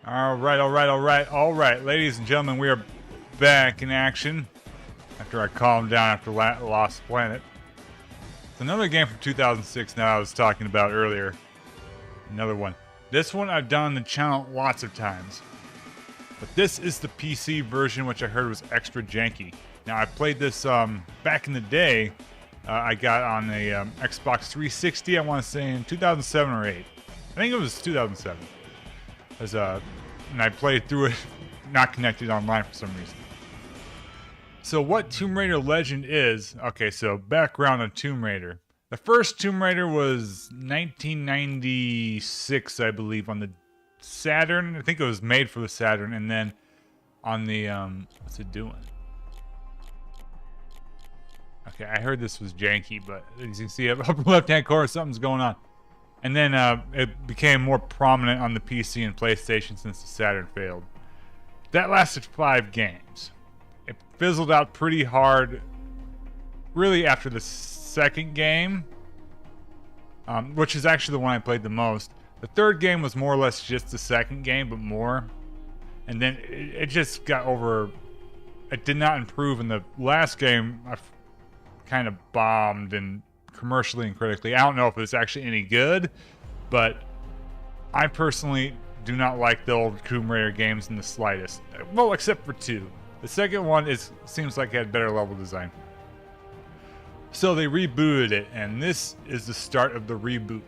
All right, ladies and gentlemen, we are back in action after I calmed down after Lost Planet. It's another game from 2006 now I was talking about earlier. Another one. This one I've done on the channel lots of times. But this is the PC version, which I heard was extra janky. Now, I played this back in the day. I got on a Xbox 360, I want to say in 2007 or 8. I think it was 2007. And I played through it not connected online for some reason. So what Tomb Raider Legend is, okay, so background on Tomb Raider. The first Tomb Raider was 1996, I believe, on the Saturn. I think it was made for the Saturn, and then on the, what's it doing? Okay, I heard this was janky, but as you can see, upper left-hand corner, something's going on. And then it became more prominent on the PC and PlayStation since the Saturn failed. That lasted 5 games. It fizzled out pretty hard, really after the second game, which is actually the one I played the most. The third game was more or less just the second game, but more. And then it just got over. It did not improve, and the last game I kind of bombed and commercially and critically. I don't know if it's actually any good, but I personally do not like the old Tomb Raider games in the slightest. Well, except for 2. The second one seems like it had better level design. So they rebooted it, and this is the start of the reboot.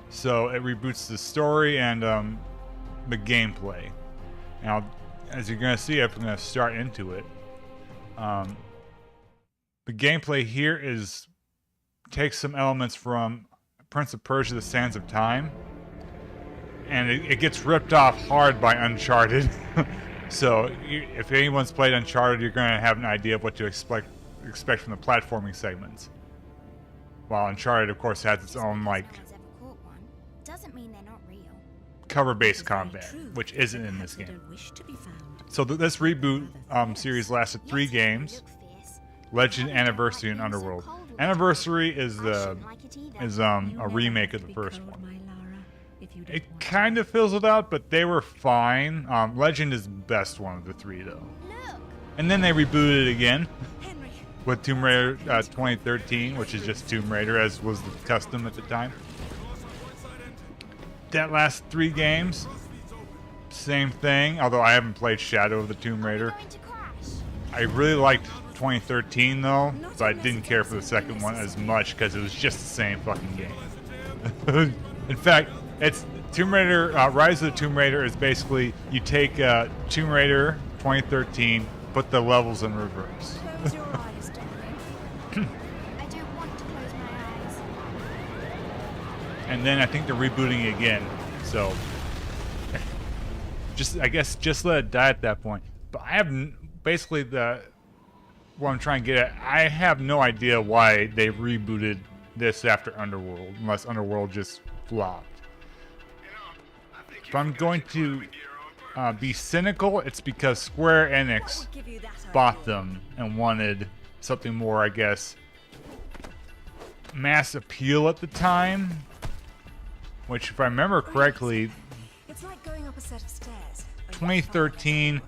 So it reboots the story and the gameplay. Now, as you're going to see, if I'm going to start into it, the gameplay here takes some elements from Prince of Persia: The Sands of Time, and it gets ripped off hard by Uncharted. So if anyone's played Uncharted, you're going to have an idea of what to expect from the platforming segments. While Uncharted, of course, has its own cover-based combat, which isn't in this game. So this reboot series lasted 3 games: Legend, Anniversary, and Underworld. Anniversary is a remake of the first one. It kind of fizzled out, but they were fine. Legend is the best one of the 3, though. And then they rebooted it again with Tomb Raider 2013, which is just Tomb Raider, as was the custom at the time. That last 3 games, same thing, although I haven't played Shadow of the Tomb Raider. I really liked 2013 though, but I didn't care for the second one as much because it was just the same fucking game. In fact, it's Tomb Raider, Rise of the Tomb Raider is basically you take Tomb Raider 2013, put the levels in reverse. Close your eyes, darling. I don't want to close my eyes. And then I think they're rebooting it again, so I guess just let it die at that point. But I have basically what I'm trying to get at, I have no idea why they rebooted this after Underworld, unless Underworld just flopped. If I'm going to be cynical, it's because Square Enix bought them and wanted something more, I guess, mass appeal at the time. Which, if I remember correctly, It's like going up a set of stairs. 2013,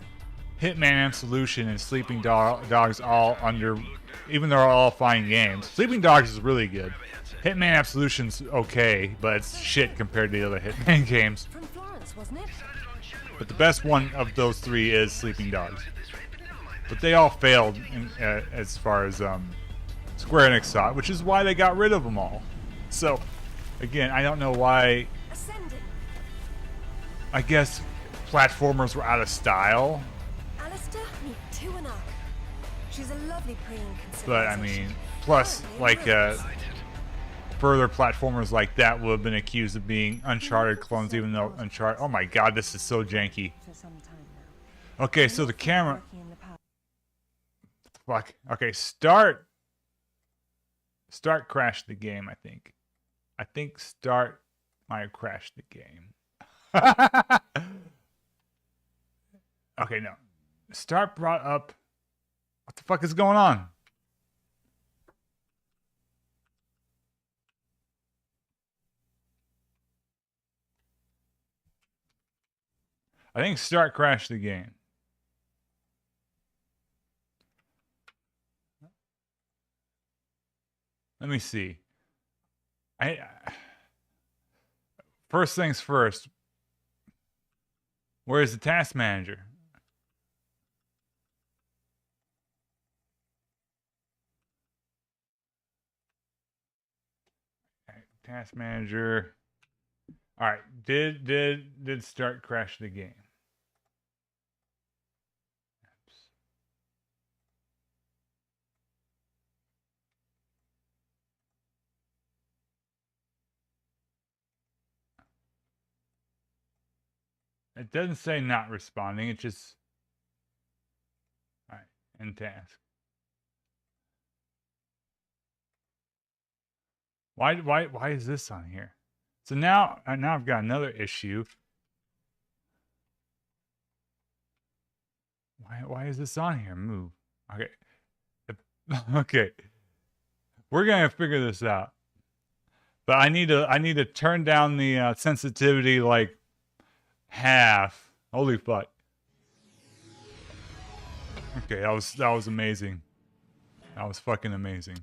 Hitman Absolution and Sleeping Dogs all under, even though they're all fine games. Sleeping Dogs is really good. Hitman Absolution's okay, but it's shit compared to the other Hitman games. From Florence, wasn't it? But the best one of those 3 is Sleeping Dogs. But they all failed as far as Square Enix saw it, which is why they got rid of them all. So, again, I don't know why. Ascending. I guess platformers were out of style. Alistair, meet Tuanak. She's a lovely preen But I mean, plus, like, further platformers like that would have been accused of being Uncharted clones, even though Uncharted. Oh my god, this is so janky. For some time now. Okay, so the camera. Working in the past. Fuck. Okay, start crashed the game, I think. I think start might have crashed the game. Okay, no. Start brought up. What the fuck is going on? I think start crashed the game. Let me see. First things first. Where's the task manager? Task manager. All right. Did start crash the game? It doesn't say not responding. It just. All right. End task. Why is this on here? So now I've got another issue. Why is this on here? Move. Okay. Okay. We're gonna figure this out. But I need to turn down the sensitivity like half. Holy fuck. Okay, that was amazing. That was fucking amazing.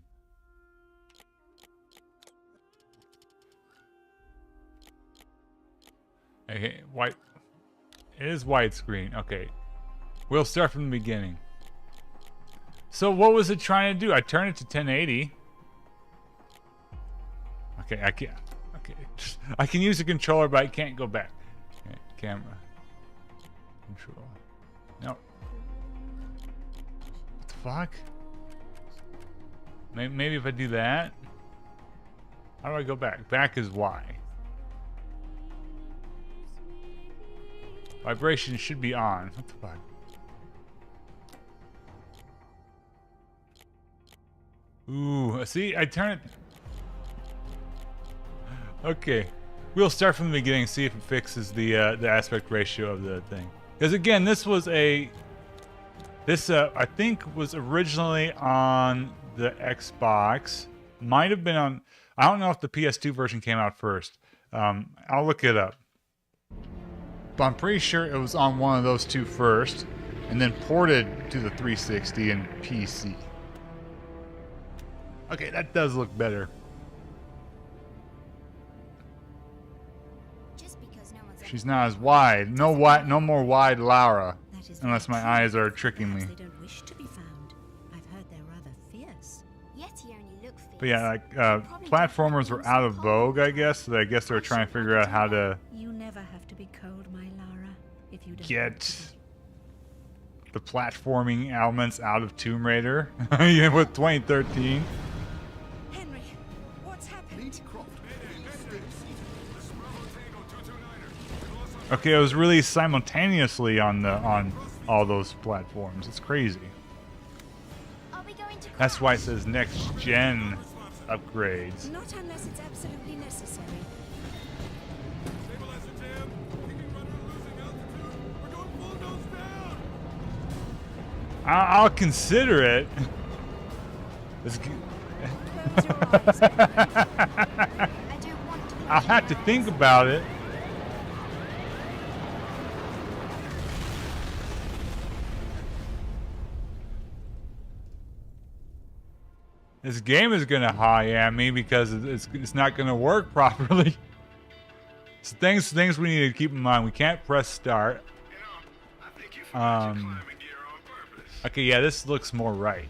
Okay, white. It is widescreen. Okay. We'll start from the beginning. So what was it trying to do? I turned it to 1080. Okay, I can't. Okay. I can use the controller, but I can't go back. Okay, camera. Control. No. What the fuck? Maybe if I do that. How do I go back? Back is Y. Vibration should be on. What the fuck? Ooh, see, I turn it. Okay, we'll start from the beginning, see if it fixes the aspect ratio of the thing. Because again, this I think was originally on the Xbox. Might have been on. I don't know if the PS2 version came out first. I'll look it up. But I'm pretty sure it was on one of those two first, and then ported to the 360 and PC. Okay, that does look better. Just because no one's She's not as wide. No more wide Laura. Unless my eyes are tricking me. They don't wish to be found. I've heard they're rather fierce. Yet he only look fierce. But yeah, like platformers were out of vogue, I guess. So I guess they were trying to figure out how to You never have to be cold, my Lara, if you don't get the platforming elements out of Tomb Raider. Yeah, with 2013. Henry, what's happened? Okay, it was released simultaneously on all those platforms. It's crazy. Are we going to That's why it says next gen upgrades. Not unless it's absolutely necessary. I'll consider it. It's Close your eyes. I don't want to. I'll have to think about it. This game is gonna high at me because it's not gonna work properly. So things we need to keep in mind. We can't press start. Okay, yeah, this looks more right.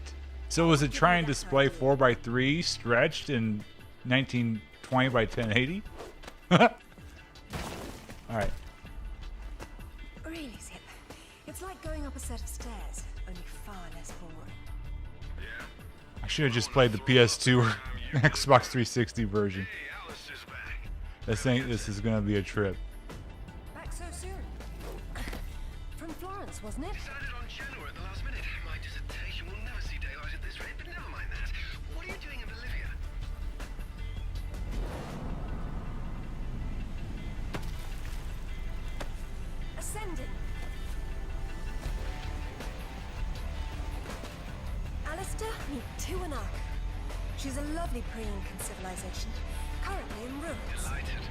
So was it trying to display 4:3 stretched in 1920 by 1080? All right. Really, Zip. It's like going up a set of stairs, only far less boring. I should have just played the PS2 or Xbox 360 version. This is gonna be a trip. Back so soon. From Florence, wasn't it? Decided on Genoa at the last minute. My dissertation will never see daylight at this rate, but never mind that. What are you doing in Bolivia? Ascending. Alistair, meet Tuanak. She's a lovely pre-Incan civilization, currently in ruins. Delighted.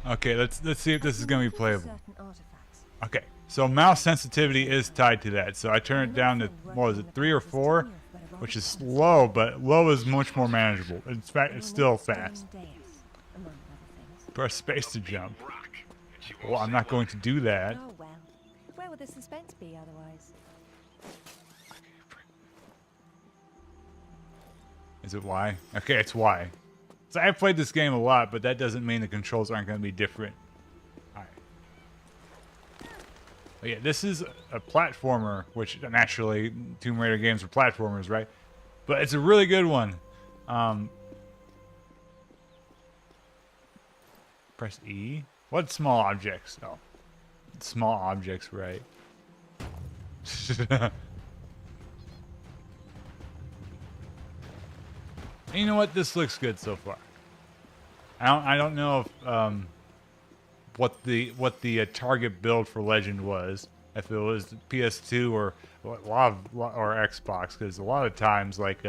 Okay, let's see if this is gonna be playable. Certain artifacts. Okay, so mouse sensitivity is tied to that. So I turn it down to, what was it, 3 or 4, which is low, but low is much more manageable. In fact, it's still fast. Press space to jump. Well, I'm not going to do that. Oh well. Where would the suspense be otherwise? Is it Y? Okay, it's Y. So I've played this game a lot, but that doesn't mean the controls aren't going to be different. Alright. But yeah, this is a platformer, which naturally Tomb Raider games are platformers, right? But it's a really good one. Press E. What small objects? Oh, small objects, right? You know what? This looks good so far. I don't know if what the target build for Legend was. If it was PS2 or Xbox, because a lot of times like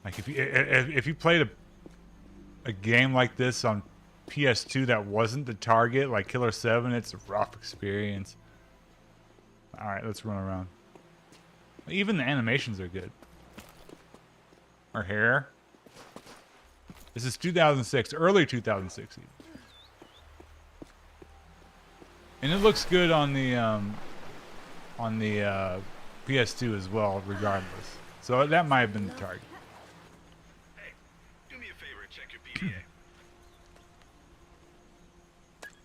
if you played a game like this on PS2 that wasn't the target, like Killer 7, it's a rough experience. All right, let's run around. Even the animations are good. Her hair. This is 2006, early 2006. And it looks good on the PS2 as well, regardless. So that might have been the target. Hey, do me a favor and check your PDA.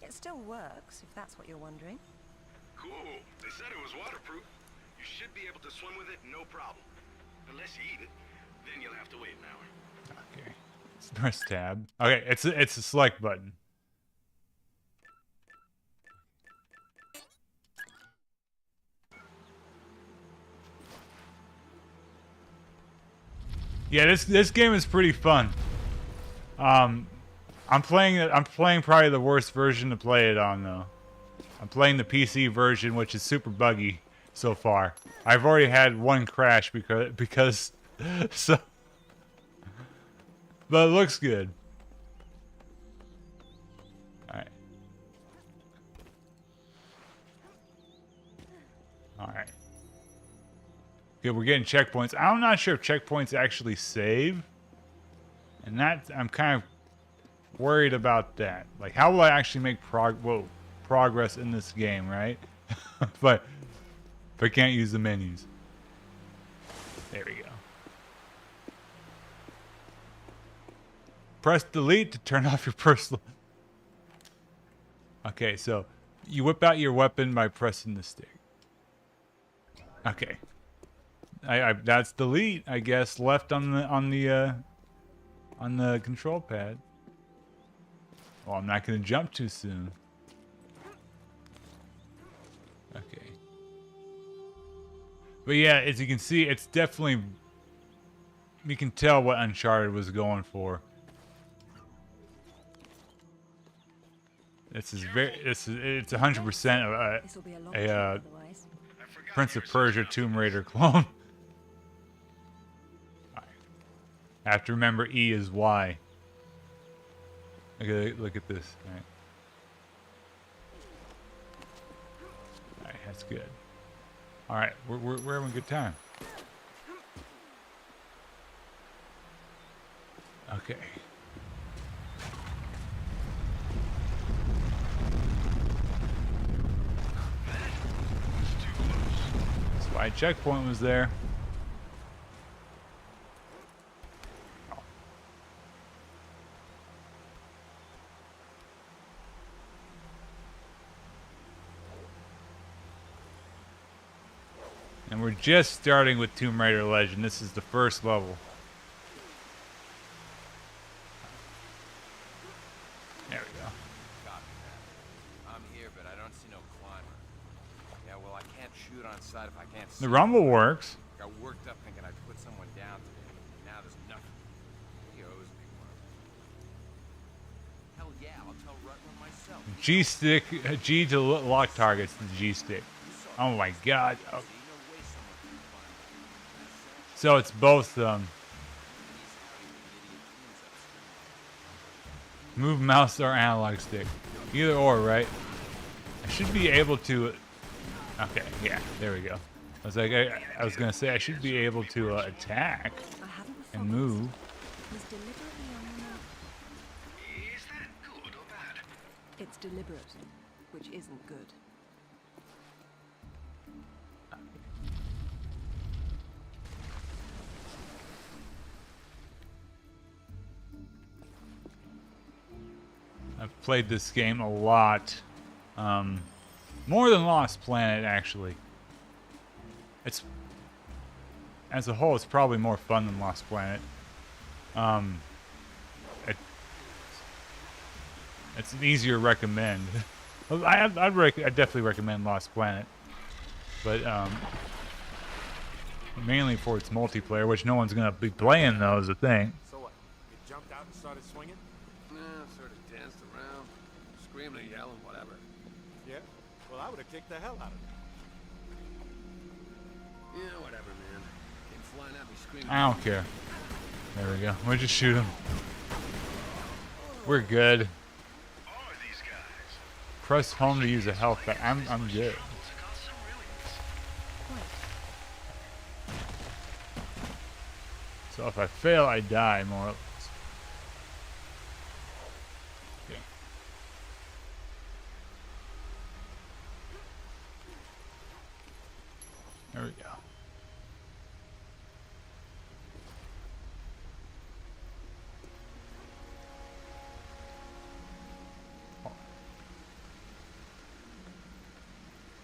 It still works, if that's what you're wondering. Cool. They said it was waterproof. You should be able to swim with it, no problem. Unless you eat it, then you'll have to wait an hour. Okay. Let's press tab. Okay, it's a select button. Yeah, this game is pretty fun. I'm playing probably the worst version to play it on though. I'm playing the PC version, which is super buggy so far. I've already had one crash because so, but it looks good. All right. All right. Good, we're getting checkpoints. I'm not sure if checkpoints actually save. And that, I'm kind of worried about that. Like, how will I actually make progress in this game, right? But if I can't use the menus. There we go. Press delete to turn off your personal... Okay, so you whip out your weapon by pressing the stick. Okay. That's delete, I guess, left on the control pad. Oh, I'm not gonna jump too soon. Okay. But yeah, as you can see, it's definitely, you can tell what Uncharted was going for. It's 100% This'll be a long a trip otherwise. I forgot Prince you're of such Persia a- Tomb Raider clone. I have to remember E is Y. Look at this. All right. All right, that's good. All right, we're having a good time. Okay. That's why checkpoint was there. And we're just starting with Tomb Raider Legend. This is the first level. There we go. Copy that. I'm here, but I don't see no climber. Yeah, well, I can't shoot on sight if I can't see. The rumble works. Got worked up thinking I'd put someone down today. Now there's nothing. He owes me one. Hell yeah, I'll tell Rutland myself. G stick, G to lock targets. The G stick. Oh my God. Oh. So it's both Move mouse or analog stick. Either or, right? I should be able to... Okay, yeah, there we go. I was like, I was gonna say I should be able to attack I haven't and followed. move. He's deliberately on the move. Is that good or bad? It's deliberate, which isn't good. I've played this game a lot. More than Lost Planet, actually. It's... As a whole, it's probably more fun than Lost Planet. It's an easier recommend. I'd definitely recommend Lost Planet. But, mainly for its multiplayer, which no one's gonna be playing, though, is the thing. So what? You jumped out and started swinging? Yeah, sort of danced around, screaming and yelling, whatever. Yeah. Well, I would have kicked the hell out of him. Yeah, whatever, man. Came flying at me screaming. I don't care. There we go. We'll just shoot him. We're good. Are these guys? Press home to use a health pack. I'm good. So if I fail, I die, more or less. Okay. There we go.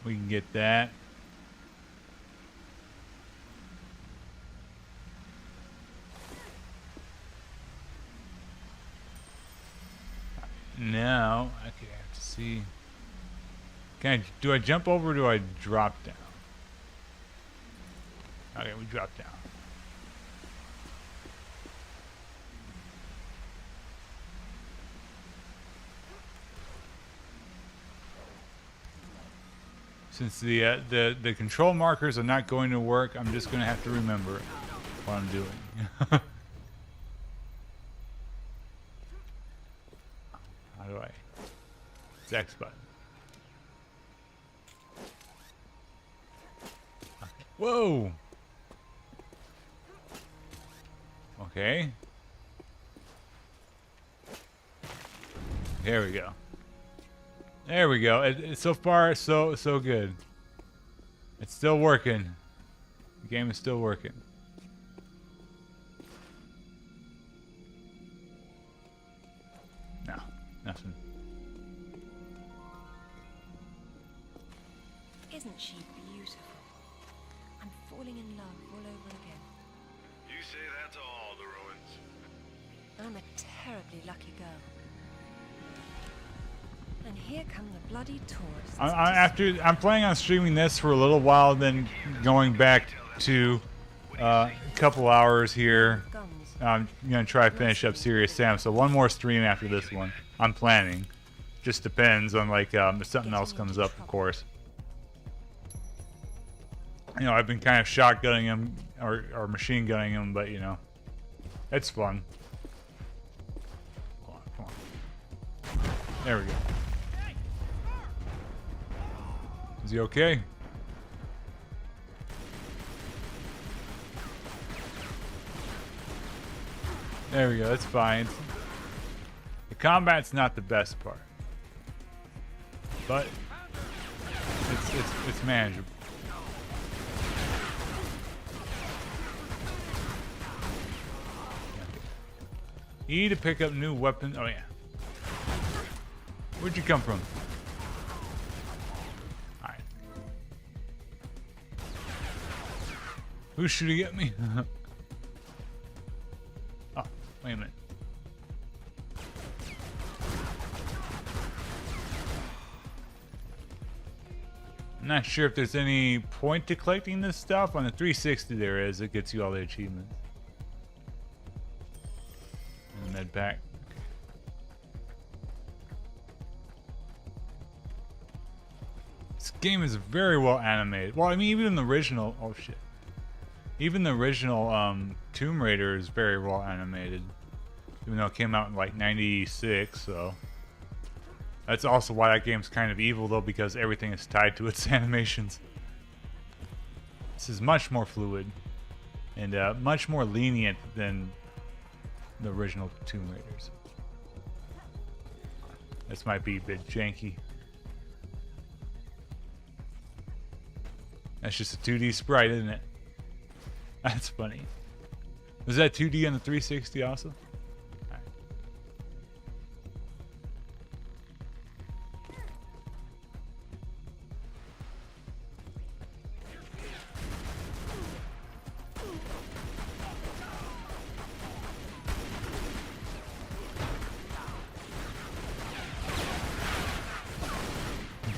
We can get that. Now, okay, I have to see. Do I jump over or do I drop down? Okay, we drop down. Since the control markers are not going to work, I'm just going to have to remember what I'm doing. How do I? It's X button. Okay. Whoa! Okay. There we go. There we go. So far, so good. It's still working. The game is still working. No, nothing. Isn't she beautiful? I'm falling in love all over again. You say that to all the ruins. I'm a terribly lucky girl. And here come the bloody tourists. I'm planning on streaming this for a little while, then going back to a couple hours here. I'm gonna try to finish up Serious Sam. So one more stream after this one. I'm planning. Just depends on like if something else comes up, of course. You know, I've been kind of shotgunning him or machine gunning him, but you know, it's fun. Come on, come on. There we go. Is he okay? There we go, that's fine. The combat's not the best part. But it's manageable. E to pick up new weapons. Oh yeah. Where'd you come from? Alright. Who's shooting at me? Oh, wait a minute. I'm not sure if there's any point to collecting this stuff. On the 360 there is. It gets you all the achievements. And the med pack. Okay. This game is very well animated. Well, I mean, even the original... Oh, shit. Even the original Tomb Raider is very well animated. Even though it came out in like 96, so. That's also why that game's kind of evil, though, because everything is tied to its animations. This is much more fluid and much more lenient than the original Tomb Raiders. This might be a bit janky. That's just a 2D sprite, isn't it? That's funny. Was that 2D on the 360 also?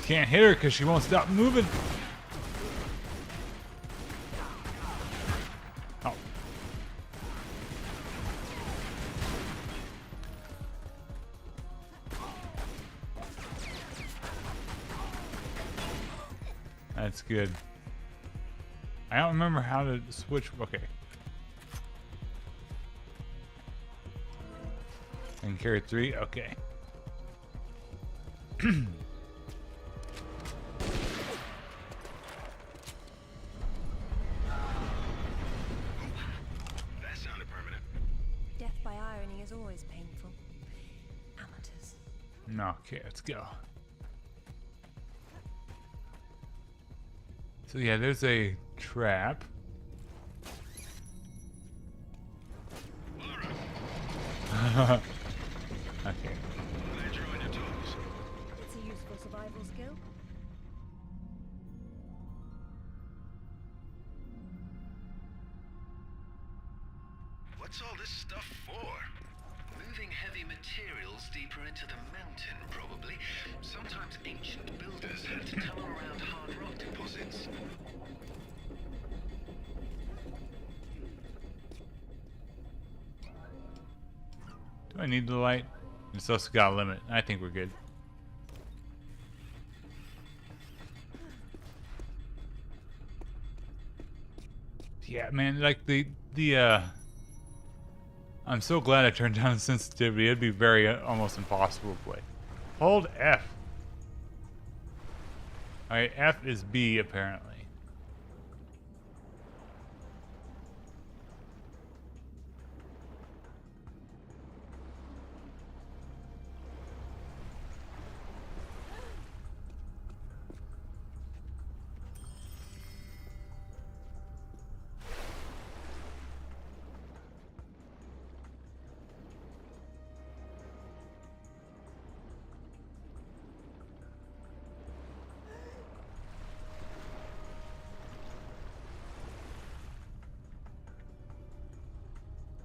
Can't hit her because she won't stop moving. Oh. That's good. I don't remember how to switch. Okay. And carry 3. Okay. Okay, let's go. So yeah, there's a trap. Okay. It's a useful survival skill. What's all this stuff for? Moving heavy materials deeper into the mountain, probably. Sometimes ancient builders had to tunnel around hard rock deposits. Do I need the light? It's also got a limit. I think we're good. Yeah, man, like I'm so glad I turned down the sensitivity. It'd be very almost impossible to play. Hold F. Alright, F is B apparently.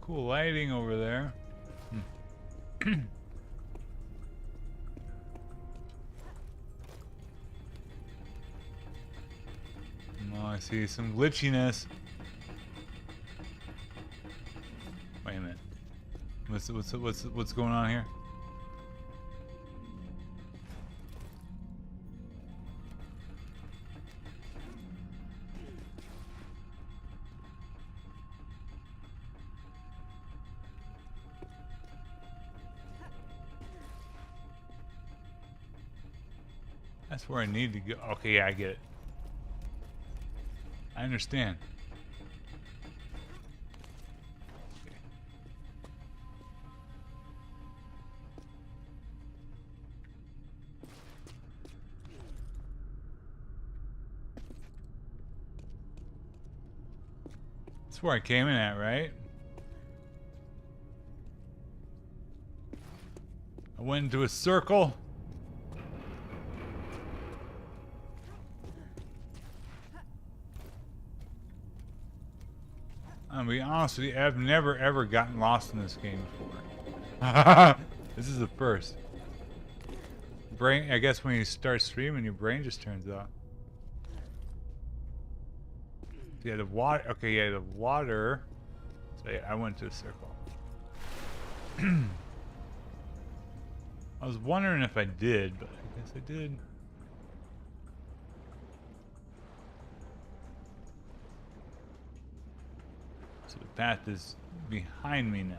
Cool lighting over there. Oh, I see some glitchiness. Wait a minute. What's going on here? That's where I need to go. Okay, yeah, I get it. I understand. Okay. That's where I came in at, right? I went into a circle. I'm gonna be honest with you, I've never ever gotten lost in this game before. This is the first. Brain, I guess when you start streaming, your brain just turns off. Yeah, the water. Okay, yeah, the water. So yeah, I went to a circle. I was wondering if I did, but I guess I did. So the path is behind me now.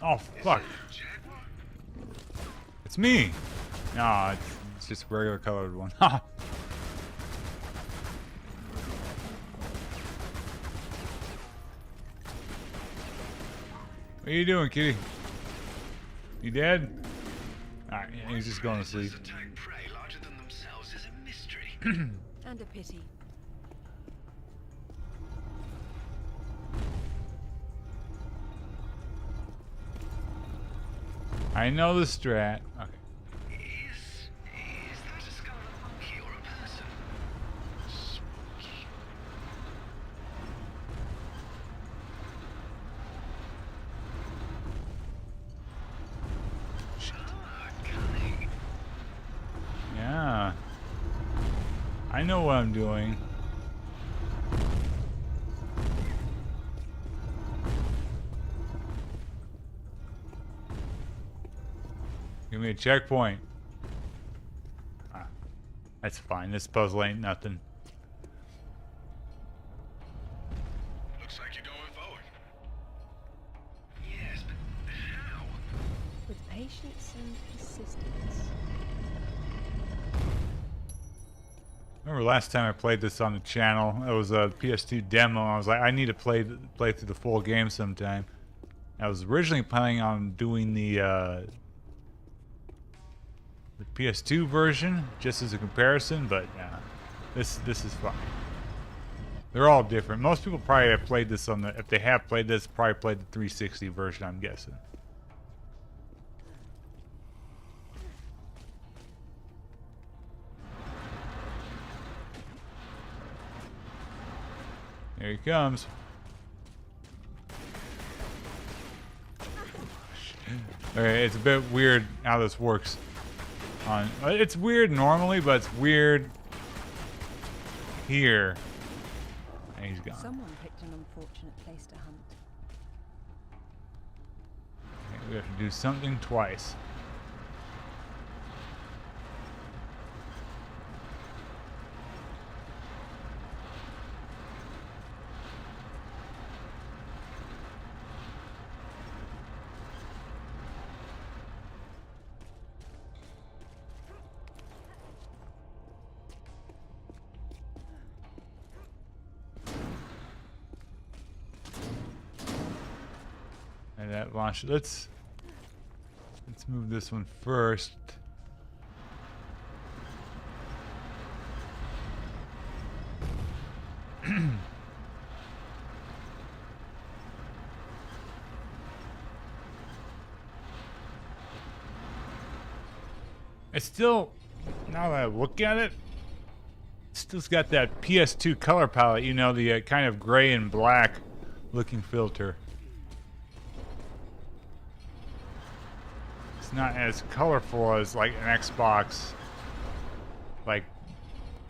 Oh, fuck. It's me. No, it's just a regular colored one. Ha! What are you doing, kitty? You dead? Alright, yeah, he's just going to sleep. Attack prey larger than themselves is a mystery. And a pity. I know the strat. Okay. Is that a skull of a monkey or a person? Spooky. Ah, cunning. Yeah. I know what I'm doing. Give me a checkpoint. Ah, that's fine. This puzzle ain't nothing. Looks like you're going forward. Yes, but how? With patience and persistence. Remember last time I played this on the channel? It was a PS2 demo. I was like, I need to play through the full game sometime. I was originally planning on doing the PS2 version just as a comparison, but this is fine. They're all different. Most people probably have played this on the, if they have played this, probably played the 360 version, I'm guessing. There he comes. Okay, it's a bit weird how this works. It's weird normally, but it's weird here. And he's gone. Someone picked an unfortunate place to hunt. Okay, we have to do something twice. And that launch. Let's move this one first. It's still, now that I look at it, still's got that PS2 color palette, you know, the kind of gray and black looking filter. It's not as colorful as like an Xbox. Like,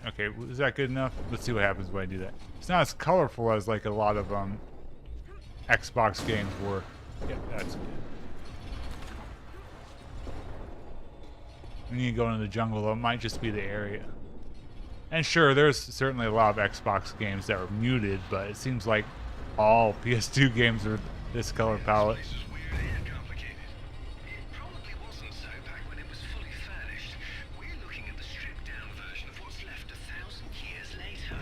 okay, is that good enough? Let's see what happens when I do that. It's not as colorful as like a lot of Xbox games were. Yeah, that's good. We need to go into the jungle, though. It might just be the area. And sure, there's certainly a lot of Xbox games that are muted, but it seems like all PS2 games are this color palette. This is weird and complicated. It probably wasn't so back when it was fully furnished. We're looking at the stripped-down version of what's left 1,000 years later.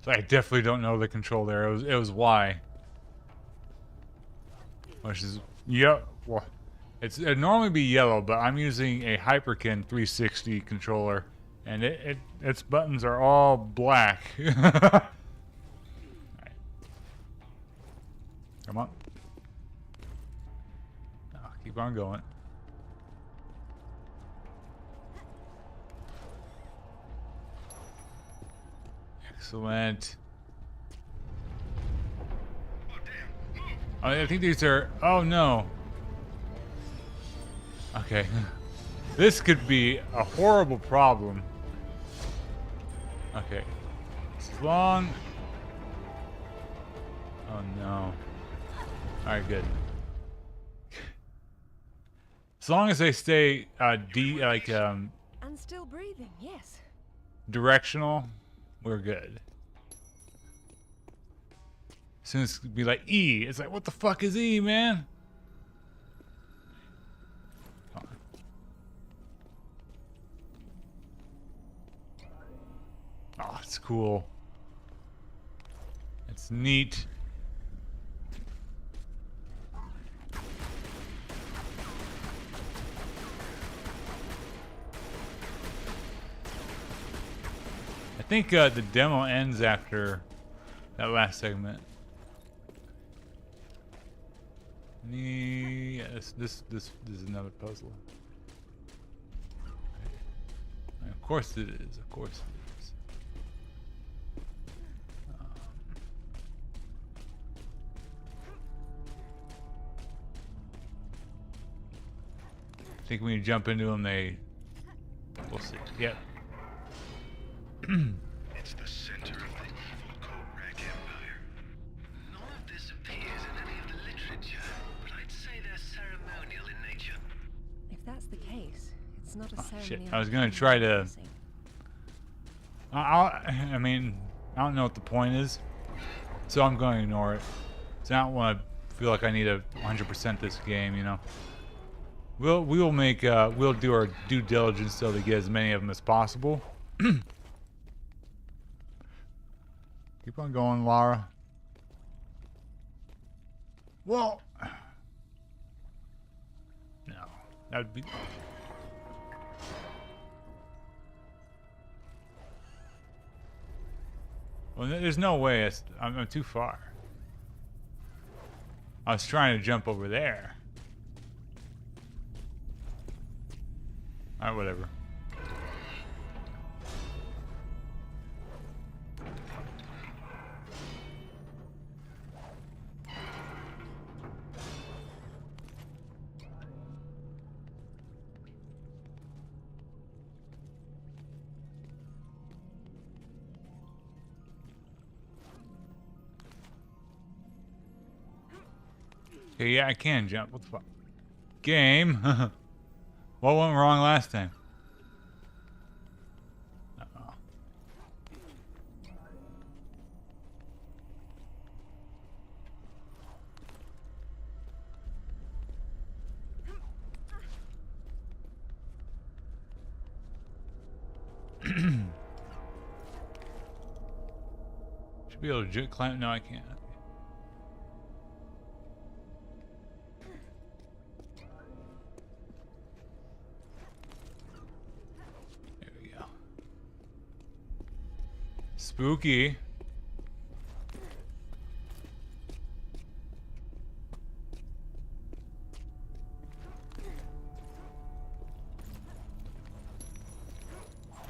So I definitely don't know the control there. It was Y. Which is, yeah, well, it'd normally be yellow, but I'm using a Hyperkin 360 controller, and its buttons are all black. Right. Come on. Oh, keep on going. Excellent. I think these are... Oh, no. Okay. This could be a horrible problem. Okay. As long... Oh, no. Alright, good. As long as they stay, And And still breathing, yes. Directional, we're good. As soon as it be like E, it's like, what the fuck is E, man? Come on. Oh, it's cool. It's neat. I think the demo ends after that last segment. Yeah, this is another puzzle. Okay. Of course it is. Of course it is. I think when you jump into them, we'll see. Yep. It's the center of the evil Korak Empire. None of this appears in any of the literature, but I'd say they're ceremonial in nature. If that's the case, it's not a Oh, ceremony. shit. I was gonna try to. I mean, I don't know what the point is, so I'm going to ignore it. So I don't want to feel like I need to 100% this game, you know. We'll make we'll do our due diligence so to get as many of them as possible. Keep on going, Lara. Well, no, that would be. Well, there's no way. I'm too far. I was trying to jump over there. Alright, whatever. Okay, yeah, I can jump. What the fuck? Game. What went wrong last time? Uh-oh. Should be able to climb. No, I can't. There we go. Spooky.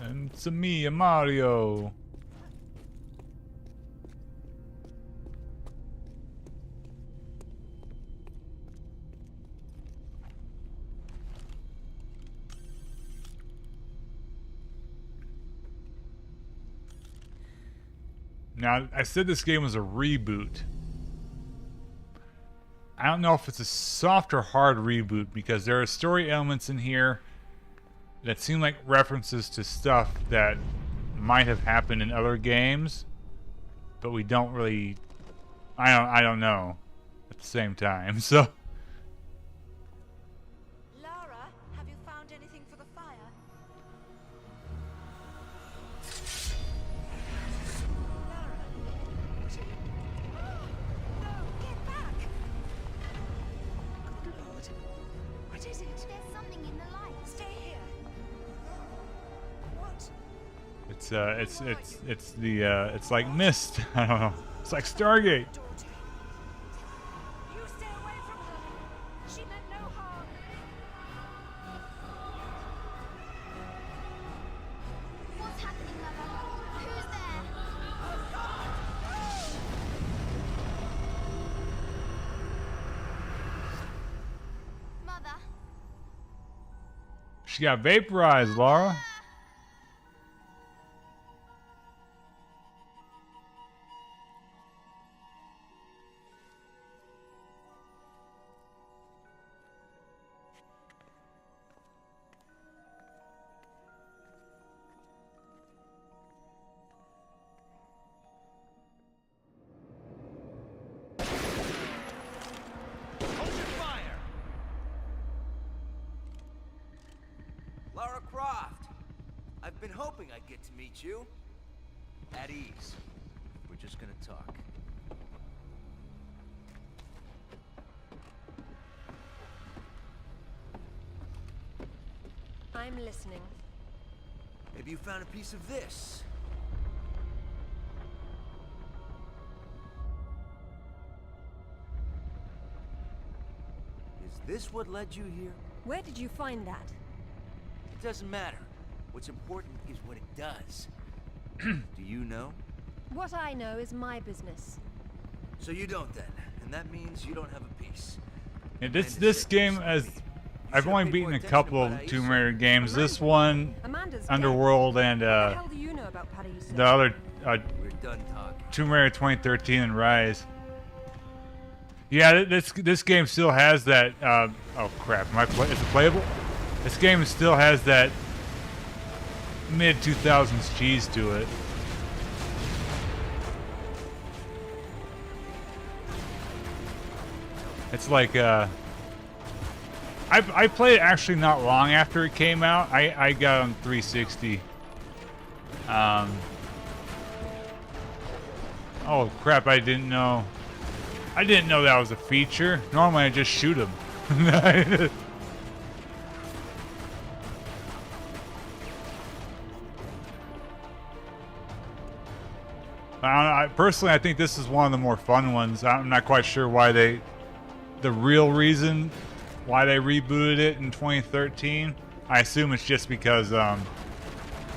And it's me, Mario. Now, I said this game was a reboot. I don't know if it's a soft or hard reboot because there are story elements in here that seem like references to stuff that might have happened in other games, but we don't really. I don't know. At the same time, so. Lara, have you found anything for the fire? Lara, no, get back! Good Lord, what is it? There's something in the light. Stay here. What? It's like mist. I don't know. It's like Stargate. Daughter. You stay away from her. She meant no harm. What's happening, Mother? Who's there? Mother? She got vaporized, Laura. hoping I'd get to meet you. At ease. We're just gonna talk. I'm listening. Maybe you found a piece of this. Is this what led you here? Where did you find that? It doesn't matter. What's important is what it does. Do you know? What I know is my business. So you don't then, and that means you don't have a piece. Yeah, this game, as I've only beaten a couple of Tomb Raider games. This one, Amanda's Underworld, and What the hell do you know about Paraiso? the other We're done talking. Tomb Raider 2013 and Rise. Yeah, this game still has that. Oh crap! Is it playable? This game still has that mid 2000s cheese to it. It's like I played it actually not long after it came out. I got it on 360. Oh crap! I didn't know that was a feature. Normally I just shoot them. Personally, I think this is one of the more fun ones. I'm not quite sure why the real reason why they rebooted it in 2013. I assume it's just because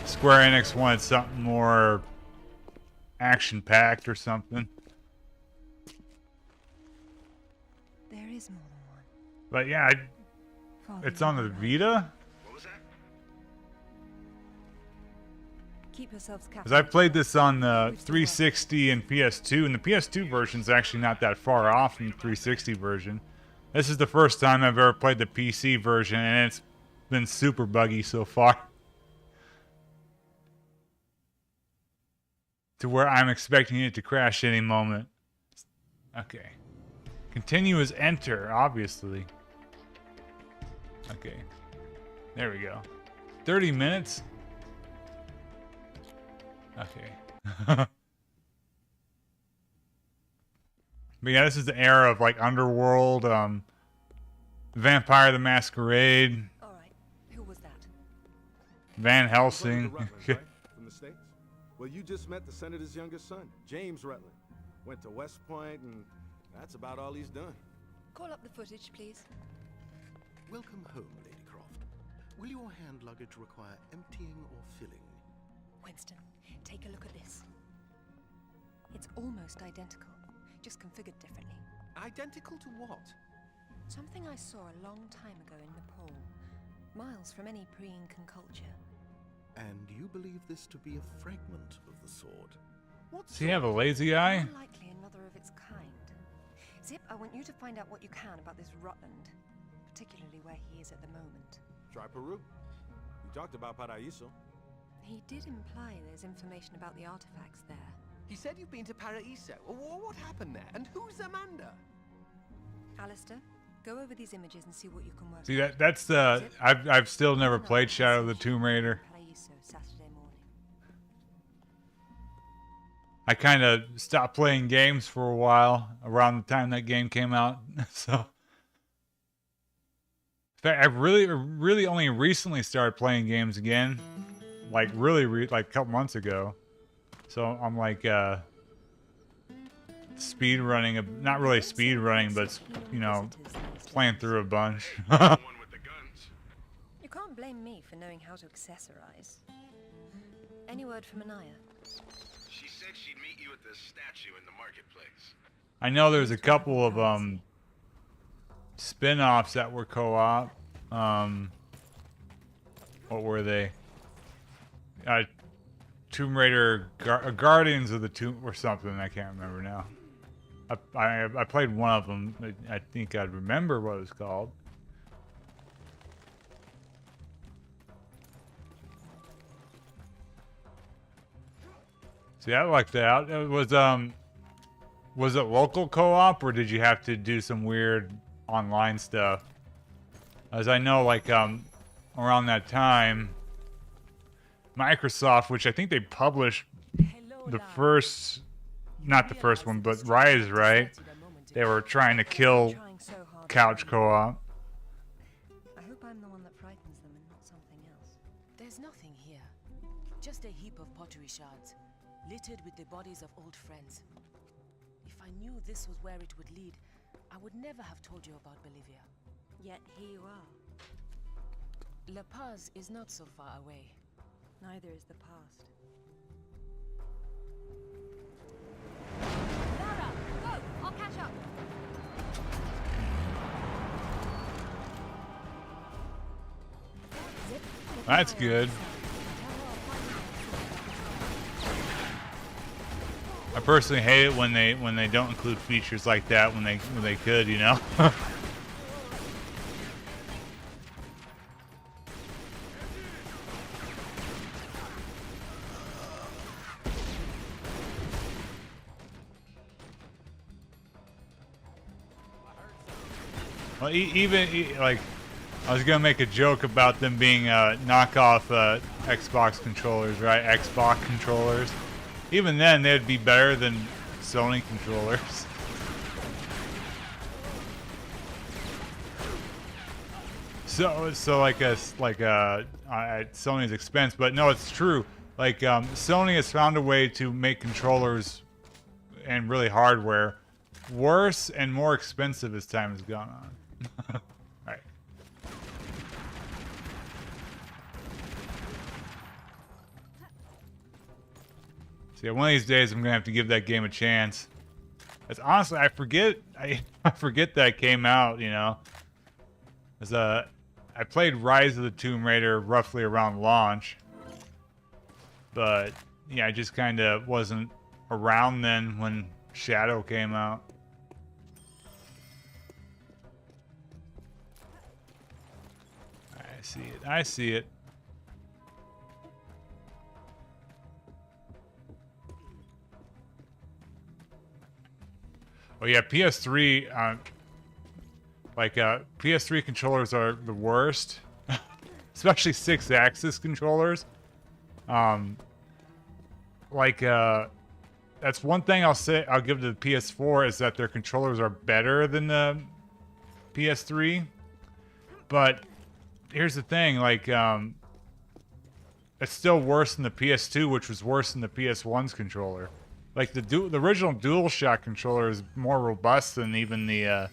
Square Enix wanted something more action-packed or something. There is more than one. But yeah, it's on the Vita. What was that? Keep yourselves Because captured. I played this on the 360 and PS2, and the PS2 version is actually not that far off from the 360 version. This is the first time I've ever played the PC version, and it's been super buggy so far. To where I'm expecting it to crash any moment. Okay. Continue as enter, obviously. Okay. There we go. 30 minutes? Okay. But yeah, this is the era of like Underworld, Vampire the Masquerade, All right. Who was that? Van Brother to Helsing. Rutland, right? From the States? Well, you just met the senator's youngest son, James Rutland. Went to West Point, and that's about all he's done. Call up the footage, please. Welcome home, Lady Croft. Will your hand luggage require emptying or filling? Winston, take a look at this. It's almost identical, just configured differently. Identical to what? Something I saw a long time ago in Nepal, miles from any pre-Incan culture. And you believe this to be a fragment of the sword? What Does he have a lazy eye? More likely another of its kind. Zip, I want you to find out what you can about this Rutland, particularly where he is at the moment. Try Peru. We talked about Paraiso. He did imply there's information about the artifacts there. He said you've been to Paraiso. What happened there? And who's Amanda? Alistair, go over these images and see what you can work See out. that's the I've still never played Shadow of the Tomb Raider. Paraiso, Saturday morning. I kind of stopped playing games for a while around the time that game came out. So, in fact, I've really only recently started playing games again, like like a couple months ago. So I'm like speed running, not really speed running, but you know, playing through a bunch. One with the guns. You can't blame me for knowing how to accessorize. Any word from Anaya? She said she'd meet you at the statue in the marketplace. I know there's a couple of spin-offs that were co-op. What were they? Tomb Raider, Guardians of the Tomb, or something. I can't remember now. I played one of them. I think I'd remember what it was called. See, I liked that. It was it local co-op, or did you have to do some weird online stuff? As I know, like around that time, Microsoft, which I think they published the first, not the first one, but Rise, right? They were trying to kill Trying so hard to couch find you. co-op. I hope I'm the one that frightens them and not something else. There's nothing here. Just a heap of pottery shards, littered with the bodies of old friends. If I knew this was where it would lead, I would never have told you about Bolivia. Yet here you are. La Paz is not so far away. Neither is the past. Lara, go! I'll catch up. That's good. I personally hate it when they don't include features like that when they could, you know. Well, like, I was gonna make a joke about them being knockoff Xbox controllers, right? Xbox controllers. Even then, they'd be better than Sony controllers. So like at Sony's expense, but no, it's true. Like Sony has found a way to make controllers and really hardware worse and more expensive as time has gone on. Alright. So yeah, one of these days I'm gonna have to give that game a chance. It's honestly, I forget that it came out, you know. As I played Rise of the Tomb Raider roughly around launch. But yeah, I just kinda wasn't around then when Shadow came out. I see it. Oh yeah, PS3, PS3 controllers are the worst. Especially 6-axis controllers. That's one thing I'll give to the PS4 is that their controllers are better than the PS3. But here's the thing, it's still worse than the PS2, which was worse than the PS1's controller. Like the original DualShock controller is more robust than even the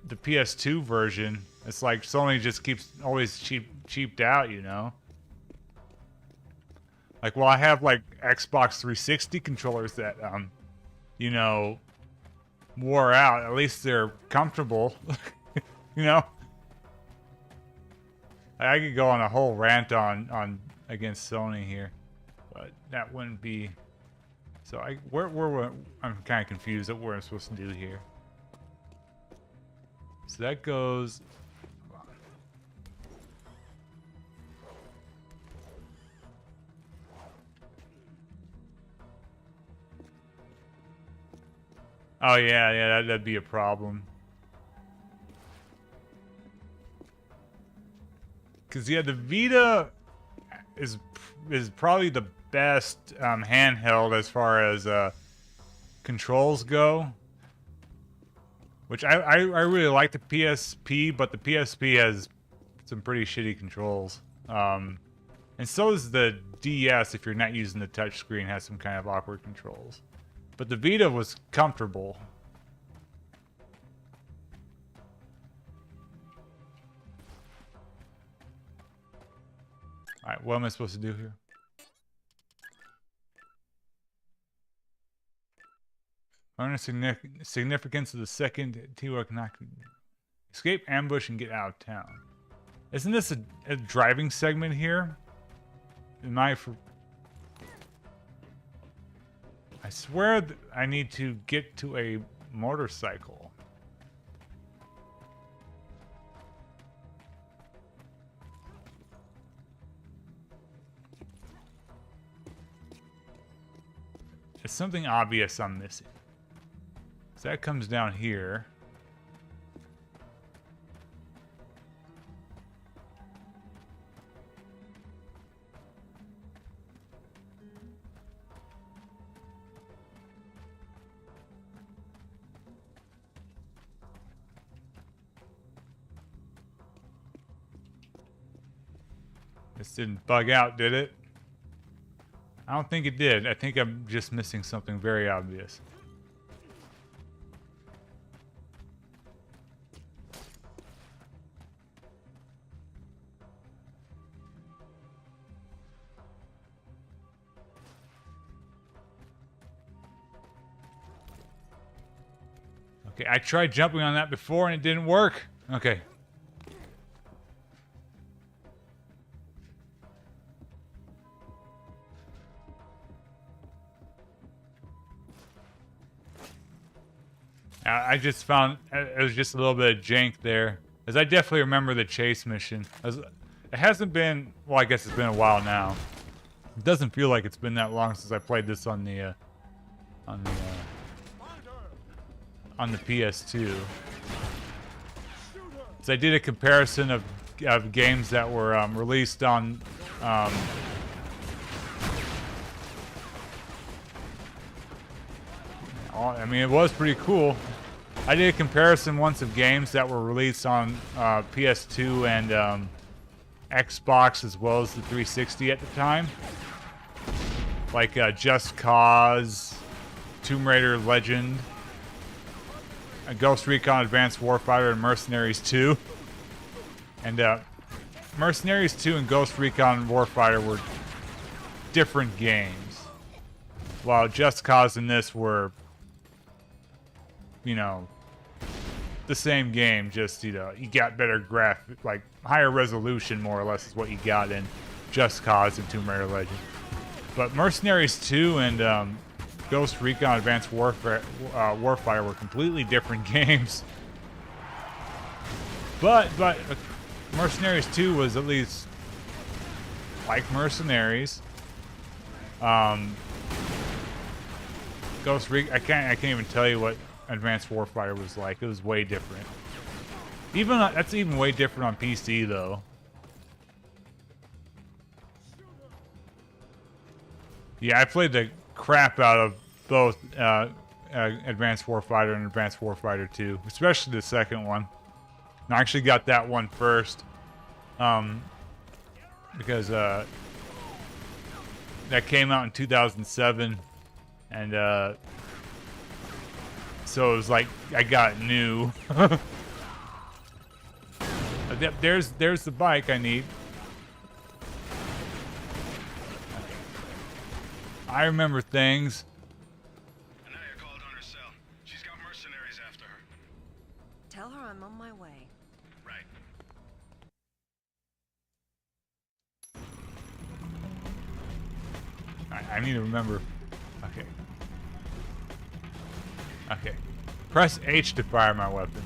PS2 version. It's like Sony just keeps always cheaped out, you know. Like, well, I have like Xbox 360 controllers that you know, wore out. At least they're comfortable, you know. I could go on a whole rant on against Sony here, but that wouldn't be. So I'm kind of confused at what I'm supposed to do here. So that goes. Oh yeah, that'd be a problem. Cause yeah, the Vita is probably the best handheld as far as controls go. Which I really like the PSP, but the PSP has some pretty shitty controls. And so is the DS if you're not using the touchscreen, has some kind of awkward controls. But the Vita was comfortable. Alright, what am I supposed to do here? Learn the significance of the second T-Work knock. Escape ambush and get out of town. Isn't this a driving segment here? I swear I need to get to a motorcycle. There's something obvious I'm missing. So that comes down here. This didn't bug out, did it? I don't think it did. I think I'm just missing something very obvious. Okay, I tried jumping on that before and it didn't work. Okay. I just found it was just a little bit of jank there, as I definitely remember the chase mission. It hasn't been, well, I guess it's been a while now. It doesn't feel like it's been that long since I played this on the PS2. So I did a comparison of games that were released on I mean, it was pretty cool. I did a comparison once of games that were released on PS2 and Xbox as well as the 360 at the time. Like Just Cause, Tomb Raider Legend, Ghost Recon Advanced Warfighter, and Mercenaries 2. And Mercenaries 2 and Ghost Recon Warfighter were different games. While Just Cause and this were, you know, the same game, just, you know, you got better graphic, like higher resolution more or less is what you got in Just Cause and Tomb Raider Legend. But Mercenaries 2 and Ghost Recon Advanced Warfighter were completely different games. But Mercenaries 2 was at least like Mercenaries. Ghost Recon, I can't even tell you what Advanced Warfighter was like. It was way different. That's even way different on PC though. Yeah, I played the crap out of both Advanced Warfighter and Advanced Warfighter 2, especially the second one. I actually got that one first because that came out in 2007, and so it was like I got it new. There's the bike I need. I remember things. Anaya called on her cell. She's got mercenaries after her. Tell her I'm on my way. Right. I need to remember. Okay. Okay. Press H to fire my weapon.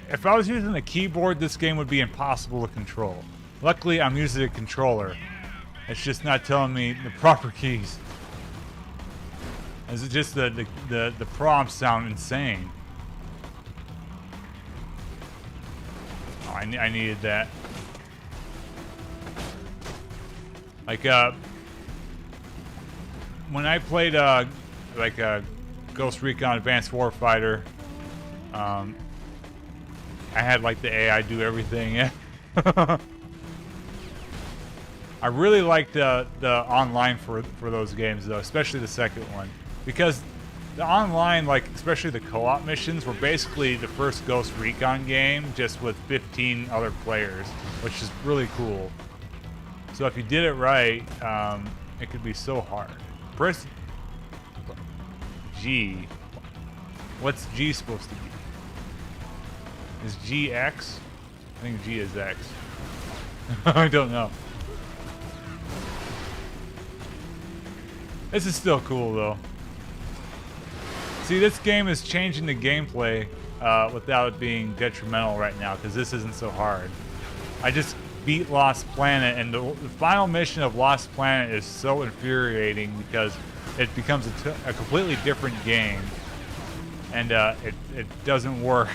If I was using a keyboard, this game would be impossible to control. Luckily, I'm using a controller. It's just not telling me the proper keys. Is it just the prompts sound insane? Oh, I needed that. Like when I played Ghost Recon Advanced Warfighter, I had like the AI do everything. I really liked the online for those games though, especially the second one, because the online, like especially the co-op missions, were basically the first Ghost Recon game, just with 15 other players, which is really cool. So if you did it right, it could be so hard. Press G. What's G supposed to be? Is G X? I think G is X. I don't know. This is still cool though. See, this game is changing the gameplay without it being detrimental right now, because this isn't so hard. I just beat Lost Planet, and the final mission of Lost Planet is so infuriating because it becomes a completely different game, and it doesn't work.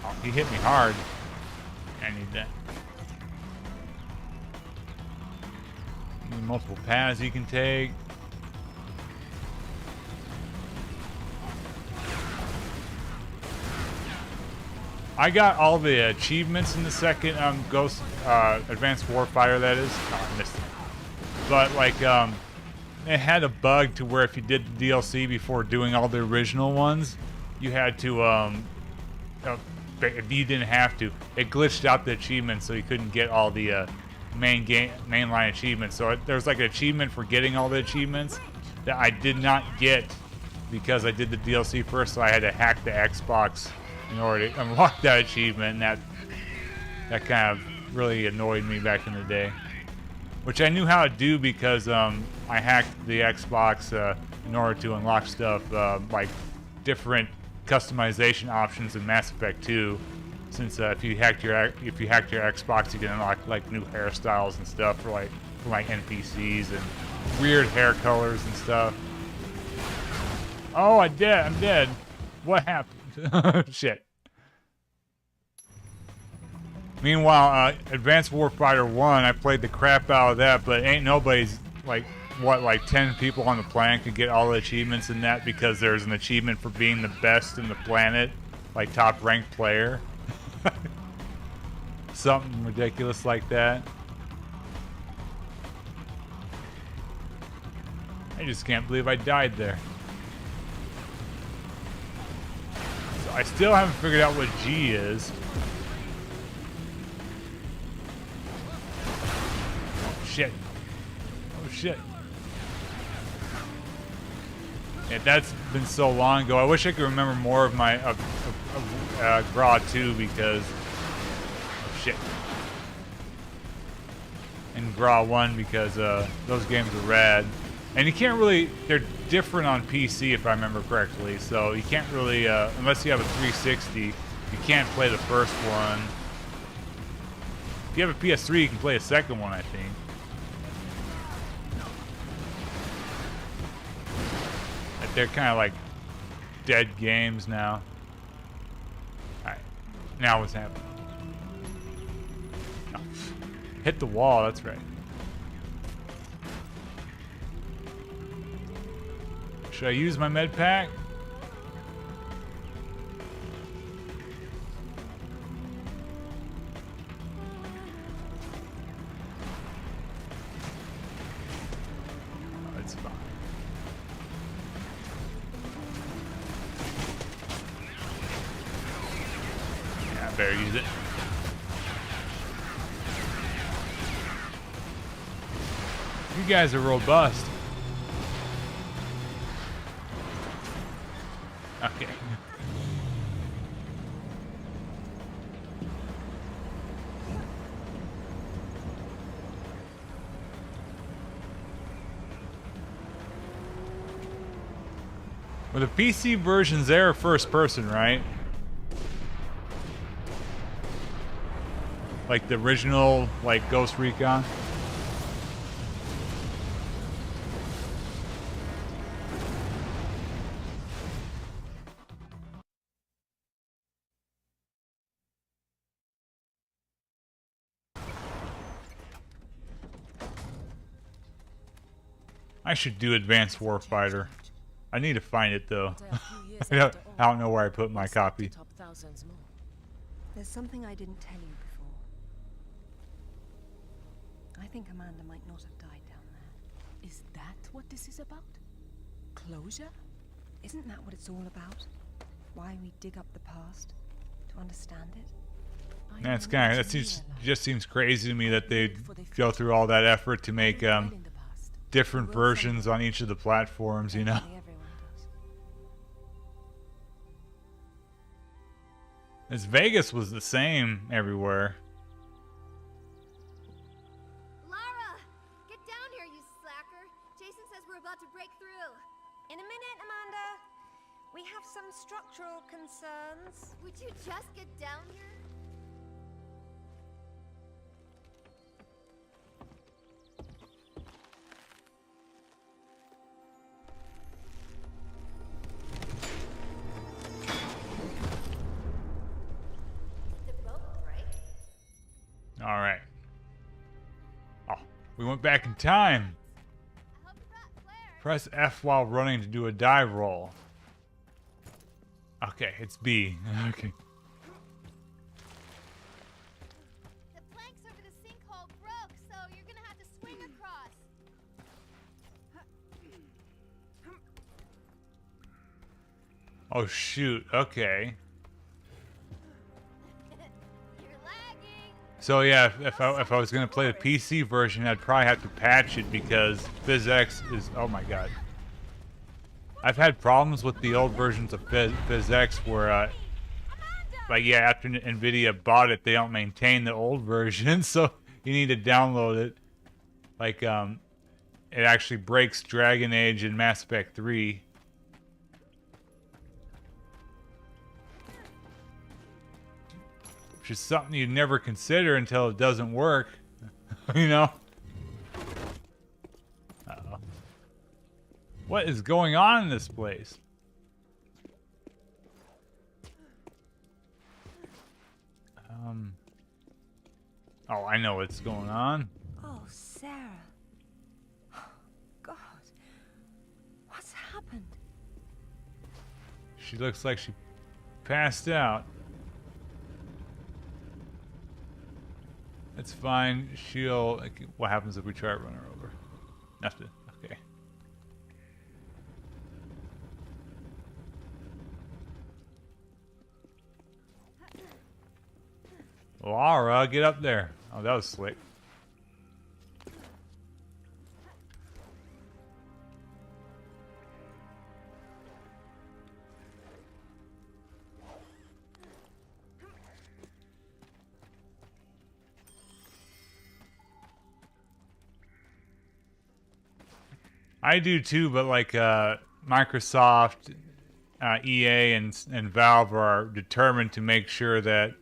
Oh, he hit me hard. I need that. multiple paths you can take. I got all the achievements in the second Ghost Advanced Warfighter, that is. Oh, I missed it. But like it had a bug to where if you did the DLC before doing all the original ones, you had to you didn't have to. It glitched out the achievements so you couldn't get all the mainline achievements. So there was like an achievement for getting all the achievements that I did not get because I did the DLC first, so I had to hack the Xbox in order to unlock that achievement, and that kind of really annoyed me back in the day. Which I knew how to do because I hacked the Xbox in order to unlock stuff like different customization options in Mass Effect 2. Since if you hacked your Xbox, you can unlock like new hairstyles and stuff for like NPCs and weird hair colors and stuff. Oh, I'm dead. What happened? Shit. Meanwhile, Advanced Warfighter 1, I played the crap out of that, but ain't nobody's, like 10 people on the planet could get all the achievements in that because there's an achievement for being the best in the planet, like top ranked player. Something ridiculous like that. I just can't believe I died there. So I still haven't figured out what G is. Oh shit. Oh shit. Yeah, that's been so long ago. I wish I could remember more of my GRA 2 because oh shit. And GRA 1 because those games are rad. And you can't really, they're different on PC if I remember correctly, so you can't really, unless you have a 360, you can't play the first one. If you have a PS3, you can play a second one, I think. They're kind of like dead games now. Alright, now what's happening? Oh, hit the wall, that's right. Should I use my med pack? Oh, it's fine. Yeah, I better use it. You guys are robust. Okay. Well, the PC versions there are first person, right? Like the original, like Ghost Recon? I should do Advanced Warfighter. I need to find it though. I don't know where I put my copy. There's something I didn't tell you before. I think Amanda might not have died down there. Is that what this is about? Closure? Isn't that what it's all about? Why we dig up the past? To understand it? That's kind of, just seems crazy to me that they'd go through all that effort to make different versions on each of the platforms, you know. As Vegas was the same everywhere. Lara! Get down here, you slacker! Jason says we're about to break through. In a minute, Amanda. We have some structural concerns. Would you just get down here? All right. Oh, we went back in time. Press F while running to do a dive roll. Okay, it's B. Okay. The planks over the sinkhole broke, so you're gonna have to swing across. Oh shoot, okay. You're lagging. So yeah, if I was gonna play the PC version, I'd probably have to patch it because PhysX is, oh my god. I've had problems with the old versions of PhysX where, like yeah, after NVIDIA bought it, they don't maintain the old version, so you need to download it. Like it actually breaks Dragon Age and Mass Effect 3. Which is something you'd never consider until it doesn't work. You know? Uh-oh. What is going on in this place? Oh, I know what's going on. Oh, Sarah. God. What's happened? She looks like she passed out. It's fine. She'll... Like, what happens if we try to run her over? Nothing. Okay. Lara, get up there. Oh, that was slick. I do too, but like Microsoft, EA, and Valve are determined to make sure that,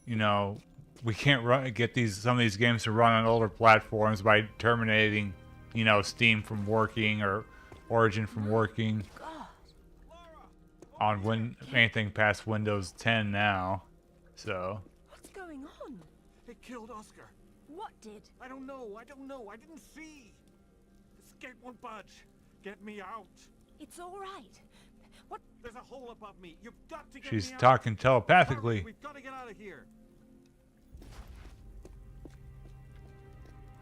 you know, we can't get some of these games to run on older platforms by terminating, you know, Steam from working or Origin from working on anything past Windows 10 now. So. What's going on? It killed Oscar. What did? I don't know. I didn't see. This gate won't budge. Get me out. It's all right. What? There's a hole above me. You've got to get She's me out. talking telepathically. Hurry, we've got to get out of here.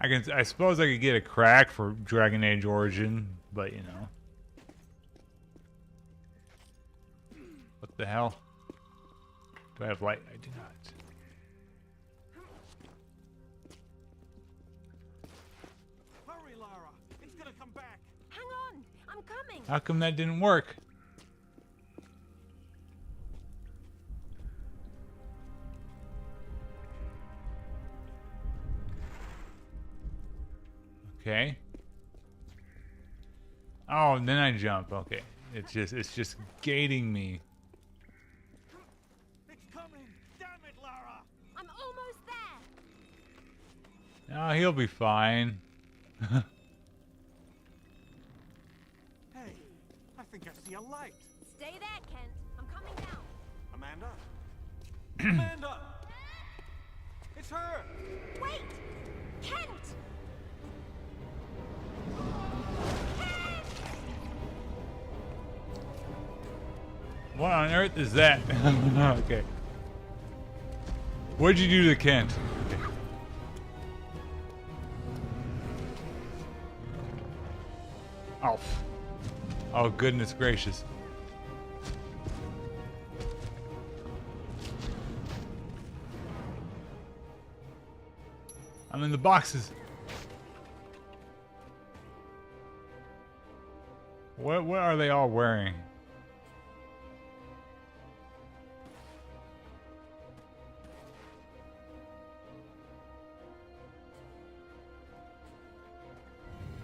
I suppose I could get a crack for Dragon Age Origin, but you know. What the hell? Do I have light? I do not. Hurry, Lara. It's gonna come back. Hang on. I'm coming. How come that didn't work? Okay. Oh, and then I jump. Okay. It's just gating me. It's coming. Damn it, Lara. I'm almost there. Oh, he'll be fine. Hey, I think I see a light. Stay there, Kent. I'm coming down. Amanda? Amanda! It's her! Wait! Kent! What on earth is that? Okay. What'd you do to Kent? Okay. Oh. Oh, goodness gracious. I'm in the boxes. What are they all wearing?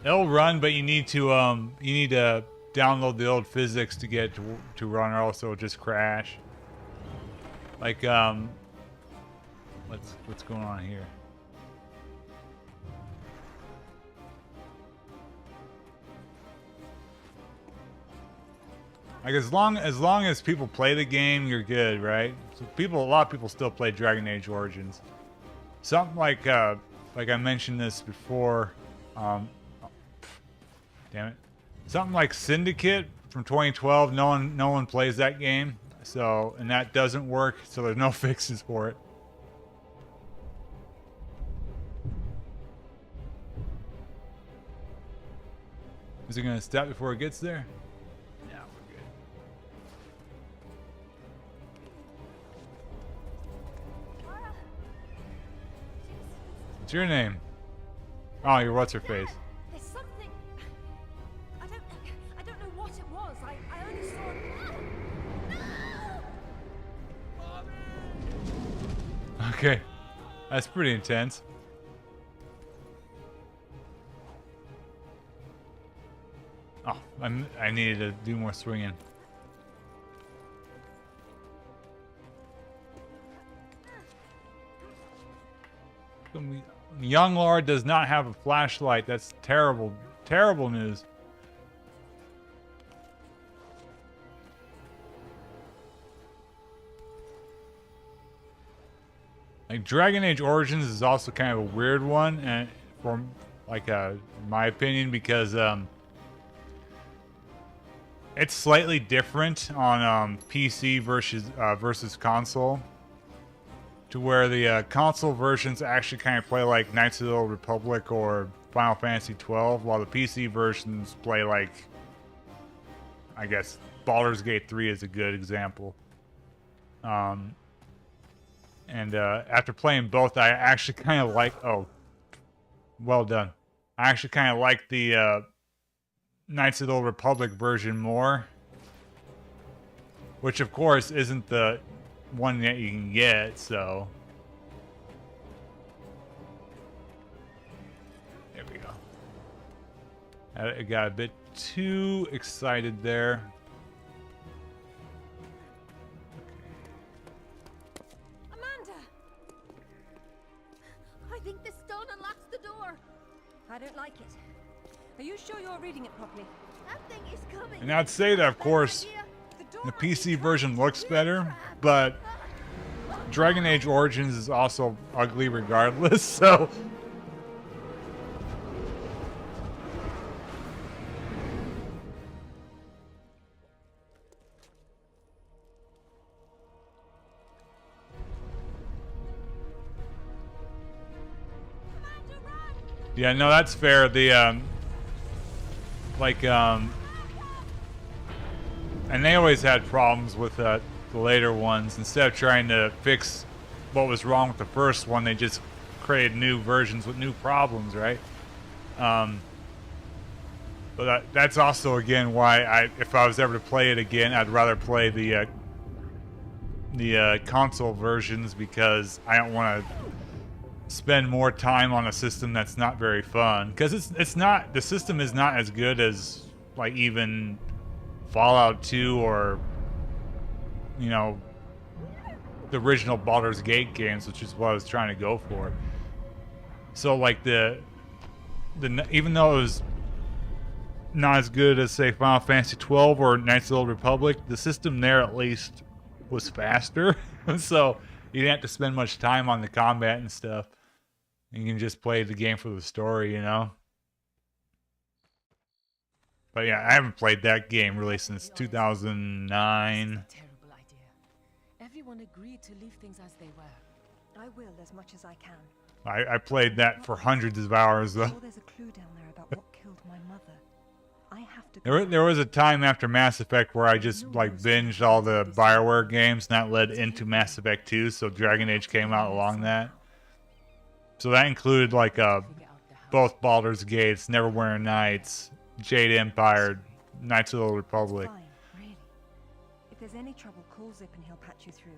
It'll run, but you need to download the old physics to get to run, or else it'll just crash. Like what's going on here? Like as long as people play the game, you're good, right? So a lot of people still play Dragon Age Origins. Something like I mentioned this before. Damn it. Something like Syndicate from 2012. No one plays that game. So, and that doesn't work. So there's no fixes for it. Is it gonna stop before it gets there? Yeah, we're good. What's your name? Oh, you're what's her face? There's something. I don't know what it was. I only saw. Okay, that's pretty intense. Oh, I needed to do more swinging. Young Lord does not have a flashlight. That's terrible, terrible news. Like Dragon Age Origins is also kind of a weird one, and from like in my opinion, because it's slightly different on PC versus console. To where the console versions actually kind of play like Knights of the Old Republic or Final Fantasy 12, while the PC versions play like, I guess, Baldur's Gate 3 is a good example. And after playing both, I actually kind of like, oh, well done. I actually kind of like the Knights of the Old Republic version more. Which, of course, isn't the one that you can get, so. There we go. I got a bit too excited there. Amanda! I think this stone unlocks the door. I don't like it. Are you sure you're reading it properly? That thing is coming. And I'd say that, of course, the PC version looks better, but Dragon Age Origins is also ugly regardless, so. Yeah, no, that's fair. The, and they always had problems with the later ones. Instead of trying to fix what was wrong with the first one, they just created new versions with new problems, right? But that's also, again, why if I was ever to play it again, I'd rather play the console versions, because I don't want to spend more time on a system that's not very fun. Because it's not, the system is not as good as like even Fallout 2 or, you know, the original Baldur's Gate games, which is what I was trying to go for. So like the even though it was not as good as say Final Fantasy 12 or Knights of the Old Republic, the system there at least was faster. So you didn't have to spend much time on the combat and stuff. You can just play the game for the story, you know. But yeah, I haven't played that game really since 2009. Terrible idea. Everyone agreed to leave things as they were. I will as much as I can. I played that for hundreds of hours though. Sure, there's a clue down there about what killed my mother. I have to. There was a time after Mass Effect where I just like binged all the BioWare games, and that led into Mass Effect 2. So Dragon Age came out along that. So that included like both Baldur's Gates, Neverwinter Nights, Jade Empire, Knights of the Old Republic. Fine, really. If there's any trouble, call Zip and he'll patch you through.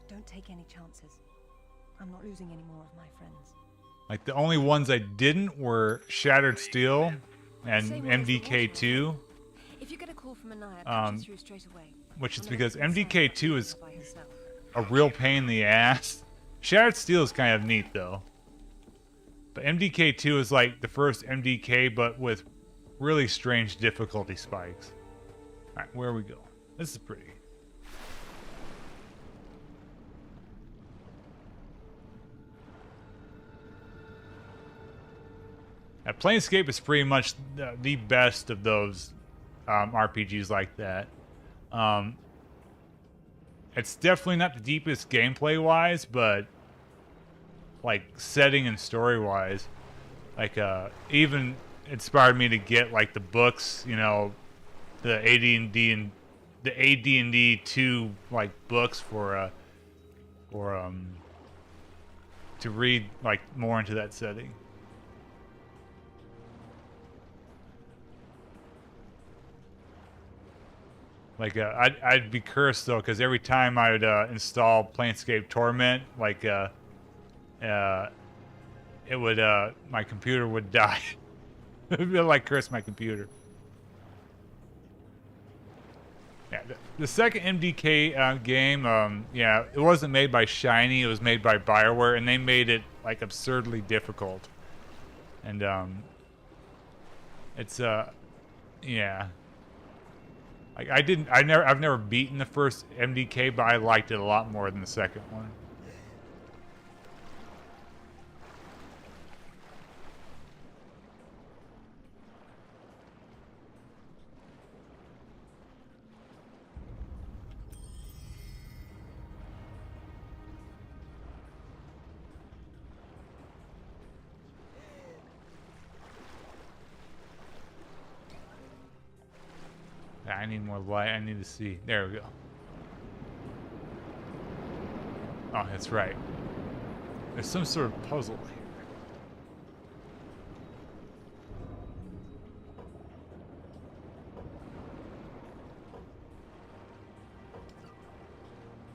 Don't take any chances. I'm not losing any more of my friends. Like the only ones I didn't were Shattered Steel and MDK2. If you get a call from Anaya, patch you through straight away. Which is because MDK2 is a real pain in the ass. Shattered Steel is kind of neat though. But MDK2 is like the first MDK, but with really strange difficulty spikes. Alright, where we go? This is pretty. Planescape is pretty much the best of those RPGs like that. It's definitely not the deepest gameplay-wise, but like setting and story-wise, like even inspired me to get like the books, you know, the AD&D and the AD&D 2 like books for to read like more into that setting. Like I'd be cursed though, because every time I would install Planescape Torment, like it would my computer would die. It would like curse my computer. Yeah, the second MDK game, yeah, it wasn't made by Shiny. It was made by BioWare, and they made it like absurdly difficult. And it's yeah. Like I've never beaten the first MDK, but I liked it a lot more than the second one. I need more light. I need to see. There we go. Oh, that's right. There's some sort of puzzle here.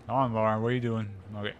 Come on, Lauren. What are you doing? Okay.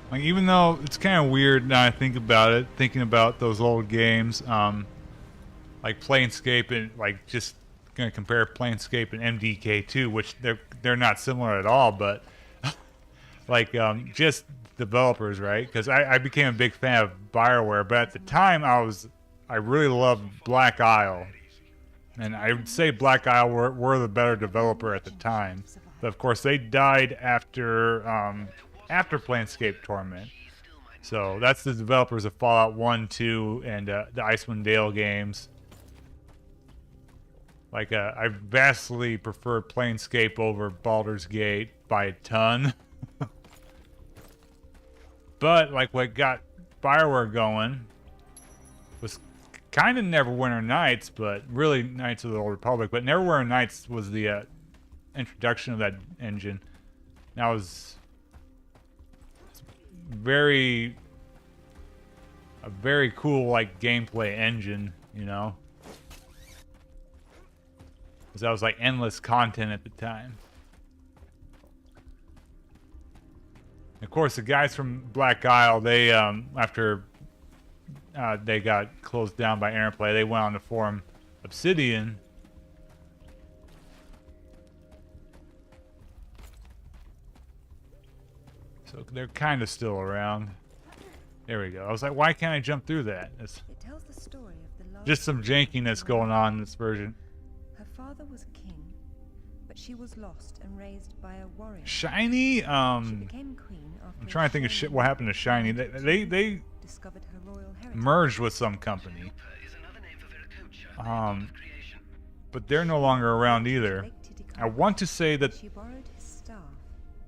Like, even though it's kind of weird now I think about it, thinking about those old games, like Planescape and like just gonna compare Planescape and MDK2, which they're not similar at all, but like just developers, right? Because I became a big fan of BioWare, but at the time I really loved Black Isle, and I would say Black Isle were the better developer at the time, but of course they died after Planescape Torment. So that's the developers of Fallout 1, 2, and the Icewind Dale games. Like, I vastly prefer Planescape over Baldur's Gate by a ton. But, like, what got BioWare going was kind of Neverwinter Nights, but really Knights of the Old Republic. But Neverwinter Nights was the introduction of that engine. That was a very cool like gameplay engine, you know, because that was like endless content at the time. Of course, the guys from Black Isle, they after they got closed down by Interplay, they went on to form Obsidian. So they're kind of still around. There we go. I was like, why can't I jump through that? It tells the story of the last Just some jankiness going on in this version. Her father was a king, but she was lost and raised by a warrior. Shiny, She became queen after I'm trying to think of what happened to Shiny. They discovered her royal heritage. merged with some company. But they're no longer around either. I want to say that She borrowed his staff,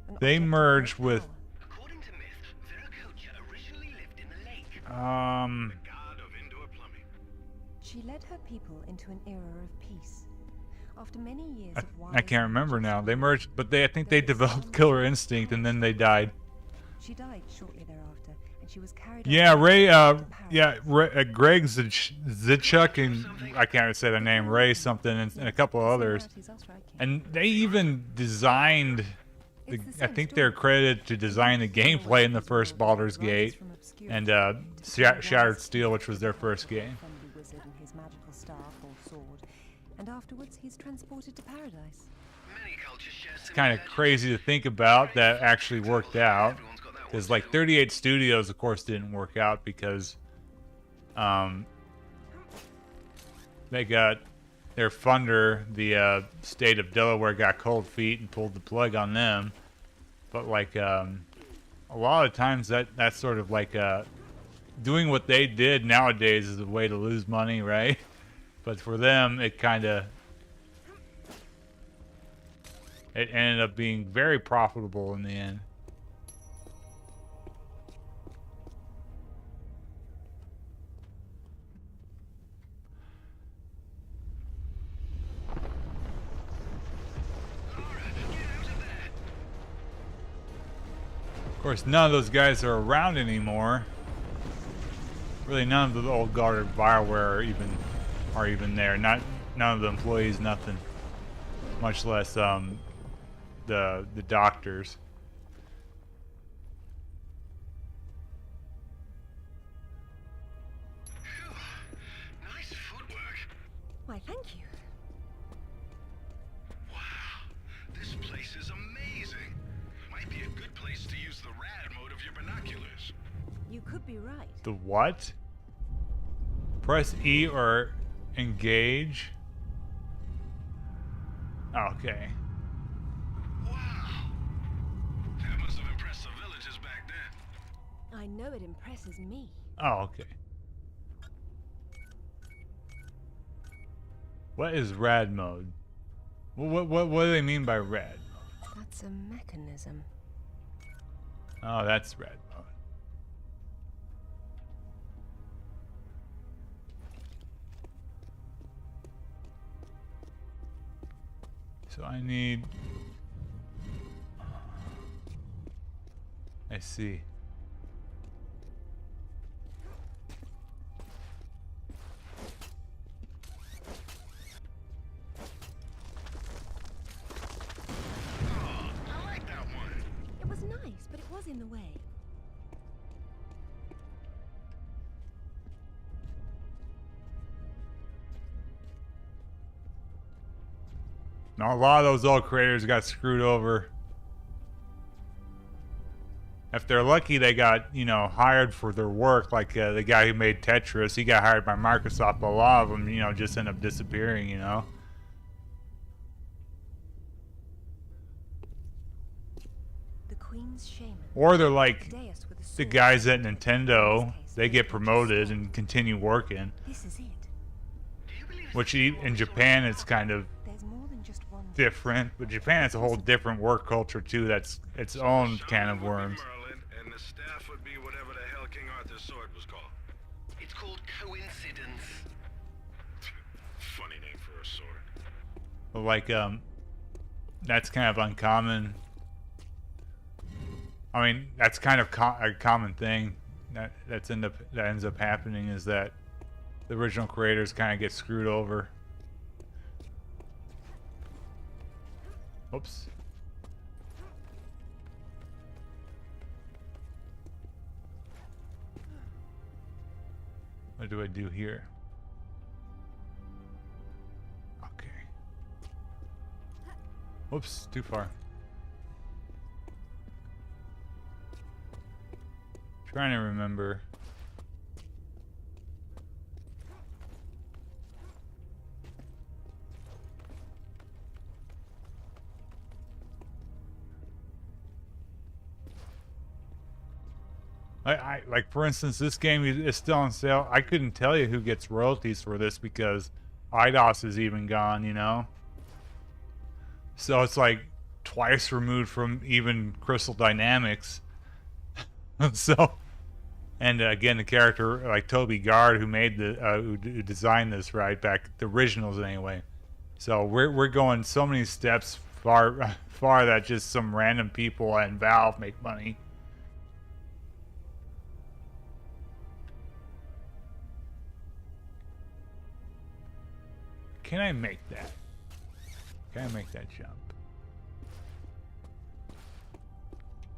an they object of merged great with power. According to myth, Viracocha originally lived in the lake. God of indoor plumbing. She led her people into an era of peace. After many years of wise I can't and remember righteous now. They rule, merged, but I think they there was developed some Killer sort of Instinct and then they died. She died shortly thereafter, and and she was carried. Yeah, off Ray. to Yeah, Paradise. Greg Zichuk and I can't say the name. Ray something and a couple of others, Similarities are striking. and they even designed. I think they're credited to design the gameplay in the first Baldur's Gate, and Shattered Steel, which was their first game. Friendly wizard and his magical staff or sword, and afterwards he's transported to paradise. Many cultures share It's kind of crazy to think about that actually worked out, because like 38 Studios, of course, didn't work out because they got their funder, the state of Delaware, got cold feet and pulled the plug on them. But like a lot of times that's sort of like doing what they did nowadays is a way to lose money, right? But for them, it ended up being very profitable in the end. Of course, none of those guys are around anymore. Really, none of the old guard of BioWare are even there. None of the employees, nothing. Much less the doctors. Nice footwork. Why, thank you. Wow, this place is amazing. Might be a good place to use the rad mode of your binoculars. You could be right. The what? Press E or engage. Okay. Wow, that must have impressed the villagers back then. I know it impresses me. Oh, okay. What is rad mode? What do they mean by rad? That's a mechanism. Oh, that's rad mode. So I need... I see. I like that one. It was nice, but it was in the way. Now, a lot of those old creators got screwed over. If they're lucky, they got, hired for their work. Like the guy who made Tetris, he got hired by Microsoft. But a lot of them, just end up disappearing, The Queen's shaman. Or they're like Deus with a the sword. guys at Nintendo. They get promoted and continue working. This is it. Which in Japan, it's kind of There's more than just one. different. But Japan has a whole different work culture, too. That's its own can of worms. Merlin, and the staff would be whatever the hell King Arthur's sword was called. It's called coincidence. Funny name for a sword. But like, that's kind of uncommon. I mean, that's kind of a common thing that ends up happening, is that the original creators kind of get screwed over. Oops. What do I do here? Okay. Whoops, too far. Trying to remember. I like, for instance, this game is still on sale. I couldn't tell you who gets royalties for this because IDOS is even gone, So it's like twice removed from even Crystal Dynamics. So, and again, the character like Toby Gard, who made who designed this, right back the originals anyway. So we're going so many steps far that just some random people and Valve make money. can I make that? Can I make that jump?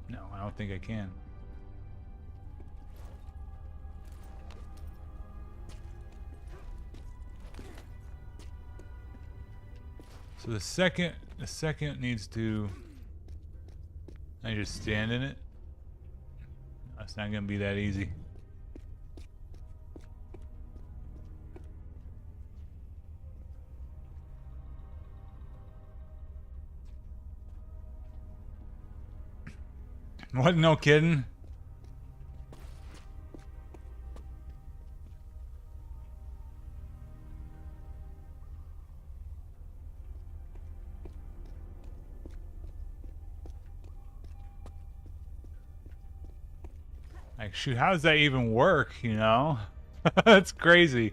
No, I don't think I can. So the second needs to, I just stand in it. That's not gonna be that easy. What? No kidding. Like, shoot, how does that even work, you know? That's crazy.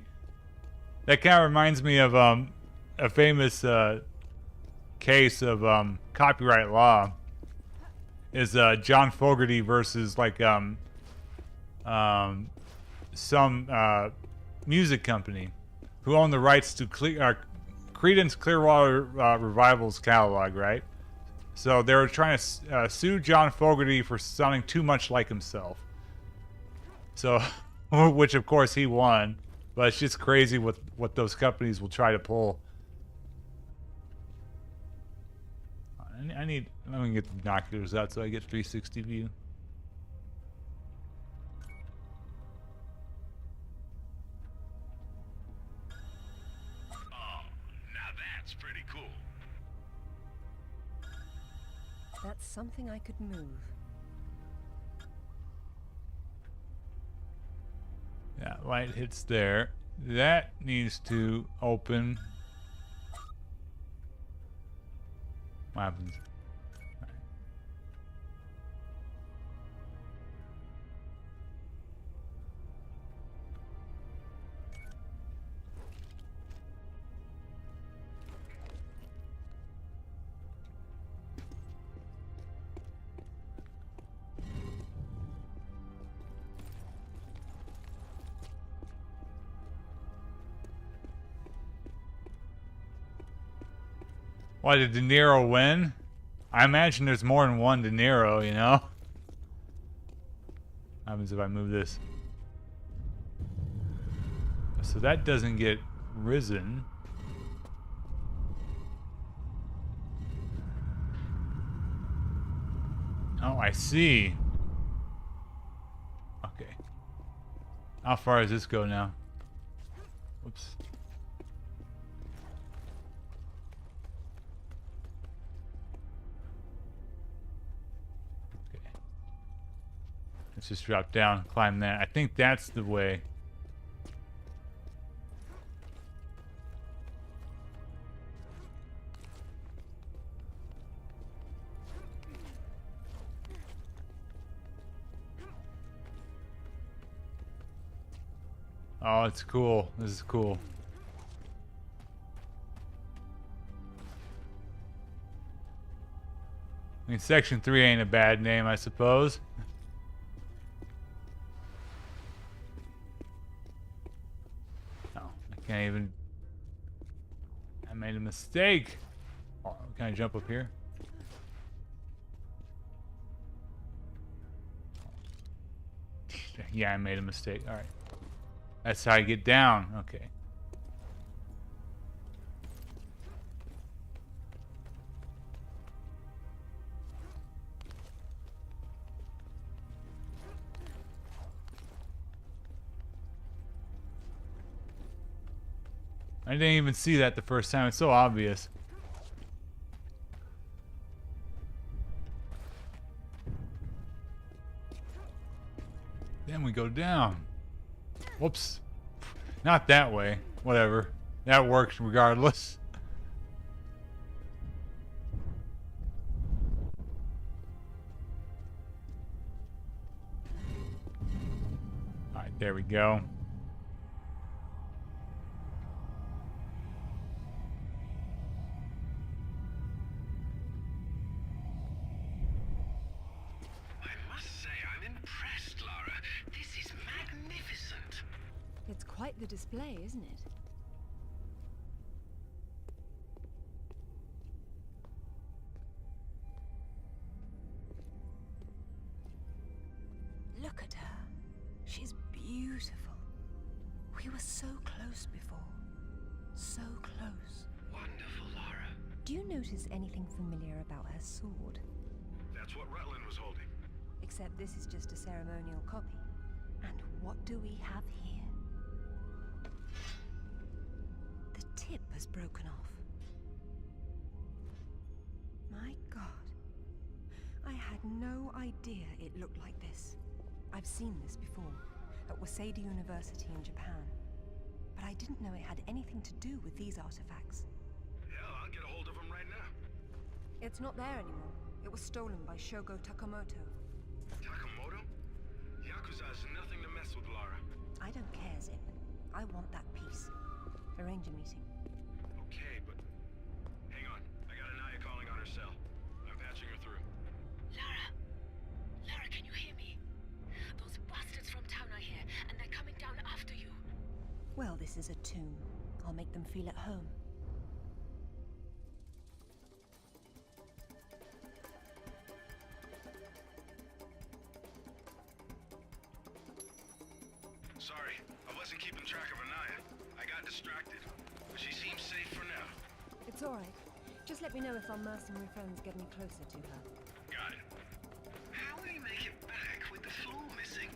That kind of reminds me of a famous case of copyright law. Is John Fogerty versus like some music company who owned the rights to Creedence Clearwater Revival's catalog, right? So they were trying to sue John Fogerty for sounding too much like himself. So, which of course he won, but it's just crazy what those companies will try to pull. Let me get the binoculars out so I get 360 view. Oh, now that's pretty cool. That's something I could move. That light hits there. That needs to open. What happens? Why did De Niro win? I imagine there's more than one De Niro, you know? What happens if I move this? So that doesn't get risen. Oh, I see. Okay. How far does this go now? Whoops. Let's just drop down, climb that. I think that's the way. Oh, it's cool. This is cool. I mean, Section 3 ain't a bad name, I suppose. Can't even. I made a mistake. Oh, can I jump up here? Yeah, I made a mistake. All right. That's how I get down. Okay. I didn't even see that the first time. It's so obvious. Then we go down. Whoops. Not that way. Whatever. That works regardless. Alright, there we go. Quite the display, isn't it? Look at her. She's beautiful. We were so close before. So close. Wonderful, Lara. Do you notice anything familiar about her sword? That's what Rutland was holding. Except this is just a ceremonial copy. And what do we have here? The tip has broken off. My God. I had no idea it looked like this. I've seen this before, at Waseda University in Japan. But I didn't know it had anything to do with these artifacts. Hell, I'll get a hold of him right now. It's not there anymore. It was stolen by Shogo Takamoto. Takamoto? Yakuza is nothing to mess with, Lara. I don't care, Zip. I want that piece. Arrange a meeting. Okay, but... Hang on. I got Anaya calling on her cell. I'm patching her through. Lara! Lara, can you hear me? Those bastards from town are here, and they're coming down after you. Well, this is a tomb. I'll make them feel at home. Sorry, I wasn't keeping track of Anaya. I got distracted. But she seems safe for now. It's alright. Just let me know if our mercenary friends get any closer to her. Got it. How will you make it back with the floor missing?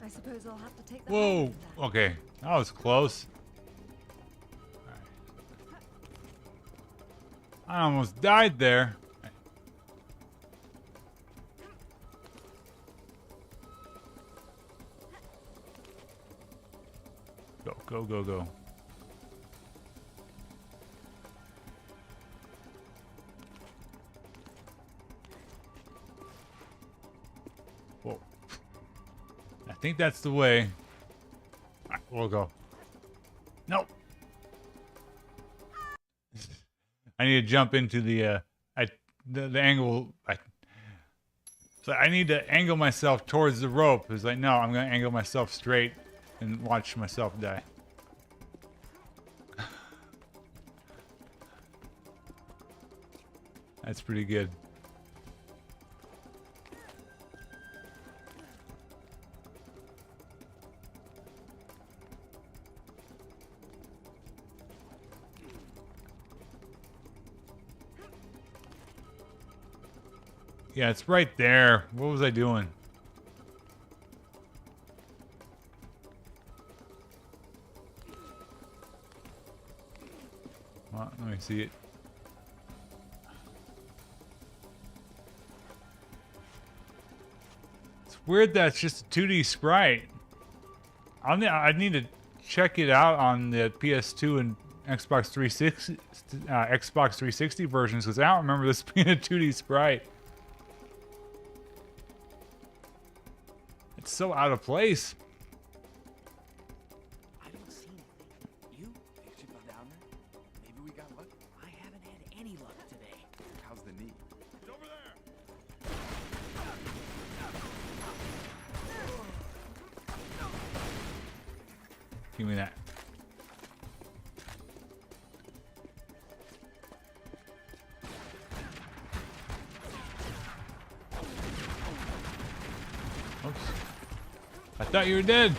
I suppose I'll have to take the Whoa. height of that. Okay. That was close. I almost died there. Go, go, go, go. Whoa. I think that's the way. Alright, we'll go. Nope. I need to jump into the angle. So I need to angle myself towards the rope. It's like, no, I'm going to angle myself straight and watch myself die. That's pretty good. Yeah, it's right there. What was I doing? Well, let me see it. It's weird that it's just a 2D sprite. I need to check it out on the PS2 and Xbox 360 versions because I don't remember this being a 2D sprite. It's so out of place. I don't see anything. You? Think she fell down there? Maybe we got lucky. I haven't had any luck today. How's the knee? Get over there! Give me that. Oops. I thought you were dead.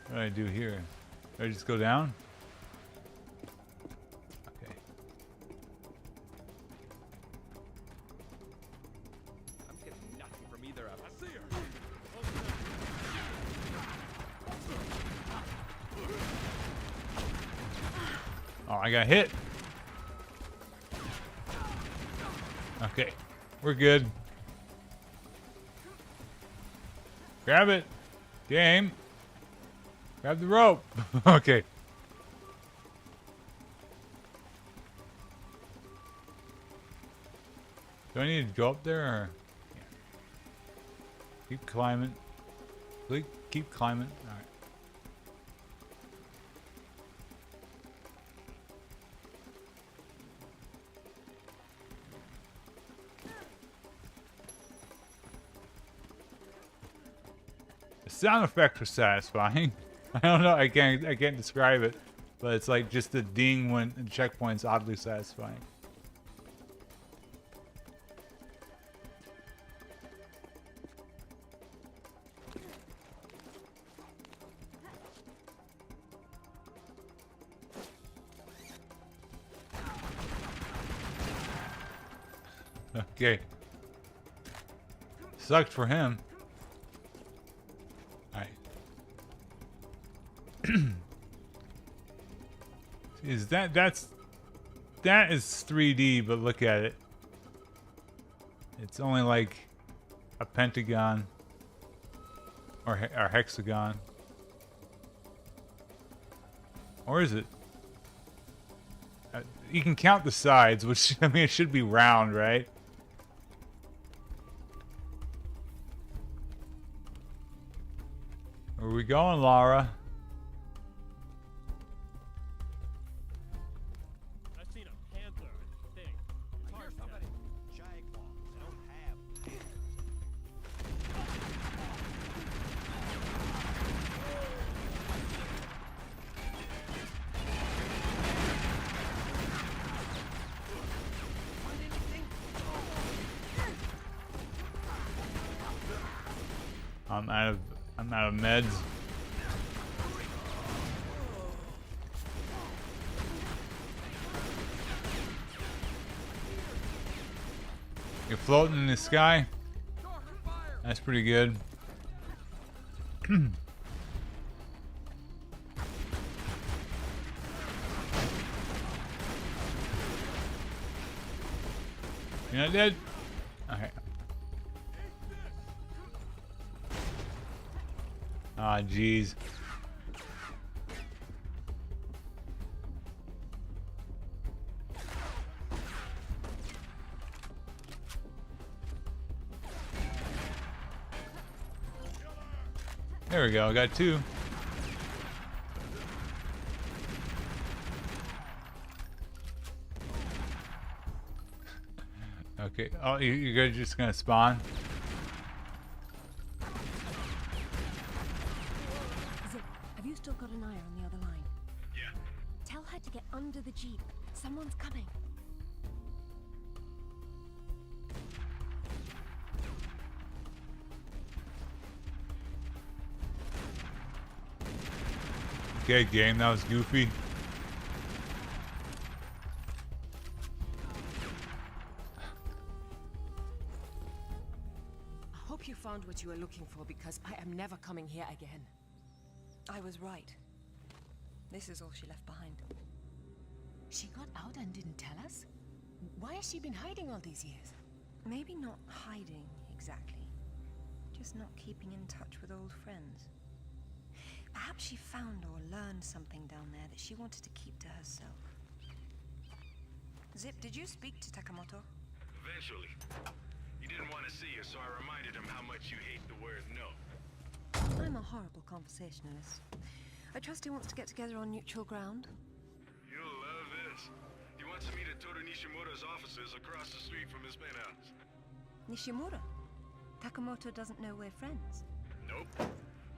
What do I do here? Do I just go down? Okay. I'm getting nothing from either of us. I see her! Oh, I got hit. Okay, we're good. Grab it. Game. Grab the rope. Okay. Do I need to go up there or? Yeah. Keep climbing. Keep climbing. All right. The sound effects are satisfying. I don't know. I can't describe it, but it's like just the ding when the checkpoint's oddly satisfying. Okay. Sucked for him. Alright. Is that is 3D, but look at it. It's only like a pentagon or hexagon. Or is it? You can count the sides, which, I mean, it should be round, right? Where are we going, Lara? I've seen a panther, I think. It's hard to somebody. Jaguars don't have I'm out of meds. You're floating in the sky. That's pretty good. You're not dead? Okay. Ah, jeez. There we go, got two. Okay, oh, you guys just gonna spawn? Zip, have you still got an eye on the other line? Yeah. Tell her to get under the jeep. Someone's coming. Okay, game, that was goofy. I hope you found what you were looking for, because I am never coming here again. I was right. This is all she left behind. She got out and didn't tell us? Why has she been hiding all these years? Maybe not hiding, exactly. Just not keeping in touch with old friends. Perhaps she found or learned something down there that she wanted to keep to herself. Zip, did you speak to Takamoto? Eventually. He didn't want to see you, so I reminded him how much you hate the word no. I'm a horrible conversationalist. I trust he wants to get together on neutral ground. You'll love this. He wants to meet at Toru Nishimura's offices across the street from his penthouse. Nishimura? Takamoto doesn't know we're friends. Nope.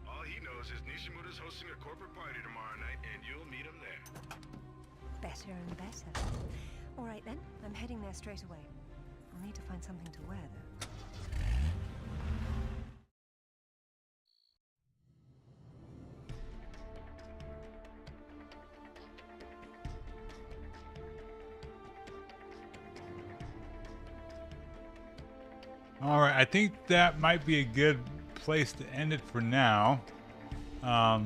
All he knows is Nishimura's hosting a corporate party tomorrow night, and you'll meet him there. Better and better. All right then, I'm heading there straight away. I'll need to find something to wear though. All right, I think that might be a good place to end it for now. Well,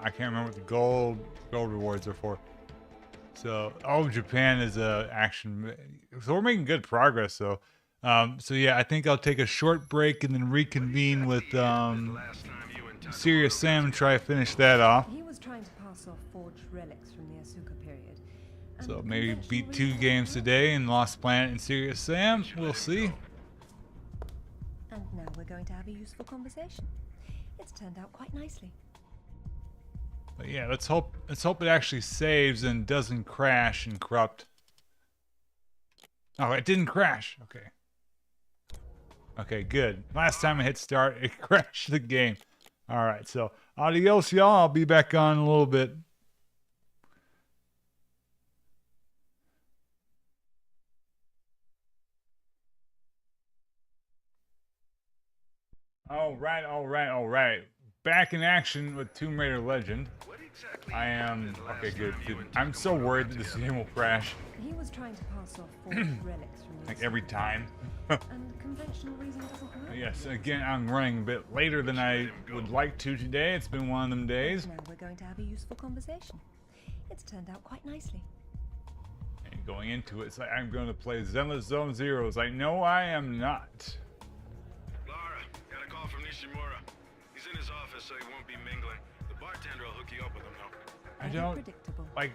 I can't remember what the gold rewards are for. So, oh, Japan is a action. So we're making good progress. So yeah, I think I'll take a short break and then reconvene with Serious Sam and try to finish that off. He was trying to pass off forged relics from the Asuka period. So maybe beat 2 games today in Lost Planet and Serious Sam. We'll see. And now we're going to have a useful conversation. It's turned out quite nicely. But yeah, let's hope it actually saves and doesn't crash and corrupt. Oh, it didn't crash. Okay. Okay, good. Last time I hit start, it crashed the game. All right, so adios, y'all. I'll be back on in a little bit. All right. Back in action with Tomb Raider Legend. What did I am okay. Good. I'm so worried that this game will crash. He was trying to pass off forged relics from Like every time. and conventional reason doesn't work. Yes, again, I'm running a bit later than I would like to today. It's been one of them days. Now we're going to have a useful conversation. It's turned out quite nicely. And going into it, it's like I'm going to play Zenless Zone Zero. It's like, no, I am not. Lara, got a call from Nishimura. He's in his office, so he won't be mingling. The bartender will hook you up with him, though. I don't Predictable. like.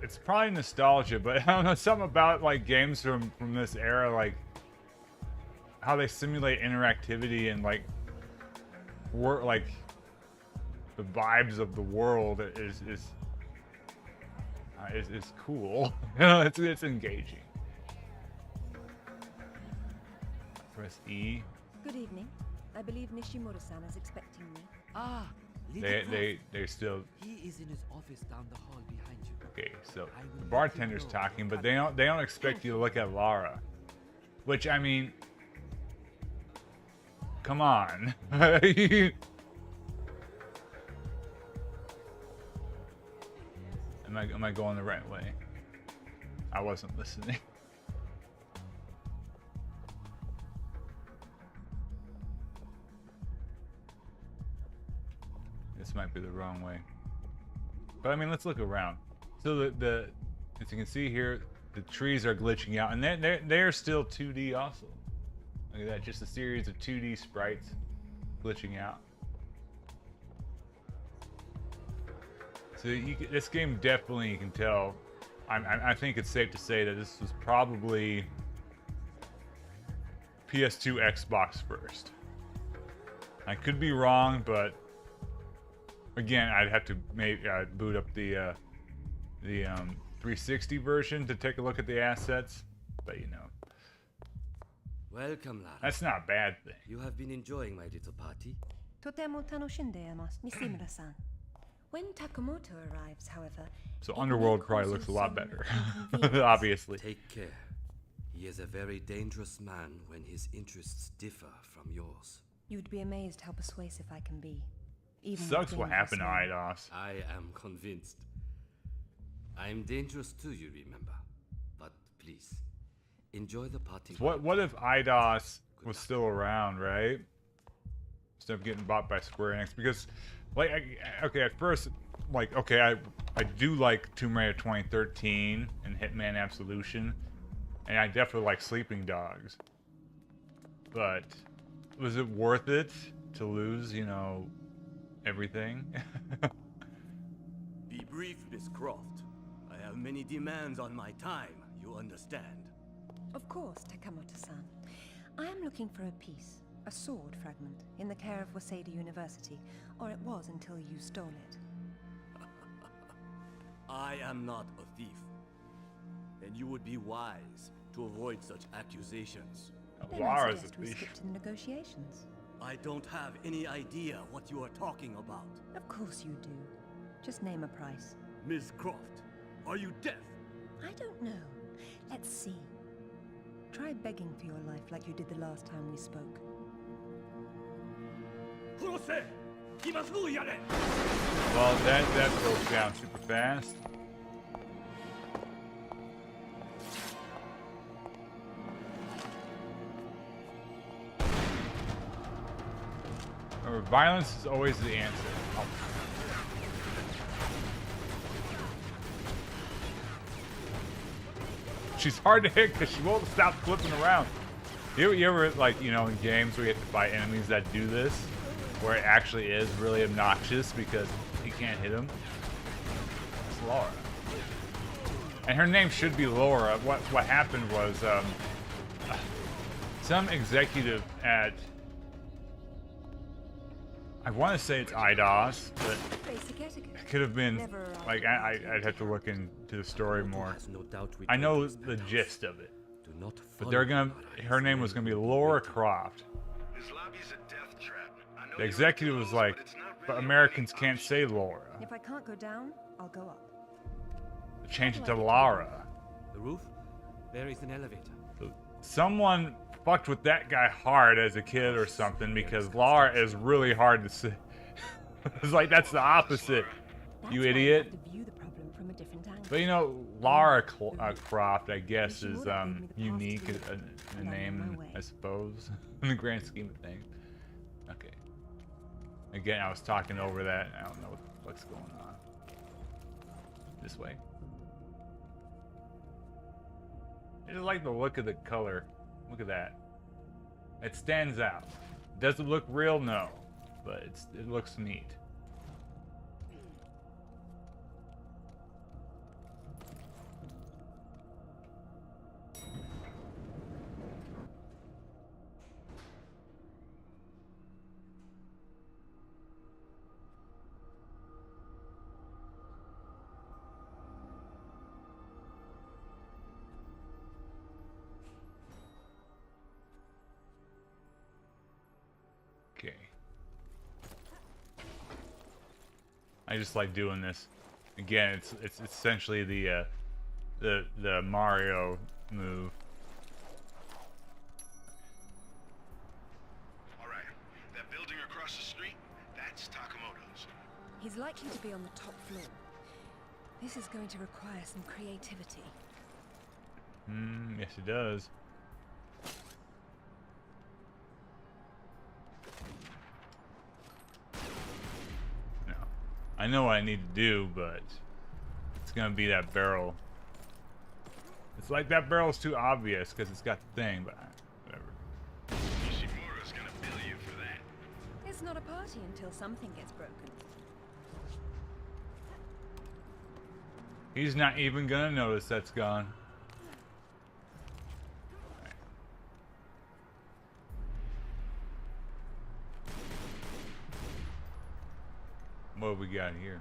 It's probably nostalgia, but I don't know, something about like games from this era, like how they simulate interactivity and like the vibes of the world is cool. You know, it's engaging. Press E. Good evening. I believe Nishimura-san is expecting me. Ah, Lady They're still Croft. He is in his office down the hall behind you. okay. So the bartender's talking, but they don't expect you to look at Lara, which I mean, come on. Am I going the right way? I wasn't listening. This might be the wrong way. But I mean, let's look around. So the as you can see here, the trees are glitching out, and they're still 2D also. Look at that, just a series of 2D sprites glitching out. So this game definitely, you can tell. I think it's safe to say that this was probably PS2, Xbox first. I could be wrong, but again, I'd have to maybe boot up the 360 version to take a look at the assets. But you know, Welcome, Lara. that's not a bad thing. You have been enjoying my little party. Totemo tanoshindeemasu, Nishimura-san. When Takamoto arrives, however, So it may Underworld probably cause looks a you lot some better, inconvenience. obviously. Take care. He is a very dangerous man when his interests differ from yours. You'd be amazed how persuasive I can be. Even with Sucks what dangerous happened to men. IDOS. I am convinced. I am dangerous to you, remember. But please, enjoy the party. What if IDOS was still around, right? Instead of getting bought by Square Enix, because, like, okay, at first, like, okay, I do like Tomb Raider 2013 and Hitman Absolution, and I definitely like Sleeping Dogs. But was it worth it to lose, you know, everything? Be brief, Miss Croft. I have many demands on my time, you understand. Of course, Takamoto-san. I am looking for a piece, a sword fragment, in the care of Waseda University, or it was until you stole it. I am not a thief. And you would be wise to avoid such accusations. Then I Lara's suggest a we thief. skip to the negotiations. I don't have any idea what you are talking about. Of course you do. Just name a price. Miss Croft, are you deaf? I don't know. Let's see. Try begging for your life like you did the last time we spoke. Well, that broke down super fast. Remember, violence is always the answer. Oh. She's hard to hit because she won't stop flipping around. You ever, like, you know, in games where you have to fight enemies that do this, where it actually is really obnoxious because you can't hit them? It's Laura. And her name should be Laura. What happened was some executive at, I want to say it's IDOS, but it could have been, like, I'd have to look into the story more. I know the gist of it. But they're gonna, her name was gonna be Laura Croft. The executive was like, but Americans can't say Laura. If I can't go down, I'll go up. Change it to Lara. The roof? There is an elevator. Someone fucked with that guy hard as a kid or something, because Lara is really hard to say. It's like, that's the opposite. That's You why idiot. have to view the problem from a different angle. But you know, Lara Croft, I guess, She is would have gave me the path to unique do it, in a and I'm on my name, way. I suppose, in the grand scheme of things. Okay. Again, I was talking over that. I don't know what the fuck's going on. This way. I just like the look of the color. Look at that. It stands out. Does it look real? No. But it looks neat. Okay. I just like doing this. Again, it's essentially the Mario move. All right, that building across the street, that's Takamoto's. He's likely to be on the top floor. This is going to require some creativity. Yes it does. No. I know what I need to do, but it's gonna be that barrel. It's like that barrel's too obvious because it's got the thing, but whatever. Nishimura's gonna bill you for that. It's not a party until something gets broken. He's not even gonna notice that's gone. Right. What have we got here?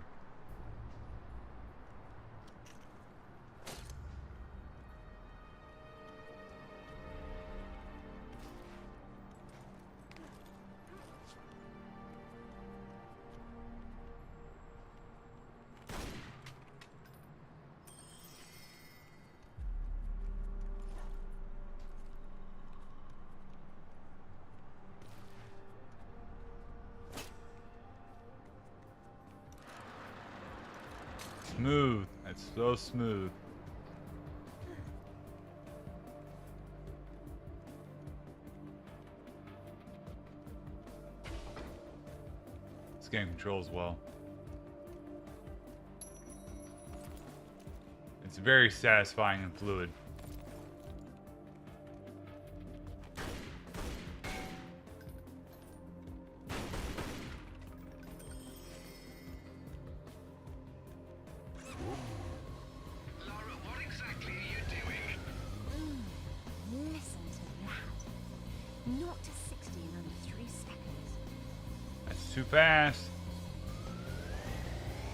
Smooth. That's so smooth. This game controls well. It's very satisfying and fluid. Lara, what exactly are you doing? Listen to that. 0 to 60 in under 3 seconds. That's too fast.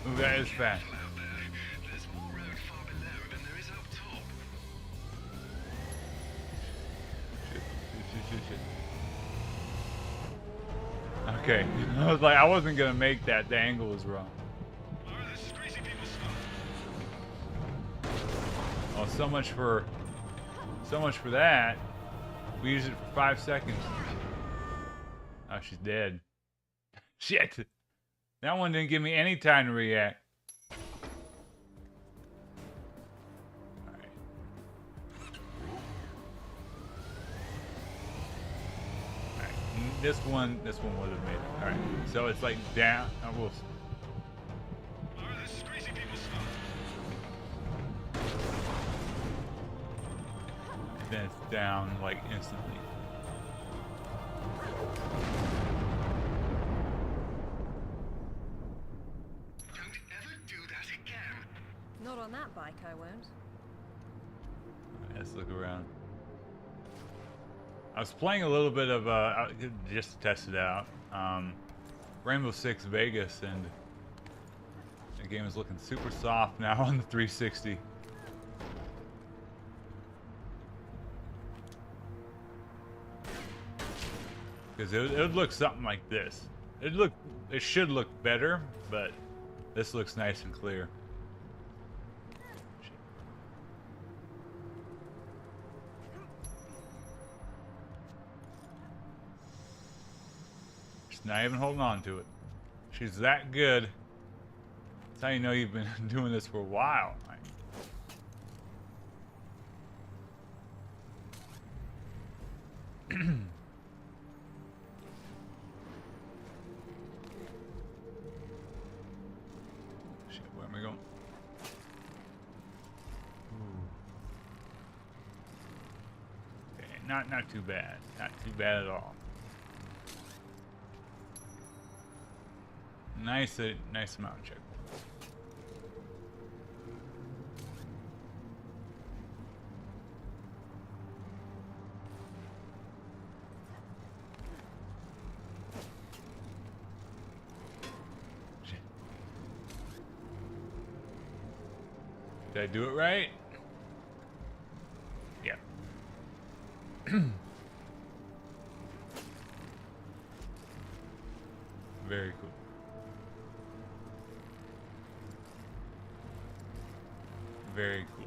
Ooh, that is fast. Out there. There's more road far below than there is up top. Shit. Okay, I was like, I wasn't gonna make that. The angle was wrong. Lara, this is crazy people stuff. Oh, so much for that. We used it for 5 seconds. Oh, she's dead. Shit. That one didn't give me any time to react. Alright. Alright. This one would have made it. Alright. So it's like down. Oh, we'll see. Lara, this is crazy people stuff. Then it's down like instantly. Don't ever do that again. Not on that bike, I won't. Let's look around. I was playing a little bit of just to test it out. Rainbow Six Vegas, and the game is looking super soft now on the 360. Because it would look something like this. It should look better, but this looks nice and clear. She's not even holding on to it. She's that good. That's how you know you've been doing this for a while. Like, shit, where am I going? Okay, not too bad. Not too bad at all. Nice amount of checkpoints. Shit. Did I do it right? Yeah. Very cool. Very cool.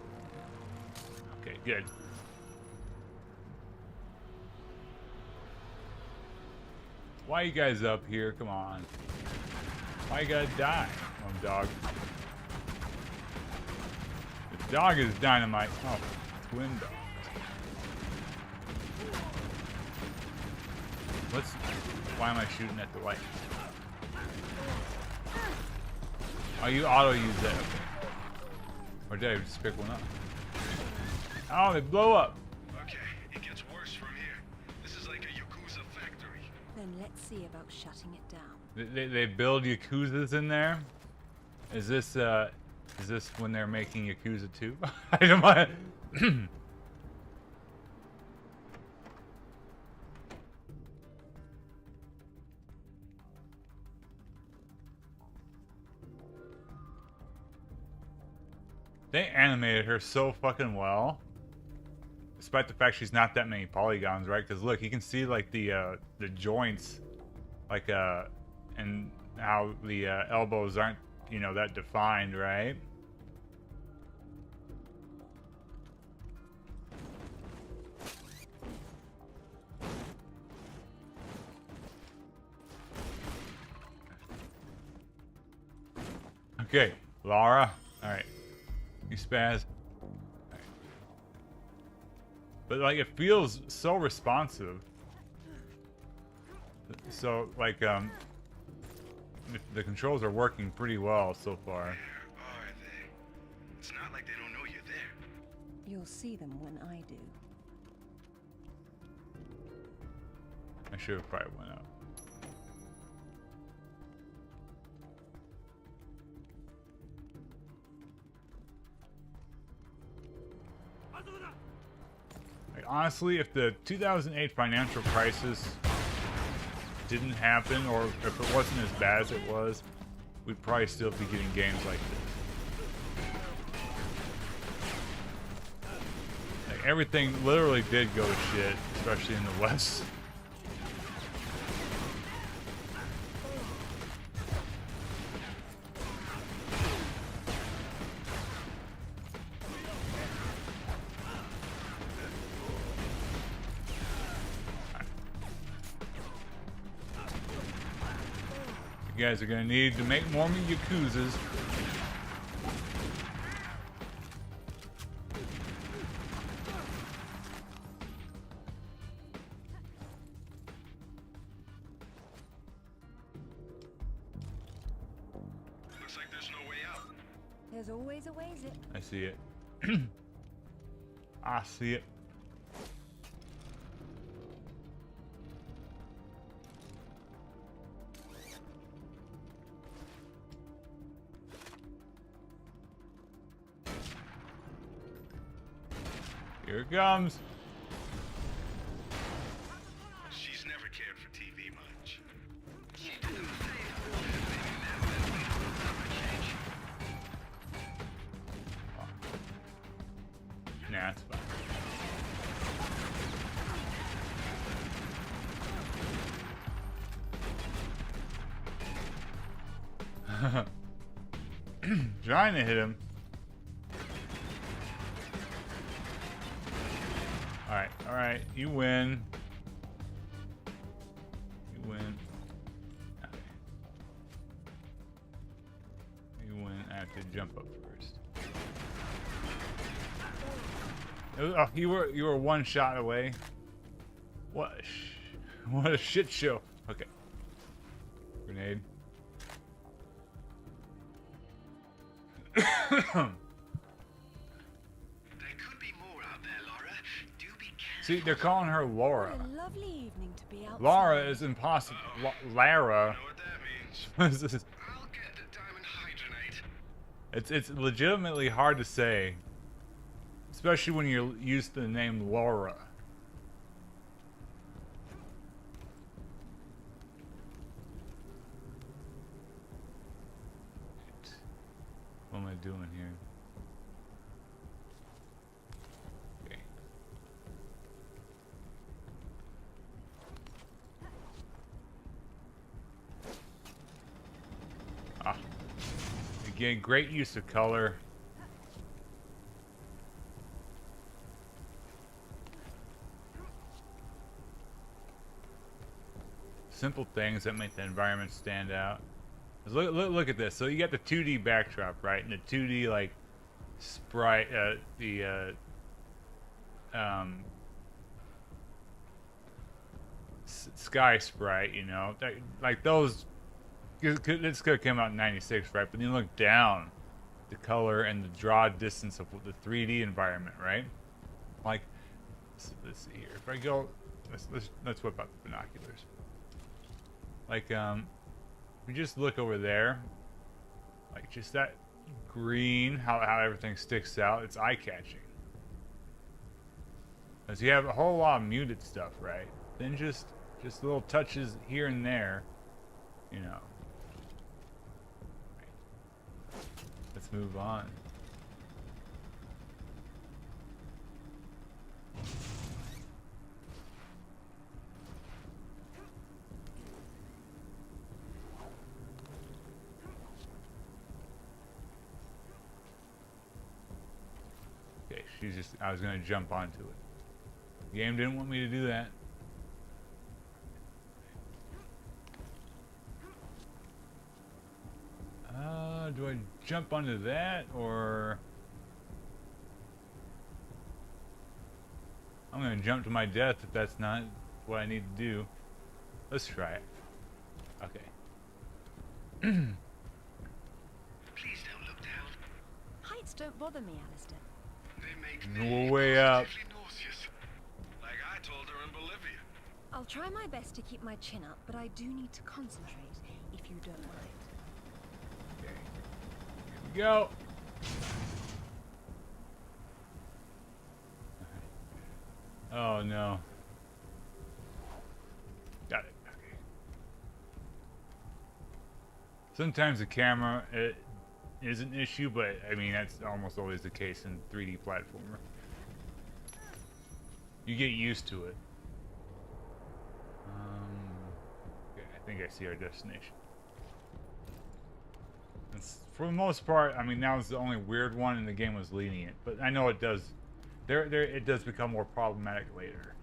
Okay, good. Why you guys up here? Come on. Why you gotta die? Oh, dog. The dog is dynamite. Oh, twin dogs. Why am I shooting at the light? Oh, you auto use that. Okay. Or did I just pick one up? Oh, they blow up. Okay, it gets worse from here. This is like a Yakuza factory. Then let's see about shutting it down. They build Yakuzas in there? Is this when they're making Yakuza 2? I don't mind. They animated her so fucking well, despite the fact she's not that many polygons, right? Because look, you can see like the joints, like and how the elbows aren't, you know, that defined, right? Okay, Laura. All right. You spaz. Right. But like it feels so responsive. So like the controls are working pretty well so far. Where are they? It's not like they don't know you're there. You'll see them when I do. I should have probably went up. Like, honestly, if the 2008 financial crisis didn't happen, or if it wasn't as bad as it was, we'd probably still be getting games like this. Like, everything literally did go to shit, especially in the West. You guys are gonna need to make more Yakuzas. Looks like there's no way out. There's always a ways it. I see it. I see it. Here it comes. She's never cared for TV much. She didn't say maybe now that we change. Nah, it's fine. Trying to hit him. Alright, you win. You win. Okay. You win. have to jump up first. Oh, you were one shot away. What a shit show. Okay. Grenade. There could be more out there, Laura. Do be careful. See, they're calling her Laura. What a lovely evening to be outside. Laura is impossible. Lara. I know what that means. I'll get the diamond hydronate. It's legitimately hard to say, especially when you're used to the name Laura. What am I doing here? Okay. Ah. Again, great use of color. Simple things that make the environment stand out. Look at this. So you got the 2D backdrop, right? And the 2D like sprite, sky sprite, you know, like those. This could have come out in '96, right? But then you look down, the color and the draw distance of the 3D environment, right? Like, let's see here. If I go, let's whip out the binoculars. Like, we just look over there, like just that green, how everything sticks out. It's eye-catching. Because you have a whole lot of muted stuff, right? Then just little touches here and there, you know. Let's move on. Okay, I was gonna jump onto it. The game didn't want me to do that. Do I jump onto that, or I'm gonna jump to my death if that's not what I need to do. Let's try it. Okay. Please don't look down. Heights don't bother me, Alistair. They make No me way up. positively nauseous. Like I told her in Bolivia. I'll try my best to keep my chin up, but I do need to concentrate, if you don't mind. Go. Oh no. Got it. Okay. Sometimes the camera is an issue, but I mean that's almost always the case in 3D platformer. You get used to it. Okay, I think I see our destination. For the most part, I mean, that was the only weird one, and the game was lenient. But I know it does. It does become more problematic later.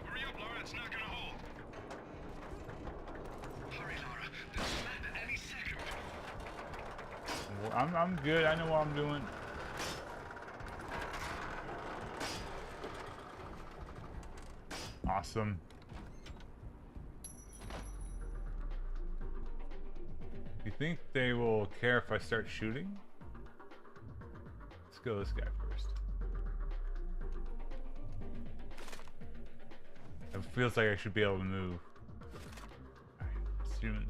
Hurry up, Laura! It's not gonna hold. Hurry, Laura! They'll land at any second. Well, I'm good. I know what I'm doing. Awesome. You think they will care if I start shooting? Let's go this guy first. It feels like I should be able to move. Alright, let's shoot him.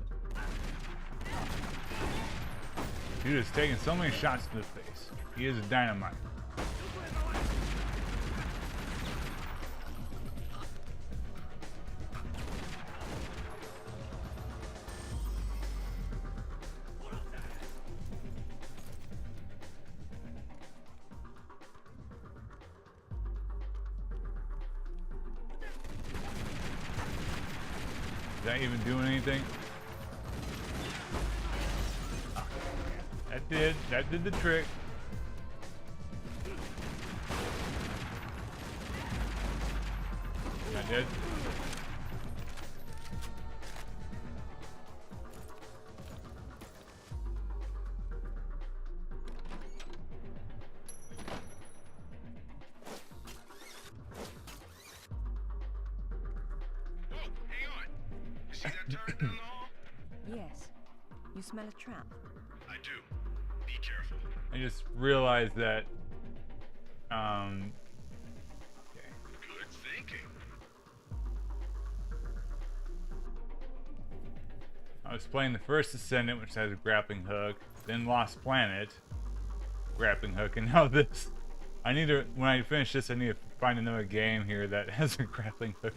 Dude is taking so many shots to the face. He is a dynamite. Is that even doing anything? That did the trick. That did. turret down the hall? Yes. You smell a trap? I do. Be careful. I just realized that. Okay. Good thinking. I was playing the first Ascendant, which has a grappling hook, then Lost Planet, grappling hook, and now this. I need to, when I finish this, I need to find another game here that has a grappling hook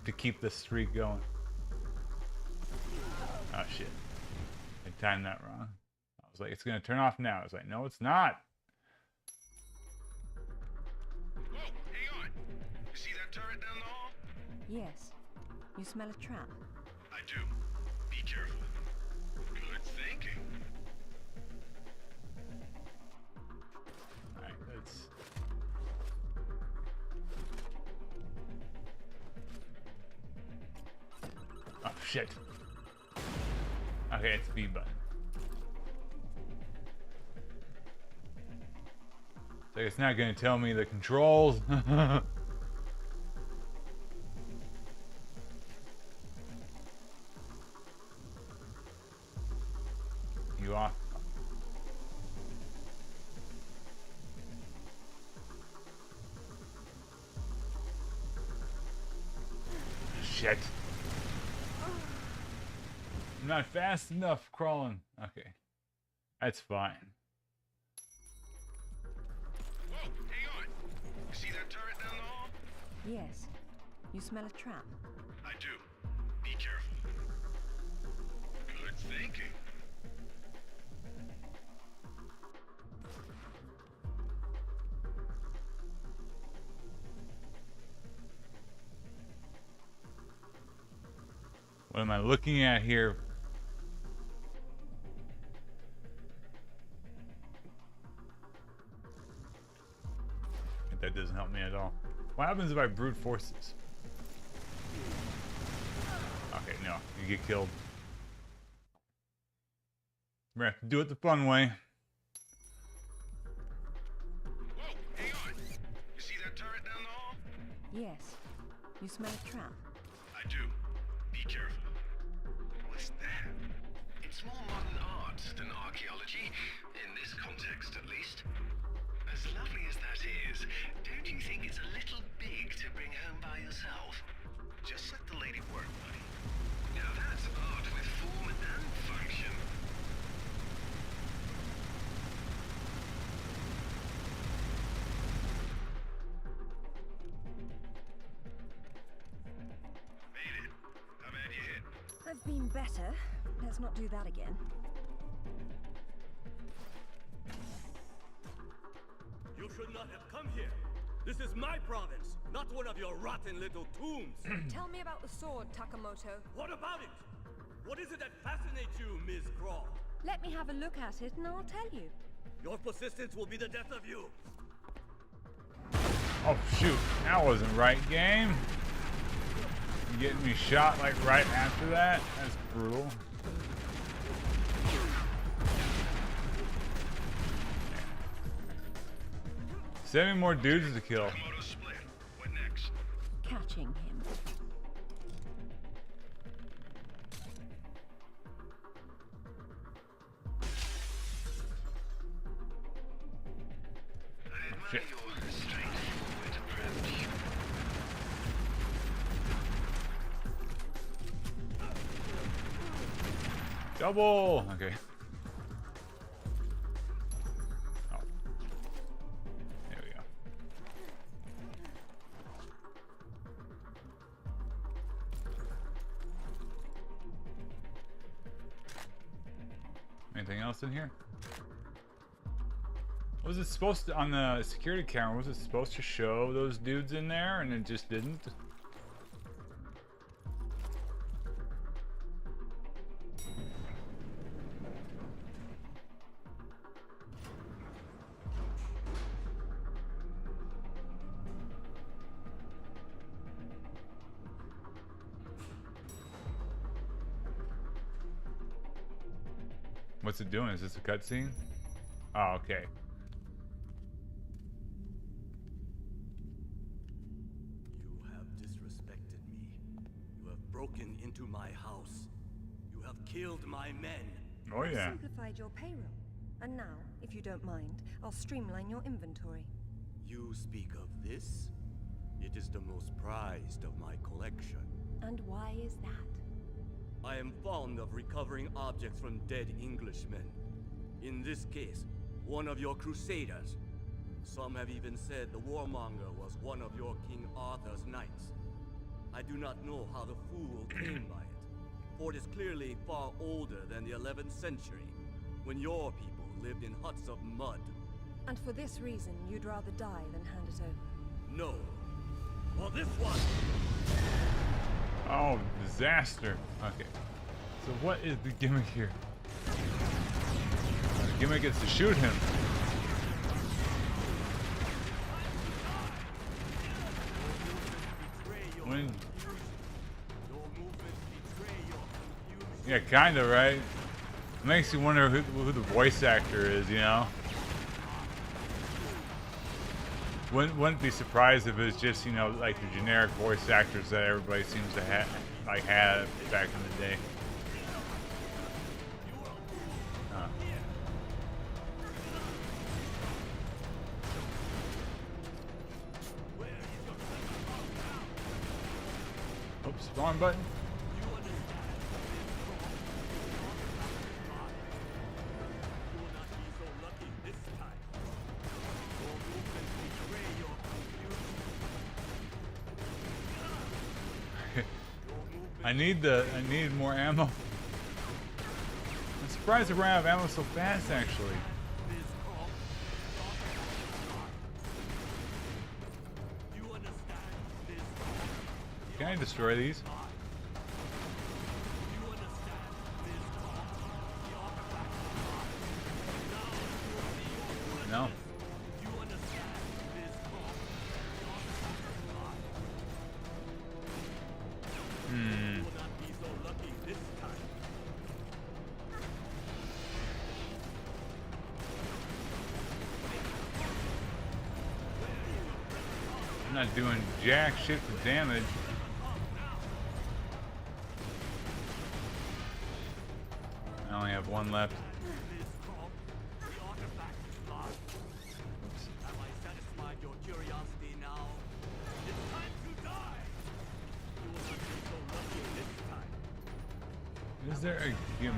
to keep the streak going. Oh shit. I timed that wrong. I was like, it's gonna turn off now. I was like, no, it's not. Whoa, hang on. You see that turret down the hall? Yes. You smell a trap? I do. Be careful. Good thinking. Alright, let's... Oh, shit. Okay, it's B button. So it's not gonna tell me the controls. You off? Shit. I'm not fast enough crawling. Okay. That's fine. Whoa, hang on. You see that turret down the hall? Yes. You smell a trap? I do. Be careful. Good thinking. What am I looking at here? That doesn't help me at all. What happens if I brute force this? Okay, no, you get killed. We're gonna have to do it the fun way. Whoa, hang on. You see that turret down the hall? Yes. You smell a trap? I do. Be careful. What's that? It's more modern art than archaeology, in this context at least. As lovely as that is, don't you think it's a little big to bring home by yourself? Just let the lady work, buddy. Now that's art with form and function. Made it. How bad you hit? I've been better. Let's not do that again. You should not have come here. This is my province, not one of your rotten little tombs. Tell me about the sword, Takamoto. What about it? What is it that fascinates you, Ms. Croft? Let me have a look at it and I'll tell you. Your persistence will be the death of you. Oh shoot, that wasn't right, game. You getting me shot like right after that? That's brutal. Seven more dudes to kill. Komodo split. What next? Catching him. I admire Shit. your straightforward approach. Double! Okay. Oh. There we go. Anything else in here? Was it supposed to, on the security camera, was it supposed to show those dudes in there and it just didn't? What's it doing? Is this a cutscene? Oh, okay. You have disrespected me. You have broken into my house. killed my men. Oh yeah. Simplified your payroll. And now, if you don't mind, I'll streamline your inventory. You speak of this? It is the most prized of my collection. And why is that? I am fond of recovering objects from dead Englishmen. In this case, one of your crusaders. Some have even said the warmonger was one of your King Arthur's knights. I do not know how the fool came by it, for it is clearly far older than the 11th century, when your people lived in huts of mud. And for this reason, you'd rather die than hand it over? No. For this one! Oh, disaster. Okay. So what is the gimmick here? The gimmick is to shoot him. When... Yeah, kinda, right? It makes you wonder who the voice actor is, you know? Wouldn't be surprised if it's just, you know, like the generic voice actors that everybody seems to have, like, had back in the day. Oops, wrong button. I need more ammo. I'm surprised I ran out of ammo so fast, actually. Can I destroy these? No. I'm not doing jack shit for damage. I only have one left. Is there a gimmick?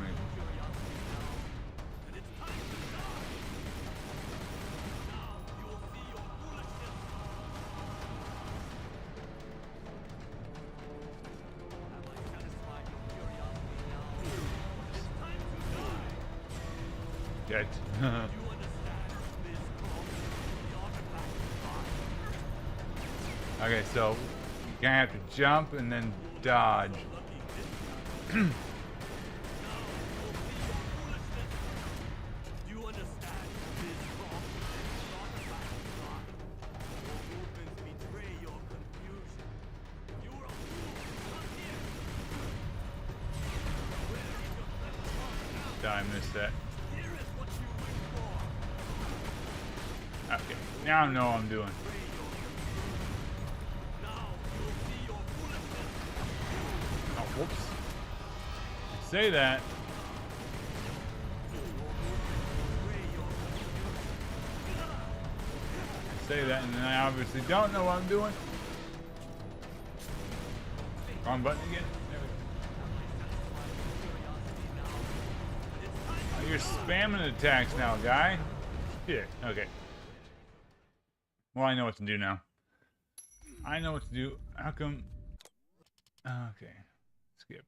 Dead. Okay, so you're gonna have to jump and then dodge. I missed that. Okay, now I know what I'm doing. Oh, whoops. I say that. I say that, and then I obviously don't know what I'm doing. Wrong button again. You're spamming attacks now, guy. Shit. Okay. Well, I know what to do now. I know what to do. How come? Okay. Skip.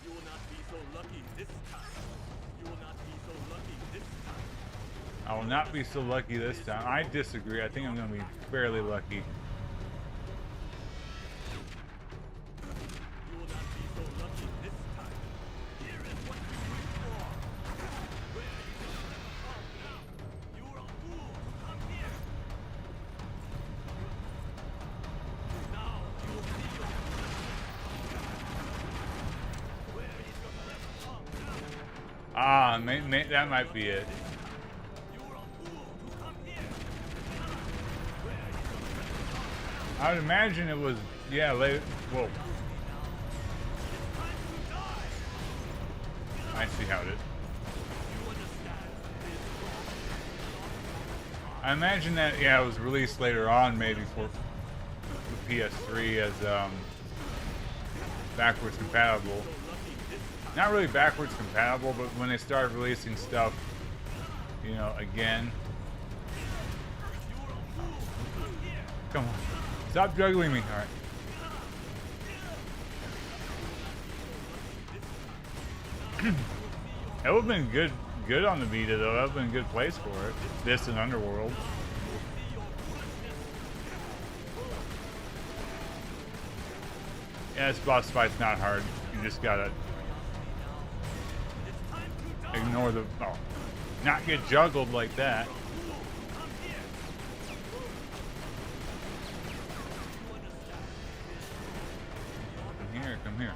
You will not be so lucky this time. You will not be so lucky this time. I will not be so lucky this time. I disagree. I think I'm going to be fairly lucky. Ah, that might be it. I would imagine it was, yeah, whoa. I see how it is. I imagine that, yeah, it was released later on, maybe for the PS3 as backwards compatible. Not really backwards compatible, but when they started releasing stuff, you know, again. Come on. Stop juggling me. Alright. It would have been good on the Vita, though. That would have been a good place for it. This and Underworld. Yeah, this boss fight's not hard. You just gotta ignore the... Oh. Not get juggled like that. Come here, come here.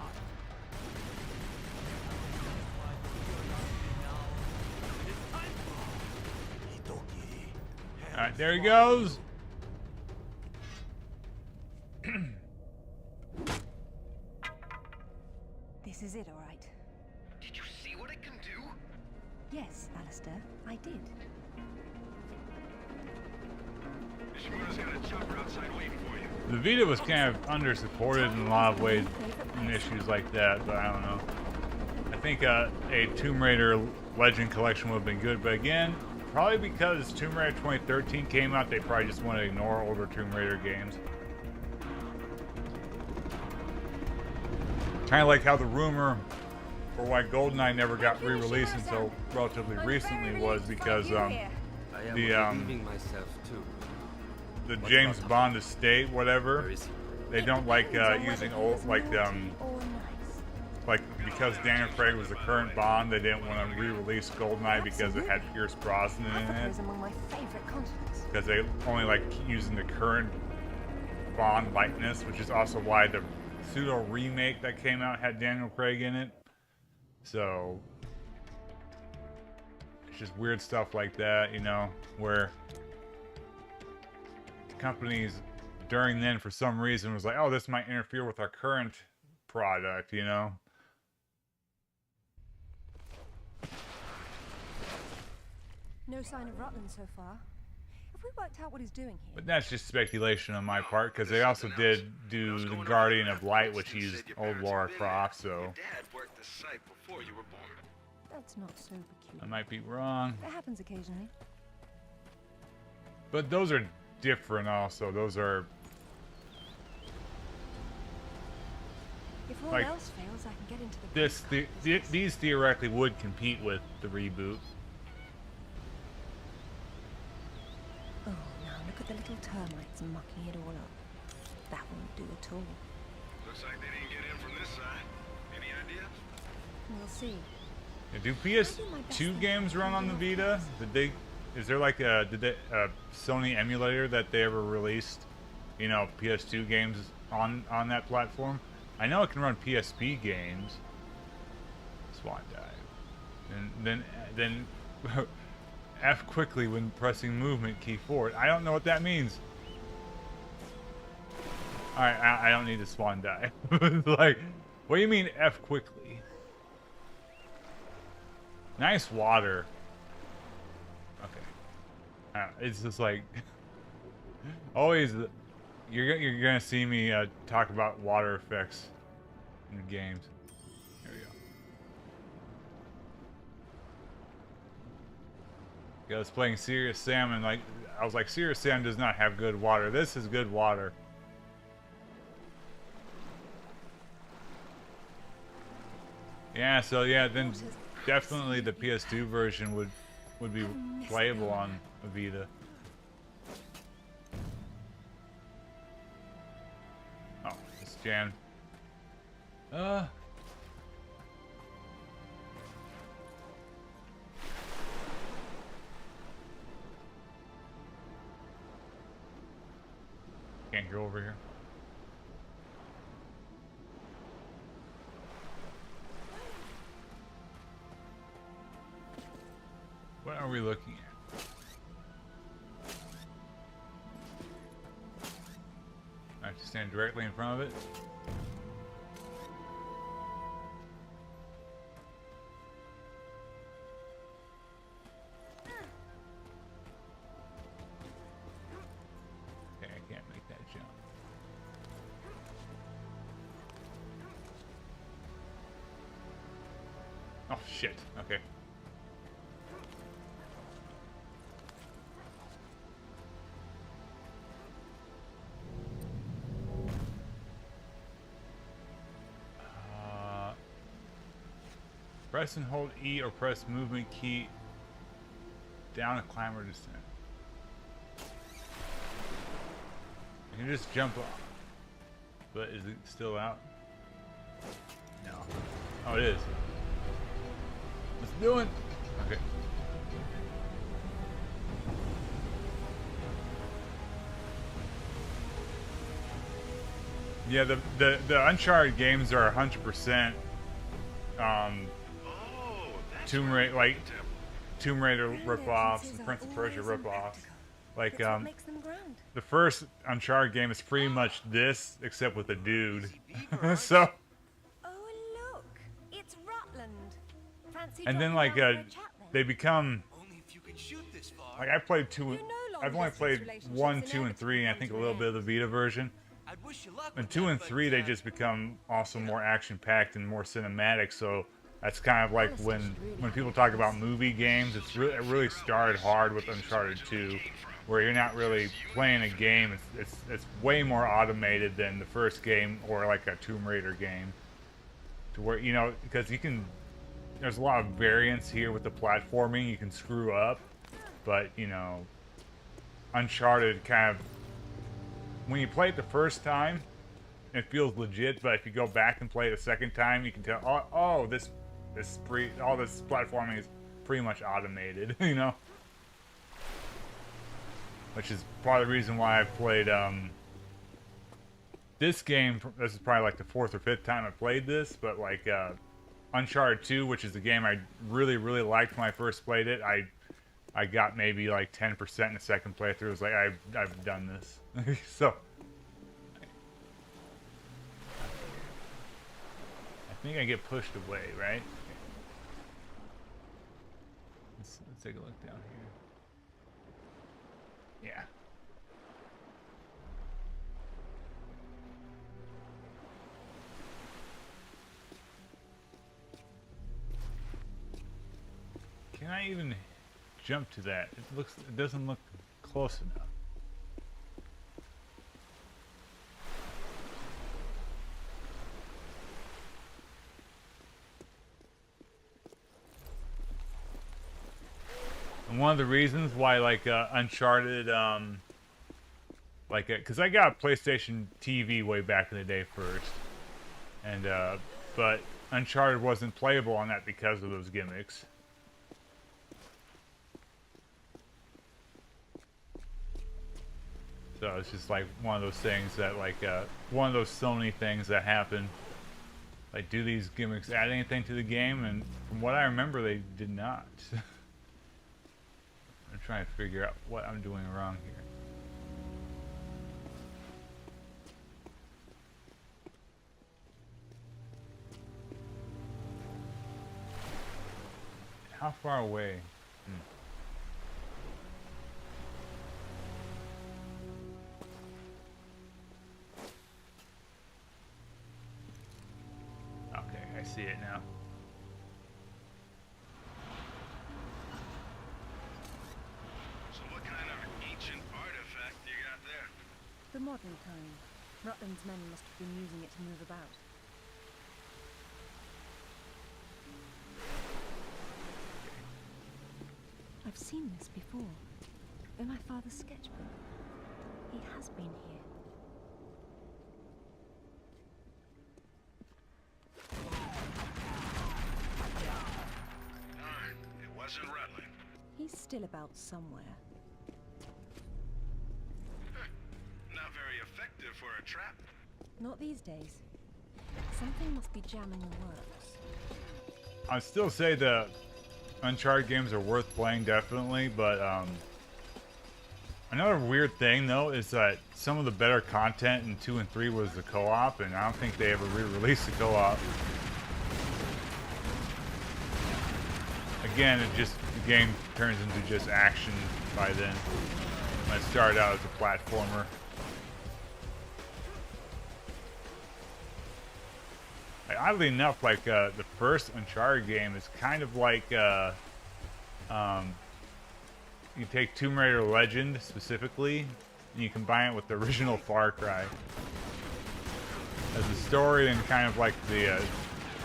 Alright, there he goes. This is it, all right. Did you see what it can do? Yes, Alistair, I did. Shimura's got a chopper outside waiting for you. The Vita was kind of under-supported in a lot of ways in issues like that, but I don't know. I think a Tomb Raider Legend Collection would have been good, but again, probably because Tomb Raider 2013 came out, they probably just want to ignore older Tomb Raider games. Kind of like how the rumor for why GoldenEye never got re-released until relatively recently was because the James Bond estate, whatever, they don't like using old, like because Daniel Craig was the current Bond, they didn't want to re-release GoldenEye because it had Pierce Brosnan in it. Because they only like using the current Bond likeness, which is also why the pseudo remake that came out had Daniel Craig in it. So it's just weird stuff like that, you know, where companies during then for some reason was like, oh, this might interfere with our current product, you know. No sign of Rutland so far. Have we worked out what he's doing here? But that's just speculation on my part, because they also did do the Guardian of Light, which used old Lara Croft, so Dad worked the site before you were born. That's not so peculiar. I might be wrong. That happens occasionally. But those are different also. Those are... If all like, else fails, I can get into the these theoretically would compete with the reboot. Oh, now look at the little termites mucking it all up. That won't do at all. Looks like they didn't get in from this side. Any ideas? We'll see. Do PS2 games run on the Vita? Did they? Is there like a Sony emulator that they ever released? You know, PS2 games on that platform. I know it can run PSP games. Swan dive, and then F quickly when pressing movement key forward. I don't know what that means. All right, I don't need to swan dive. Like, what do you mean F quickly? Nice water. Okay. It's just like always. You're gonna see me talk about water effects in the games. Here we go. I was playing Serious Sam, and like I was like, Serious Sam does not have good water. This is good water. Yeah. So yeah, then definitely the PS2 version would be playable on a Vita. Oh, it's jammed. Can't go over here. What are we looking at? I have to stand directly in front of it. shit. Okay. Press and hold E or press movement key down to climb or descent. You can just jump off. But is it still out? No. Oh, it is. Let's do it. Okay. Yeah, the Uncharted games are 100% Tomb Raider, like Tomb Raider ripoffs and Prince of Persia ripoffs. Like the first Uncharted game is pretty much this, except with a dude. So. Oh look, it's Rutland. Fancy And then dropping like down for a chat then? they become. Only if you can shoot this far. Like I played two. You know I've only played relationships 1, 2, and inevitably 3, and I think a little bit of the Vita version. I'd wish you luck And with 2 that, and but, 3, they just become also more action-packed and more cinematic. So that's kind of like when people talk about movie games, it really started hard with Uncharted 2, where you're not really playing a game. It's way more automated than the first game or like a Tomb Raider game. To where, you know, because you can, there's a lot of variance here with the platforming. You can screw up, but you know, Uncharted kind of, when you play it the first time, it feels legit. But if you go back and play it a second time, you can tell, oh, all this platforming is pretty much automated, you know. Which is part of the reason why I played this game. This is probably like the 4th or 5th time I played this, but like Uncharted 2, which is the game I really liked when I first played it. I got maybe like 10% in the second playthrough. It was like I've done this. So I think I get pushed away, right? Let's take a look down here. Yeah. Can I even jump to that? It doesn't look close enough. And one of the reasons why, like, Uncharted, because I got a PlayStation TV way back in the day first, and, but Uncharted wasn't playable on that because of those gimmicks. So it's just like one of those things that, like, one of those Sony things that happen. Like, do these gimmicks add anything to the game? And from what I remember, they did not. I'm trying to figure out what I'm doing wrong here. How far away? Okay, I see it now. So what kind of ancient artifact you got there? The modern kind. Rutland's men must have been using it to move about. I've seen this before. In my father's sketchbook. He has been here. Darn, it wasn't Rutland. He's still about somewhere. Not very effective for a trap. Not these days. Something must be jamming the works. I'd still say the Uncharted games are worth playing, definitely, but another weird thing though is that some of the better content in 2 and 3 was the co-op, and I don't think they ever re-released the co-op. Again, the game turns into just action by then. When it started out as a platformer. Like, oddly enough, like the first Uncharted game is kind of like you take Tomb Raider Legend specifically, and you combine it with the original Far Cry. As the story and kind of like the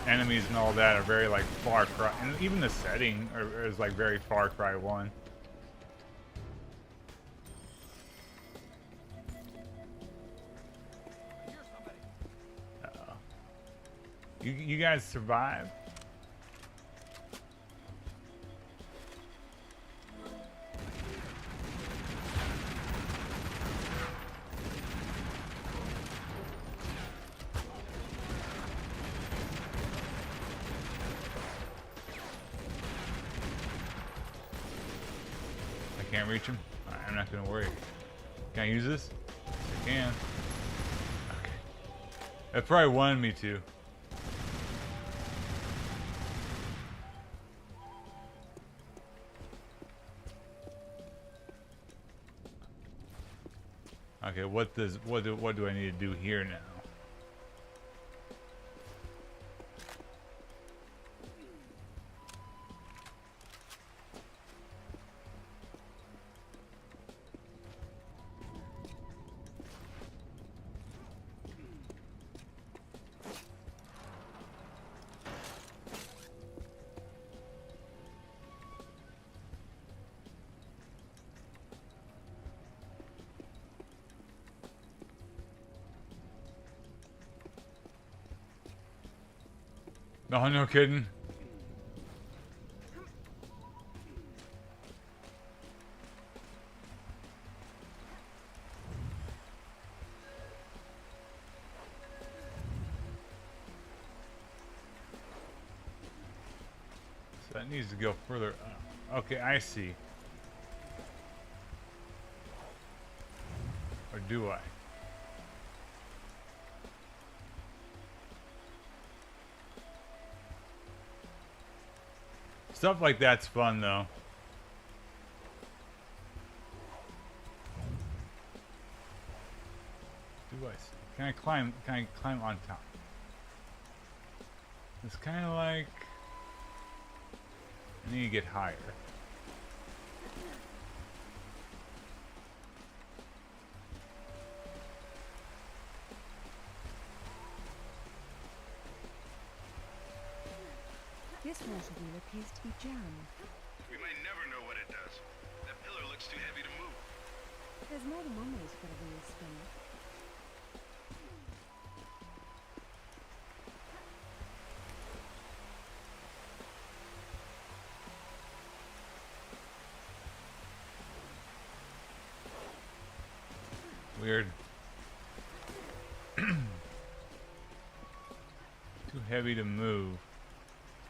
enemies and all that are very like Far Cry, and even the setting is like very Far Cry 1. You guys survived. I can't reach him. Alright, I'm not gonna worry. Can I use this? I can. Okay. That probably wanted me to. Okay, what do I need to do here now? No, no kidding. So that needs to go further up. Okay, I see. Or do I? Stuff like that's fun, though. Do I see? Can I climb? Can I climb on top? It's kind of like I need to get higher. This water wheel appears to be jammed. We may never know what it does. That pillar looks too heavy to move. There's more than one way to get a wheel spinning. Weird. Too heavy to move.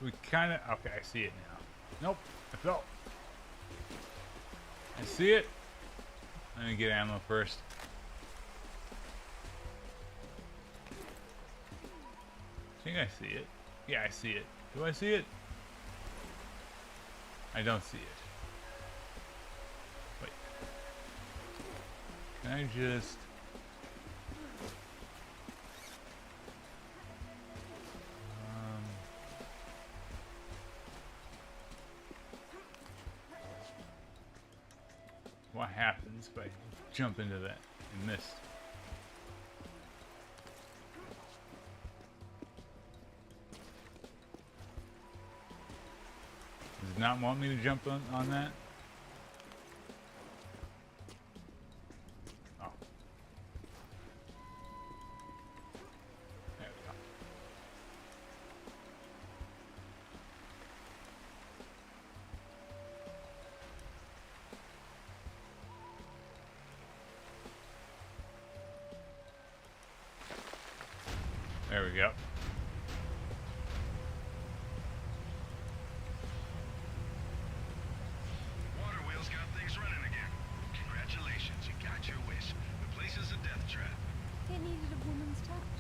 We kind of... Okay, I see it now. Nope, I fell. I see it. Let me get ammo first. I think I see it. Yeah, I see it. Do I see it? I don't see it. Wait. Can I just... What happens if I jump into that and miss? Does it not want me to jump on that? Oh. There we go. There we go. Water wheel's got things running again. Congratulations, you got your wish. The place is a death trap. It needed a woman's touch.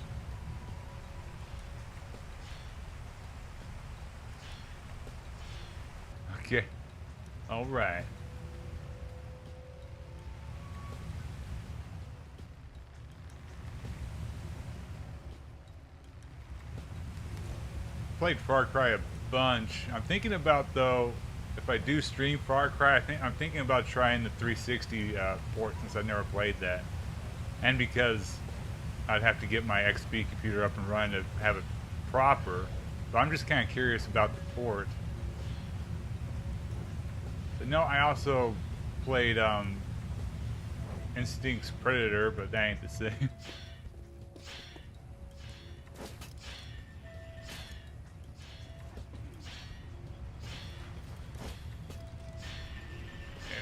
Okay. All right. played Far Cry a bunch. I'm thinking about, though, if I do stream Far Cry, I'm thinking about trying the 360 port since I've never played that. And because I'd have to get my XP computer up and running to have it proper. But I'm just kind of curious about the port. But no, I also played Instinct's Predator, but that ain't the same. There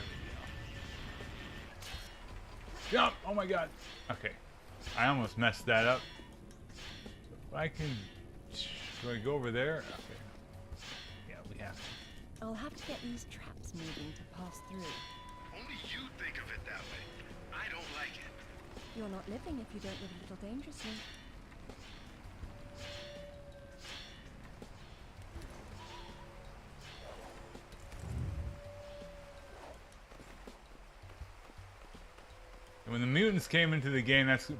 we go. Jump! Oh my god. Okay. I almost messed that up. If I can... Do I go over there? Okay. Yeah, we have to. I'll have to get these traps moving to pass through. Only you think of it that way. I don't like it. You're not living if you don't live a little dangerously. And when the mutants came into the game, that's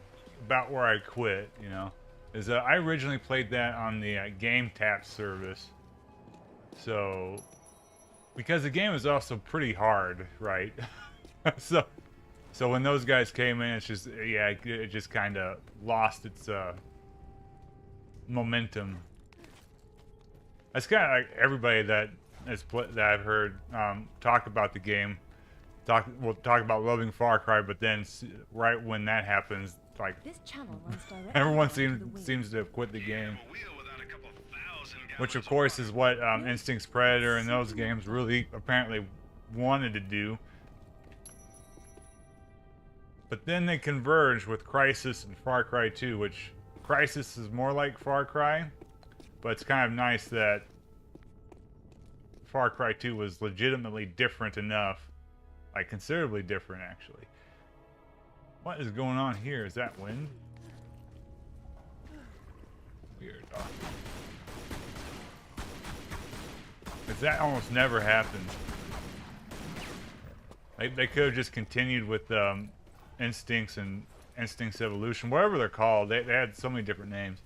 about where I quit, you know. Is I originally played that on the Game Tap service. So, because the game is also pretty hard, right? so when those guys came in, it's just, yeah, it just kind of lost its momentum. That's kind of like everybody that I've heard talk about the game. We'll talk about loving Far Cry, but then right when that happens, like this channel runs directly everyone down to seems to have quit the game. Yeah, Which of course is what Instinct's Predator and those games really apparently wanted to do. But then they converged with Crysis and Far Cry 2, which Crysis is more like Far Cry, but it's kind of nice that Far Cry 2 was legitimately different enough, like considerably different actually. What is going on here? Is that wind? Weird. Oh. Because that almost never happens. They could have just continued with Instincts and Instincts Evolution, whatever they're called. They had so many different names.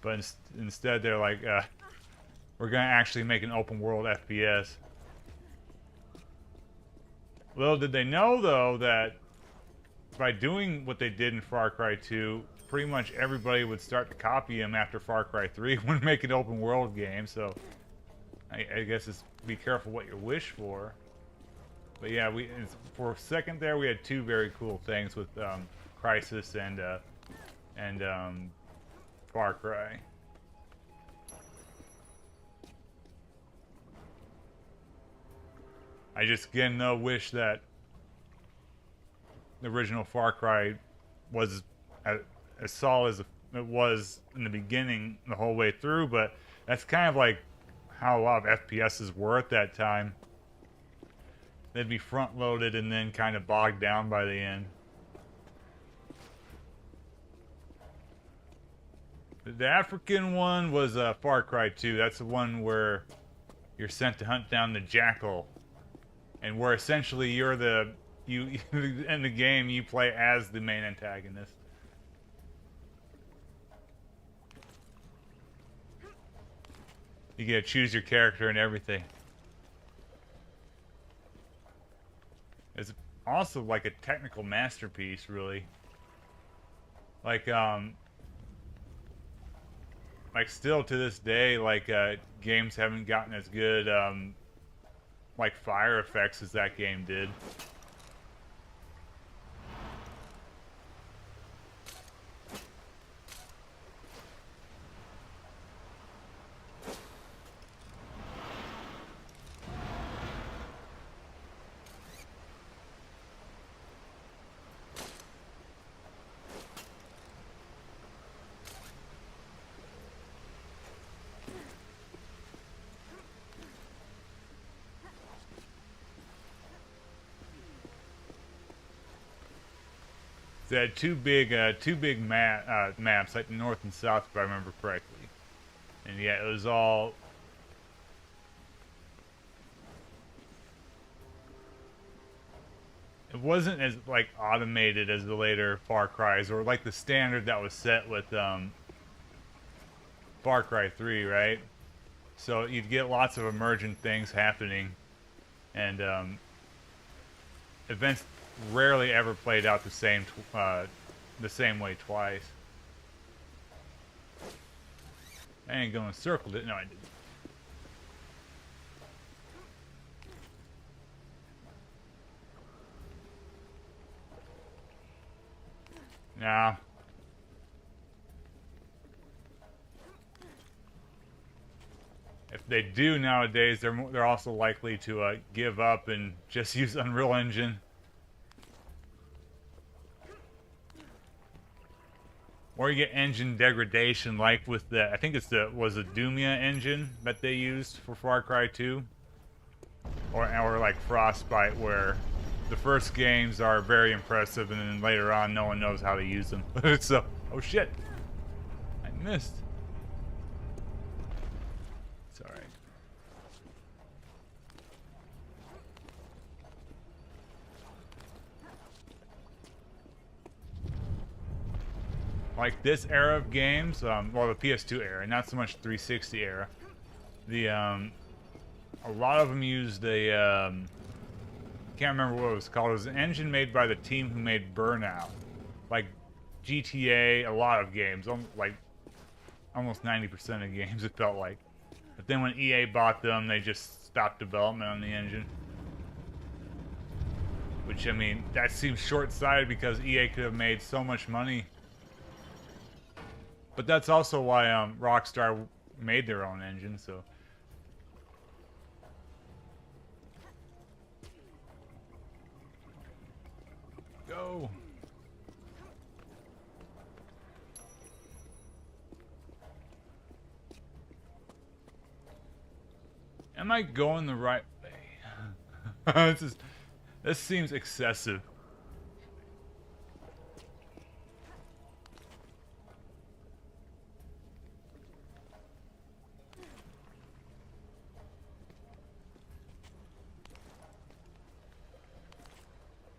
But instead they're like, we're going to actually make an open world FPS. Little did they know, though, that by doing what they did in Far Cry 2, pretty much everybody would start to copy them after Far Cry 3 when making open world games. So I guess it's be careful what you wish for. But yeah, for a second there we had two very cool things with Crysis and Far Cry. I just again though wish that the original Far Cry was as solid as it was in the beginning the whole way through, but that's kind of like how a lot of FPSs were at that time. They'd be front loaded and then kind of bogged down by the end. The African one was Far Cry 2. That's the one where you're sent to hunt down the jackal, and where essentially you're in the game you play as the main antagonist. You get to choose your character and everything. It's also like a technical masterpiece, really. Like still to this day, like games haven't gotten as good like fire effects as that game did. They had two big maps, like the north and south, if I remember correctly. And yeah, it was all. It wasn't as like automated as the later Far Cries, or like the standard that was set with Far Cry 3, right? So you'd get lots of emergent things happening, and events rarely ever played out the same way twice. I ain't going to circle it. No, I didn't. Nah. If they do nowadays, they're also likely to give up and just use Unreal Engine. Or you get engine degradation, like with the, I think it's the, was the Dumia engine that they used for Far Cry 2? Or like Frostbite, where the first games are very impressive and then later on no one knows how to use them. So, oh shit! I missed. It's alright. Like this era of games, well, the PS2 era, not so much 360 era. The a lot of them used a can't remember what it was called. It was an engine made by the team who made Burnout, like GTA. A lot of games, like almost 90% of games, it felt like. But then when EA bought them, they just stopped development on the engine. Which, I mean, that seems short-sighted because EA could have made so much money. But that's also why Rockstar made their own engine, so. Go. Am I going the right way? This seems excessive.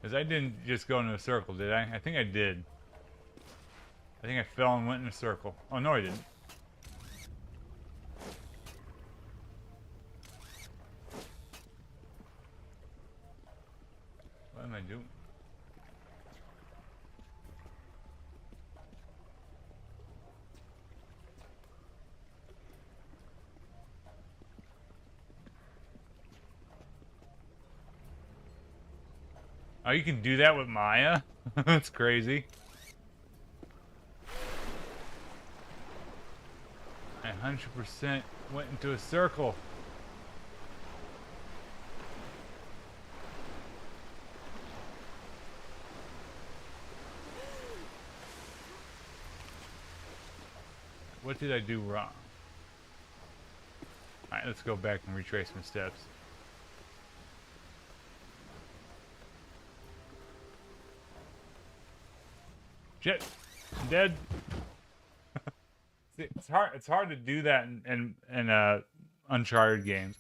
Because I didn't just go in a circle, did I? I think I did. I think I fell and went in a circle. Oh, no, I didn't. What am I doing? Oh, you can do that with Maya? That's crazy. I 100% went into a circle. What did I do wrong? Alright, let's go back and retrace my steps. Shit, I'm dead. See, it's hard to do that in Uncharted games.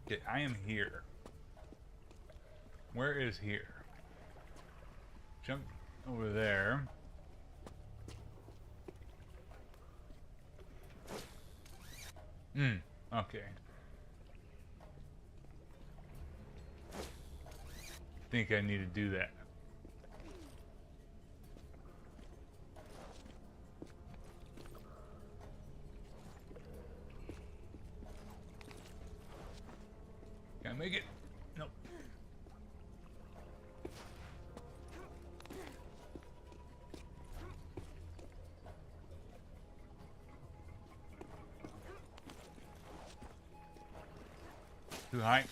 Okay, I am here. Where is here? Jump over there. Okay. I think I need to do that. Can I make it? Nope. Too high.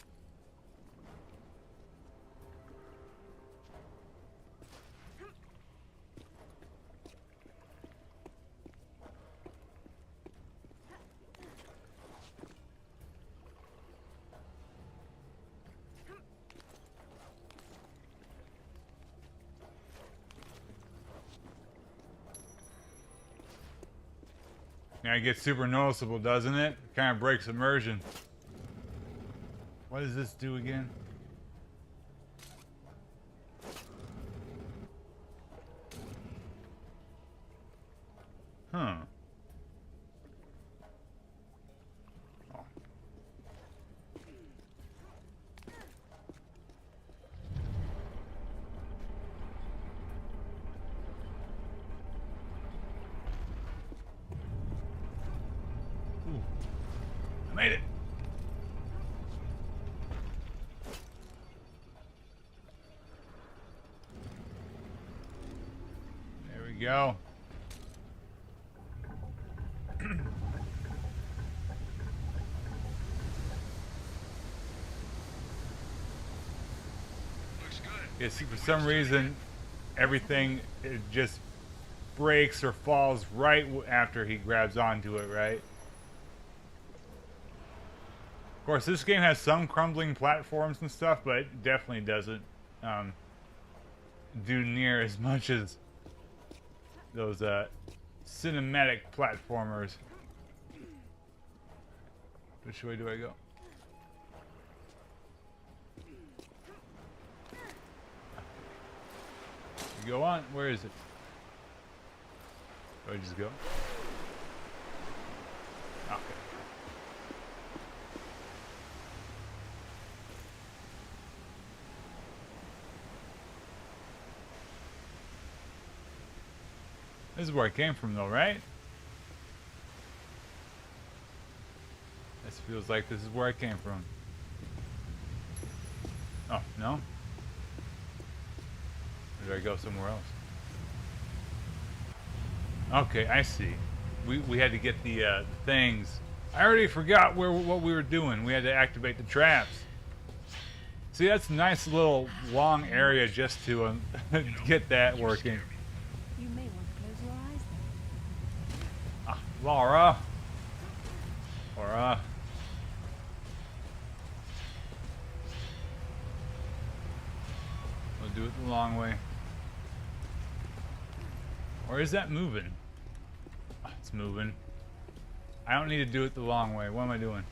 Yeah, it gets super noticeable, doesn't it? Kind of breaks immersion. What does this do again? Huh. Oh. Ooh. I made it. There we go. Yeah, see, for some reason, everything it just breaks or falls right after he grabs onto it, right? Of course, this game has some crumbling platforms and stuff, but it definitely doesn't do near as much as those cinematic platformers. Which way do I go? You go on. Where is it? Do I just go? Okay. This is where I came from, though, right? This feels like this is where I came from. Oh, no? Or did I go somewhere else? Okay, I see. We had to get the things. I already forgot what we were doing. We had to activate the traps. See, that's a nice little long area just to get that working. You may want to close your eyes then. Ah, Laura. Laura. We'll do it the long way. Or is that moving? Oh, it's moving. I don't need to do it the long way. What am I doing?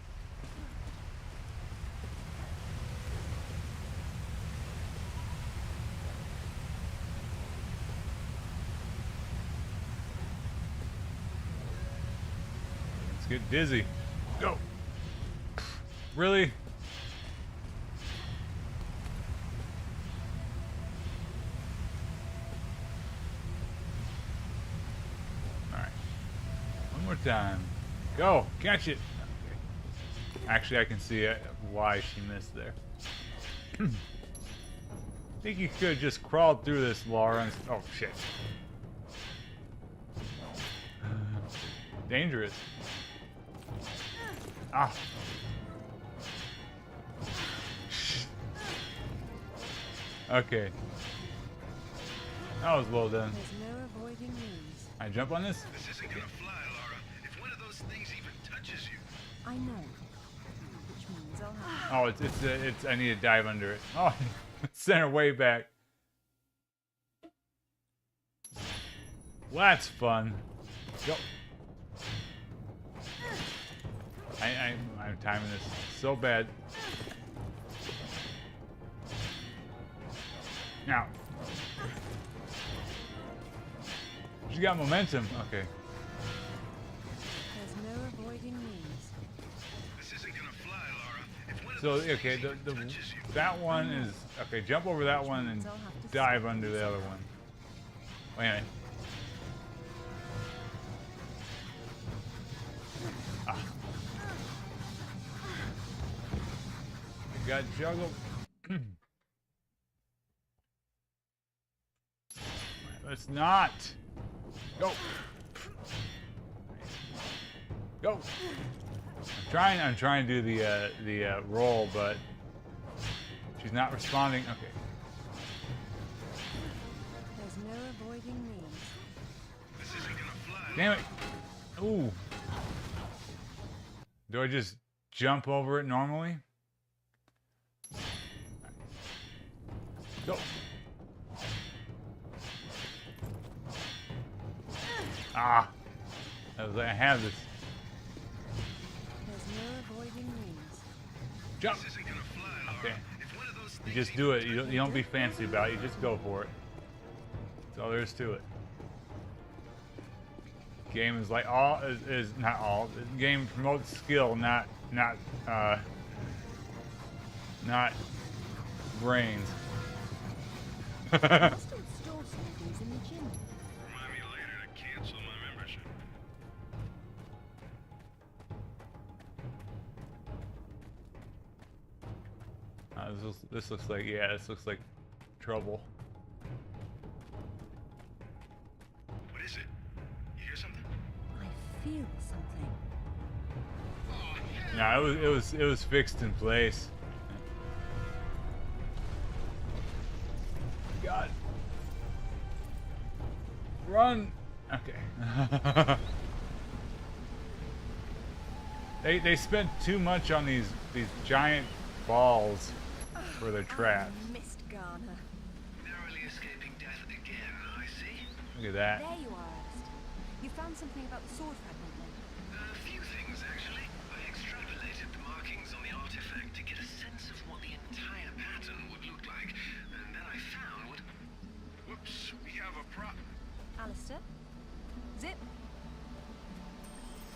Let's get dizzy. Go. Really? One more time. Go! Catch it! Okay. Actually, I can see why she missed there. I think you could have just crawled through this, Laura. Oh, shit. Dangerous. Ah. Okay. That was well done. There's no avoiding these. I jump on this? This isn't gonna fly, Laura. If one of those things even touches you. I know. Which means I'll have Oh, it's I need to dive under it. Oh, send her way back. Well, that's fun. Go. I'm timing this so bad. Now. She got momentum. Okay. There's no avoiding these. This isn't gonna fly, Laura. If one of So those okay, things even touches you. that one is okay. Jump over that one and dive under the other one. Wait a minute. Ah. I got juggled. Let's not. Go. Go. I'm trying to do the roll, but she's not responding. Okay. There's no avoiding these. This isn't gonna fly. Damn it. Ooh. Do I just jump over it normally? Go. Ah. I have this. There's no avoiding these. Jump. This isn't gonna fly, Laura. Okay. If one of those You things just do it. You don't be fancy about it. You just go for it. That's all there is to it. Game is like all is not all. This game promotes skill, not brains. Must have stored some things in the gym. Remind me later to cancel my membership. This looks like, yeah, this looks like trouble. What is it? You hear something? I feel something. No, it was fixed in place. God. Run. Okay. They spent too much on these giant balls for their traps. I missed Garner. Narrowly escaping death again, I see. Look at that. There you are, Alistair. You found something about the sword fragment then? A few things, actually. I extrapolated the markings on the artifact to get a sense of what the entire pattern would look like. And then I found what... Whoops, we have a prop. Alistair? Zip?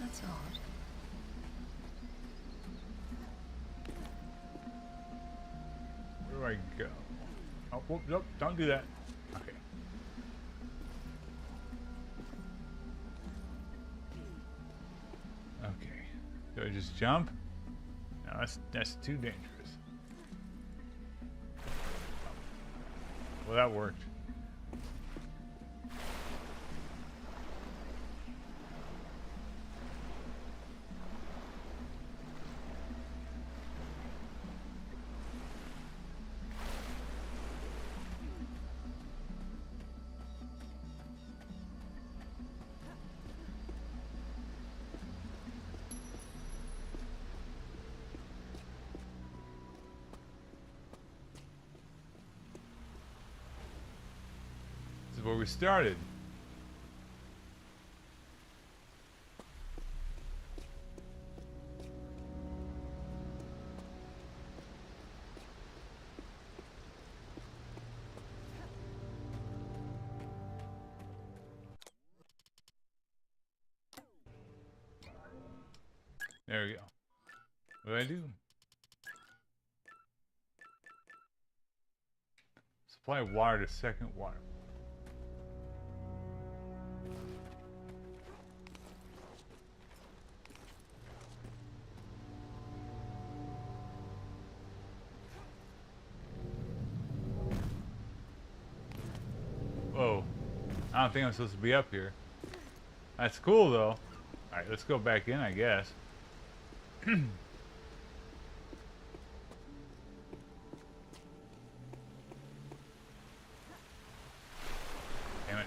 That's odd. Where do I go? Oh, whoop, nope, don't do that. Okay. Okay. Do I just jump? No, that's too dangerous. Well, that worked. This is where we started. There we go. What do I do? Supply water to second water. Whoa. I don't think I'm supposed to be up here. That's cool though. Alright, let's go back in, I guess. Damn it.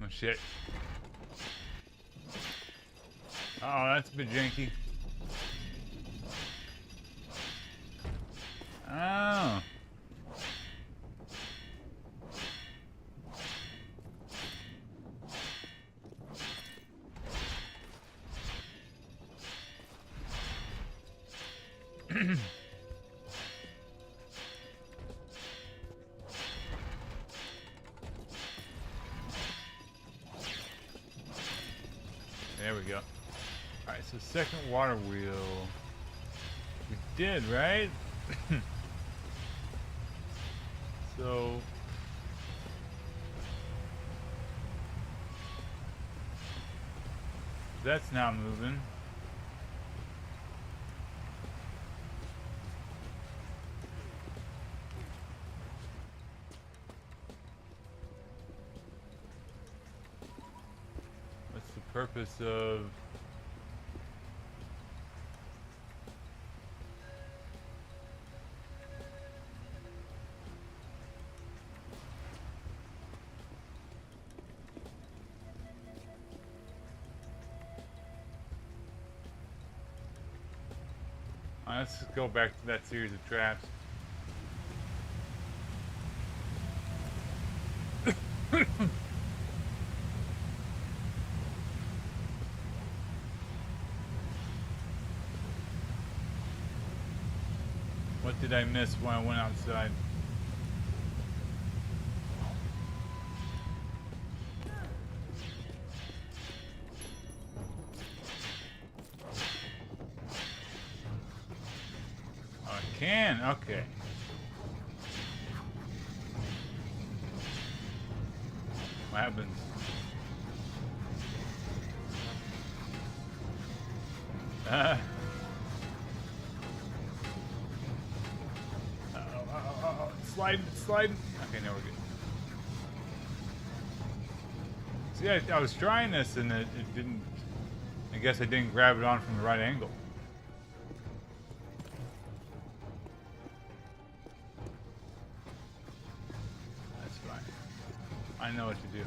Oh shit. Oh, that's a bit janky. Oh. There we go. Alright, so second water wheel. We did, right? So... that's not moving. What's the purpose of... Let's just go back to that series of traps. What did I miss when I went outside? Oh, I can? Okay. What happens? Sliding, sliding. Okay, now we're good. See, I was trying this and it didn't. I guess I didn't grab it on from the right angle. That's fine. I know what to do.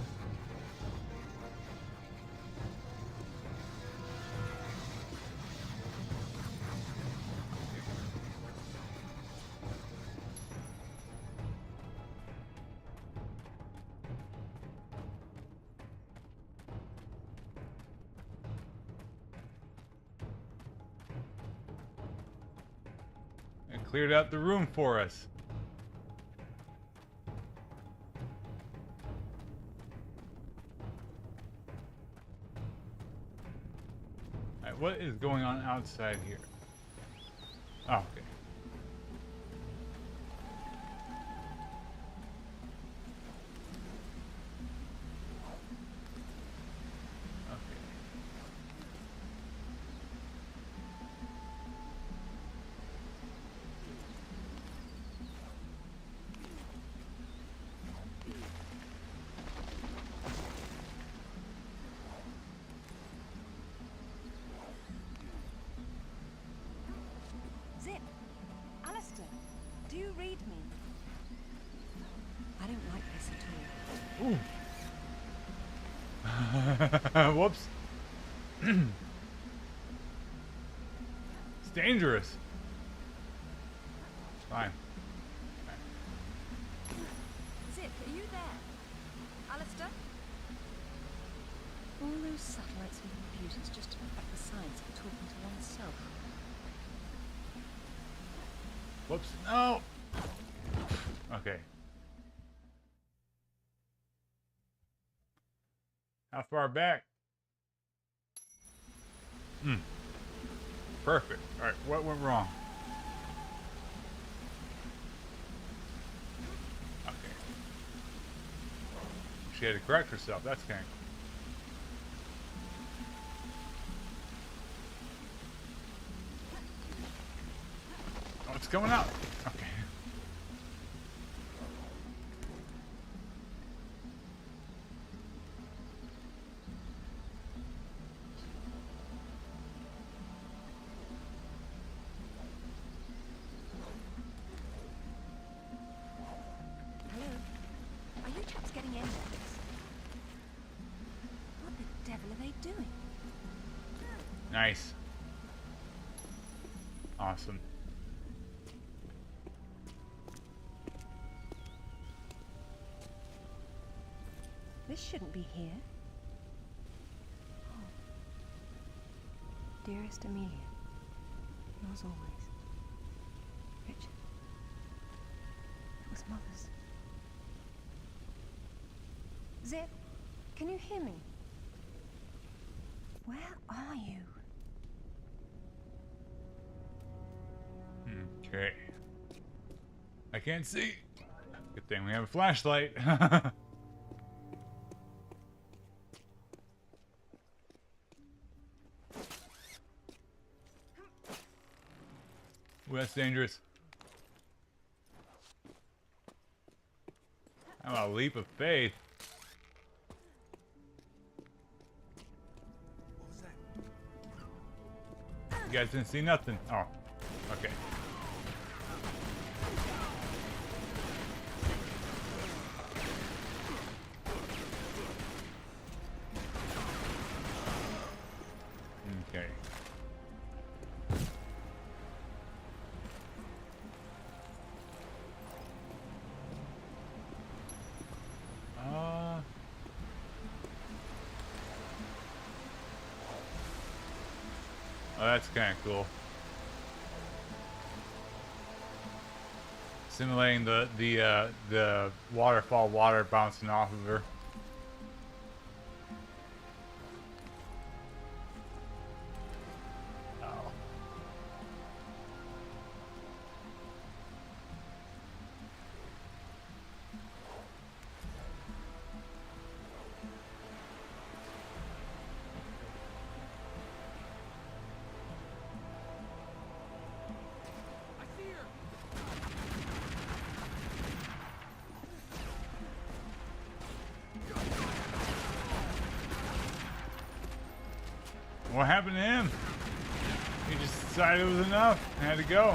Cleared out the room for us. Alright, what is going on outside here? Oh, okay. Zip! Alistair, do you read me? I don't like this at all. Ooh. Whoops. It's dangerous. Fine. Zip, are you there? Alistair? All those satellites and computers just to perfect the science of talking to oneself. Whoops. No. Okay. How far back? Perfect. All right. What went wrong? Okay. She had to correct herself. That's kind of. Oh, it's going out. Okay. Hello? Are you chaps getting in there? What the devil are they doing? Nice. Awesome. This shouldn't be here. Oh. Dearest Amelia, yours always. Richard. It was Mother's. Zip, can you hear me? Where are you? Okay. I can't see. Good thing we have a flashlight. Ooh, that's dangerous. How about a leap of faith? What was that? You guys didn't see nothing. Oh, okay. Okay. that's kind of cool. Simulating the waterfall water bouncing off of her. Oh. What happened to him? He just decided it was enough and had to go.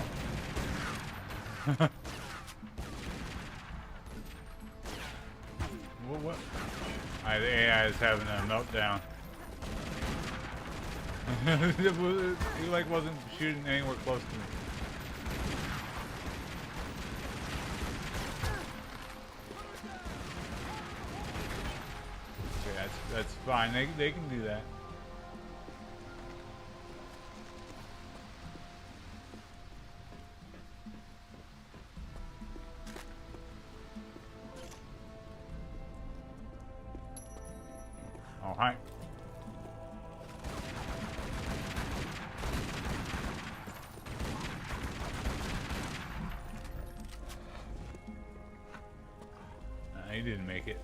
What? The AI is having a meltdown. He like wasn't shooting anywhere close to me. Okay, that's fine. They can do that. Oh, hi. He didn't make it.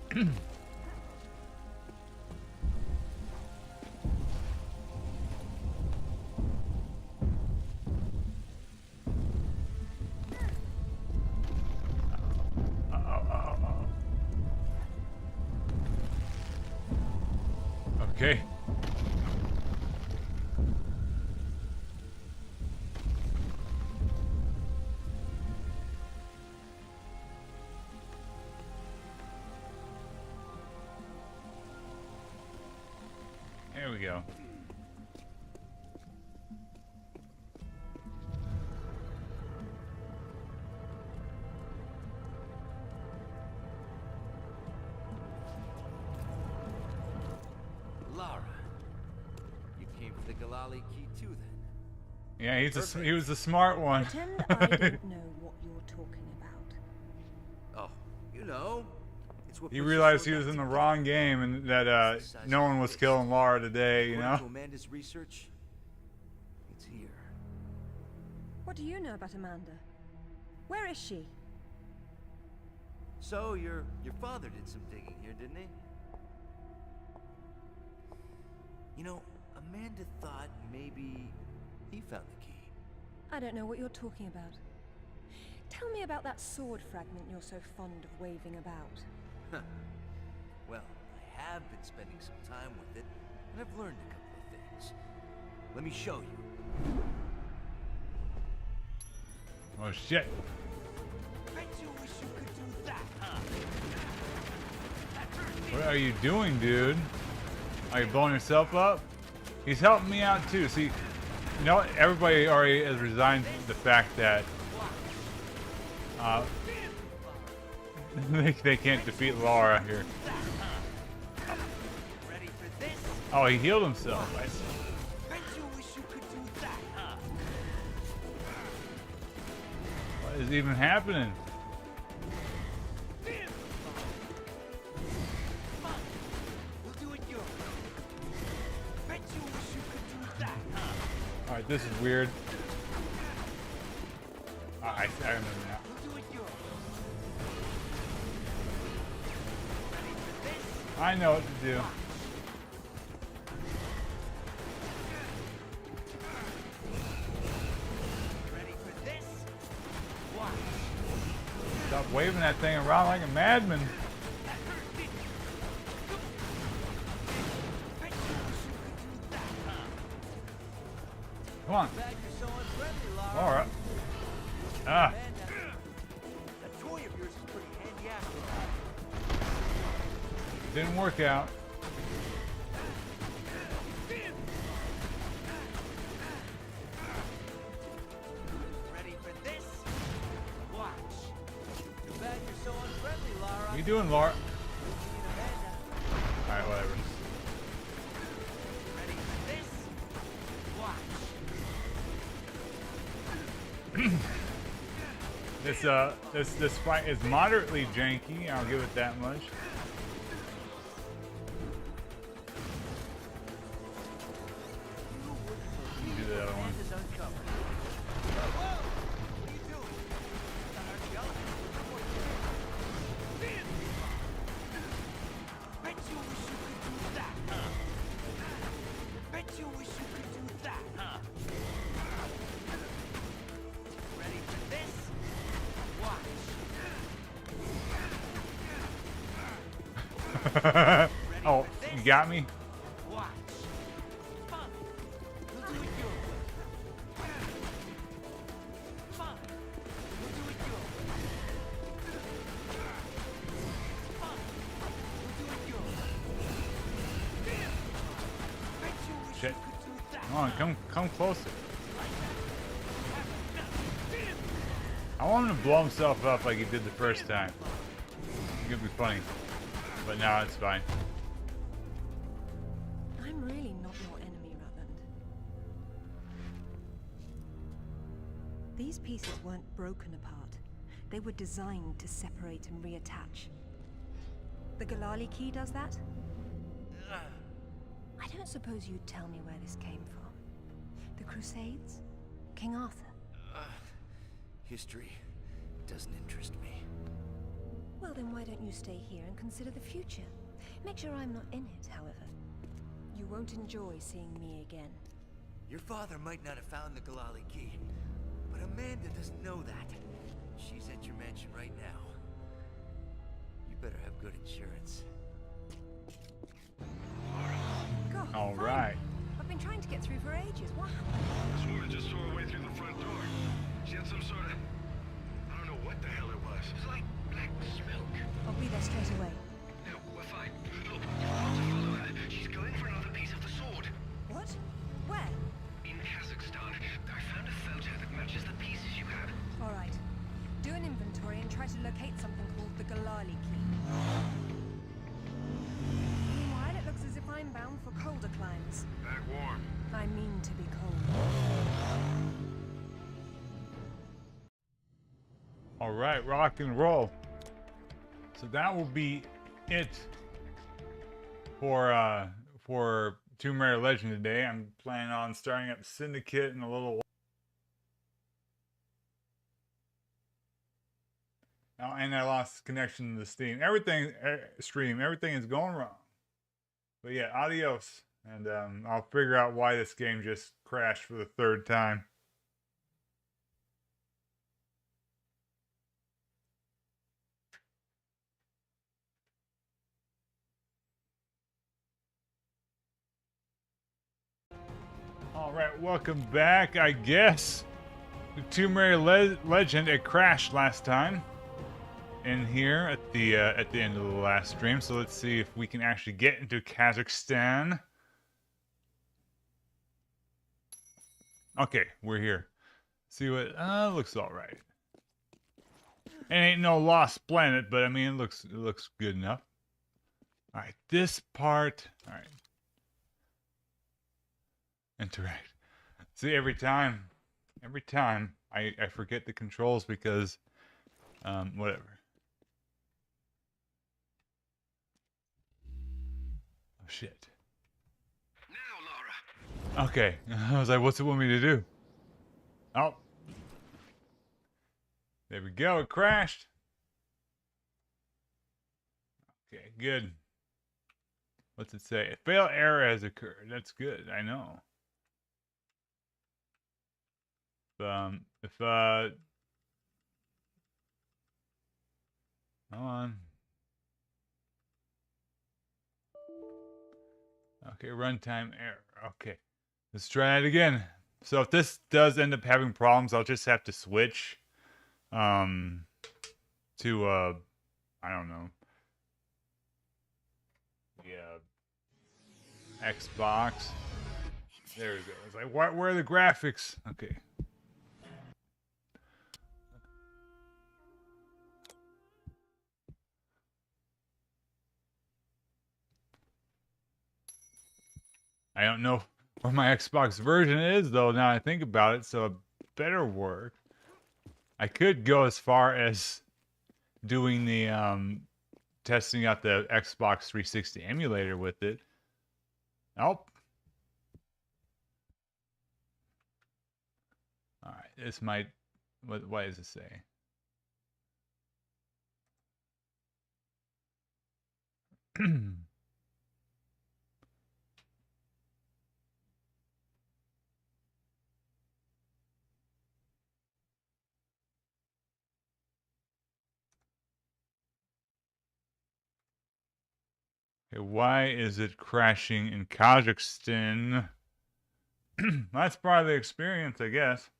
Okay. There we go. Lara, you came for the Galali key too, then? Yeah, he was the smart one. Pretend I don't know what you're talking about. Oh, you know. It's what He puts realized you he so was in the back wrong game and that no one was killing Lara today, you According know? to Amanda's research, it's here. What do you know about Amanda? Where is she? So your father did some digging here, didn't he? You know, Amanda thought maybe he found the key. I don't know what you're talking about. Tell me about that sword fragment you're so fond of waving about. Well, I have been spending some time with it, and I've learned a couple of things. Let me show you. Oh shit. Bet you wish you could do that, huh? What are you doing, dude? Are you blowing yourself up? He's helping me out too. See, you know what? Everybody already has resigned to the fact that they can't defeat Lara here. Oh, he healed himself. I see. What is even happening? Alright, this is weird. I remember now. I know what to do. Stop waving that thing around like a madman. Come on. Lara. Ah. That toy of yours is pretty handy after Didn't work out. Ready for this? Watch. Too bad you're so unfriendly, Lara. What are you doing, Lara? Alright, whatever. Ready for this? Watch. This fight is moderately janky. I'll give it that much. Do the other one. Oh, you got me? Shit. Come on, come closer. I want him to blow himself up like he did the first time. It's gonna be funny. But now it's fine. I'm really not your enemy, Rutland. These pieces weren't broken apart. They were designed to separate and reattach. The Galali key does that? I don't suppose you'd tell me where this came from. The Crusades? King Arthur? History doesn't interest me. Well, then why don't you stay here and consider the future? Make sure I'm not in it, however. You won't enjoy seeing me again. Your father might not have found the Galali key, but Amanda doesn't know that. She's at your mansion right now. You better have good insurance. God, All fine. right. I've been trying to get through for ages. What happened? This woman just saw her way through the front door. She had some sort of... I don't know what the hell it was. It was like black smoke. I'll be there straight away. No, we're fine. Look, you've got to follow her. She's going for another piece of the sword. What? Where? In Kazakhstan, I found a photo that matches the pieces you have. All right. Do an inventory and try to locate something called the Galali key. Meanwhile, it looks as if I'm bound for colder climes. Back warm. I mean to be cold. All right, rock and roll. So that will be it for Tomb Raider Legend today. I'm planning on starting up Syndicate in a little while. Oh, and I lost connection to the Steam. Everything is going wrong. But yeah, adios. And I'll figure out why this game just crashed for the third time. All right, welcome back, I guess. The Tomb Raider Legend, it crashed last time in here at the end of the last stream. So let's see if we can actually get into Kazakhstan. Okay, we're here. See what looks all right. It ain't no lost planet, but I mean it looks good enough. All right, this part. All right. Interact. See, every time I forget the controls because whatever. Oh shit. Now, Lara. Okay. I was like, what's it want me to do? Oh. There we go, it crashed. Okay, good. What's it say? A fail error has occurred. That's good, I know. Hold on. Okay, runtime error. Okay, let's try it again. So if this does end up having problems, I'll just have to switch to I don't know, the Xbox. There we go. It's like, where are the graphics? Okay. I don't know where my Xbox version is, though, now I think about it, so it better work. I could go as far as doing the testing out the Xbox 360 emulator with it. Oh. All right, this might. What does it say? Okay, why is it crashing in Kazakhstan? That's part of the experience, I guess.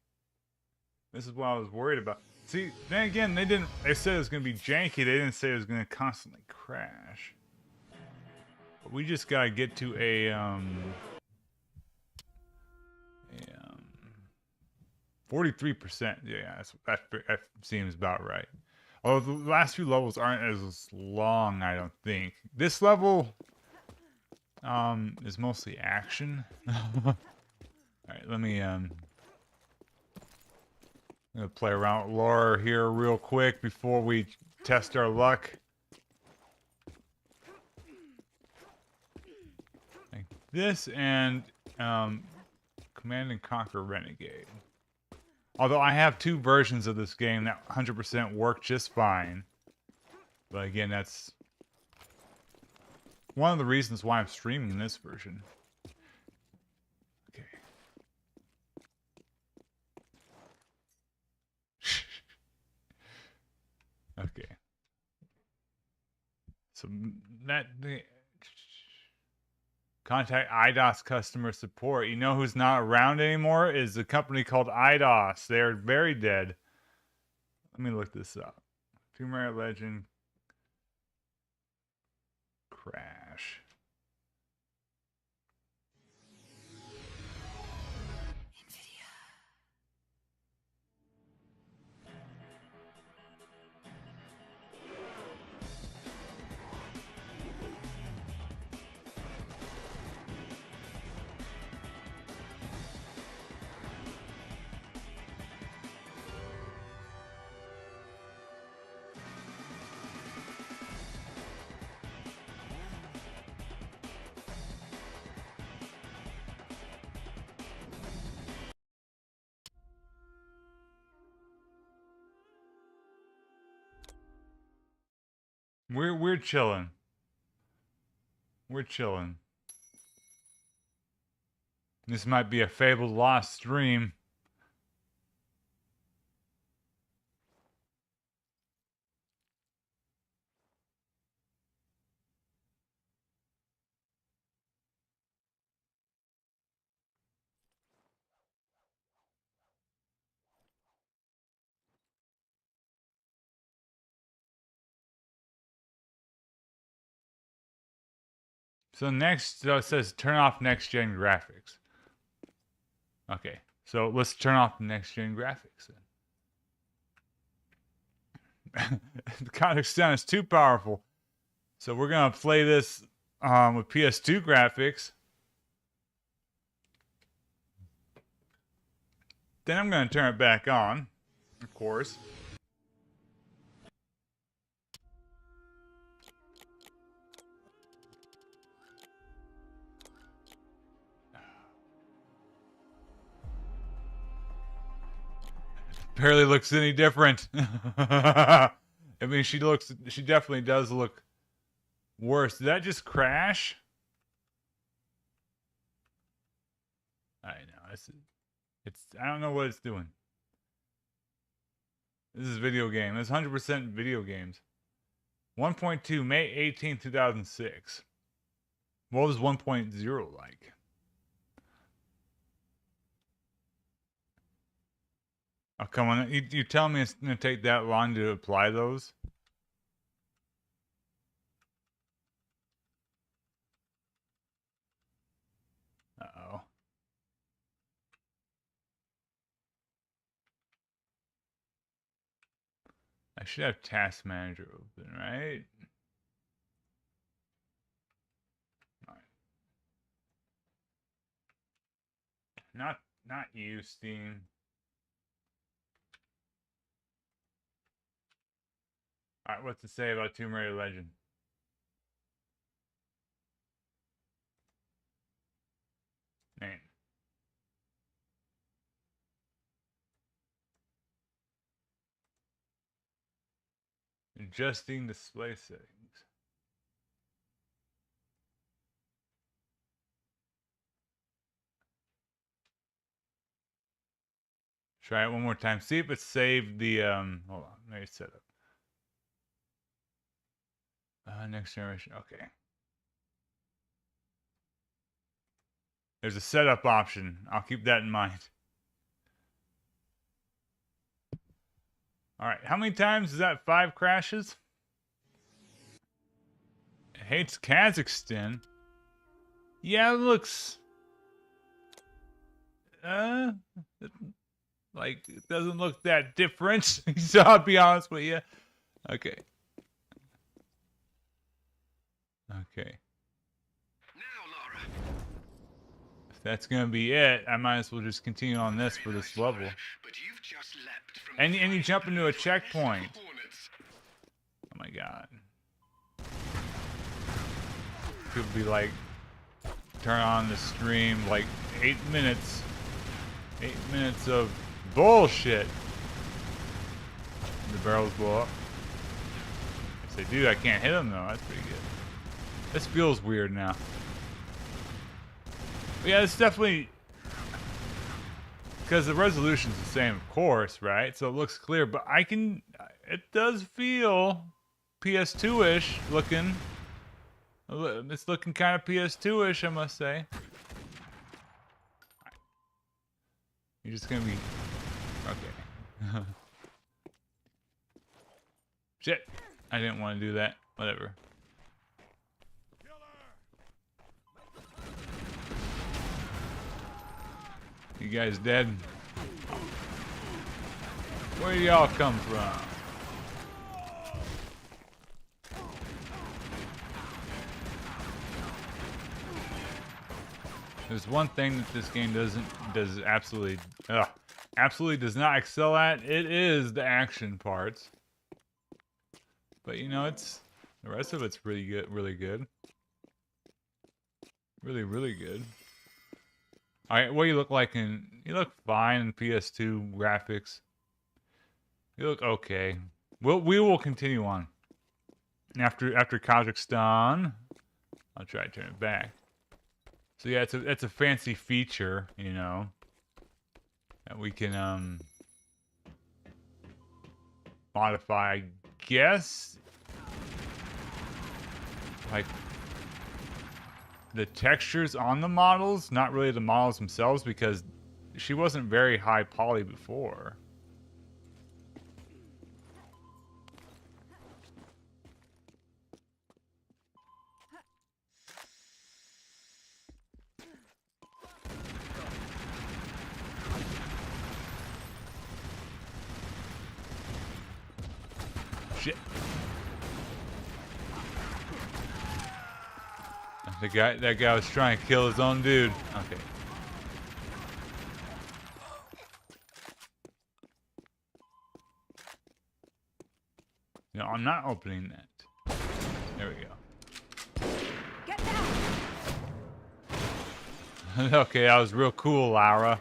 This is what I was worried about. See, then again, they said it was gonna be janky. They didn't say it was gonna constantly crash. But we just gotta get to a 43%. Yeah, that seems about right. Although the last few levels aren't as long, I don't think. This level is mostly action. All right, let me I'm gonna play around with Laura here real quick before we test our luck. Like this and Command and Conquer Renegade. Although I have 2 versions of this game that 100% work just fine. But again, that's one of the reasons why I'm streaming this version. Okay. Okay. So contact IDOS customer support. You know who's not around anymore is a company called IDOS. They're very dead. Let me look this up. Tomb Raider Legend crash. We're chilling. We're chilling. This might be a fabled lost stream. So next, it says turn off next gen graphics. Okay, so let's turn off the next gen graphics then. The Kazakhstan is too powerful. So we're gonna play this with PS2 graphics. Then I'm gonna turn it back on, of course. Barely looks any different. I mean, she definitely does look worse. Did that just crash? I know. I don't know what it's doing. This is video game. It's 100% video games. 1.2, May 18, 2006. What was 1.0 like? Oh, come on. You tell me it's going to take that long to apply those? Uh-oh. I should have Task Manager open, right? Not you, Steam. All right, what's to say about Tomb Raider Legend? Man. Adjusting display settings. Try it one more time. See if it saved the hold on, maybe setup. Next generation. Okay. There's a setup option. I'll keep that in mind. All right. How many times is that? 5 crashes? It hates Kazakhstan. Yeah, it looks like it doesn't look that different. So I'll be honest with you. Okay. Okay. If that's gonna be it, I might as well just continue on this for this level. And you jump into a checkpoint. Oh my god. Could be like, turn on the stream like 8 minutes. 8 minutes of bullshit. The barrels blow up. If they do, I can't hit them though. That's pretty good. This feels weird now. But yeah, it's definitely, because the resolution's the same, of course, right? So it looks clear, but it does feel PS2-ish looking. It's looking kind of PS2-ish, I must say. You're just gonna be, okay. Shit, I didn't want to do that. Whatever. You guys dead? Where do y'all come from? There's one thing that this game absolutely does not excel at. It is the action parts. But you know, the rest of it's pretty good, really good. Really good. Alright, what do you look like you look fine in PS2 graphics. You look okay. We will continue on. After Kazakhstan, I'll try to turn it back. So yeah, it's a fancy feature, you know, that we can modify, I guess, like the textures on the models, not really the models themselves, because she wasn't very high poly before. Shit. That guy was trying to kill his own dude. Okay. No, I'm not opening that. There we go. Get down. Okay, that was real cool, Lara.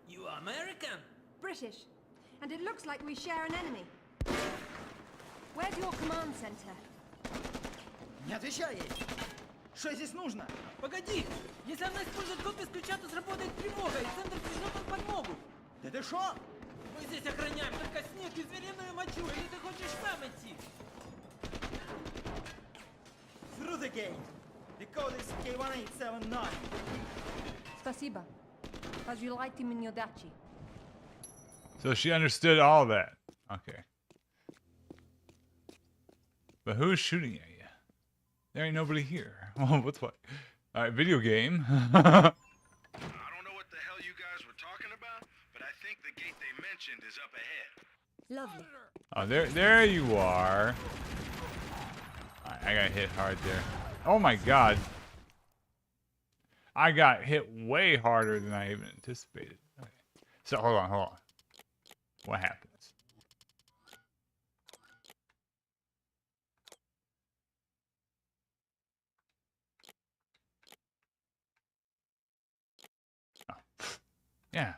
You are American? British. And it looks like we share an enemy. Where's your command center? Не отвечай ей! Что здесь нужно? Погоди! Если она использует код без ключа, то сработает тревога, и центр пришлет нам подмогу! Да ты шо? Мы здесь охраняем только снег и звериную мочу, или ты хочешь сам идти? Through the gate! The code is K1879. Spasiba. As you liked him in your dachi. So she understood all that. Okay. But who's shooting at you? There ain't nobody here. Oh, what's what? Alright, video game. I don't know what the hell you guys were talking about, but I think the gate they mentioned is up ahead. Lovely. Oh, there you are. I got hit hard there. Oh my god. I got hit way harder than I even anticipated. Okay. So hold on. What happens? Yeah.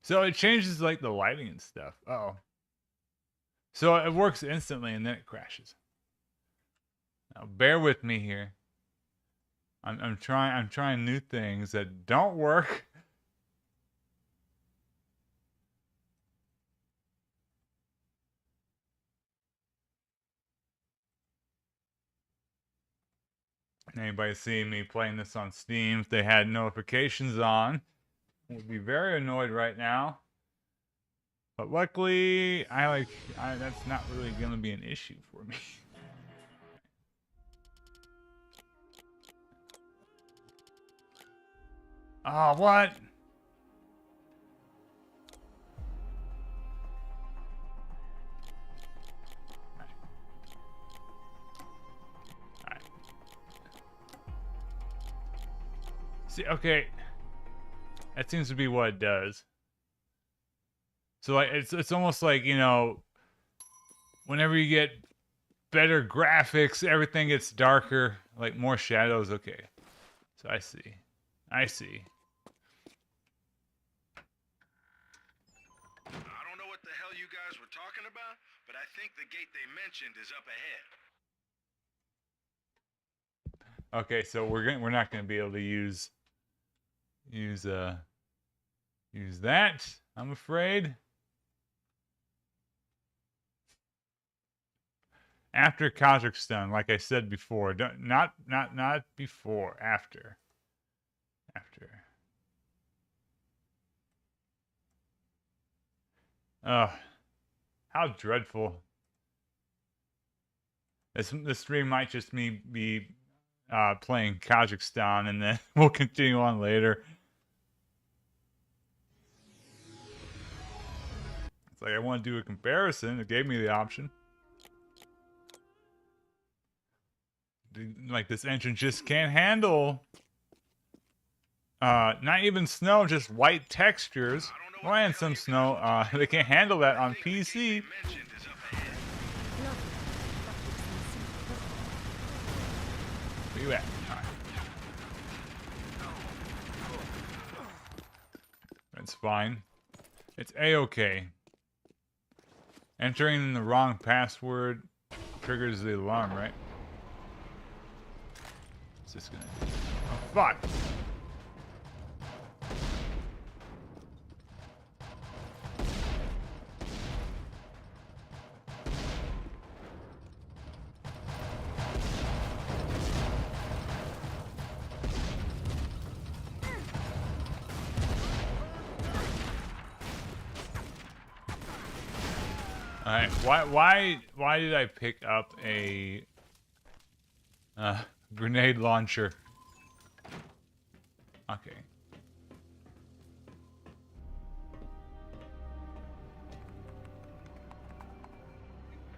So it changes like the lighting and stuff. Uh-oh. So it works instantly and then it crashes. Now bear with me here. I'm trying new things that don't work. Anybody seeing me playing this on Steam, if they had notifications on, would be very annoyed right now. But luckily, that's not really going to be an issue for me. Oh, what? Alright. See, okay. That seems to be what it does. So like it's almost like, you know, whenever you get better graphics, everything gets darker, like more shadows. Okay. So I see. I see. I don't know what the hell you guys were talking about, but I think the gate they mentioned is up ahead. Okay, so we're not going to be able to use that, I'm afraid. After Kazakhstan, like I said before, not before, after. Ugh, how dreadful. This stream might just be playing Kazakhstan, and then we'll continue on later. It's like I want to do a comparison. It gave me the option. Like this engine just can't handle not even snow, just white textures. Well, and some snow. They can't handle that on PC. Where you at? Right. That's fine. It's a-okay. Entering the wrong password triggers the alarm, right? It's just gonna... Oh, fuck! Alright, why did I pick up a grenade launcher? Okay.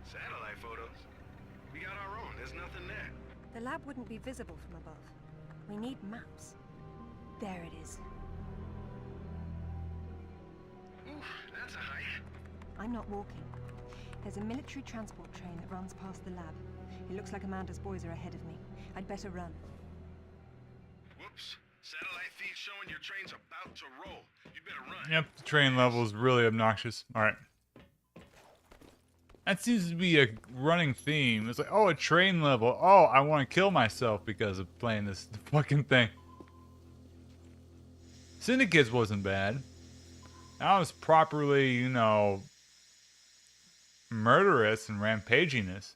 Satellite photos? We got our own, there's nothing there. The lab wouldn't be visible from above. We need maps. There it is. Oof, that's a hike. I'm not walking. There's a military transport train that runs past the lab. It looks like Amanda's boys are ahead of me. I'd better run. Whoops. Satellite feed showing your train's about to roll. You better run. Yep, the train level is really obnoxious. Alright. That seems to be a running theme. It's like, oh, a train level. Oh, I want to kill myself because of playing this fucking thing. Syndicates wasn't bad. That was properly, you know, murderous and rampaginess.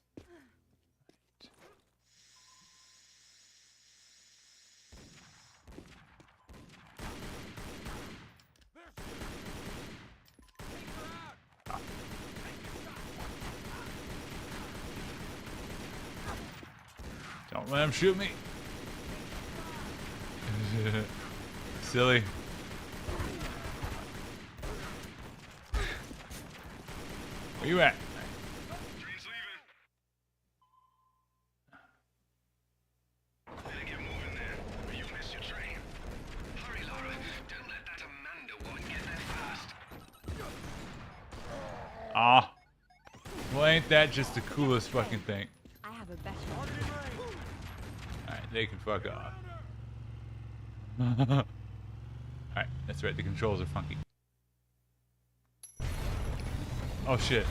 Don't let him shoot me. Silly. Where you at? Train's leaving. Better get moving then, or you'll miss your train. Hurry, Lara. Don't let that Amanda woman get there first. Ah. Well, ain't that just the coolest fucking thing? I have a better. Alright, they can fuck off. Alright, that's right, the controls are funky. Oh shit.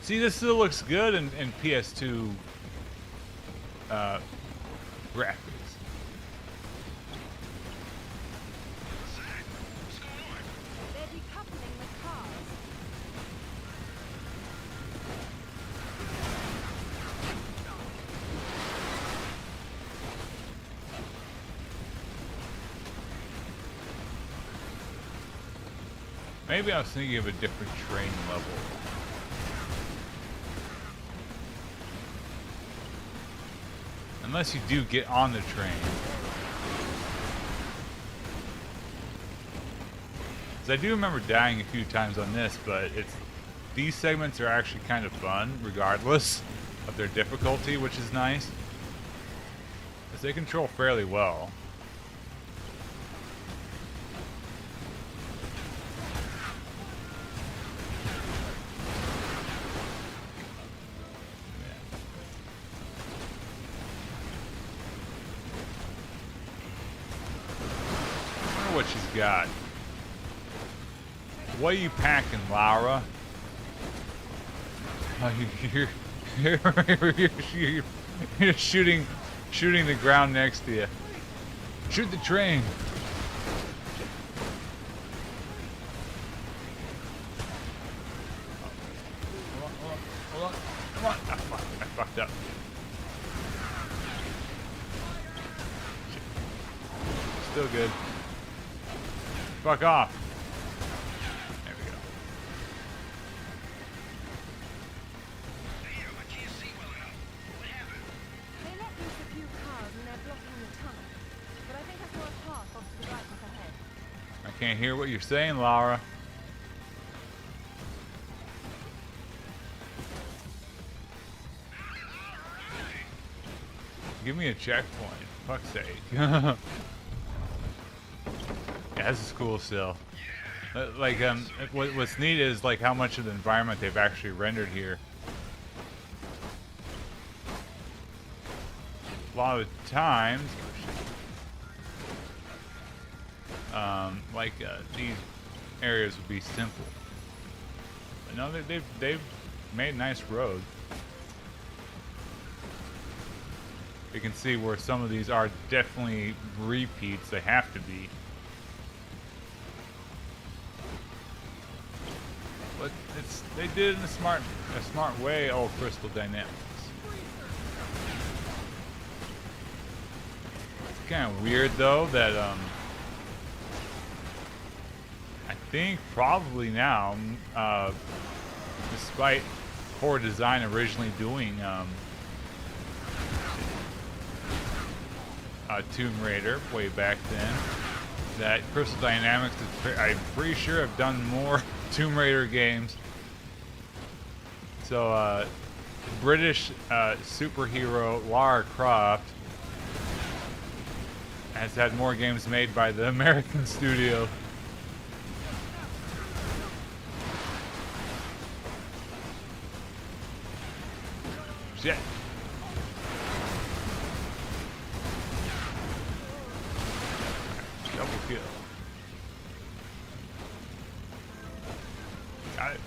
See, this still looks good in PS2 graphics. They're decoupling the cars. Maybe I was thinking of a different train level. Unless you do get on the train. So I do remember dying a few times on this, but these segments are actually kind of fun, regardless of their difficulty, which is nice. Because they control fairly well. What she's got. What are you packing, Laura? Oh, you're shooting the ground next to you. Shoot the train. Hold on. Come on. Ah, fuck. I fucked up. Shit. Still good. Fuck off. There we go. They let loose a few cars and they're blocking the tunnel. But I think I saw a path off to the right up ahead. I can't hear what you're saying, Laura. Give me a checkpoint. Fuck's sake. Yeah, this is cool still. Like, what's neat is like how much of the environment they've actually rendered here. A lot of times, these areas would be simple. But no, they've made a nice road. You can see where some of these are definitely repeats. They have to be. But they did it in a smart way. Oh, Crystal Dynamics. It's kind of weird though that I think probably now, despite Core Design originally doing Tomb Raider way back then, that Crystal Dynamics, I'm pretty sure, have done more Tomb Raider games. So, British superhero Lara Croft has had more games made by the American studio. Shit. Double kill. Got it.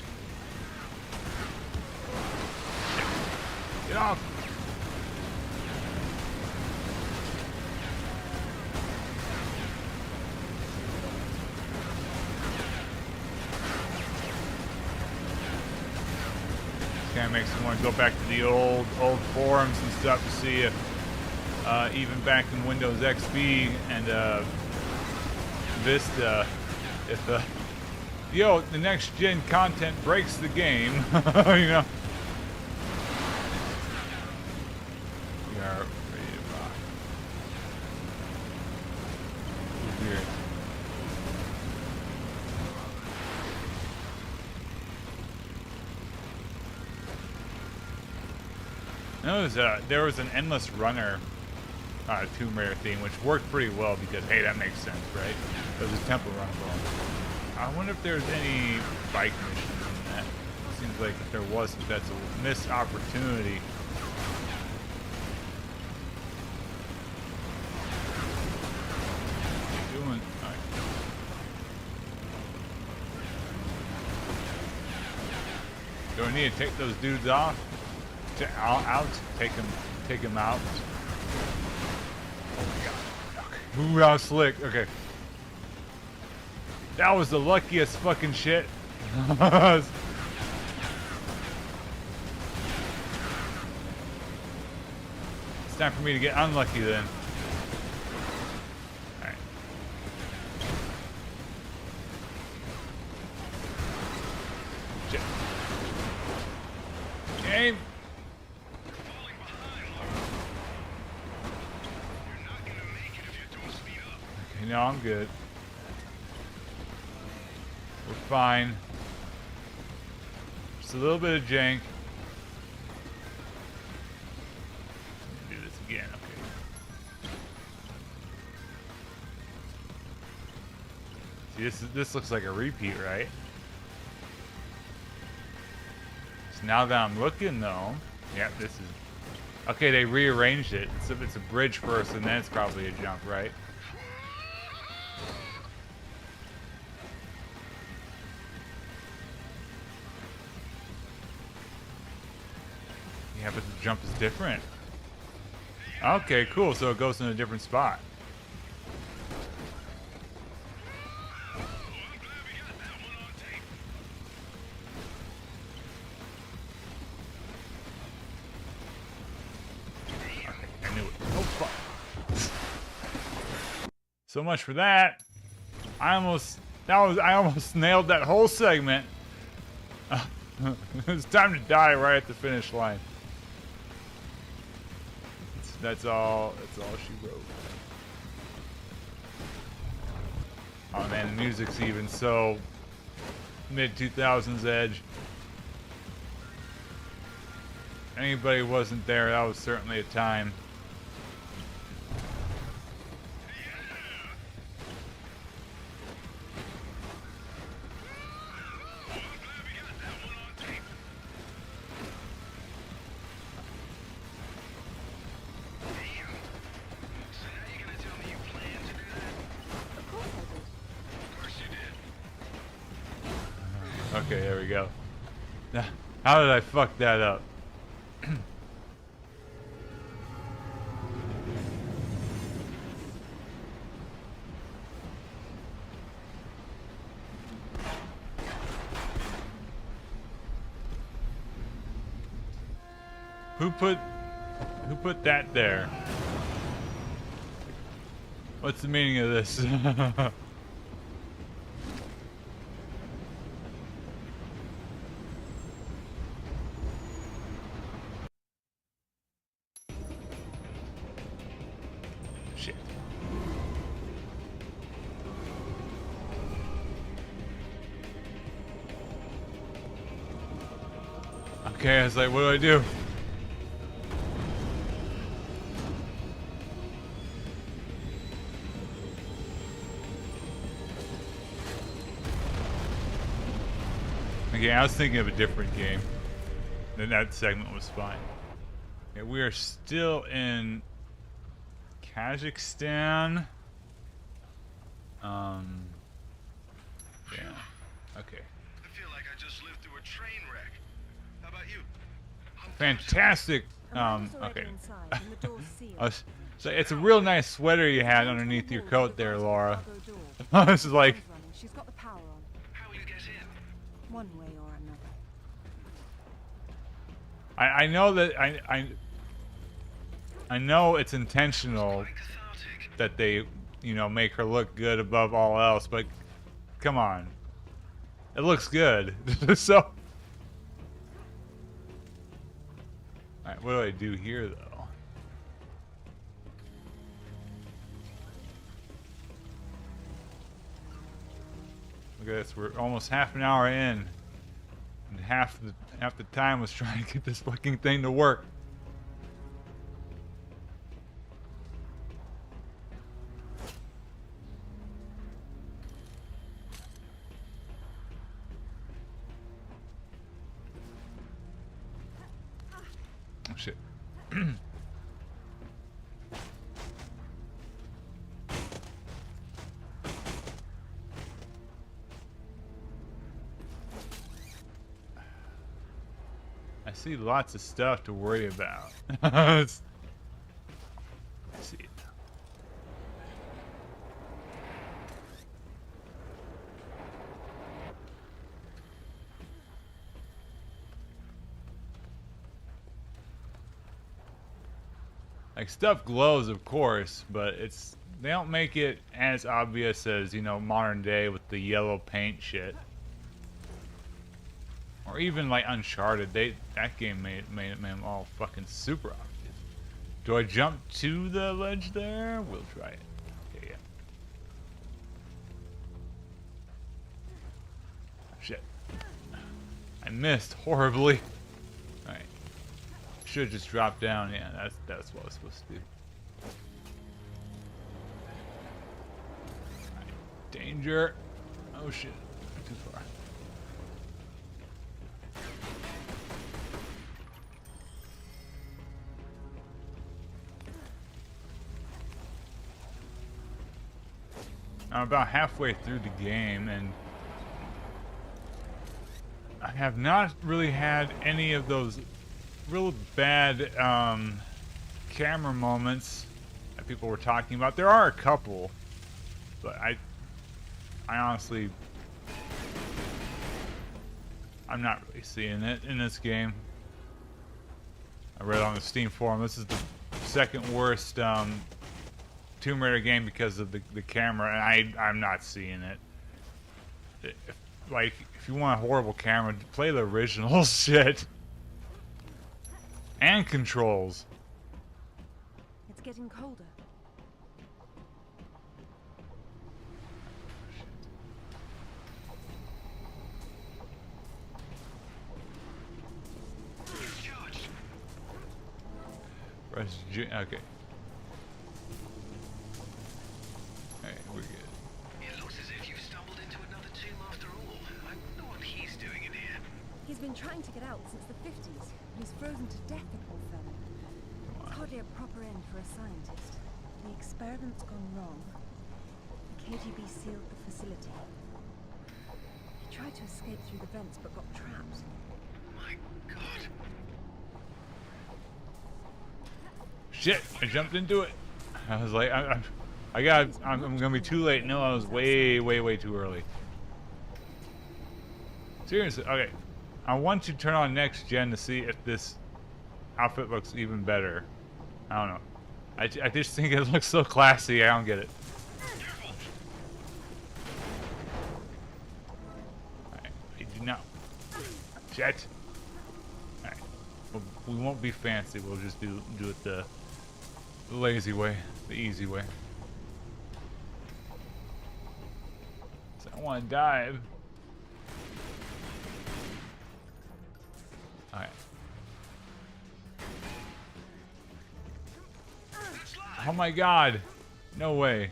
Get off. Kind of makes me want to go back to the old forums and stuff to see if even back in Windows XP and Vista, if the next gen content breaks the game, you know. We are ready to rock. Weird. There was an Endless Runner Tomb Raider theme, which worked pretty well because, hey, that makes sense, right? It was a temple run ball. I wonder if there's any bike missions in that. Seems like if there wasn't, that's a missed opportunity. Do I need to take those dudes off? Out? Take them out. Oh my god. Okay. Ooh, that was slick. Okay. That was the luckiest fucking shit. It's time for me to get unlucky then. Alright. Shit. Aim! Okay, no, I'm good. We're fine. Just a little bit of jank. Do this again, okay. See, this looks like a repeat, right? So now that I'm looking, though, yeah, this is okay. They rearranged it. It's a bridge first, and then it's probably a jump, right? Yeah, but the jump is different. Okay, cool. So it goes in a different spot. Okay, I knew it. Oh fuck! So much for that. I almost nailed that whole segment. It's time to die right at the finish line. That's all she wrote. Oh man, the music's even so mid-2000s edge. Anybody wasn't there, that was certainly a time. Okay, there we go. How did I fuck that up? Who put that there? What's the meaning of this? Shit. Okay, I was like, what do I do? Okay, I was thinking of a different game. Then that segment was fine. Okay, we are still in Kazakhstan. Yeah. Okay. I feel like I just lived through a train wreck. How about you? Fantastic. Okay. So it's a real nice sweater you had underneath your coat there, Laura. This is like. She's got the power on. How will you get in? One way or another. I know that I know it's intentional that they, you know, make her look good above all else, but come on. It looks good. So alright, what do I do here though? Look at this, we're almost half an hour in. And half the time was trying to get this fucking thing to work. Oh shit. I see lots of stuff to worry about. Let's see. Like, stuff glows, of course, but they don't make it as obvious as, you know, modern day with the yellow paint shit. Or even like Uncharted, that game made them all fucking super obvious. Do I jump to the ledge there? We'll try it. Okay, yeah. Shit. I missed horribly. Alright. Should just drop down. Yeah, that's what I was supposed to do. Alright. Danger. Oh shit. Too far. I'm about halfway through the game, and I have not really had any of those real bad camera moments that people were talking about. There are a couple, but I honestly, I'm not really seeing it in this game. I read on the Steam forum, this is the second worst Tomb Raider game because of the camera, and I'm not seeing it. If you want a horrible camera, play the original shit. And controls. It's getting colder. Press G. Okay. Alright, we're good. It looks as if you've stumbled into another tomb after all. I wonder what he's doing in here. He's been trying to get out since the 50s. He was frozen to death, the poor fellow. It's hardly a proper end for a scientist. The experiment's gone wrong. The KGB sealed the facility. He tried to escape through the vents, but got trapped. My God. Shit! I jumped into it. I was like, I'm gonna be too late. No, I was way too early. Seriously, okay. I want to turn on next gen to see if this outfit looks even better. I don't know. I just think it looks so classy. I don't get it. Alright, I do not. Shit. Alright. Well, we won't be fancy. We'll just do it the lazy way, the easy way. So I want to dive. Alright. Oh my God! No way.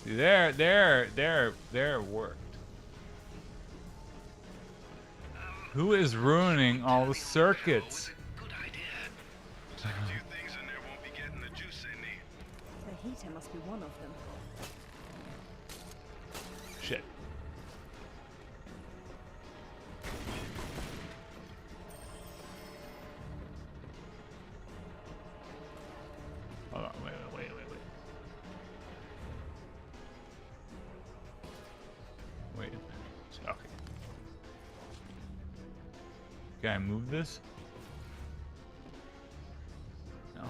See, there it worked. Who is ruining all the circuits? Looks like a few things in there won't be getting the juice they need. The heater must be one of them. Shit. Hold on, wait. Wait. Okay. Can I move this? No.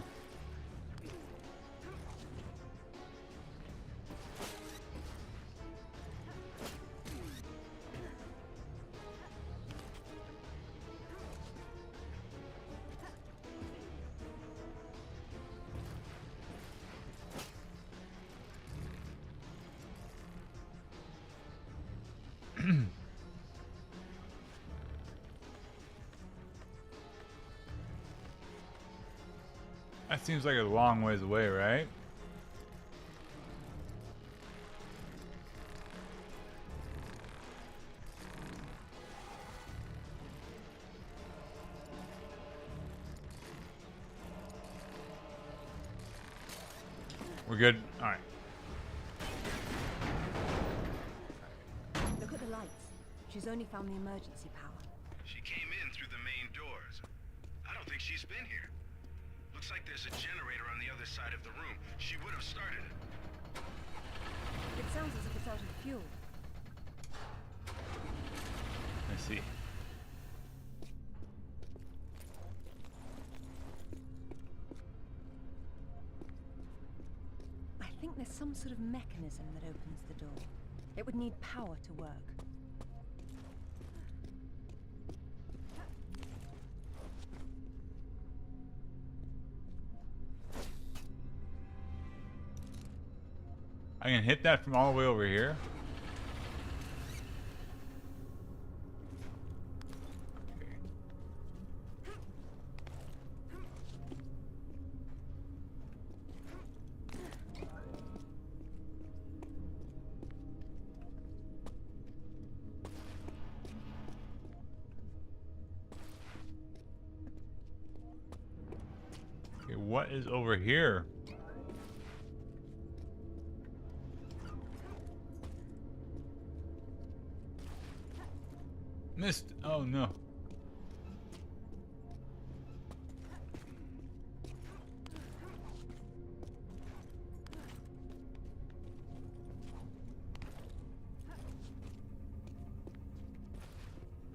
That seems like a long ways away, right? We're good? Alright. Look at the lights. She's only found the emergency power. She came in through the main doors. I don't think she's been here. Looks like there's a generator on the other side of the room. She would have started it. It sounds as if it's out of fuel. Let's see. I think there's some sort of mechanism that opens the door. It would need power to work. I can hit that from all the way over here. Okay, what is over here? Missed. Oh no.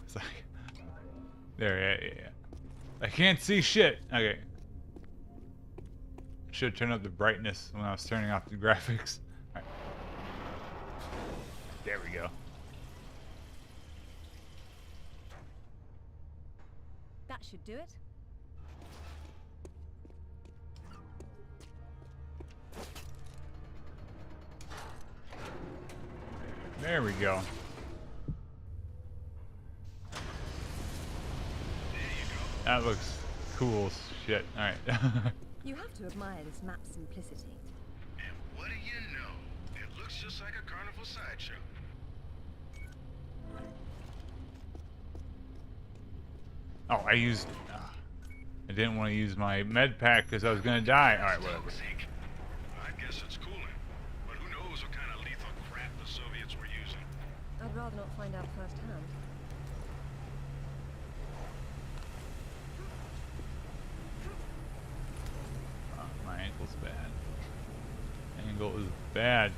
It's like there, yeah. I can't see shit. Okay. Should turn up the brightness when I was turning off the graphics. All right. There we go. That should do it. There we go. That looks cool as shit. Alright. You have to admire this map's simplicity. And what do you know? It looks just like a carnival sideshow. Oh, I used... I didn't want to use my med pack because I was going to die. Alright, whatever. I guess it's cooling. But who knows what kind of lethal crap the Soviets were using. I'd rather not find out firsthand. Oh, my ankle's bad. Angle is bad.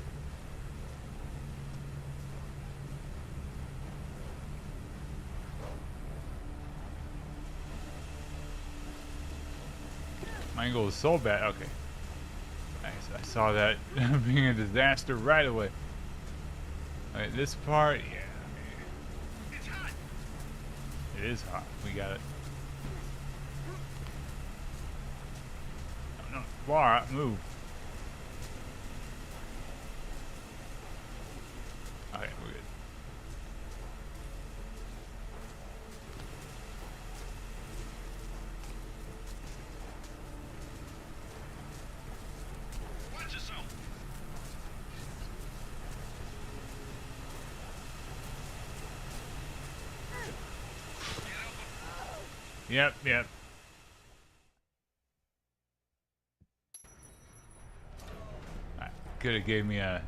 My angle is so bad. Okay. I saw that being a disaster right away. Alright, this part, yeah. It's hot. It is hot. We got it. Oh, no, far out. Move. Okay, we're good. Watch yourself. Yep. Could have gave me a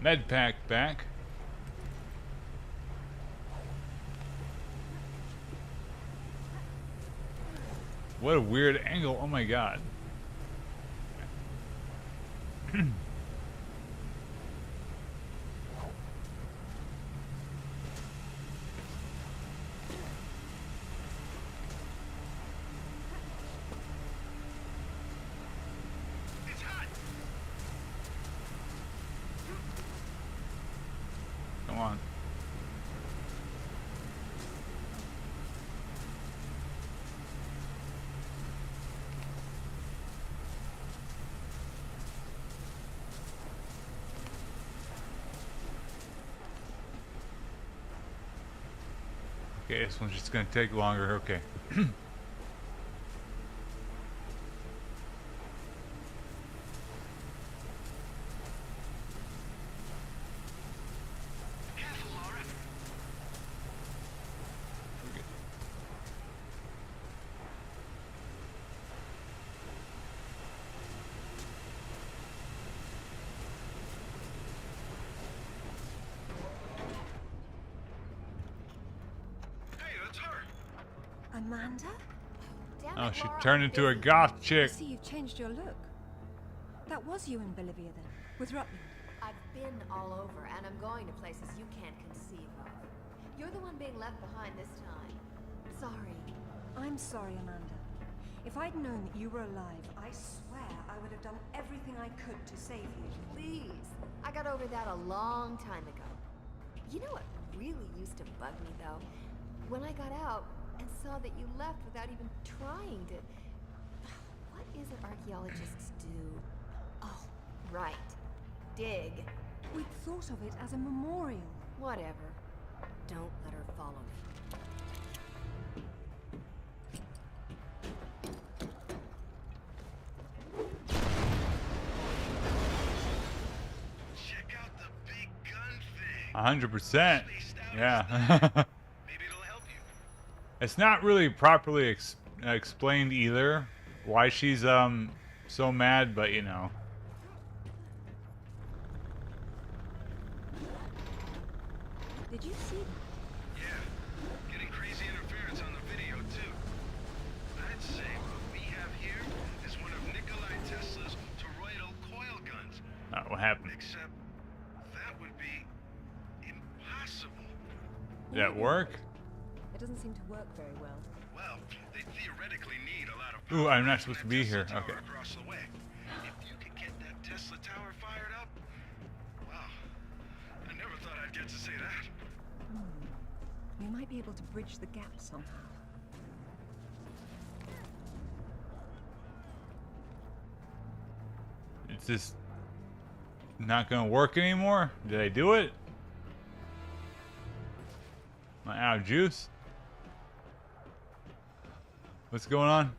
med pack back. What a weird angle. Oh my god. It's hot. Come on. Okay, this one's just gonna take longer. Okay. Careful, Laura. Amanda? Damn Oh, it, she Laura, turned I'm into a busy. goth I chick. see you've changed your look. That was you in Bolivia then, with Rutland. I've been all over, and I'm going to places you can't conceive of. You're the one being left behind this time. Sorry. I'm sorry, Amanda. If I'd known that you were alive, I swear I would have done everything I could to save you. Please. I got over that a long time ago. You know what really used to bug me, though? When I got out and saw that you left without even trying to... What is it archaeologists do? Oh, right. Dig. We'd thought of it as a memorial. Whatever. Don't let her follow me. Check out the big gun thing. 100%. Yeah. Maybe it'll help you. It's not really properly explained either why she's so mad, but you know. Did you see that? Yeah, getting crazy interference on the video too. I'd say what we have here is one of Nikolai Tesla's toroidal coil guns. What happened? Except that would be impossible. Did that work? It doesn't seem to work very well. Well, they theoretically need a lot of Ooh, power I'm not from supposed to that be Tesla here. tower Okay. across the way. If you could get that Tesla tower fired up, wow, I never thought I'd get to say that. We might be able to bridge the gap somehow. It's just not gonna work anymore? Did I do it? Am I out of juice? What's going on?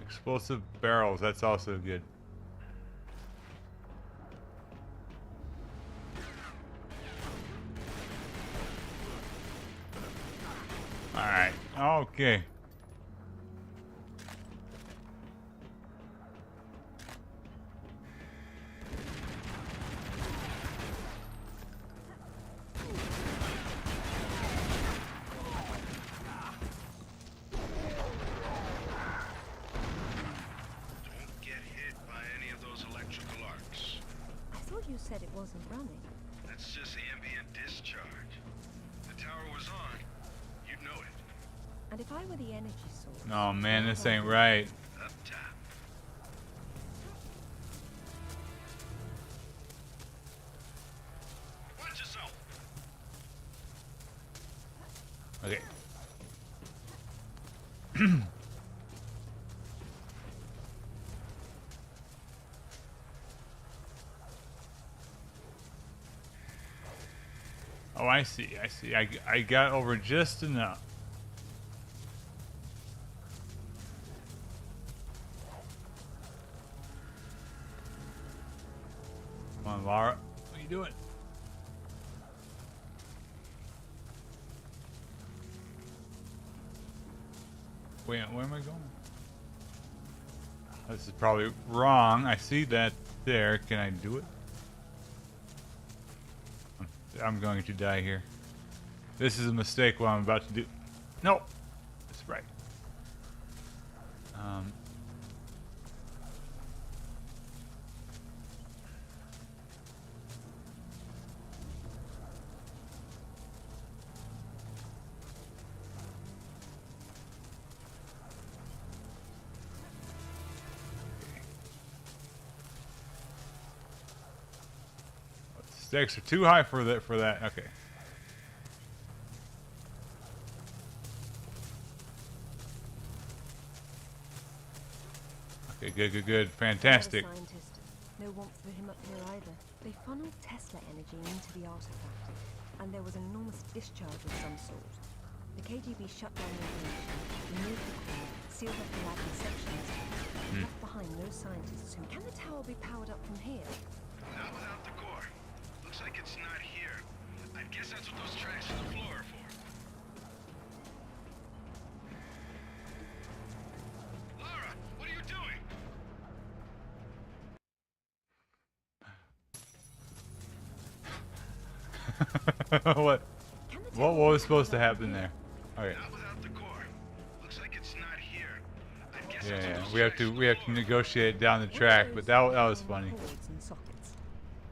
Explosive barrels, that's also good. Alright, okay. Don't get hit by any of those electrical arcs. I thought you said it wasn't running. That's just ambient discharge. The tower was on, you'd know it. And if I were the energy source... Oh man, this ain't right. Up top. Watch yourself. Okay. Oh, I see. I see. I got over just enough. Come on, Laura. What are you doing? Wait, where am I going? This is probably wrong. I see that there. Can I do it? I'm going to die here. This is a mistake what I'm about to do. No! That's right. Stakes are too high for that. Okay. Okay, good. Fantastic. Not a scientist. No warmth for him up here either. They funneled Tesla energy into the artifact, and there was an enormous discharge of some sort. The KGB shut down the operation, removed the core, sealed up the lab in sections, left behind no scientists who... Can the tower be powered up from here? Not without the core. Looks like it's not here. I guess that's what those tracks in the floor are for. What? What was supposed to happen there? Okay. Yeah, we have to negotiate down the track, but that was funny.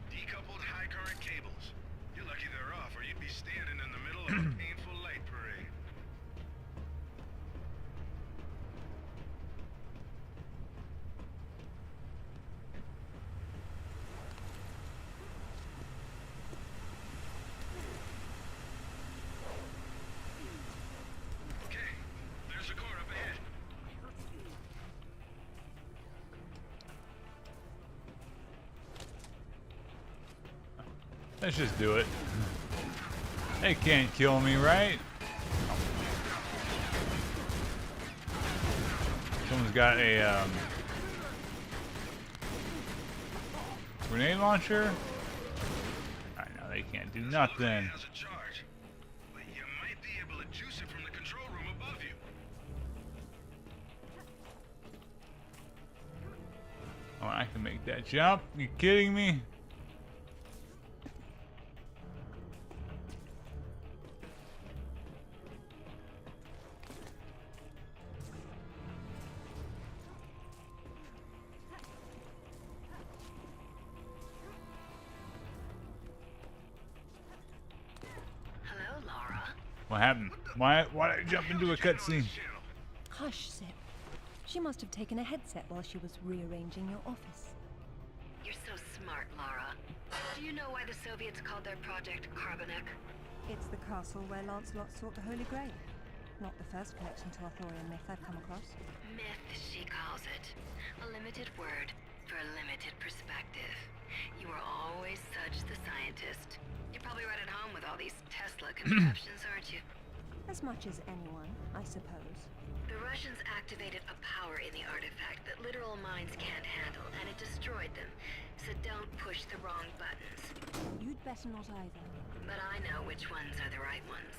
Decoupled high current cables. You're lucky they're off, or you'd be standing in the middle of a painful light parade. Okay, there's a car up ahead. Let's just do it. They can't kill me, right? Someone's got a grenade launcher. I know they can't do nothing. You might be able to juice it from the control room above you. Oh, I can make that jump. You kidding me? What happened? Why did I jump into a cutscene? Hush, Sip. She must have taken a headset while she was rearranging your office. You're so smart, Lara. Do you know why the Soviets called their project Carbonek? It's the castle where Lancelot sought the Holy Grail. Not the first connection to Arthurian myth I've come across. Myth, she calls it. A limited word for a limited perspective. You are always such the scientist. You're probably right at home with all these Tesla contraptions, aren't you? As much as anyone, I suppose. The Russians activated a power in the artifact that literal minds can't handle, and it destroyed them. So don't push the wrong buttons. You'd better not either. But I know which ones are the right ones.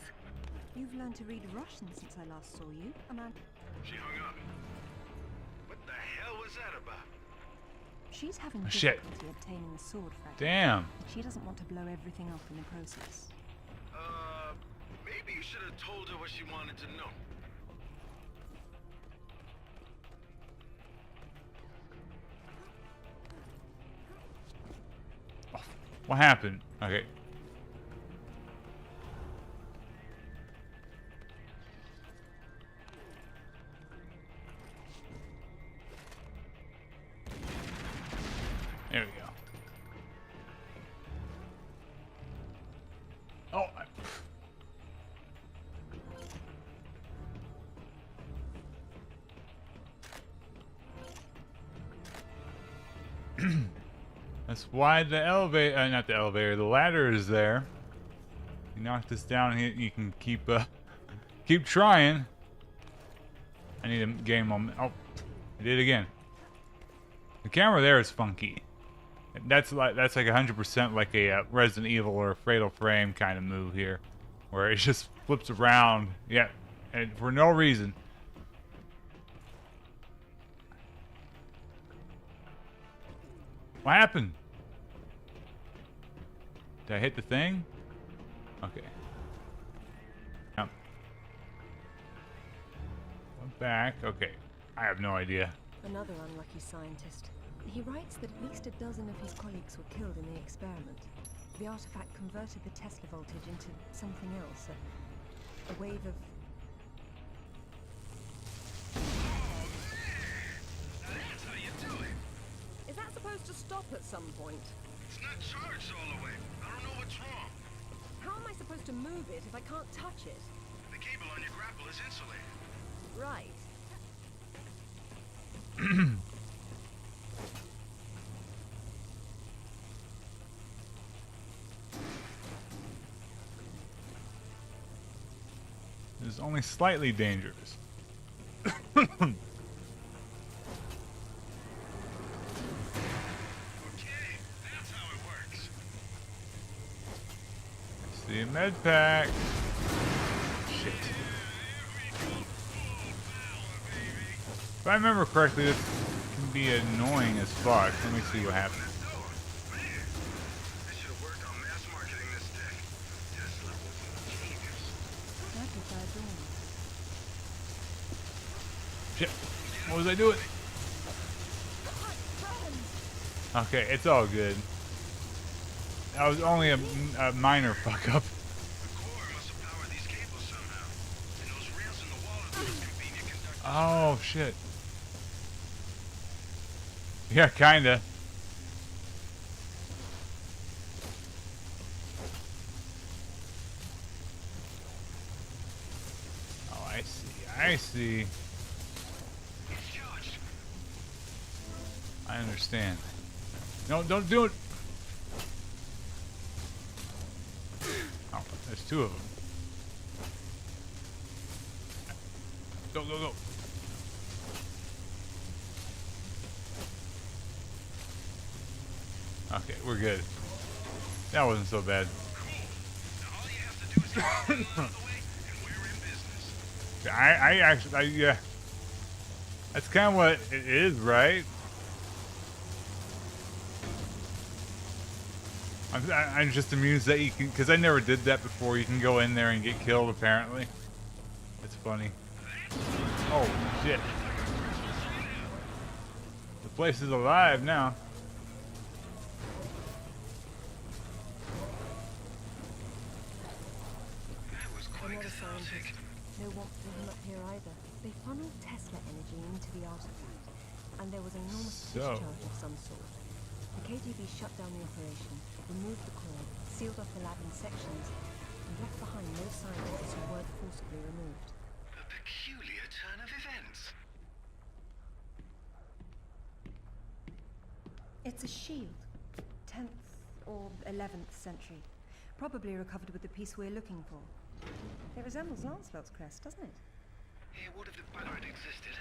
You've learned to read Russian since I last saw you, Amanda. She hung up. What the hell was that about? She's having Shit. difficulty obtaining the sword fragment. Damn. She doesn't want to blow everything up in the process. Maybe you should have told her what she wanted to know. What happened? Okay. There we go. Oh. That's why the elevator, not the elevator, the ladder is there. You knock this down, you can keep trying. I need a game moment. Oh, I did it again. The camera there is funky. That's like 100% like a Resident Evil or Fatal Frame kind of move here, where it just flips around, yeah, and for no reason. What happened? Did I hit the thing? Okay. Yep. Went back. Okay. I have no idea. Another unlucky scientist. He writes that at least a dozen of his colleagues were killed in the experiment. The artifact converted the Tesla voltage into something else, a wave of... That's how you do it. Is that supposed to stop at some point? It's not charged all the way. I don't know what's wrong. How am I supposed to move it if I can't touch it? The cable on your grapple is insulated. Right. It's only slightly dangerous. Okay, that's how it works. See a med pack. Shit. If I remember correctly, this can be annoying as fuck. Let me see what happens. They should have worked on mass marketing this tech. protected by a door. Shit. What was I doing? Okay, it's all good. That was only a minor fuck up. Oh shit. Yeah, kinda. Oh, I see. I see. I understand. No, don't do it. Oh, there's two of them. Go, go, go. Okay, we're good. That wasn't so bad. I actually, yeah. That's kind of what it is, right? I'm just amused that you can, because I never did that before. You can go in there and get killed, apparently. It's funny. Oh, shit. The place is alive now. Another scientist. No warmth for him up here either. They funneled Tesla energy into the artifact, and there was an enormous discharge of some sort. The KGB shut down the operation, removed the core, sealed off the lab in sections, and left behind no scientists who weren't forcibly removed. A peculiar turn of events. It's a shield. 10th or 11th century. Probably recovered with the piece we're looking for. It resembles Lancelot's crest, doesn't it? Hey, what if the banner had existed?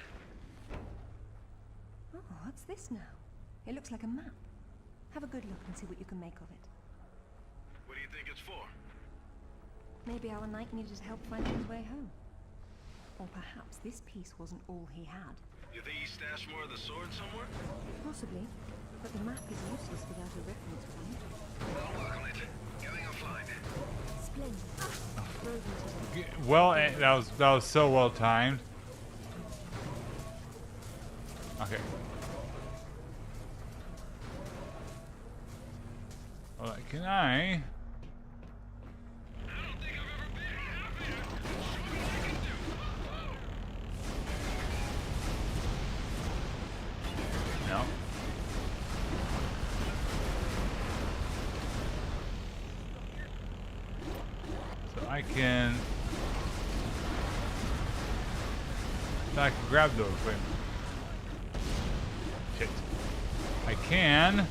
Oh, what's this now? It looks like a map. Have a good look and see what you can make of it. What do you think it's for? Maybe our knight needed help finding his way home. Or perhaps this piece wasn't all he had. You think he stashed more of the sword somewhere? Possibly, but the map is useless without a reference point. I'll work on it. Going offline. Splendid. Well, that was so well timed. Okay. Well, can I? No. So I can. I can grab those. Wait a minute. Shit. I can.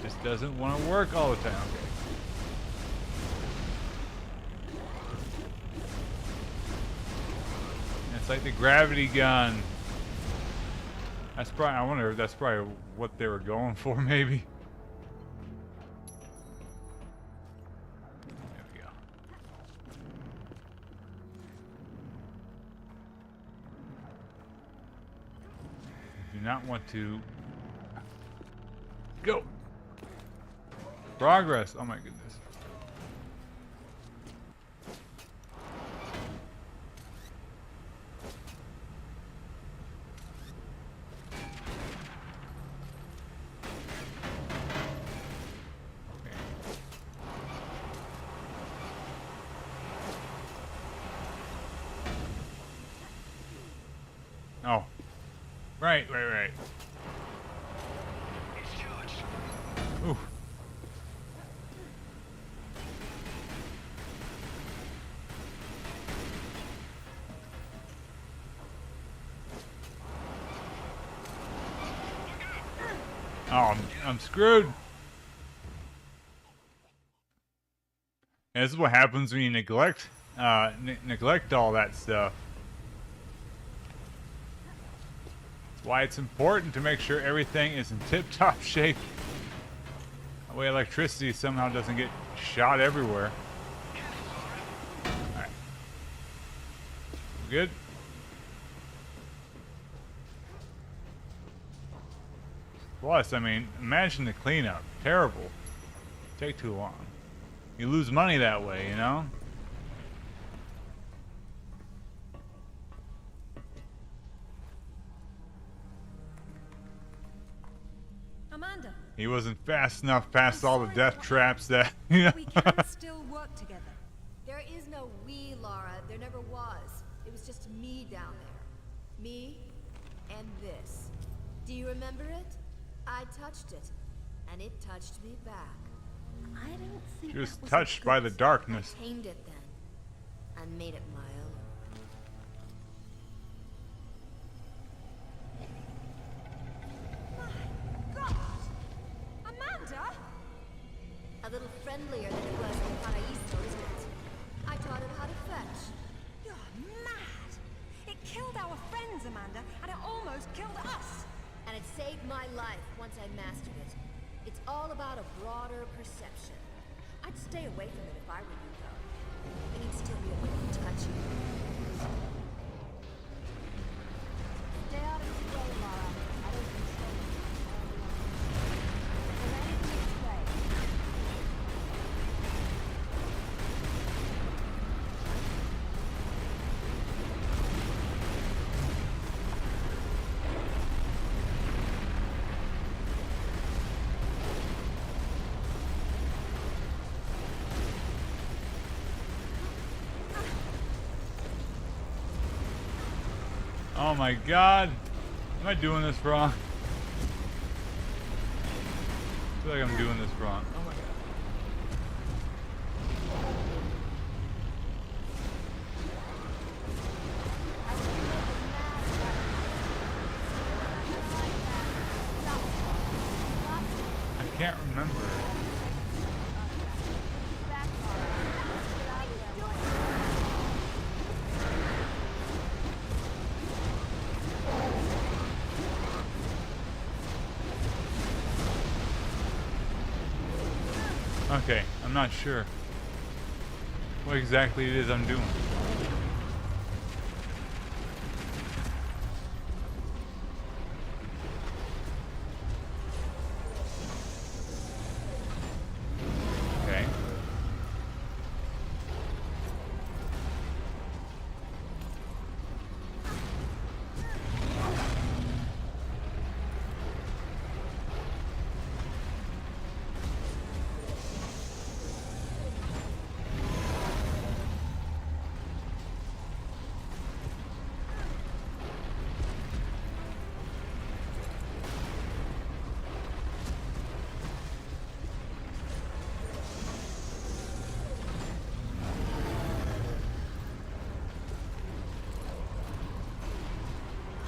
Just doesn't want to work all the time. Okay. It's like the gravity gun. That's probably. I wonder if that's probably what they were going for, maybe. There we go. Do not want to go. Progress. Oh my goodness. Oh. Right. Ooh. Oh, I'm screwed. And this is what happens when you neglect all that stuff. That's why it's important to make sure everything is in tip-top shape. That way electricity somehow doesn't get shot everywhere. Alright. Good? Plus, I mean, imagine the cleanup. Terrible. Take too long. You lose money that way, you know? Amanda. He wasn't fast enough past all the death traps that, you know. We can still work together. There is no we, Lara. There never was. It was just me down there. Me and this. Do you remember it? I touched it, and it touched me back. I don't think She was that was touched by the darkness. I tamed it then, and made it my own. God! Amanda! A little friendlier than it was in Paraíso, isn't it? I taught it how to fetch. You're mad! It killed our friends, Amanda, and it almost killed us! And it saved my life once I mastered it. It's all about a broader perception. I'd stay away from it if I were you, though. And you'd still be able to touch you. Stay out of his way, Lara. I don't control you. If anything in his way. Oh my god. Am I doing this wrong? I feel like I'm doing this wrong. Oh my god. I can't remember. Okay, I'm not sure what exactly it is I'm doing. Okay.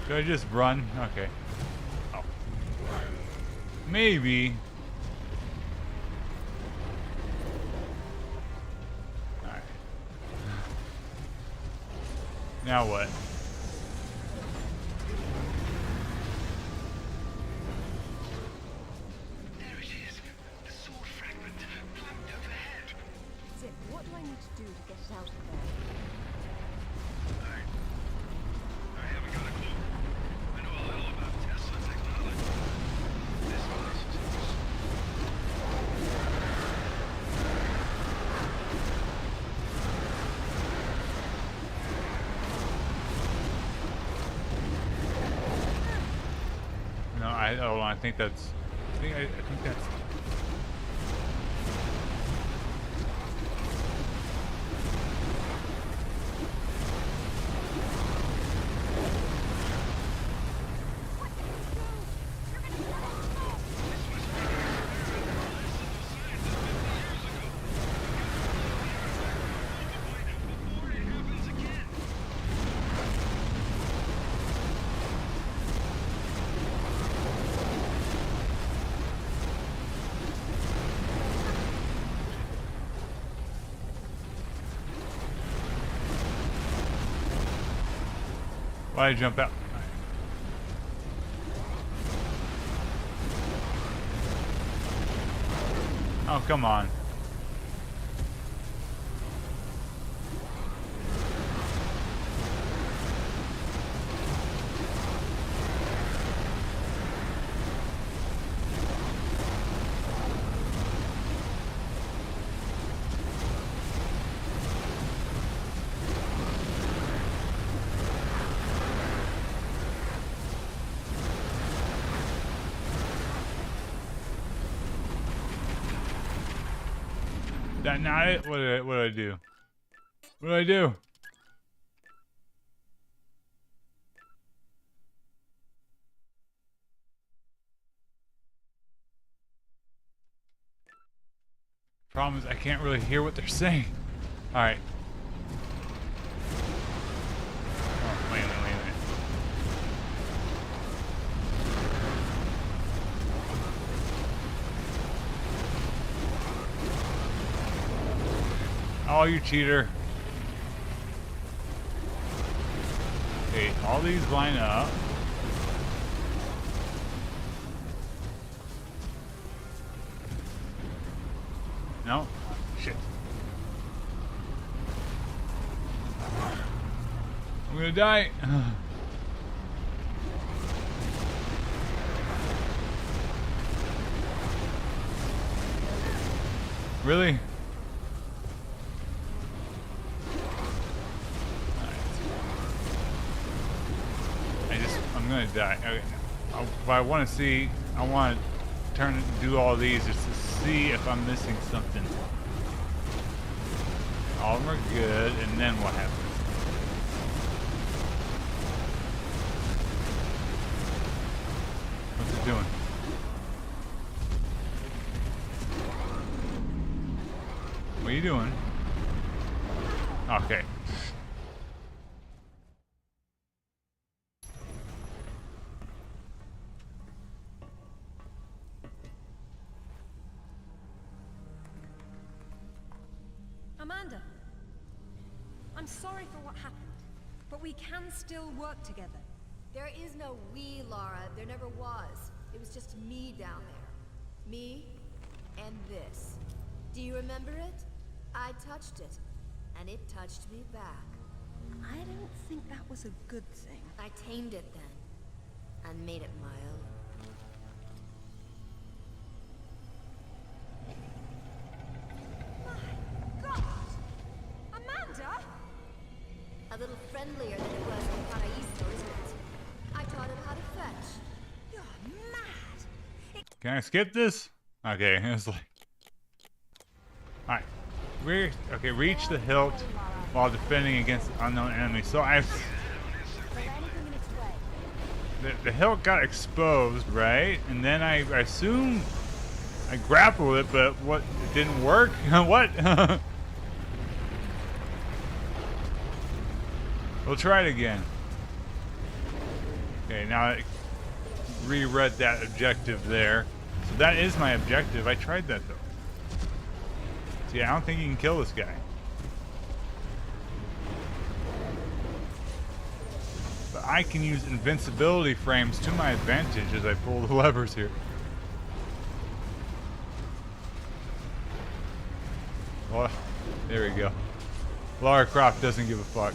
Should I just run? Okay. Oh. Maybe. Alright. Now what? There it is. The sword fragment plumped overhead. Zip, what do I need to do to get it out of there? I haven't got a clue. I know a little about Tesla technology. This must. No, hold on, I think that's I think that's why did I jump out? Oh, come on. That not it? What did I do? What did I do? Problem is, I can't really hear what they're saying. All right. Oh, wait a minute, wait a minute. Oh, you cheater. Okay, all these line up. No. Shit. I'm gonna die. Really? I'm gonna die. Okay. What I want to see, I want to do all these just to see if I'm missing something. All of them are good, and then what happens? What's it doing? What are you doing? Okay. Amanda, I'm sorry for what happened, but we can still work together. There is no we, Lara. There never was. It was just me down there. Me and this. Do you remember it? I touched it, and it touched me back. I don't think that was a good thing. I tamed it then, and made it my own. A little friendlier than it was in Paraíso, isn't it? I taught him how to fetch. You're mad! Can I skip this? Okay, it's like... Alright. Okay, reach the hilt while defending against unknown enemies. So the hilt got exposed, right? And then I assume I grappled it, but what? It didn't work? What? We'll try it again. Okay, now I reread that objective there. So that is my objective. I tried that though. See, I don't think you can kill this guy. But I can use invincibility frames to my advantage as I pull the levers here. Well, there we go. Lara Croft doesn't give a fuck.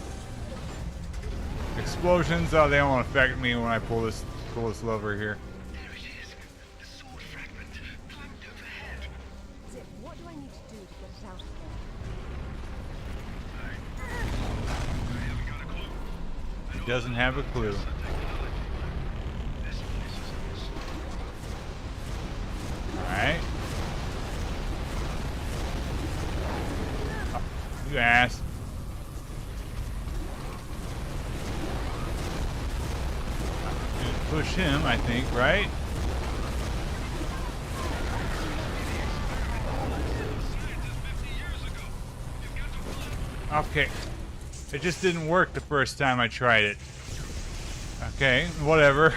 Explosions, oh, they don't affect me when I pull this lever here. There it is. The sword fragment clamped overhead. Zip, what do I need to do to get it out of I haven't got a clue. He doesn't have a clue. Alright. Oh, you ass. Push him, I think, right? Okay. It just didn't work the first time I tried it. Okay, whatever.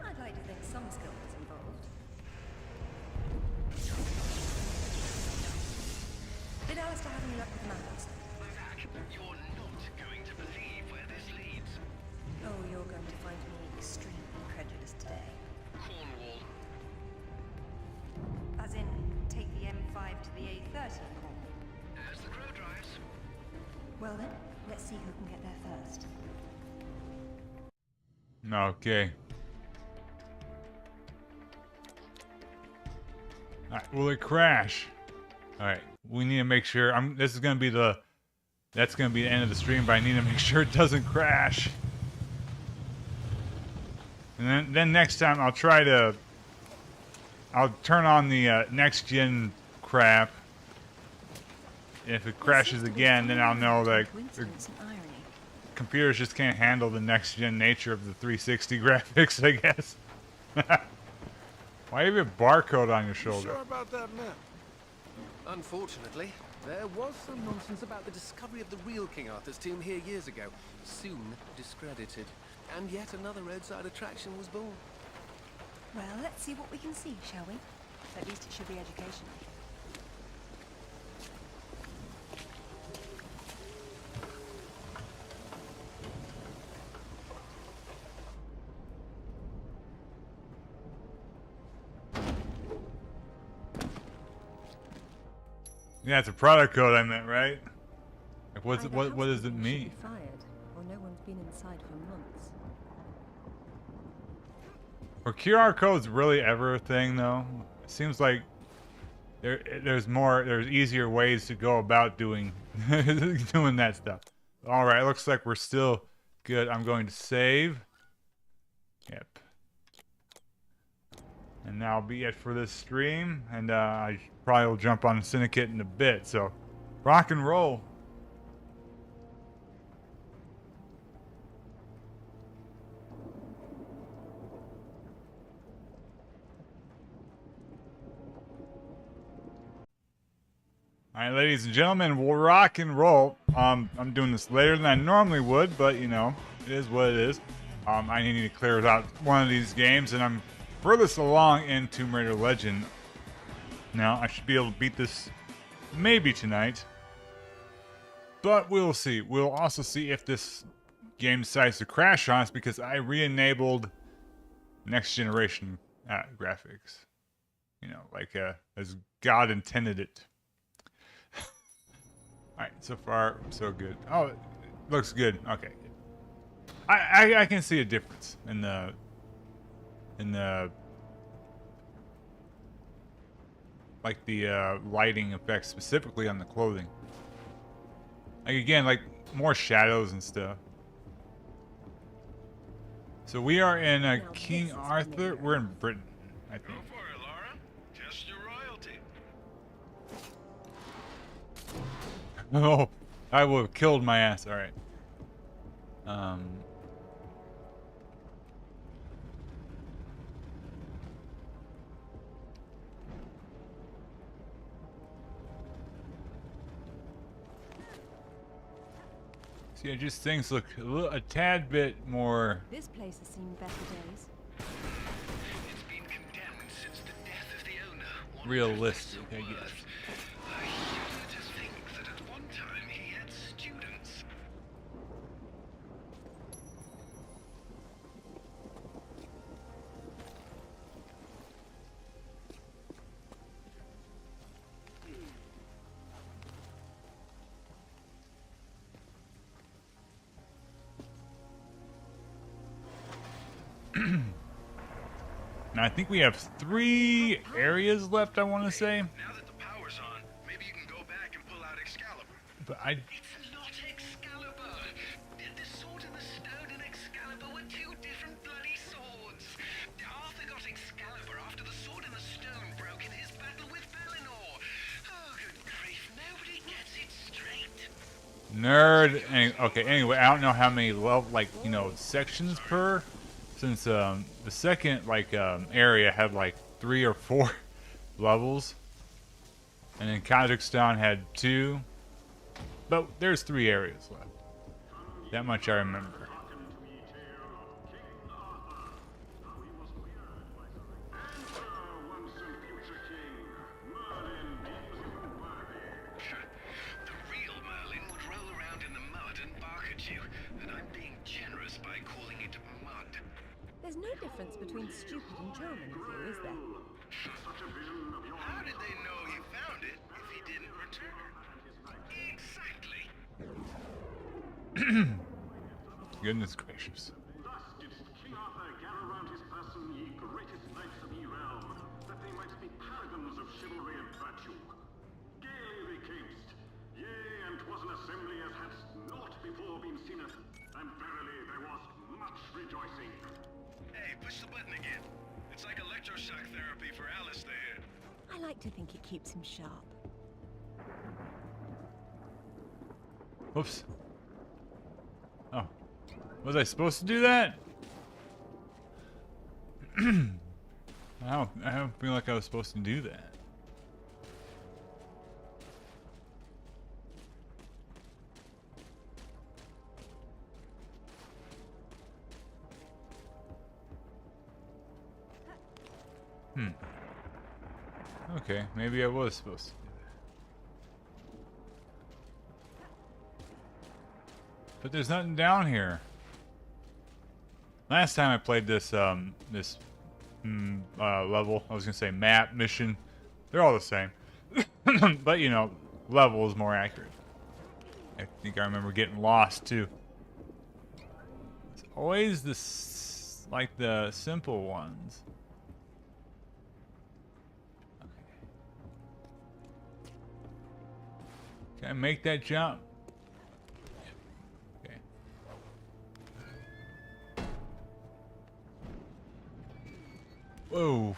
I'd like to think some skill was involved. Did Alistair have any luck with matters? You're not going to believe where this leads. Oh, you're going to find me extremely incredulous today. Cornwall. As in, take the M5 to the A30 in Cornwall. As the crow drives. Well then, let's see who can get there first. Okay. Alright, will it crash? All right, we need to make sure. This is gonna be the. That's gonna be the end of the stream, but I need to make sure it doesn't crash. And then next time I'll try to. I'll turn on the next gen crap. If it crashes again, then I'll know that the computers just can't handle the next gen nature of the 360 graphics, I guess. Why do you have a barcode on your shoulder? Sure about that map? Unfortunately, there was some nonsense about the discovery of the real King Arthur's tomb here years ago, soon discredited. And yet another roadside attraction was born. Well, let's see what we can see, shall we? At least it should be educational. Yeah, it's a product code I meant, right? Like, what does it mean? Fired, or no one's been inside for months. Are QR codes really ever a thing, though? It seems like there's easier ways to go about doing doing that stuff. All right, looks like we're still good. I'm going to save. Yep. And that'll be it for this stream. And I probably will jump on Syndicate in a bit. So, rock and roll. All right, ladies and gentlemen, we'll rock and roll. I'm doing this later than I normally would, but you know, it is what it is. I need to clear out one of these games, and I'm furthest along in Tomb Raider Legend. Now, I should be able to beat this maybe tonight, but we'll see. We'll also see if this game decides to crash on us because I re-enabled next generation graphics. You know, like as God intended it. Alright, so far, so good. Oh, it looks good. Okay. I can see a difference in the like the lighting effects specifically on the clothing. Like again, like more shadows and stuff. So we are in King Arthur. We're in Britain, I think. Go for it, Laura. Test your royalty. Oh, I would have killed my ass. All right. See, just things look a tad bit more. This place has seen better days. It's been condemned since the death of the owner. Realistic, I guess. I used to think that at one time he had students. Now I think we have 3 areas left, I want to say. Now that the power's on, maybe you can go back and pull out Excalibur. But I... It's not Excalibur. The sword and the stone and Excalibur were 2 different bloody swords. Arthur got Excalibur after the sword and the stone broke in his battle with Pellinor. Oh, good grief, nobody gets it straight. Nerd. Okay, anyway, I don't know how many sections per, since the second area had like 3 or 4 levels, and then Kazakhstan had 2, but there's 3 areas left. That much I remember. There's no difference between stupid and charming here, is there? How did they know he found it if he didn't return? Exactly. Goodness gracious. Thus didst King Arthur gather round his person ye greatest knights of ye realm, that they might be paragons of chivalry and virtue. Gain camest. Yea, and 'twas an assembly as had not before been seen, and verily there was much rejoicing. Hey, push the button again. It's like electroshock therapy for Alistair. I like to think it keeps him sharp. Oops. Oh. Was I supposed to do that? I don't feel like I was supposed to do that. Okay, maybe I was supposed to do that. But there's nothing down here. Last time I played this level, I was gonna say map, mission, they're all the same. But you know, level is more accurate. I think I remember getting lost too. It's always like the simple ones. Can I make that jump? Okay. Whoa.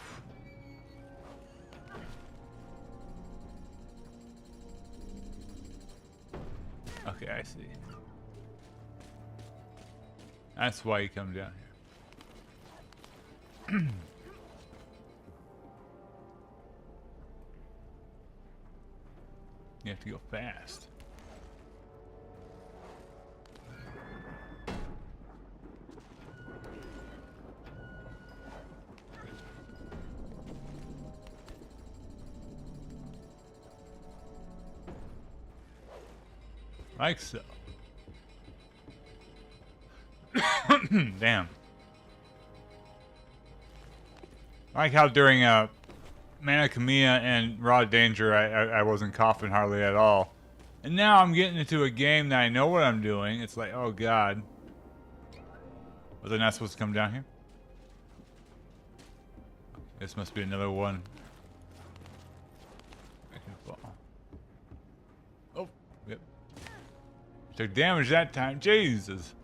Okay, I see. That's why you come down here. You have to go fast. Like so. Damn. I like how during Manakamiya and Raw Danger, I wasn't coughing hardly at all. And now I'm getting into a game that I know what I'm doing. It's like, oh god. Was I not supposed to come down here? This must be another one. I can fall. Oh, yep. Took damage that time. Jesus.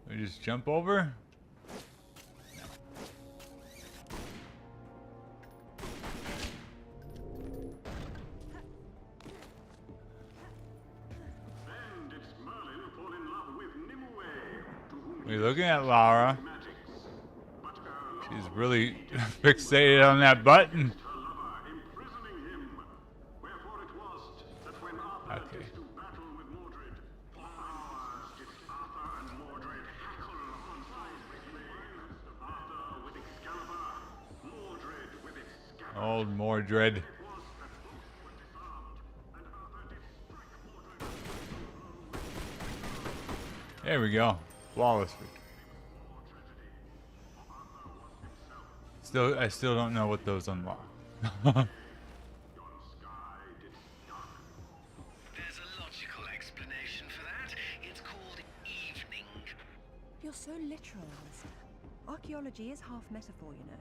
We just jump over? We're looking at Lara. She's really fixated on that button. Okay. Old Mordred. There we go. Flawless victory. I still don't know what those unlock. There's a logical explanation for that. It's called evening. You're so literal, Alistair. Archaeology is half metaphor, you know.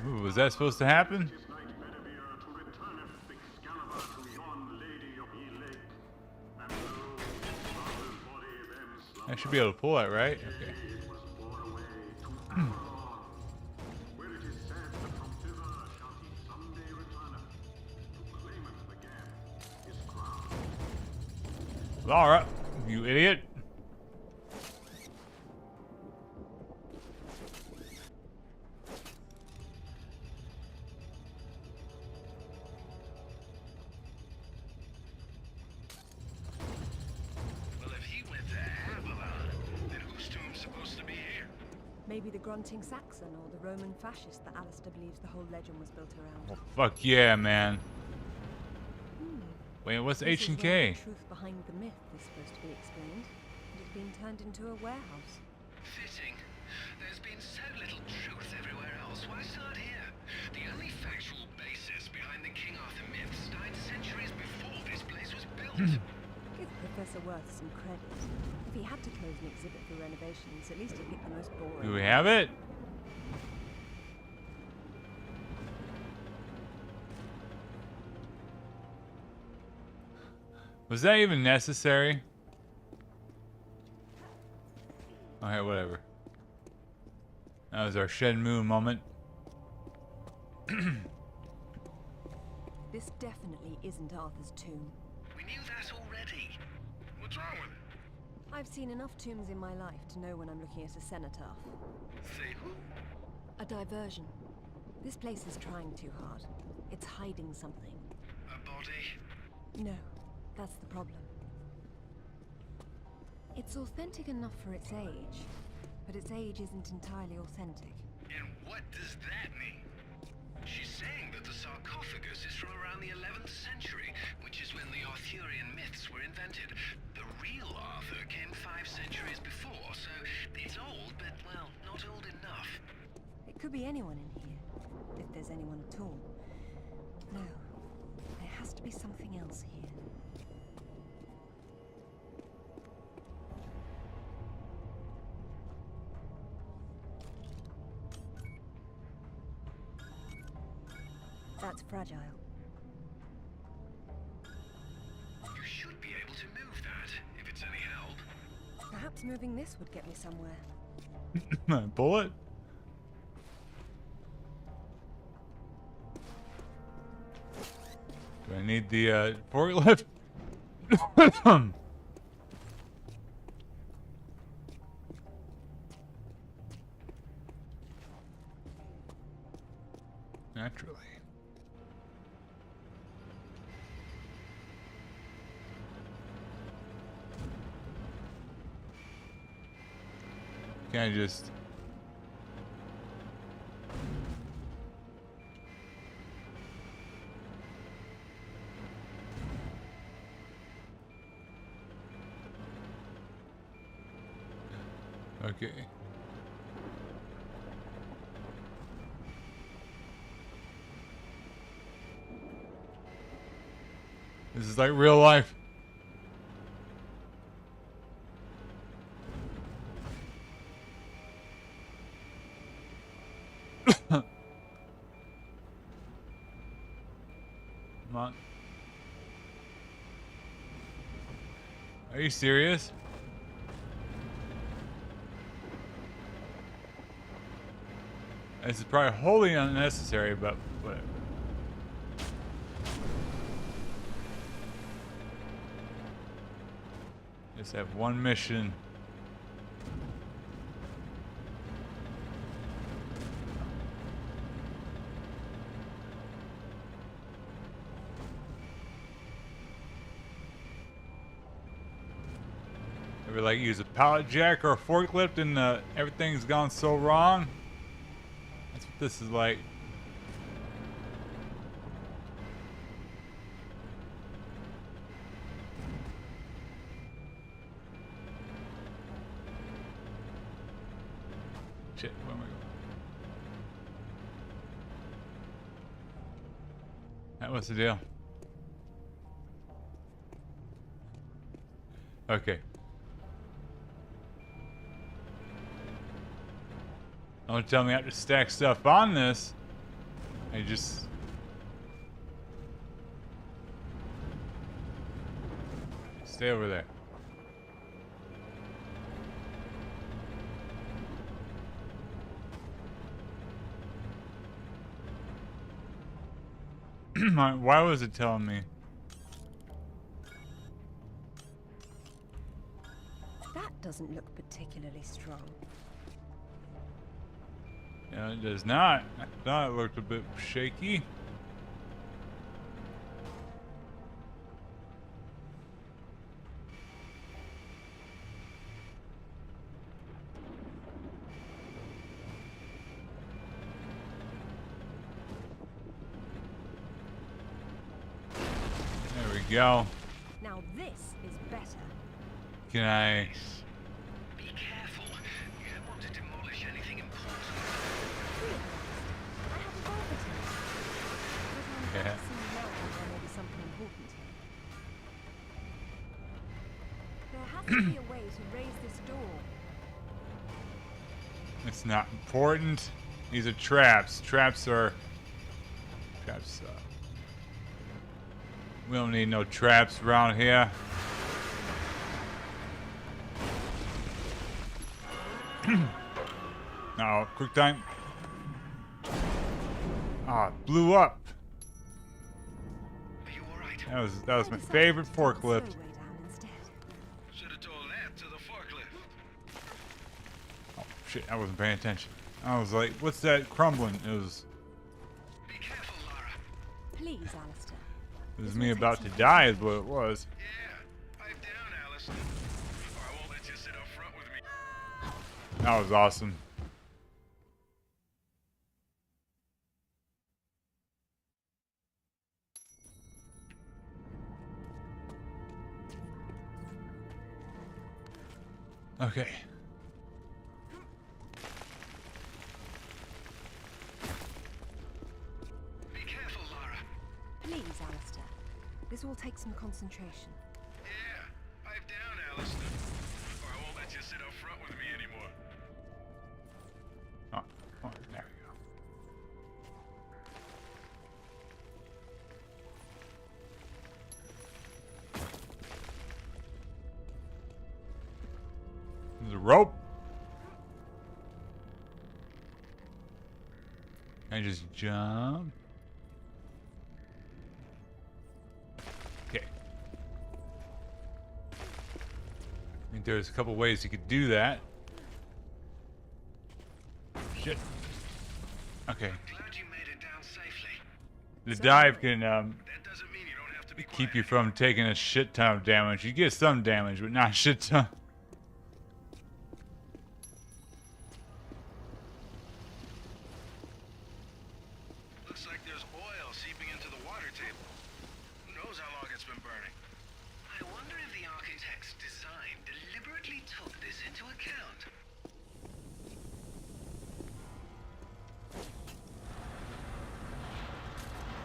Ooh, was that supposed to happen? I should be able to pull that, right? Okay. Lara, you idiot. Maybe the grunting Saxon or the Roman fascist that Alistair believes the whole legend was built around. Oh, fuck yeah, man. Wait, what's H and K? The truth behind the myth is supposed to be explained, and it's been turned into a warehouse. Fitting. There's been so little truth everywhere else. Why start here? The only factual basis behind the King Arthur myths died centuries before this place was built. Give Professor are worth some credit. If he had to close an exhibit for renovations, at least he picked the most boring. Do we have it? Was that even necessary? Alright, whatever. That was our Shenmue moment. This definitely isn't Arthur's tomb. We knew that already. What's wrong with it? I've seen enough tombs in my life to know when I'm looking at a cenotaph. Say who? A diversion. This place is trying too hard. It's hiding something. A body? No, that's the problem. It's authentic enough for its age, but its age isn't entirely authentic. And what does that mean? She's saying that the sarcophagus is from around the 11th century, which is when the Arthurian myths were invented. The real Arthur came 5 centuries before, so it's old, but, well, not old enough. It could be anyone in here, if there's anyone at all. No, there has to be something else here. That's fragile. You should be able to move that, if it's any help. Perhaps moving this would get me somewhere. Bullet? Do I need the forklift? Naturally. Can I just... Okay. This is like real life. Come on. Are you serious? This is probably wholly unnecessary, but whatever. Just have one mission. Ever like use a pallet jack or a forklift and everything's gone so wrong? That's what this is like. Shit, where am I going? That was the deal. Okay. Don't tell me I have to stack stuff on this. I just... Stay over there. Why was it telling me? That doesn't look particularly strong. Yeah, it does not. I thought it looked a bit shaky. There we go. Now this is better. Can I... Be careful. You don't want to demolish anything important. I have a barber tooth. But I'm Yeah. guessing now there may be something important here. to be a way to raise this door. It's not important. These are traps. Traps. We don't need no traps around here. No, quick time. Ah, it blew up. That was my favorite forklift. Should have told that to the forklift. Oh shit, I wasn't paying attention. I was like, what's that crumbling? It was Please, Alistair. it was me about to die is what it was. Yeah, pipe down, Alistair. Or I won't let you sit up front with me. That was awesome. Okay. Be careful, Lara. Please, Alistair. This will take some concentration. Yeah, pipe down, Alistair. Or I won't let you sit up front with me anymore. Oh, there we go. There's a rope. I just jump. Okay. I think there's a couple ways you could do that. Shit. Okay. Glad you made it down safely. The dive can keep you from taking a shit ton of damage. You get some damage, but not a shit ton. Looks like there's oil seeping into the water table. Who knows how long it's been burning? I wonder if the architect's design deliberately took this into account.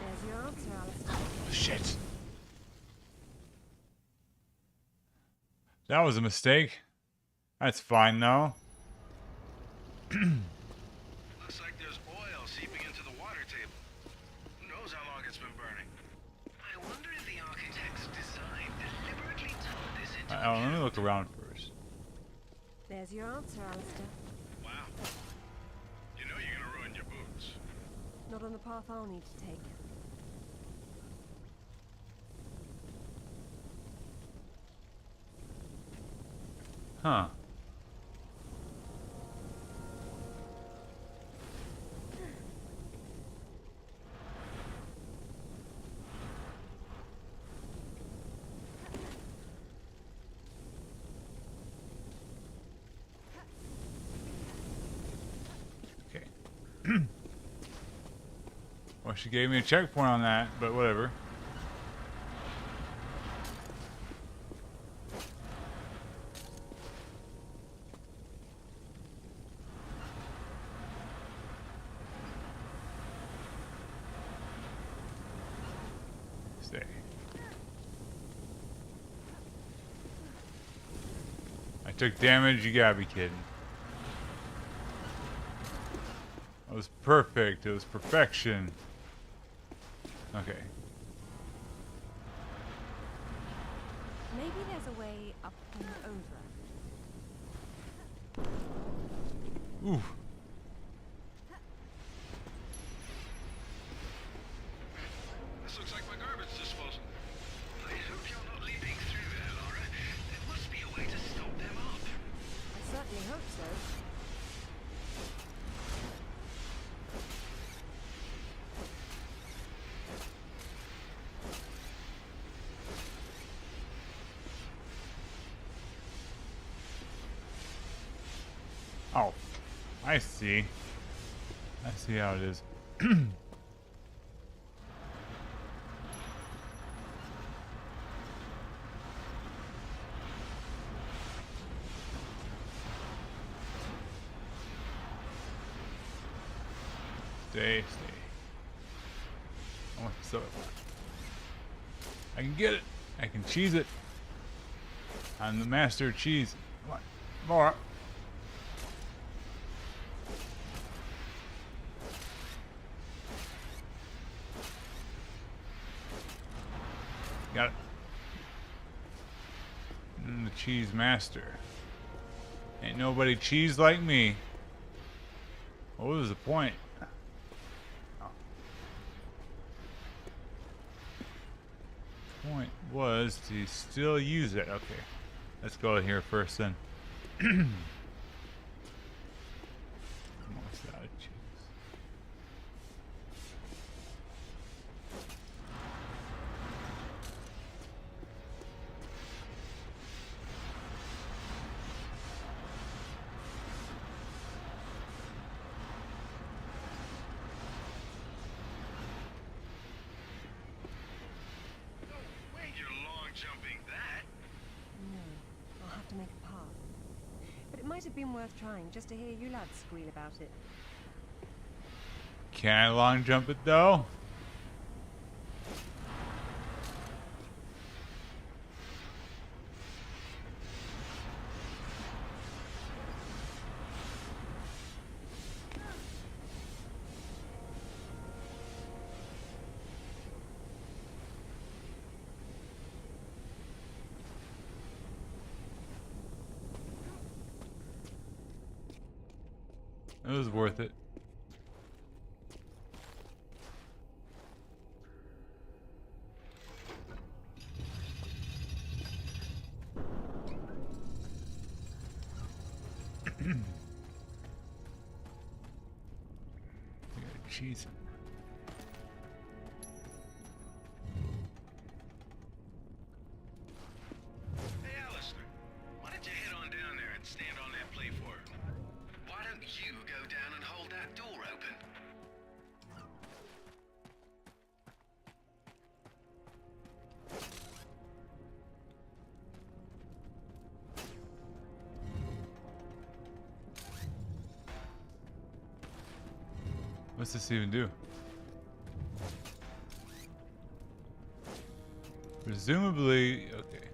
There's your answer, Alistair. Shit. That was a mistake. That's fine though. Looks like there's oil seeping into the water table. Who knows how long it's been burning? I wonder if the architect's design deliberately took this into account. Let me look around first. There's your answer, Alistair. Wow. You know you're gonna ruin your boots. Not on the path I'll need to take. Huh. Okay. Well, she gave me a checkpoint on that, but whatever. Stay. I took damage, you gotta be kidding. That was perfect, it was perfection. Okay. Maybe there's a way up and over. Ooh. This looks like my garbage disposal. I hope you're not leaping through there, Laura. There must be a way to stop them up. I certainly hope so. Oh, I see. I see how it is. Stay. Oh, so I can get it. I can cheese it. I'm the master of cheese. Come on. More. Got it. I'm the cheese master. Ain't nobody cheese like me. What was the point? Oh. The point was to still use it. Okay. Let's go here first then. Almost out of cheese. You're long jumping that. No, I'll have to make a path. But it might have been worth trying just to hear you lads squeal about it. Can I long jump it though? It was worth it. Cheese. Hey, Alistair. Why don't you head on down there and stand on that platform? Why don't you go down and hold that door open? What's this even do? Presumably, okay.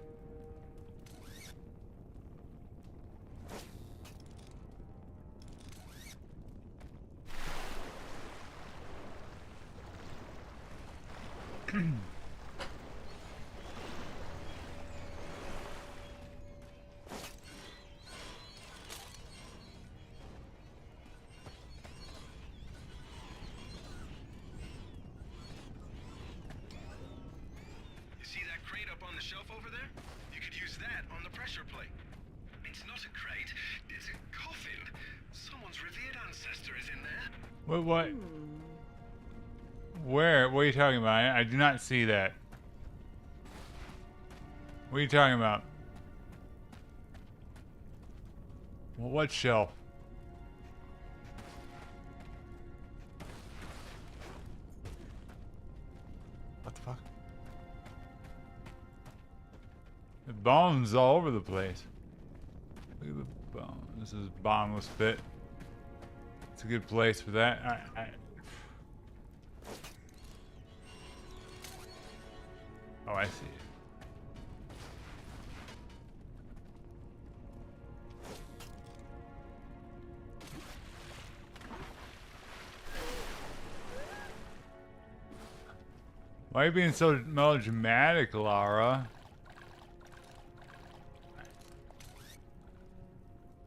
You see that crate up on the shelf over there? You could use that on the pressure plate. It's not a crate, it's a coffin. Someone's revered ancestor is in there. What? Where? What are you talking about? I do not see that. What are you talking about? Well, what shelf? What the fuck? The bones all over the place. Look at the bone. This is bottomless pit. It's a good place for that. Oh, I see it. Why are you being so melodramatic, Lara?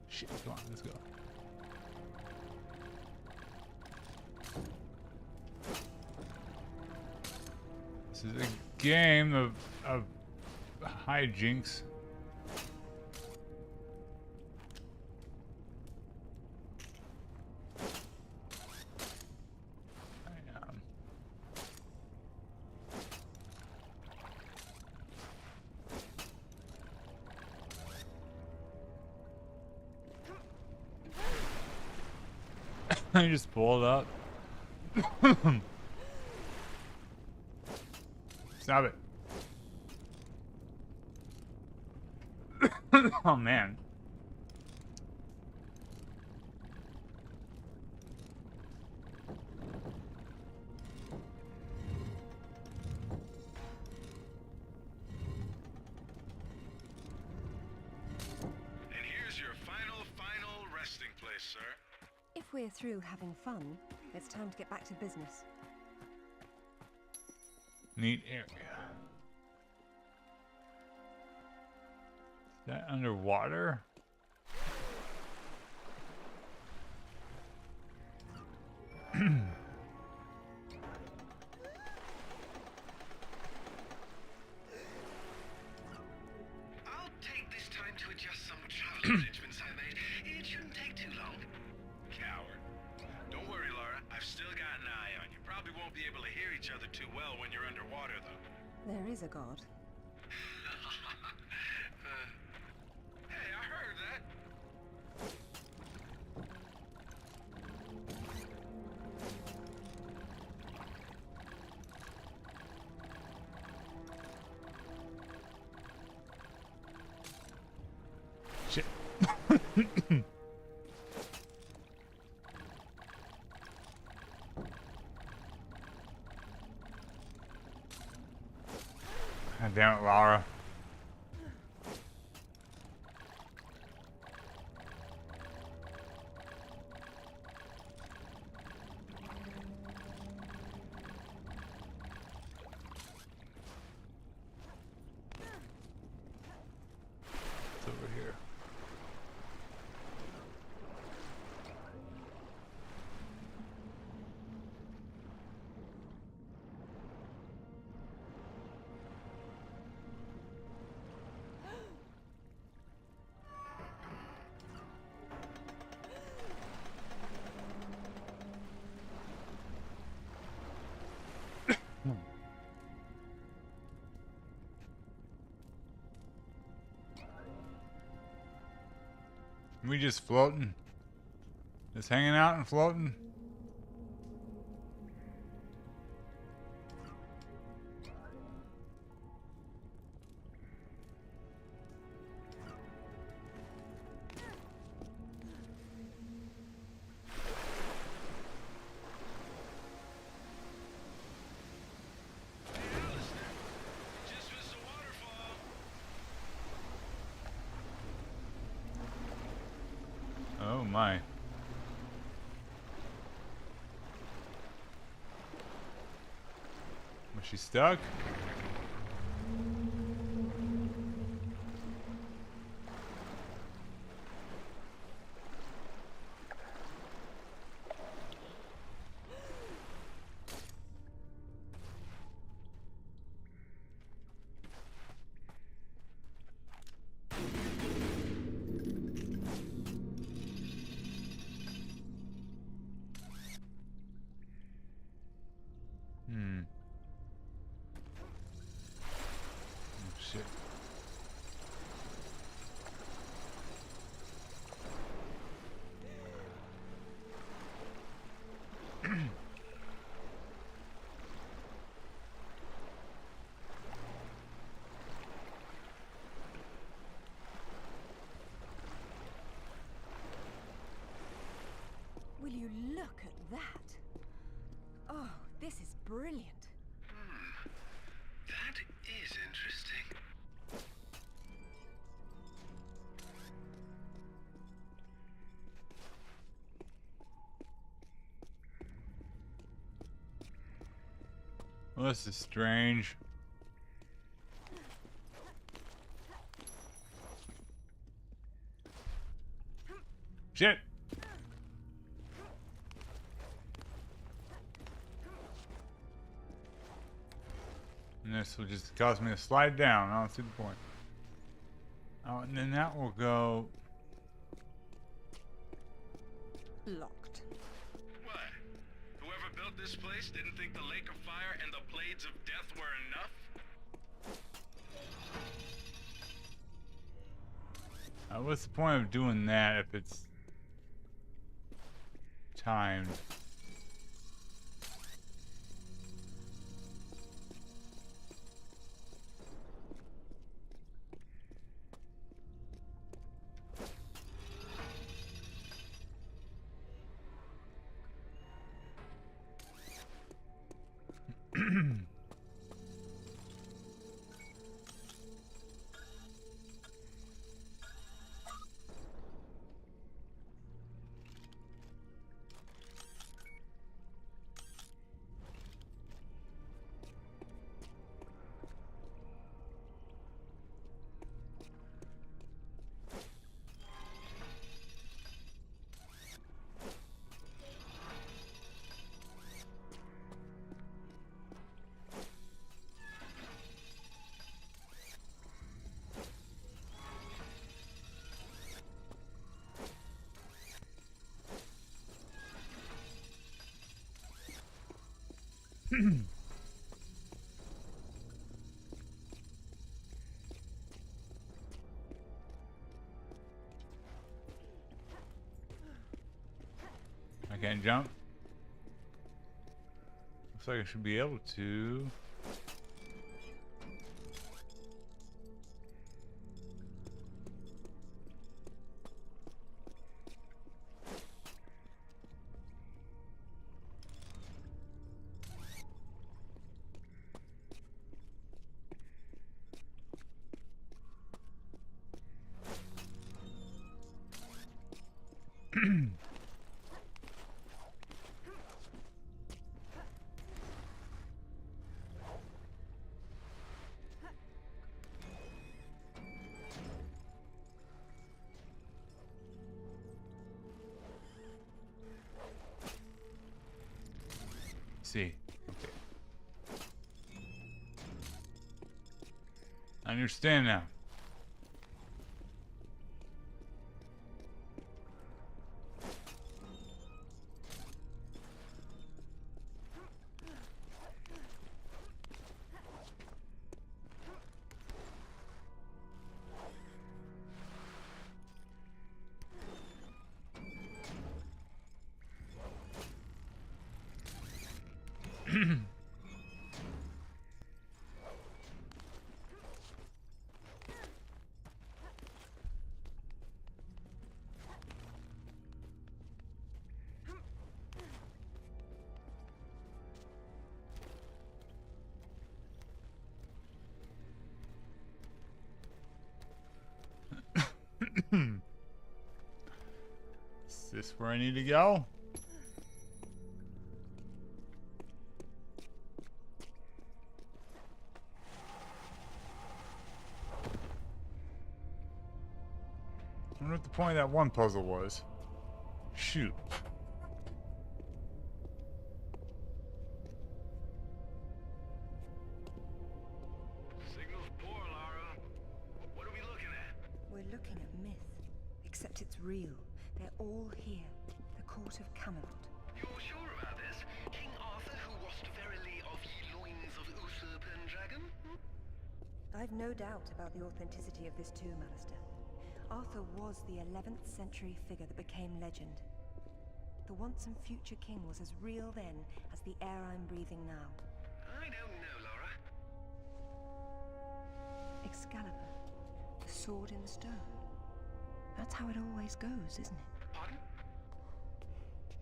Shit, come on, let's go. This is a game of hijinks. I just pulled up. Stop it. Oh man. If we're through having fun, it's time to get back to business. Neat area. Is that underwater? I'll take this time to adjust some travel arrangements I made. It shouldn't take too long. Coward. Don't worry, Laura. I've still got an eye on you. Probably won't be able to hear each other too well when you're underwater, though. There is a god. Hey, I heard that. Shit. God damn it, Laura. It's over here. We just floating. Just hanging out and floating. Oh my. Was she stuck? Oh, shit. Will you look at that? Oh, this is brilliant. That is interesting. Well, this is strange. Shit! And this will just cause me to slide down. I don't see the point. Oh, and then that will go... Locked. What? Whoever built this place didn't think the Lake of Fire and the Blades of Death were enough? What's the point of doing that if it's timed? I can't jump. Looks like I should be able to. See. Okay. I understand now. Is this where I need to go? I wonder what the point of that one puzzle was. Shoot. Signal's poor, Lara. What are we looking at? We're looking at myth, except it's real. They're all here. The court of Camelot. You're sure about this? King Arthur, who wast verily of ye loins of Uther Pendragon? I've no doubt about the authenticity of this tomb, Alistair. Arthur was the 11th century figure that became legend. The once and future king was as real then as the air I'm breathing now. I don't know, Laura. Excalibur, the sword in the stone. That's how it always goes, isn't it? Pardon?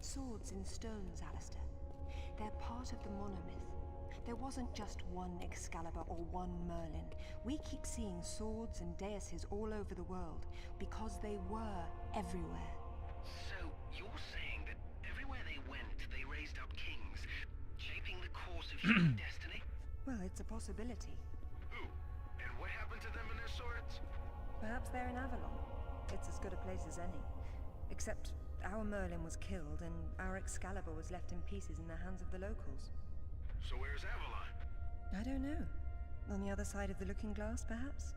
Swords in stones, Alistair. They're part of the monomyth. There wasn't just one Excalibur or one Merlin. We keep seeing swords and deises all over the world because they were everywhere. So, you're saying that everywhere they went, they raised up kings, shaping the course of human destiny? Well, it's a possibility. Who? And what happened to them and their swords? Perhaps they're in Avalon. It's as good a place as any. Except our Merlin was killed and our Excalibur was left in pieces in the hands of the locals. So where's Avalon? I don't know. On the other side of the looking glass, perhaps?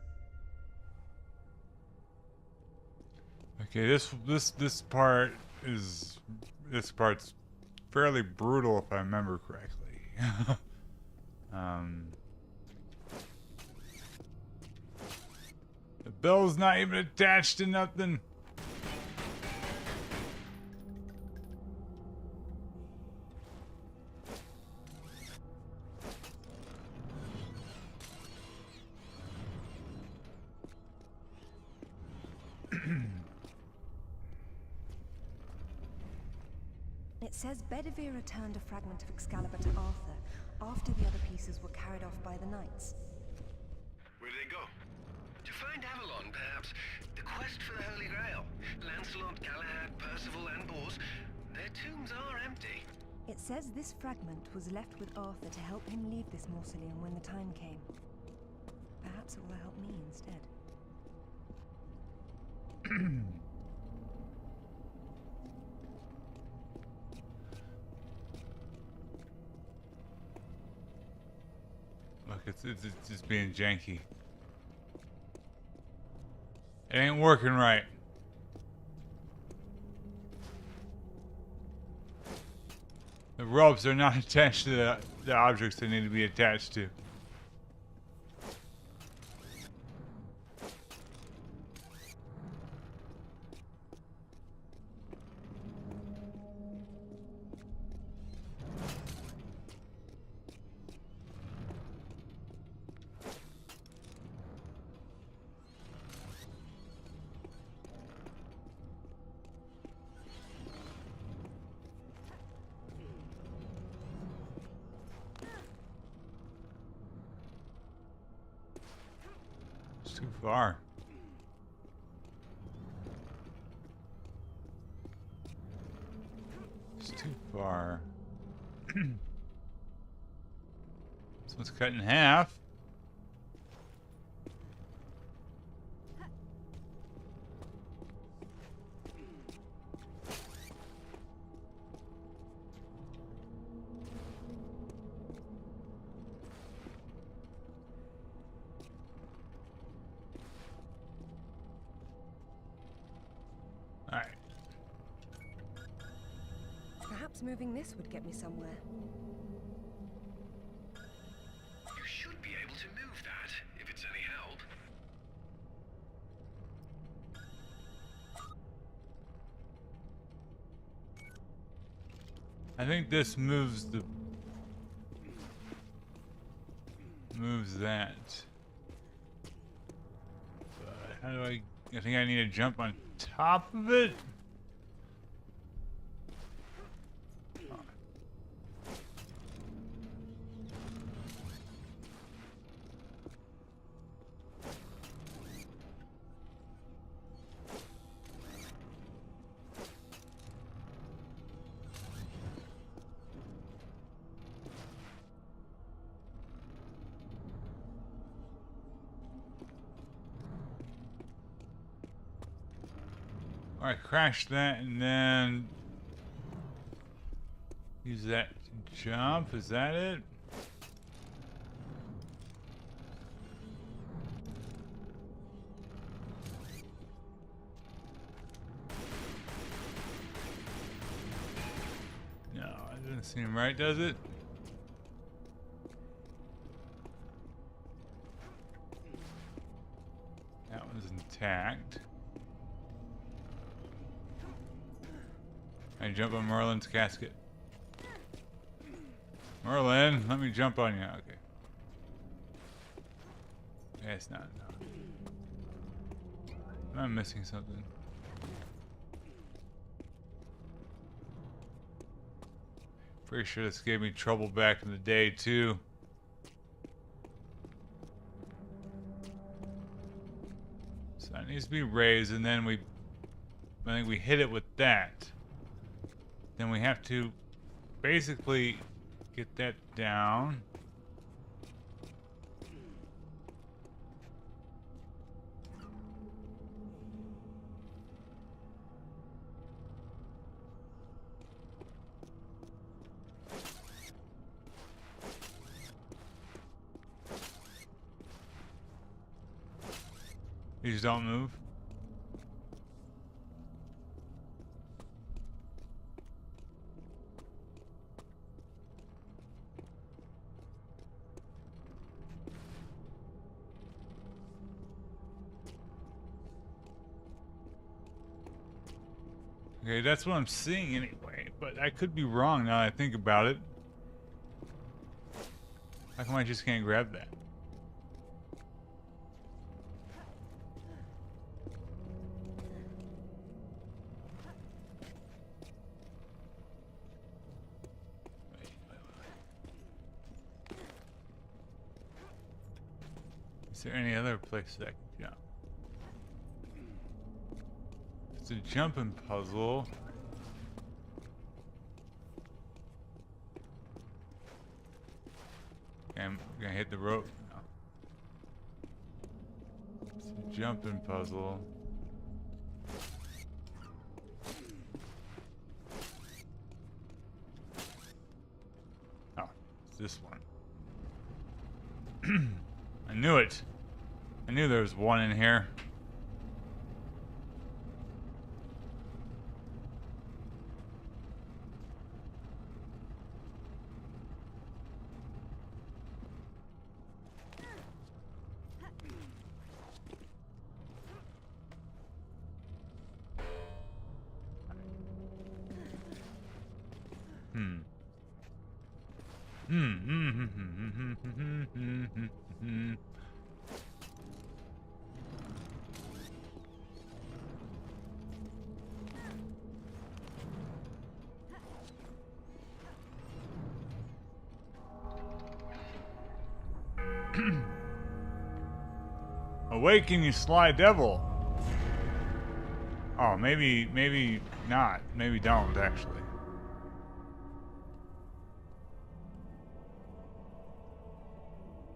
Okay, this part's fairly brutal if I remember correctly. The bell's not even attached to nothing. It says Bedivere returned a fragment of Excalibur to Arthur after the other pieces were carried off by the knights. Where did they go? To find Avalon, perhaps. The quest for the Holy Grail. Lancelot, Galahad, Percival, and Bors. Their tombs are empty. It says this fragment was left with Arthur to help him leave this mausoleum when the time came. Perhaps it will help me instead. Look, it's just being janky. It ain't working right. The ropes are not attached to the objects they need to be attached to. Too far. It's too far. This one's cut in half. Perhaps moving this would get me somewhere. You should be able to move that, if it's any help. I think this moves that. But how do I think I need to jump on top of it? Alright, crash that and then use that to jump. Is that it? No, it doesn't seem right, does it? That one's intact. I jump on Merlin's casket. Merlin, let me jump on you. Okay. Yeah, it's not enough. Am I missing something? Pretty sure this gave me trouble back in the day too. So that needs to be raised, and then I think we hit it with that. Then we have to basically get that down. These don't move. Okay, that's what I'm seeing anyway, but I could be wrong now that I think about it. How come I just can't grab that? Is there any other place that I can jump? It's a jumping puzzle. Okay, I'm gonna hit the rope now. It's a jumping puzzle. Oh, it's this one. I knew it. I knew there was one in here. Awaken, you sly devil. Oh, maybe not. Maybe don't, actually.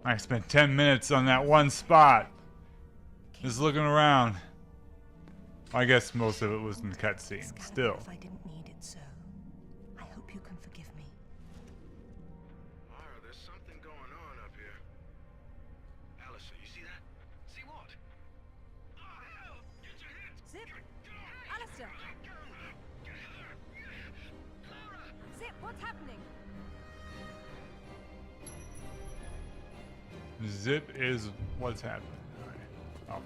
I spent 10 minutes on that one spot. Just looking around. I guess most of it was in the cutscene. Still. If I didn't need it so, I hope you can forgive me. Mara, there's something going on up here. Alistair, you see that? See what? Zip! Alistair! Zip, what's happening? Zip is what's happening. Alright. Oh.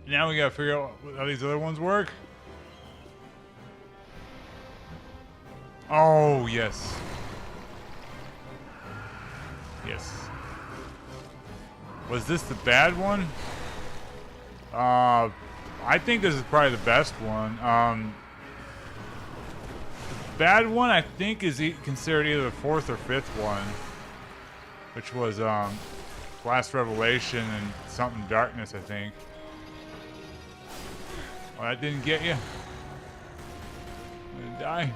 Now we gotta figure out how these other ones work. Oh, yes. Yes. Was this the bad one? I think this is probably the best one. The bad one, I think, is considered either the fourth or fifth one, which was Last Revelation and something Darkness, I think. Oh, that didn't get you. I'm gonna die.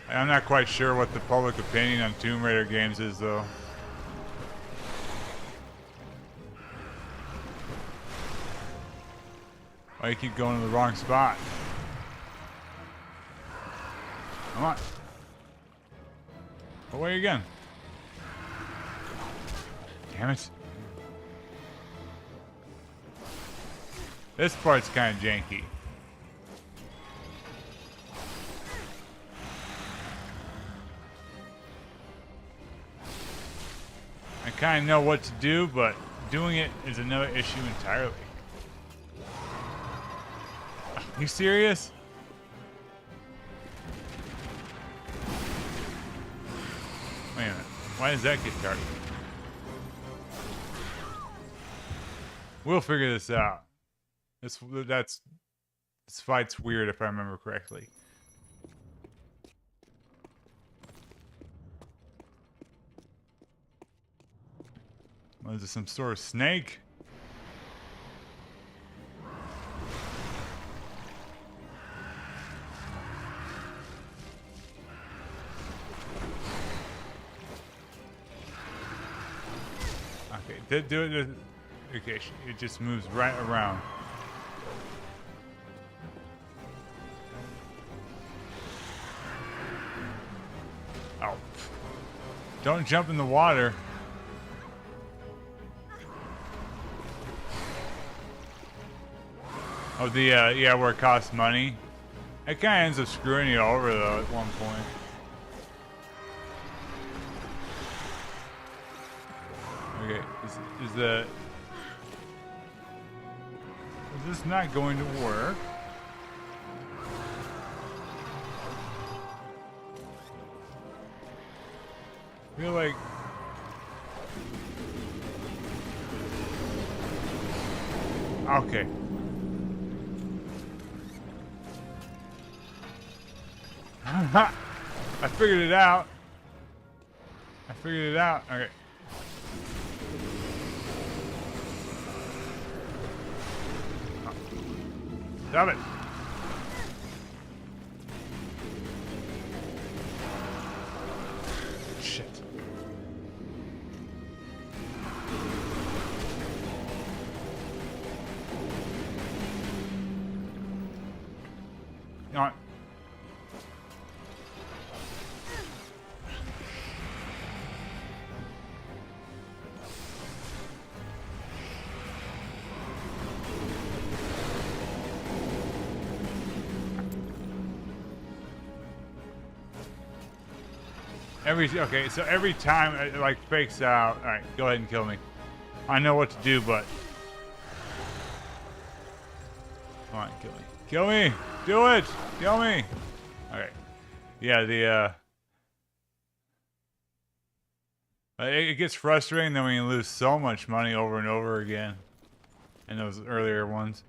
I'm not quite sure what the public opinion on Tomb Raider games is, though. Why you keep going to the wrong spot? Come on. Away again. Damn it. This part's kind of janky. I kind of know what to do, but doing it is another issue entirely. You serious? Wait a minute. Why does that get targeted? We'll figure this out. This fight's weird if I remember correctly. Was it some sort of snake? Okay, did do it. Okay, it just moves right around. Oh. Don't jump in the water. Oh, the, yeah, where it costs money. It kind of ends up screwing you over, though, at one point. Okay, is this not going to work? I feel like... Okay. I figured it out. Okay. Oh. Stop it. Shit. You know what? Okay, so every time it like fakes out. All right, go ahead and kill me. I know what to do, but come on, kill me. Kill me! Do it! Kill me! Okay. Yeah, it gets frustrating then when you lose so much money over and over again in those earlier ones.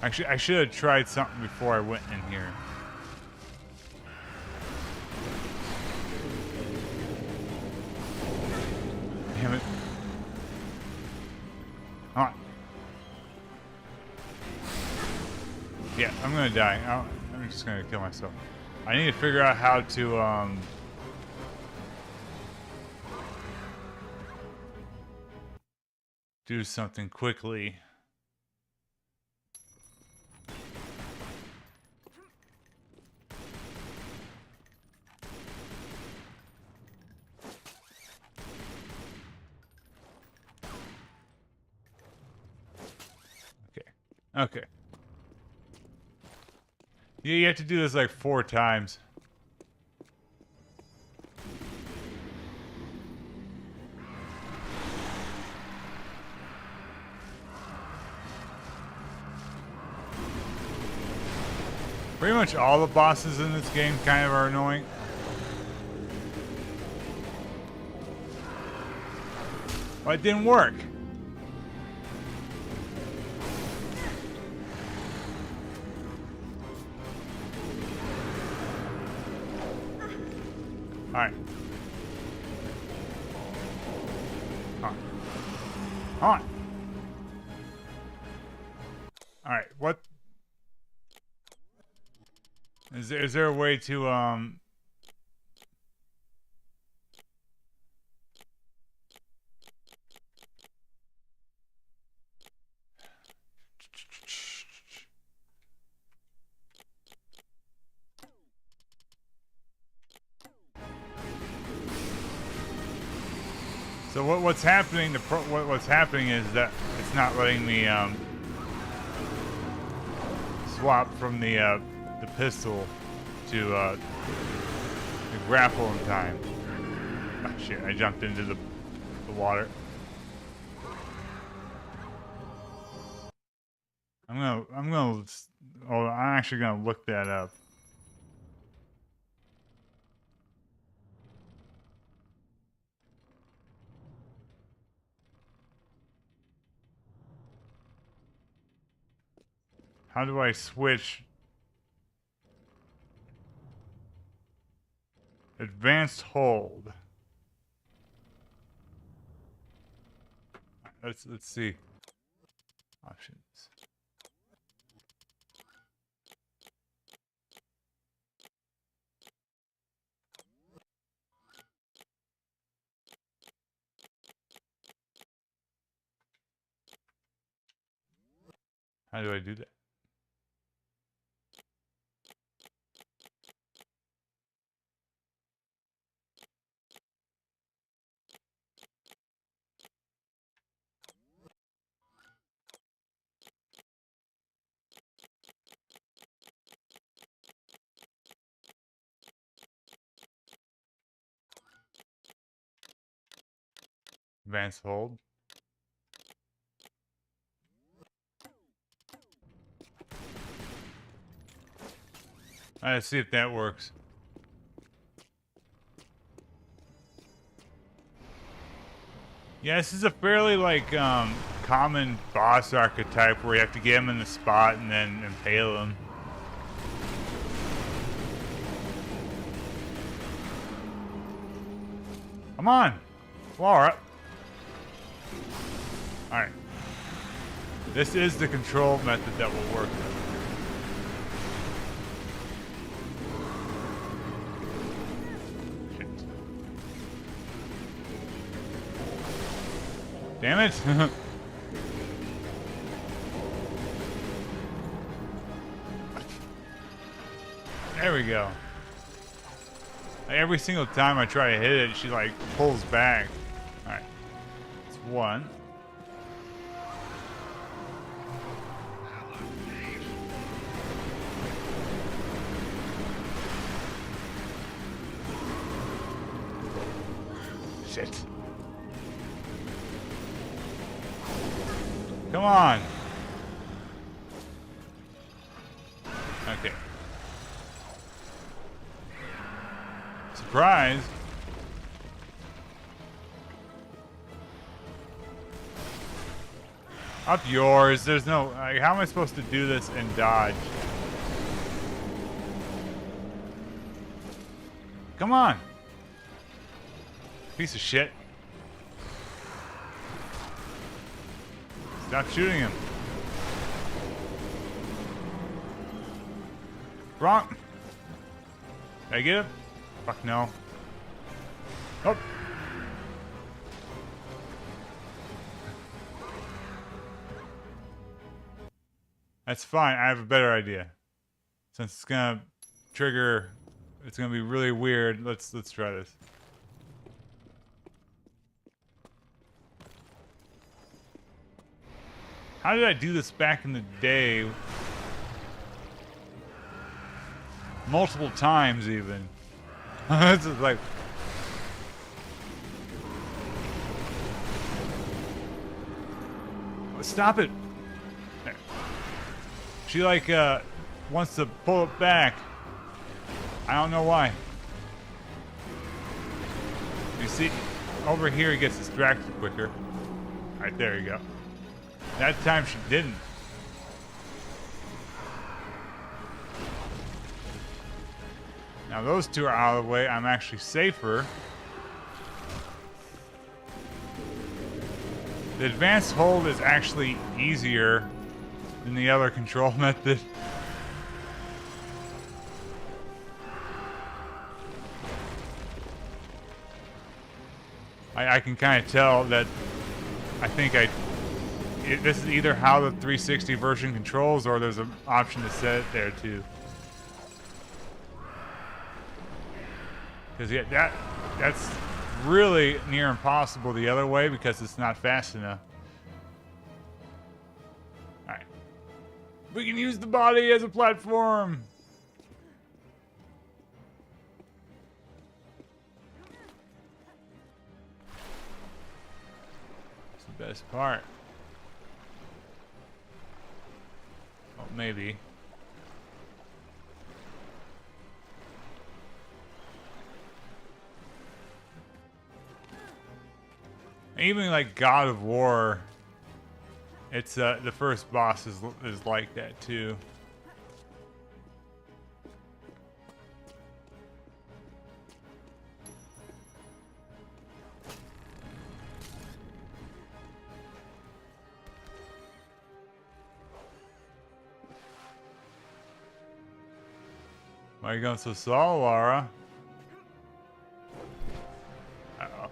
Actually, I should have tried something before I went in here. Damn it. Come on. Yeah, I'm gonna die. I'm just gonna kill myself. I need to figure out how to, do something quickly. Okay. Yeah, you have to do this like 4 times. Pretty much all the bosses in this game kind of are annoying. Well, it didn't work. Alright. On. Alright, what? Is there a way to, So what's happening? What's happening is that it's not letting me swap from the pistol to the grapple in time. Oh shit! I jumped into the water. I'm actually gonna look that up. How do I switch? Advanced hold. Let's see. Options. How do I do that? Advanced hold. Let's see if that works. Yeah, this is a fairly like common boss archetype where you have to get him in the spot and then impale him. Come on, Laura. All right. This is the control method that will work. Damn it. There we go. Every single time I try to hit it, she like pulls back. Alright. It's 1. Shit. Come on. Okay. Surprise. Up yours. There's no... Like, how am I supposed to do this and dodge? Come on. Piece of shit. Stop shooting him. Wrong. Did I get him? Fuck no. Oh. That's fine. I have a better idea. Since it's gonna trigger, it's gonna be really weird. Let's try this. How did I do this back in the day? Multiple times even. This is like... Stop it! She like wants to pull it back. I don't know why. You see, over here he gets distracted quicker. Alright, there you go. That time she didn't. Now those two are out of the way. I'm actually safer. The advanced hold is actually easier than the other control method. I can kind of tell that I think this is either how the 360 version controls, or there's an option to set it there too. Because yeah, that's really near impossible the other way because it's not fast enough. Alright. We can use the body as a platform! It's the best part. Oh, maybe. Even like God of War, it's the first boss is like that too. Why are you going so slow, Laura? Uh-oh.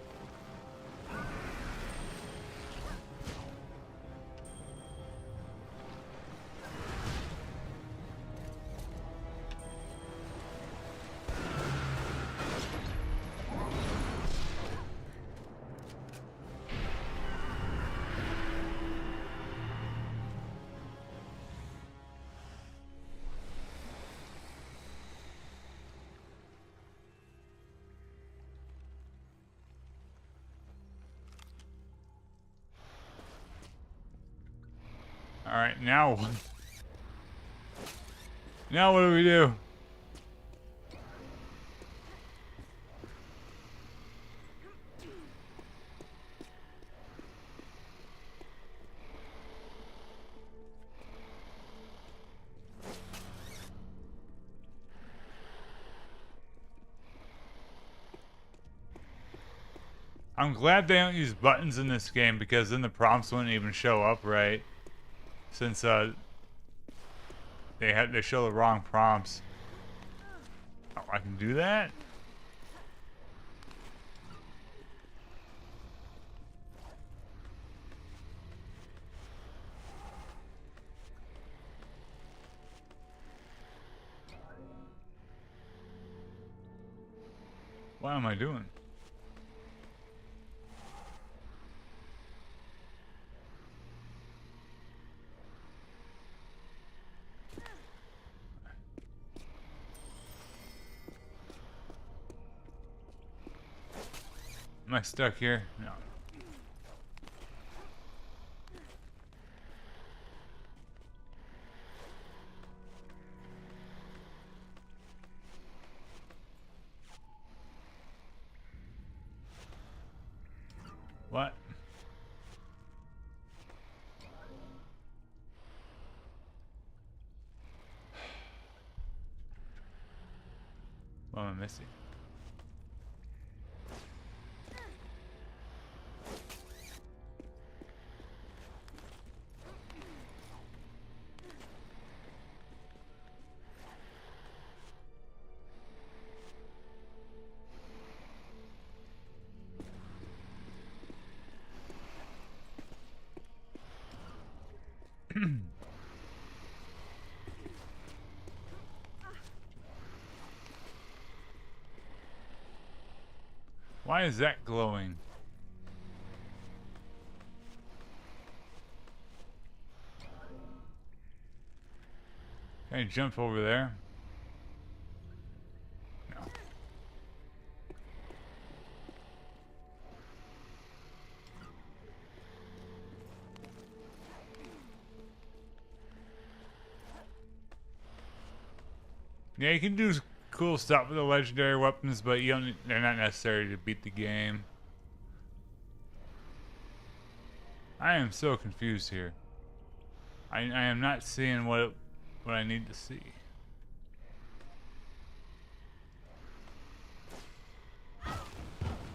All right, now what? Now what do we do? I'm glad they don't use buttons in this game because then the prompts wouldn't even show up right. Since they show the wrong prompts. Oh, I can do that? What am I doing? Am I stuck here? No. What am I missing? Why is that glowing? Can I jump over there? No. Yeah, you can do cool stuff with the legendary weapons, but you don't, they're not necessary to beat the game. I am so confused here. I am not seeing what I need to see.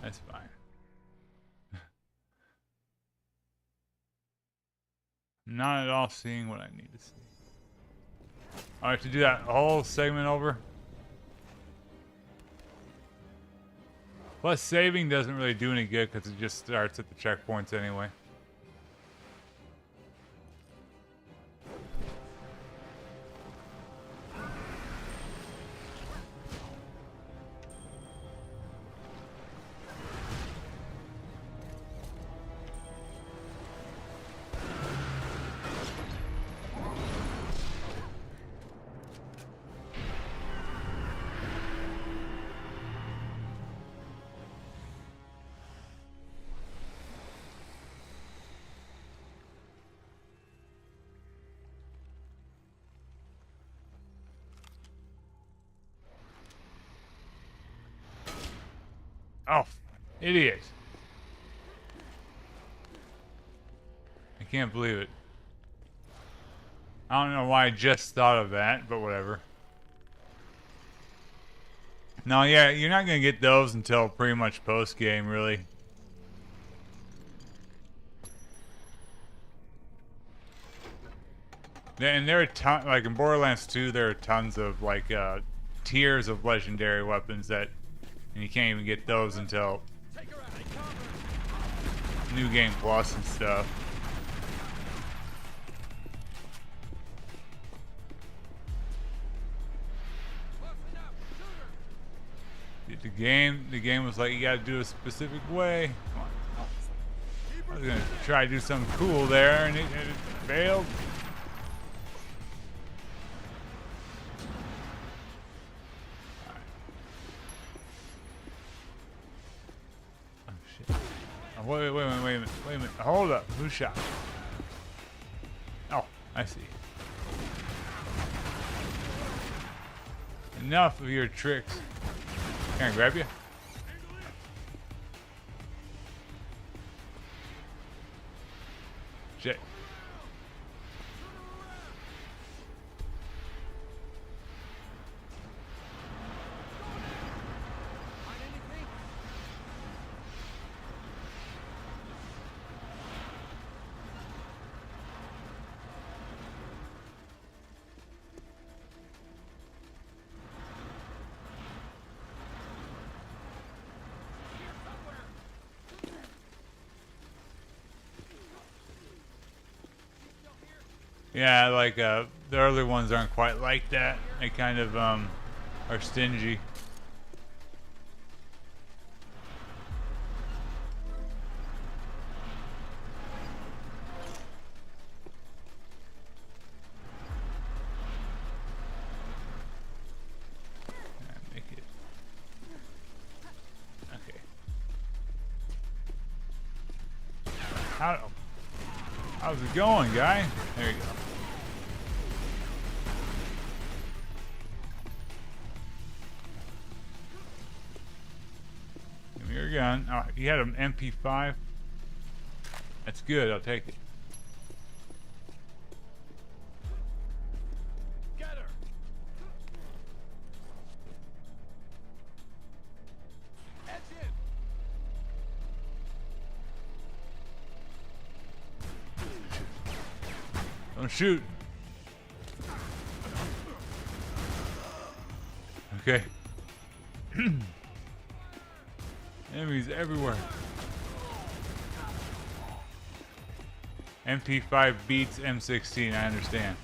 That's fine. Not at all seeing what I need to see. I have to do that whole segment over. Plus, saving doesn't really do any good because it just starts at the checkpoints anyway. Oh, idiot. I can't believe it. I don't know why I just thought of that, but whatever. No, yeah, you're not going to get those until pretty much post-game, really. And there are tons, like in Borderlands 2, there are tons of like tiers of legendary weapons that, and you can't even get those until New Game Plus and stuff. The game was like, you gotta do it a specific way. I was gonna try to do something cool there, and it failed. Oh shit! Oh, wait a minute! Hold up! Who shot? Oh, I see. Enough of your tricks. Can I grab you? Shit. Yeah, like the early ones aren't quite like that. They kind of are stingy. Make it. Okay. How's it going, guy? There you go. Give me your gun. Oh, you had an MP5? That's good, I'll take it. Don't shoot. Okay. Enemies everywhere. MP5 beats M16, I understand.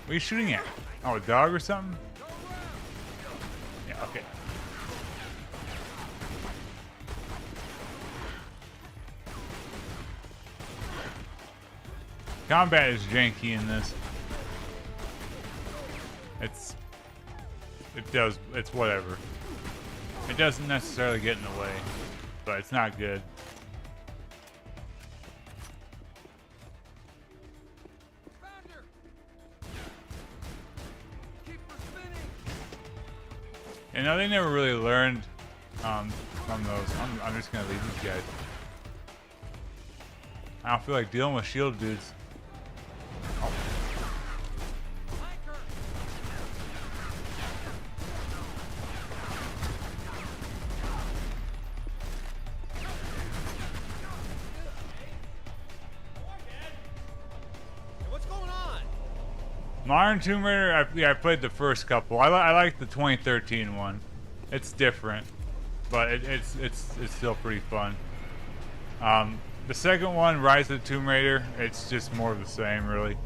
What are you shooting at? Oh, a dog or something? Yeah, okay. Combat is janky in this. It's whatever. It doesn't necessarily get in the way, but it's not good. You know, they never really learned from those. I'm just gonna leave these guys. I don't feel like dealing with shield dudes. Oh. What's going on? Modern Tomb Raider, I played the first couple. I like the 2013 one. It's different, but it's still pretty fun. The second one, Rise of the Tomb Raider, it's just more of the same, really.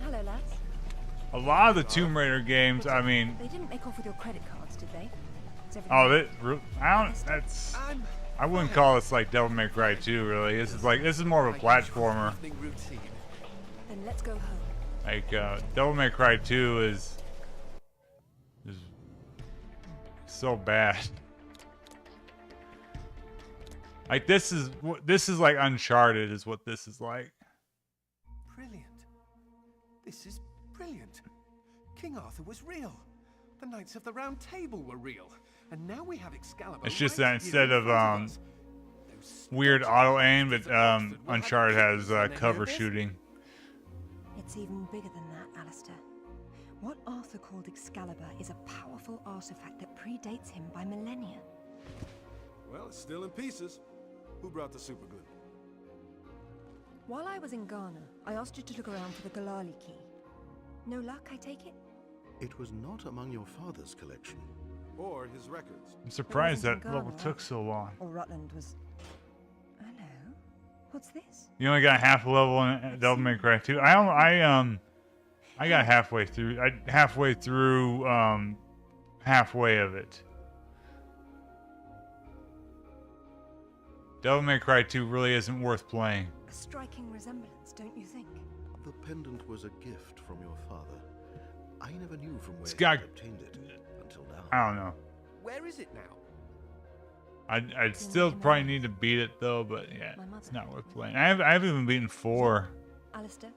Hello, lads. A lot of the Tomb Raider games, I mean. They didn't make off with your credit cards, did they? Oh, I wouldn't call this like Devil May Cry 2, really. This is more of a platformer. Then let's go home. Like Devil May Cry 2 is so bad. Like this is like Uncharted is what this is like. Brilliant. This is brilliant. King Arthur was real. The Knights of the Round Table were real. And now we have Excalibur. It's just that instead of weird auto aim, but Uncharted has cover shooting. It's even bigger than that, Alistair. What Arthur called Excalibur is a powerful artifact that predates him by millennia. Well, it's still in pieces. Who brought the super glue? While I was in Ghana, I asked you to look around for the Galali key. No luck, I take it? It was not among your father's collection. Or his records. I'm surprised that level took so long. Or Rutland was... Hello? What's this? You only got half a level in Devil May Cry 2. I got halfway through. Halfway of it. Devil May Cry 2 really isn't worth playing. A striking resemblance, don't you think? The pendant was a gift from your father. I never knew from where he obtained it until now. I don't know. Where is it now? I'd still probably need to beat it though, but yeah, it's not worth playing. I haven't even beaten 4. Alistair,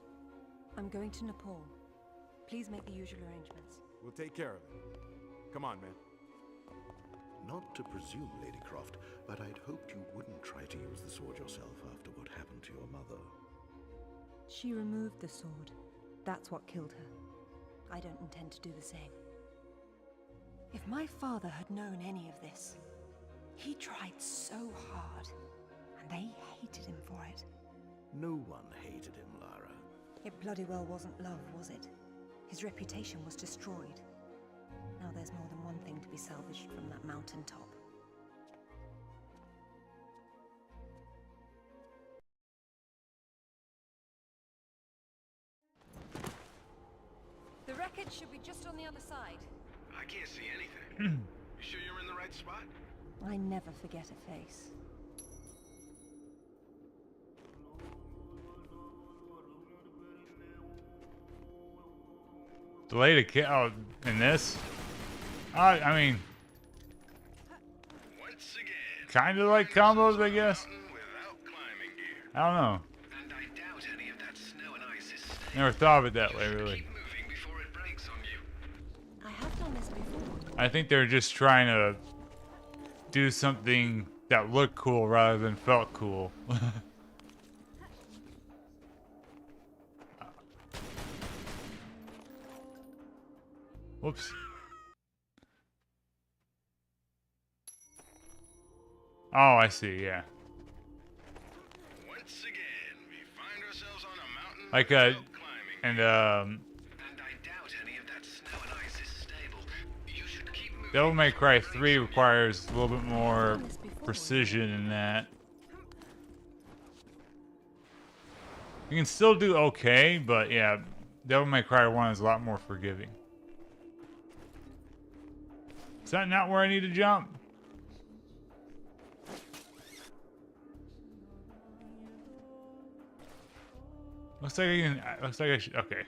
I'm going to Nepal. Please make the usual arrangements. We'll take care of it. Come on, man. Not to presume, Lady Croft, but I'd hoped you wouldn't try to use the sword yourself after what happened to your mother. She removed the sword. That's what killed her. I don't intend to do the same. If my father had known any of this, he tried so hard, and they hated him for it. No one hated him, Lara. It bloody well wasn't love, was it? His reputation was destroyed. Now there's more than one thing to be salvaged from that mountaintop. The wreckage should be just on the other side. I can't see anything. You sure you're in the right spot? I never forget a face. Delay to kill. Oh, in this? I mean, Once again, kind of like combos, I guess. I don't know. and I doubt any of that snow and ice is Never thought of it that way, really. moving before it breaks on you. I have done this before. I think they're just trying to do something that looked cool rather than felt cool. Whoops. Oh, I see. Yeah. Once again, we find ourselves on a mountain Like and and I doubt any of that snow and ice is stable. You should keep moving. Devil May Cry 3 requires a little bit more precision in that. You can still do okay, but yeah, Devil May Cry 1 is a lot more forgiving. Is that not where I need to jump? Looks like I can. Looks like I should. Okay.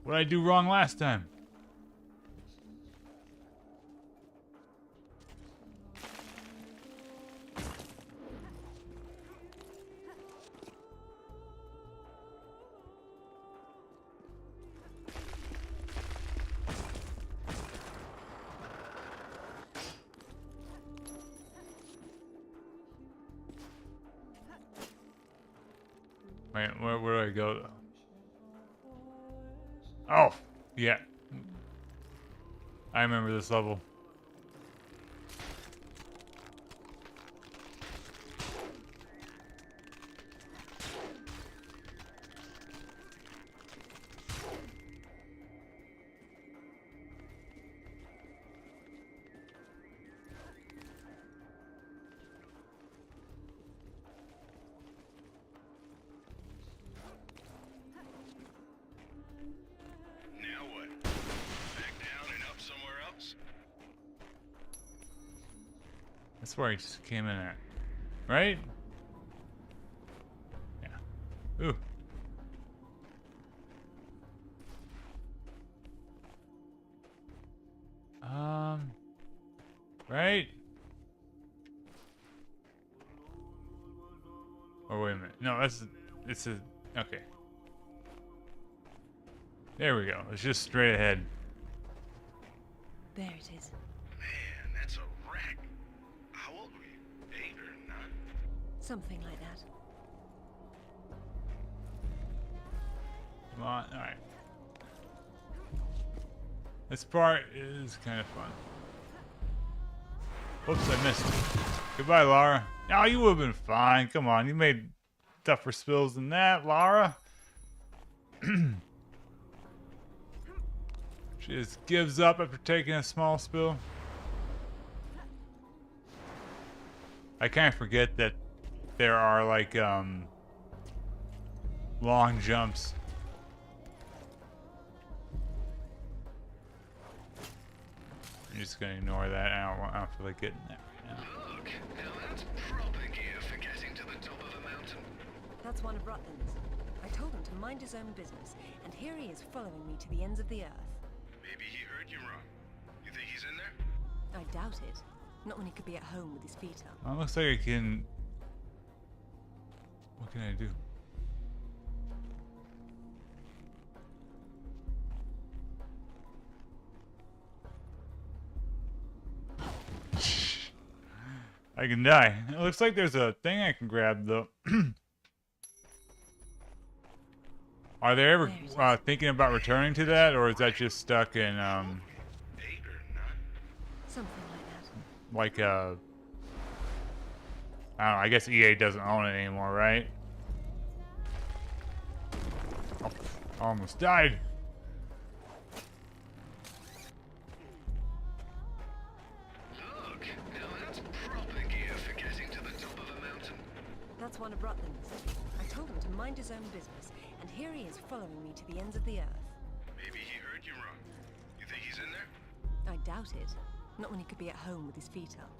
What did I do wrong last time? Wait, where do I go? Oh, yeah. I remember this level. Now what? Back down and up somewhere else? That's where I just came in at. Right? Yeah. Ooh. Right? Or wait a minute. No, it's a, okay. There we go. It's just straight ahead. There it is. Man, that's a wreck. How old were you? 8 or 9? Something like that. Come on. Alright. This part is kind of fun. Whoops, I missed it. Goodbye, Lara. Oh, you would have been fine. Come on. You made tougher spills than that, Lara. She just gives up after taking a small spill. I kind of forget that there are like long jumps. I'm just gonna ignore that. I don't feel like getting that right now. Look, now that's proper gear for getting to the top of a mountain. That's one of Rutland's. I told him to mind his own business, and here he is following me to the ends of the earth. Maybe he heard you wrong. You think he's in there? I doubt it. Not when he could be at home with his feet up. Well, it looks like I can... What can I do? I can die. It looks like there's a thing I can grab, though. Are they ever thinking about returning to that, or is that just stuck in, Something like that. like, I don't know, I guess EA doesn't own it anymore, right? Oh, almost died. Look, now that's proper gear for getting to the top of a mountain. That's one of Rutland's. I told him to mind his own business, and here he is following me to the ends of the earth. Maybe he heard you wrong. You think he's in there? I doubt it. Not when he could be at home with his feet up.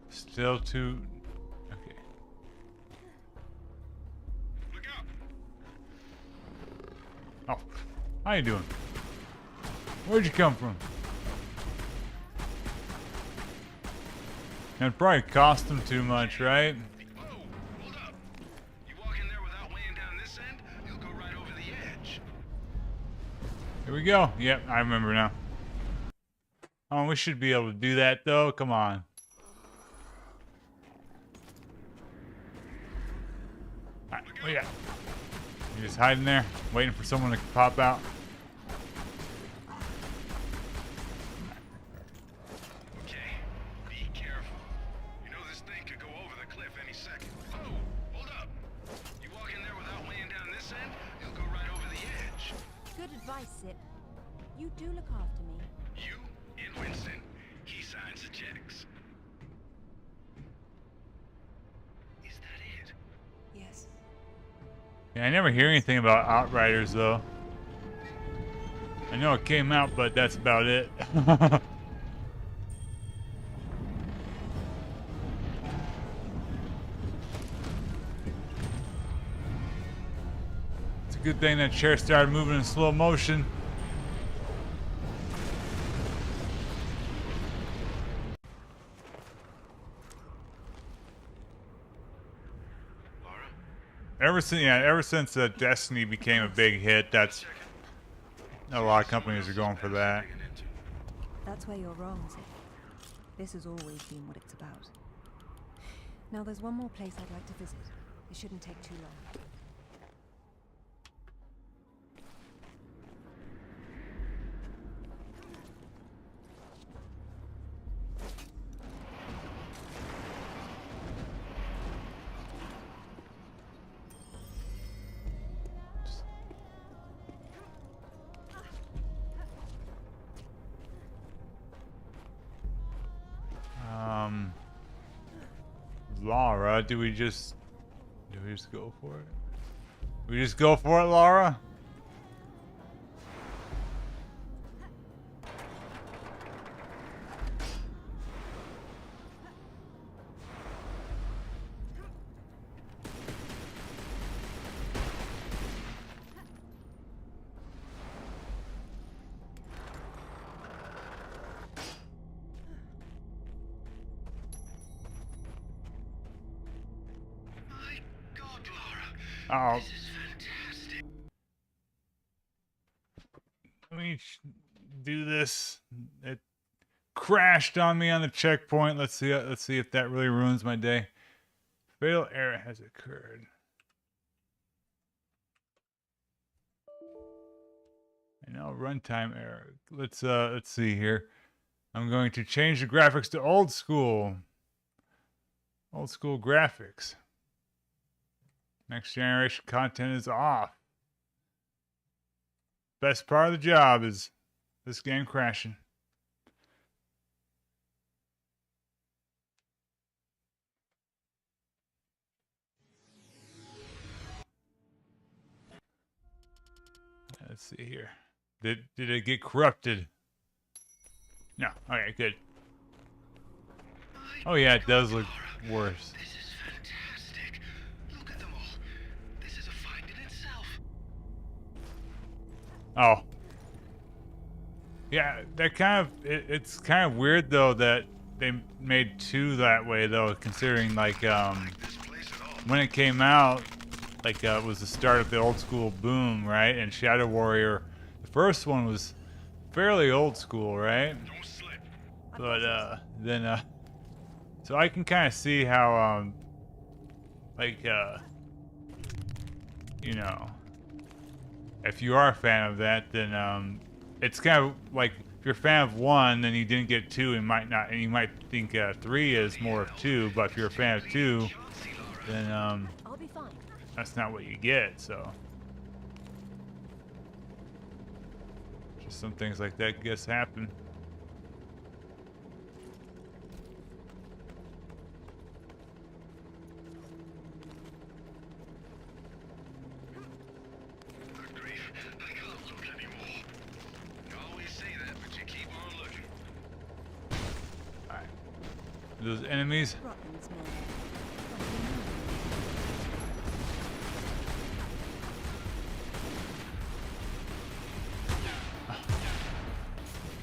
Still too... Okay. Look out! Oh, how you doing? Where'd you come from? It probably cost them too much, right? Whoa, hold up. You walk in there without weighing down this end, you'll go right over the edge. Here we go. Yep, I remember now. Oh, we should be able to do that, though. Come on. Alright, what you got? You just hiding there, waiting for someone to pop out. advice, Sip. You do look after me. You and Winston. He signs the checks. Is that it? Yes. Yeah, I never hear anything about Outriders though. I know it came out, but that's about it. It's a good thing that chair started moving in slow motion. Ever since Destiny became a big hit, that's a lot of companies are going for that. That's where you're wrong, Zip. This has always been what it's about. Now there's one more place I'd like to visit. It shouldn't take too long. Laura, do we just go for it? We just go for it, Laura? Oh. Let me do this. It crashed on me on the checkpoint. Let's see if that really ruins my day. Fatal error has occurred. I know, runtime error. Let's see here. I'm going to change the graphics to old school. Old school graphics. Next generation content is off. Best part of the job is this game crashing. Let's see here. Did it get corrupted? No. Okay, good. Oh yeah, it does look worse. Oh. Yeah, that kind of it's kind of weird though that they made two that way though, considering like when it came out, like it was the start of the old school boom, right? And Shadow Warrior, the first one was fairly old school, right? But then so I can kind of see how like you know, if you are a fan of that, then it's kind of like if you're a fan of one, then you didn't get two, and you might think 3 is more of 2. But if you're a fan of 2, then I'll be fine. That's not what you get. So just some things like that, I guess, happen. Those enemies.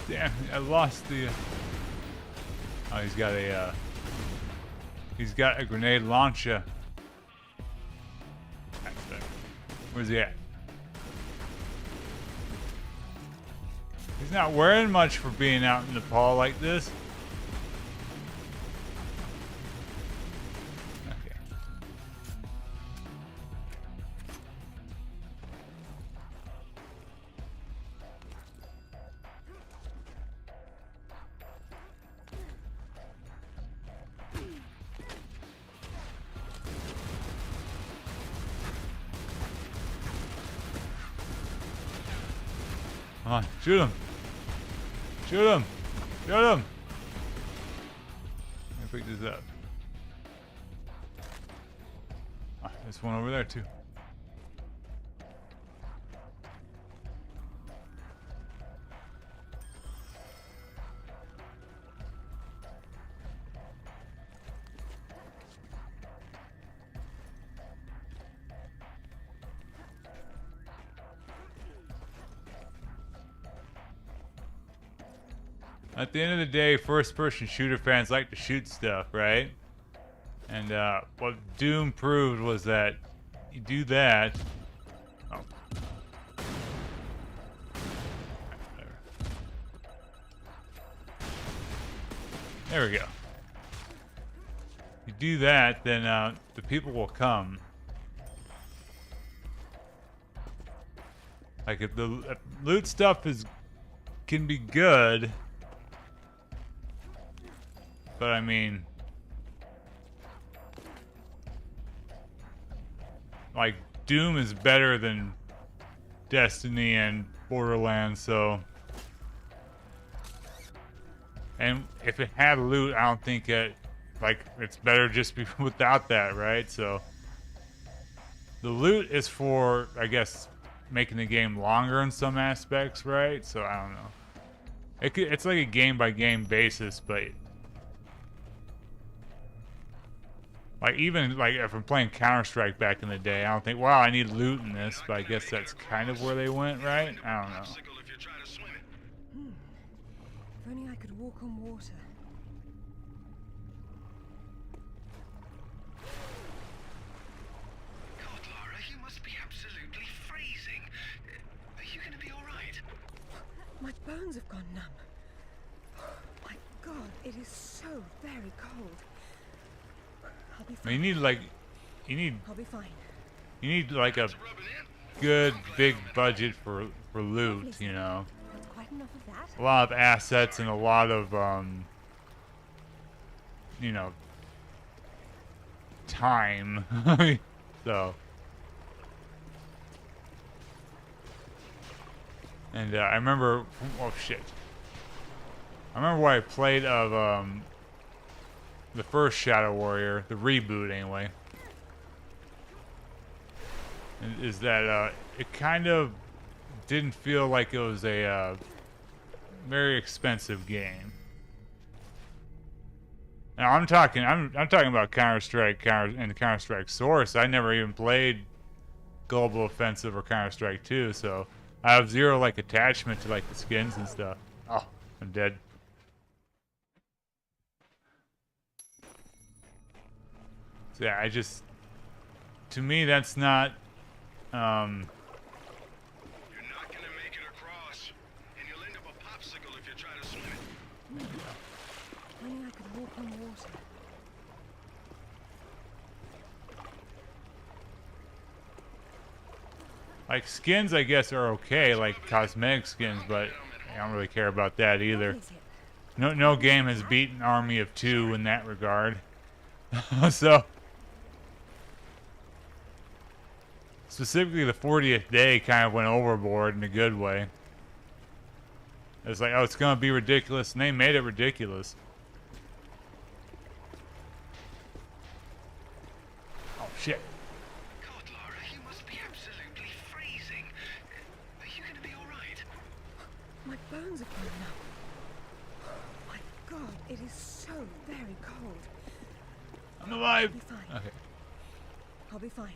Damn, I lost the. Oh, he's got a grenade launcher. Where's he at? He's not wearing much for being out in Nepal like this. Come on, shoot him. Shoot him. Shoot him. Let me pick this up. Ah, there's one over there too. At the end of the day, first-person shooter fans like to shoot stuff, right? And what Doom proved was that you do that. Oh. There we go. You do that, then the people will come. Like if the loot stuff can be good. But I mean, like, Doom is better than Destiny and Borderlands, so. And if it had loot, I don't think it's better just without that, right? So, the loot is for, I guess, making the game longer in some aspects, right? So, I don't know. It's like a game-by-game basis, but. Like, even, like, if I'm playing Counter-Strike back in the day, I don't think, wow, I need loot in this, but I guess that's kind of where they went, right? I don't know. If only I could walk on water. God, Lara, you must be absolutely freezing. Are you going to be all right? My bones have gone numb. My God, it is so very cold. I'll be fine. I'll be fine. You need like a good big budget for loot, you know. That's quite enough of that. A lot of assets and a lot of you know, time. So. And I remember, oh shit. I remember what I played of the first Shadow Warrior, the reboot anyway, is that it kind of didn't feel like it was a very expensive game. Now I'm talking about Counter-Strike and Counter-Strike Source. I never even played Global Offensive or Counter-Strike 2, so I have zero like attachment to like the skins and stuff. Oh, I'm dead. So yeah, to me, that's not, You're not gonna make it across, and you'll end up a popsicle if you try to swim it. If only I could walk on water. like skins, I guess, are okay, like cosmetic skins, but I don't really care about that either. No game has beaten Army of Two in that regard. So. Specifically, the 40th day kind of went overboard in a good way. It's like, oh, it's going to be ridiculous, and they made it ridiculous. Oh, shit. God, Lara, you must be absolutely freezing. Are you going to be all right? My bones are gone numb. My God, it is so very cold. I'm alive. I'll be fine. Okay. I'll be fine.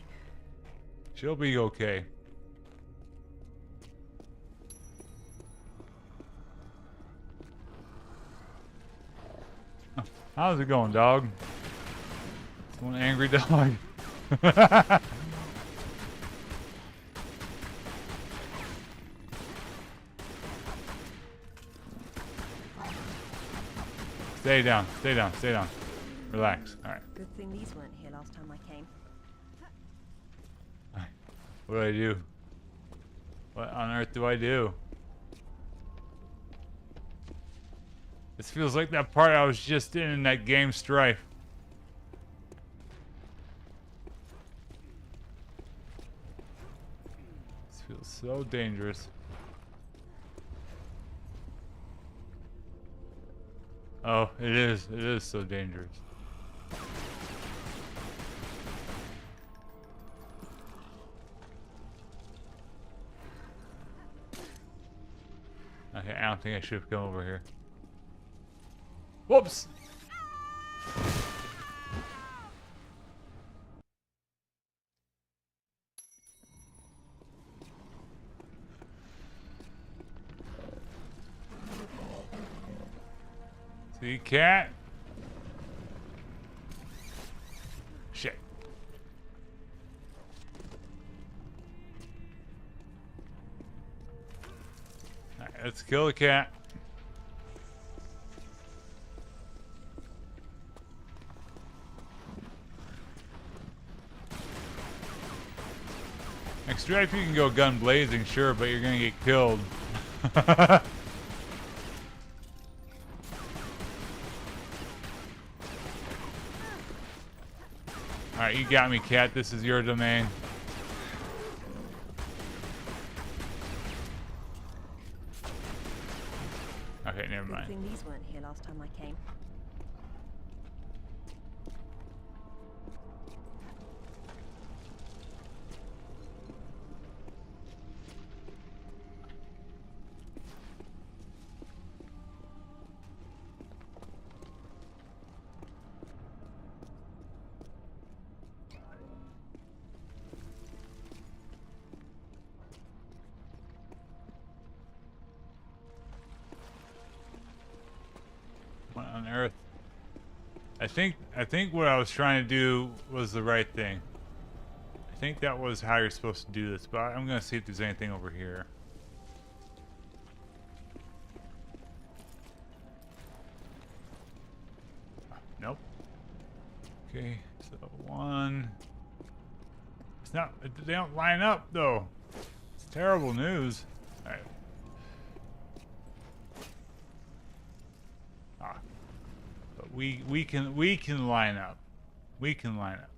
She'll be okay. How's it going, dog? One angry dog. Stay down, stay down, stay down. Relax. Alright. Good thing these weren't here last time I came. What do I do? What on earth do I do? This feels like that part I was just in that game Strife. This feels so dangerous. Oh, it is. It is so dangerous. Okay, I don't think I should have come over here. Whoops! See, cat? Shit. Alright, let's kill the cat. Extract, you can go gun blazing, sure, but you're gonna get killed. Alright, you got me, cat. This is your domain. Okay, never mind. Good thing these weren't here last time I came. What on earth? I think what I was trying to do was the right thing. I think that was how you're supposed to do this, but I'm gonna see if there's anything over here. Nope. Okay, so one. It's not. They don't line up though. It's terrible news. All right. Ah. But we can line up. We can line up.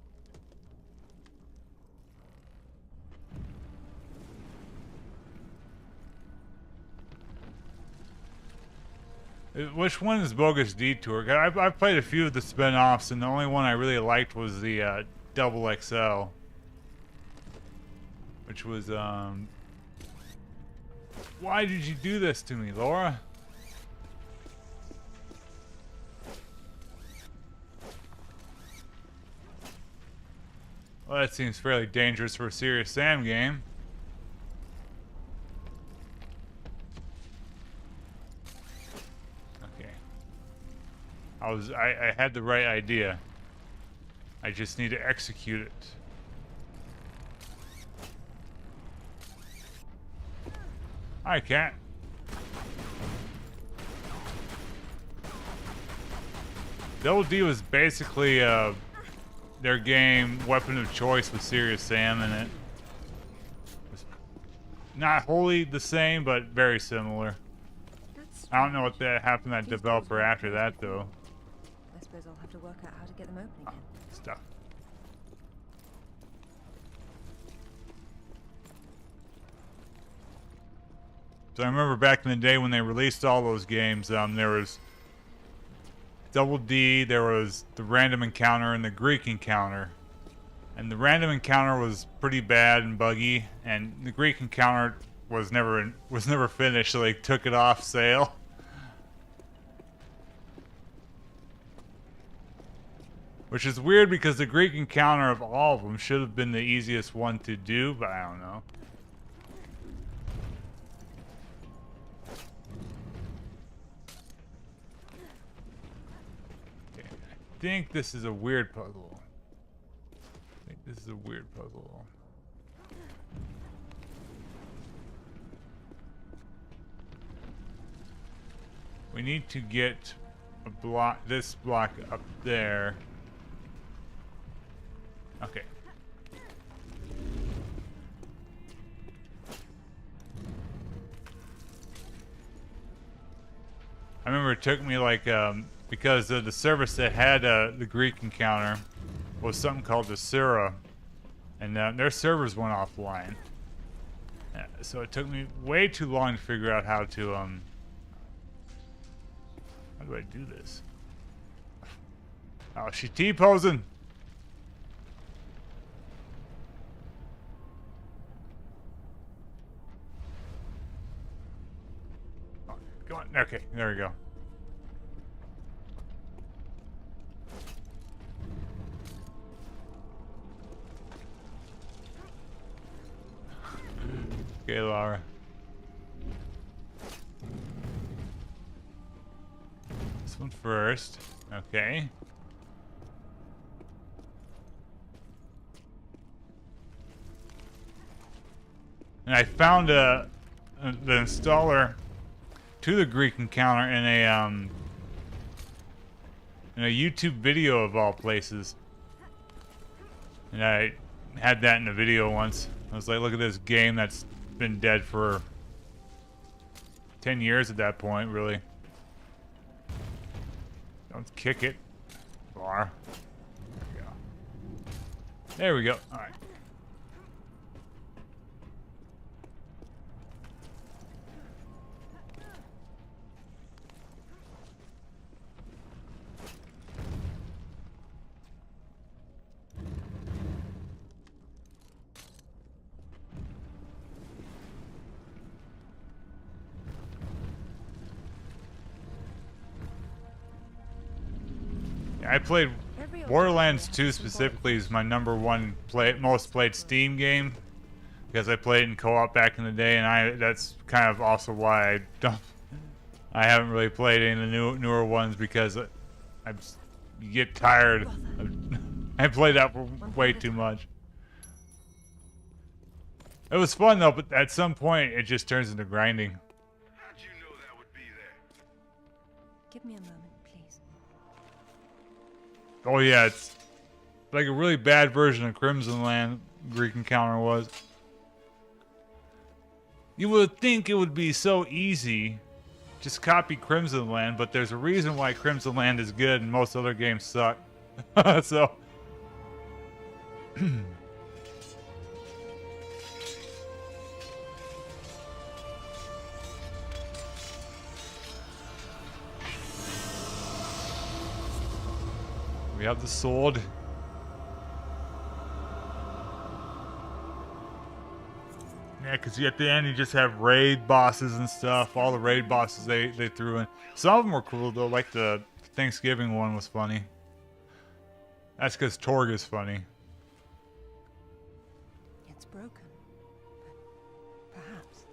Which one is Bogus Detour? I've played a few of the spin-offs, and the only one I really liked was the Double XL. Which was, why did you do this to me, Laura? Well, that seems fairly dangerous for a Serious Sam game. I had the right idea. I just need to execute it. Hi, cat. Double D was basically their game weapon of choice with Serious Sam in it. Not wholly the same, but very similar. I don't know what that happened to that developer after that, though. I suppose I'll have to work out how to get them open again. Stuff. So I remember back in the day when they released all those games, there was Double D, there was the Random Encounter, and the Greek Encounter. And the Random Encounter was pretty bad and buggy, and the Greek Encounter was never finished, so they took it off sale. Which is weird because the Greek Encounter of all of them should have been the easiest one to do, but I don't know. Okay, I think this is a weird puzzle. We need to get this block up there. Okay. I remember it took me like because the service that had the Greek Encounter was something called the Sura, and their servers went offline. So it took me way too long to figure out how to do I do this? Oh, she T-posing. Oh, come on. Okay, there we go. Okay, Laura. This one first. Okay. And I found the installer to the Greek encounter in a YouTube video of all places. And I had that in a video once. I was like, look at this game that's been dead for 10 years at that point, really. Don't kick it. Bar. There we go. There we go. All right. I played Borderlands 2 specifically is my #1 most played Steam game because I played it in co-op back in the day, and that's kind of also why I haven't really played any of the newer ones because you get tired. I played that for way too much. It was fun though, but at some point it just turns into grinding. How'd you know that would be there? Give me a moment, please. Oh yeah, it's like a really bad version of Crimson Land, Greek Encounter was. You would think it would be so easy, just copy Crimson Land, but there's a reason why Crimson Land is good and most other games suck. So... We have the sword. Yeah, because at the end you just have raid bosses and stuff. All the raid bosses they threw in. Some of them were cool though, like the Thanksgiving one was funny. That's because Torg is funny. It's broken, but perhaps.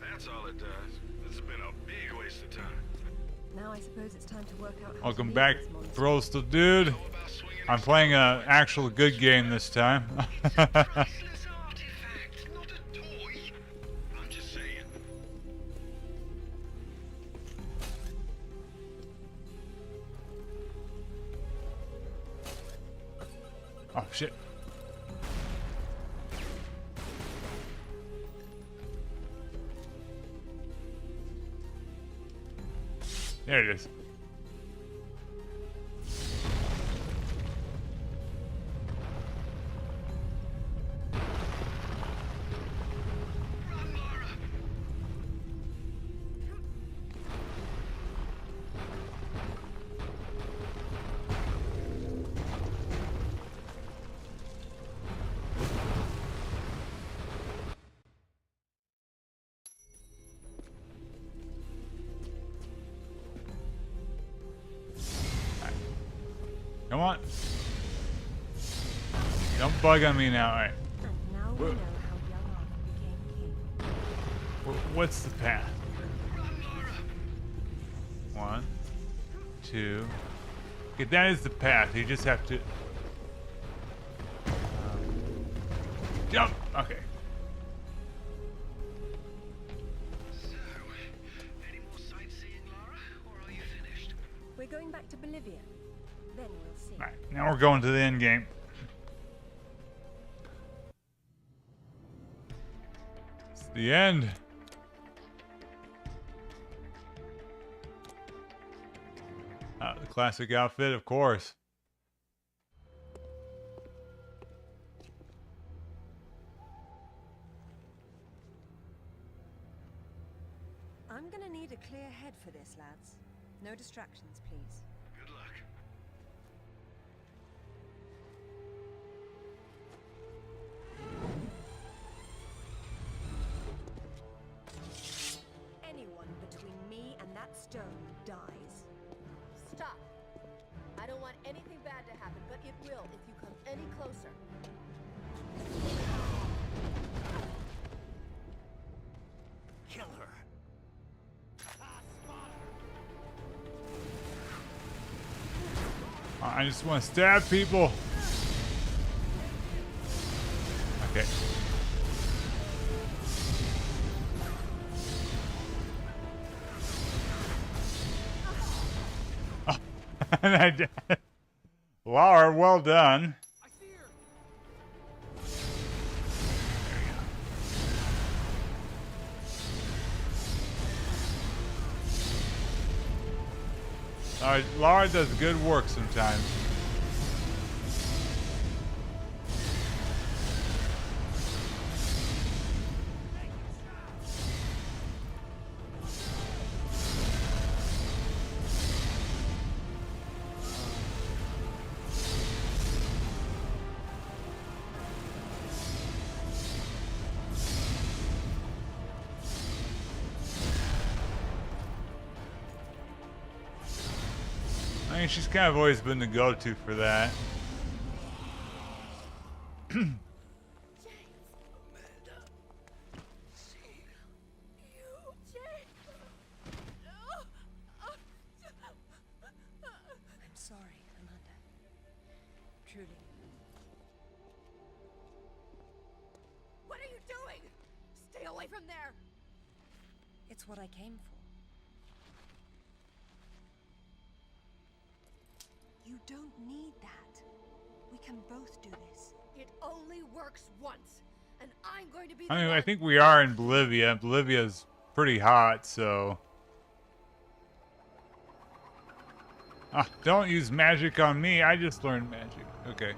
That's all it does. This has been a big waste of time. Now I suppose it's time to work out how Welcome to back, leave this monster. Roasted Dude. I'm playing an actual good game this time. Oh shit. There it is. Come on. Don't bug on me now. All right. And now we know how young Arthur became king. What's the path? 1, 2. Okay, that is the path. You just have to jump. Okay. Any more sightseeing, Lara, or are you finished? We're going back to Bolivia. Then we'll see. All right. Now we're going to the end game. It's the end. The classic outfit, of course. I'm gonna need a clear head for this, lads. No distractions, please. Good luck. Anyone between me and that stone dies. Stop. I don't want anything bad to happen, but it will if you come any closer. Kill her. I just want to stab people. Okay. Oh, and I did. Laura, well done. Laura does good work sometimes. I mean, she's kind of always been the go-to for that. I'm sorry, Amanda. Truly. What are you doing? Stay away from there! It's what I came for. You don't need that. We can both do this. It only works once, and I'm going to be I the mean, I one. think we are in Bolivia. Bolivia's pretty hot, so... Ah, don't use magic on me. I just learned magic. Okay.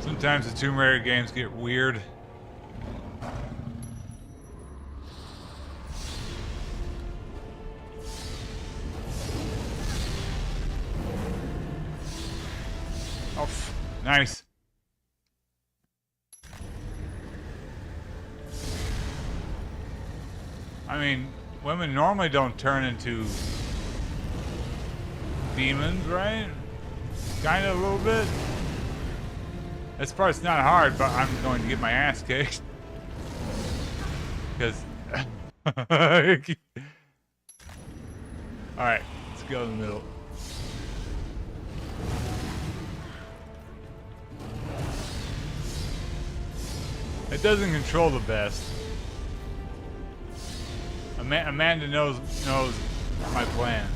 Sometimes the Tomb Raider games get weird. Oh, nice. I mean, women normally don't turn into demons, right? Kind of a little bit. This part's not hard, but I'm going to get my ass kicked. Because... Alright, let's go in the middle. It doesn't control the best. Amanda knows my plan.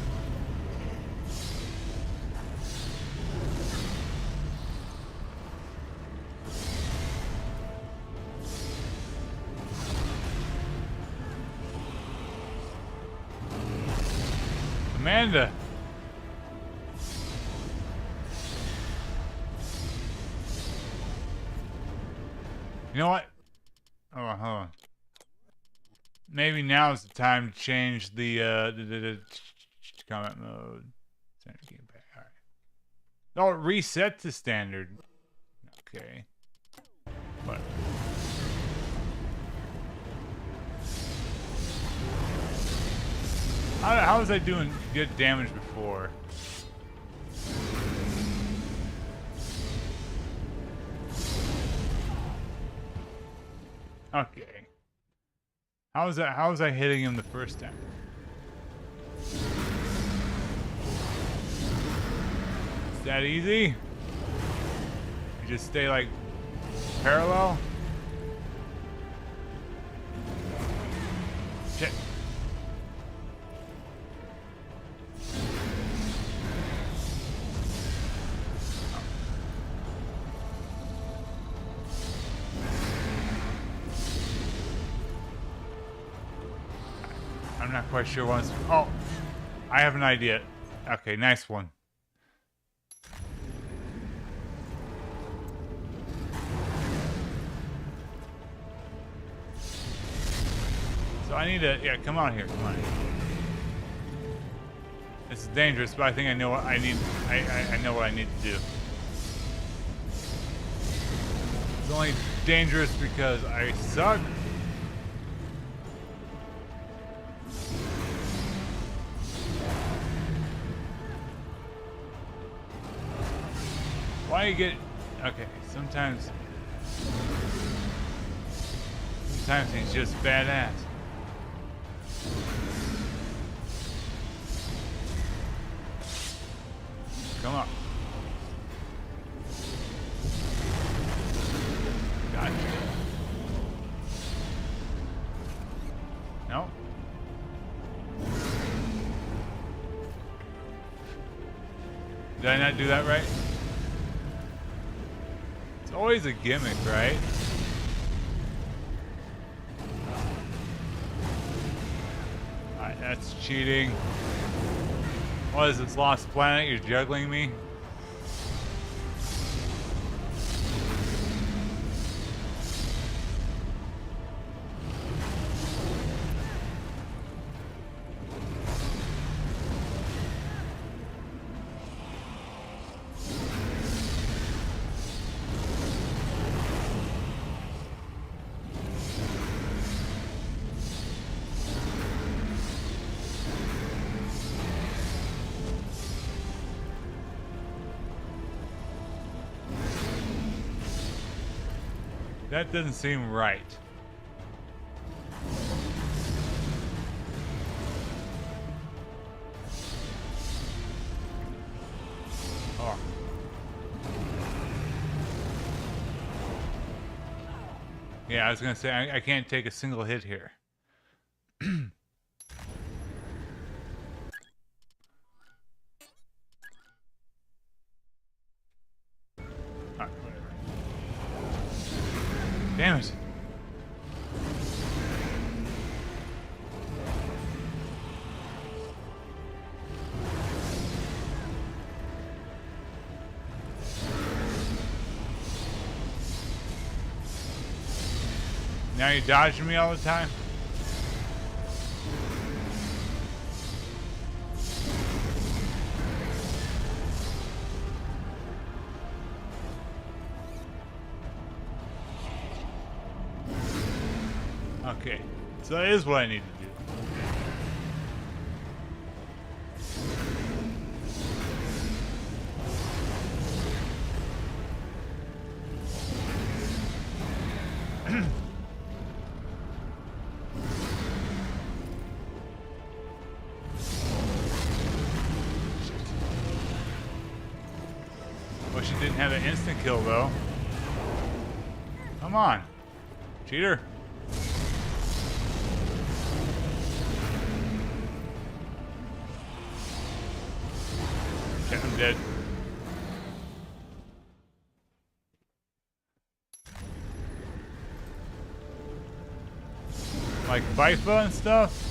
Amanda. You know what? Oh, hold on. Maybe now is the time to change the combat mode. Standard gameplay. All right. Oh, it reset to standard. Okay. What? How was I doing good damage before? Okay. How was I hitting him the first time? Is that easy? You just stay like parallel? Shit. I'm not quite sure once. Oh, I have an idea. Okay, nice one. So I need to, yeah, come on here, come on here. This is dangerous, but I think I know what I need. I know what I need to do. It's only dangerous because I suck. Why you get... Okay, sometimes he's just badass. Come on. Gotcha. No. Did I not do that right? It's always a gimmick, right? Alright, that's cheating. What is this, Lost Planet? You're juggling me? That doesn't seem right. Oh. Yeah, I was gonna say I can't take a single hit here. Damn it. Now you're dodging me all the time? Okay, so that is what I need to do. Wish it didn't have an instant kill though. Come on, cheater. Okay, I'm dead. Like FIFA and stuff?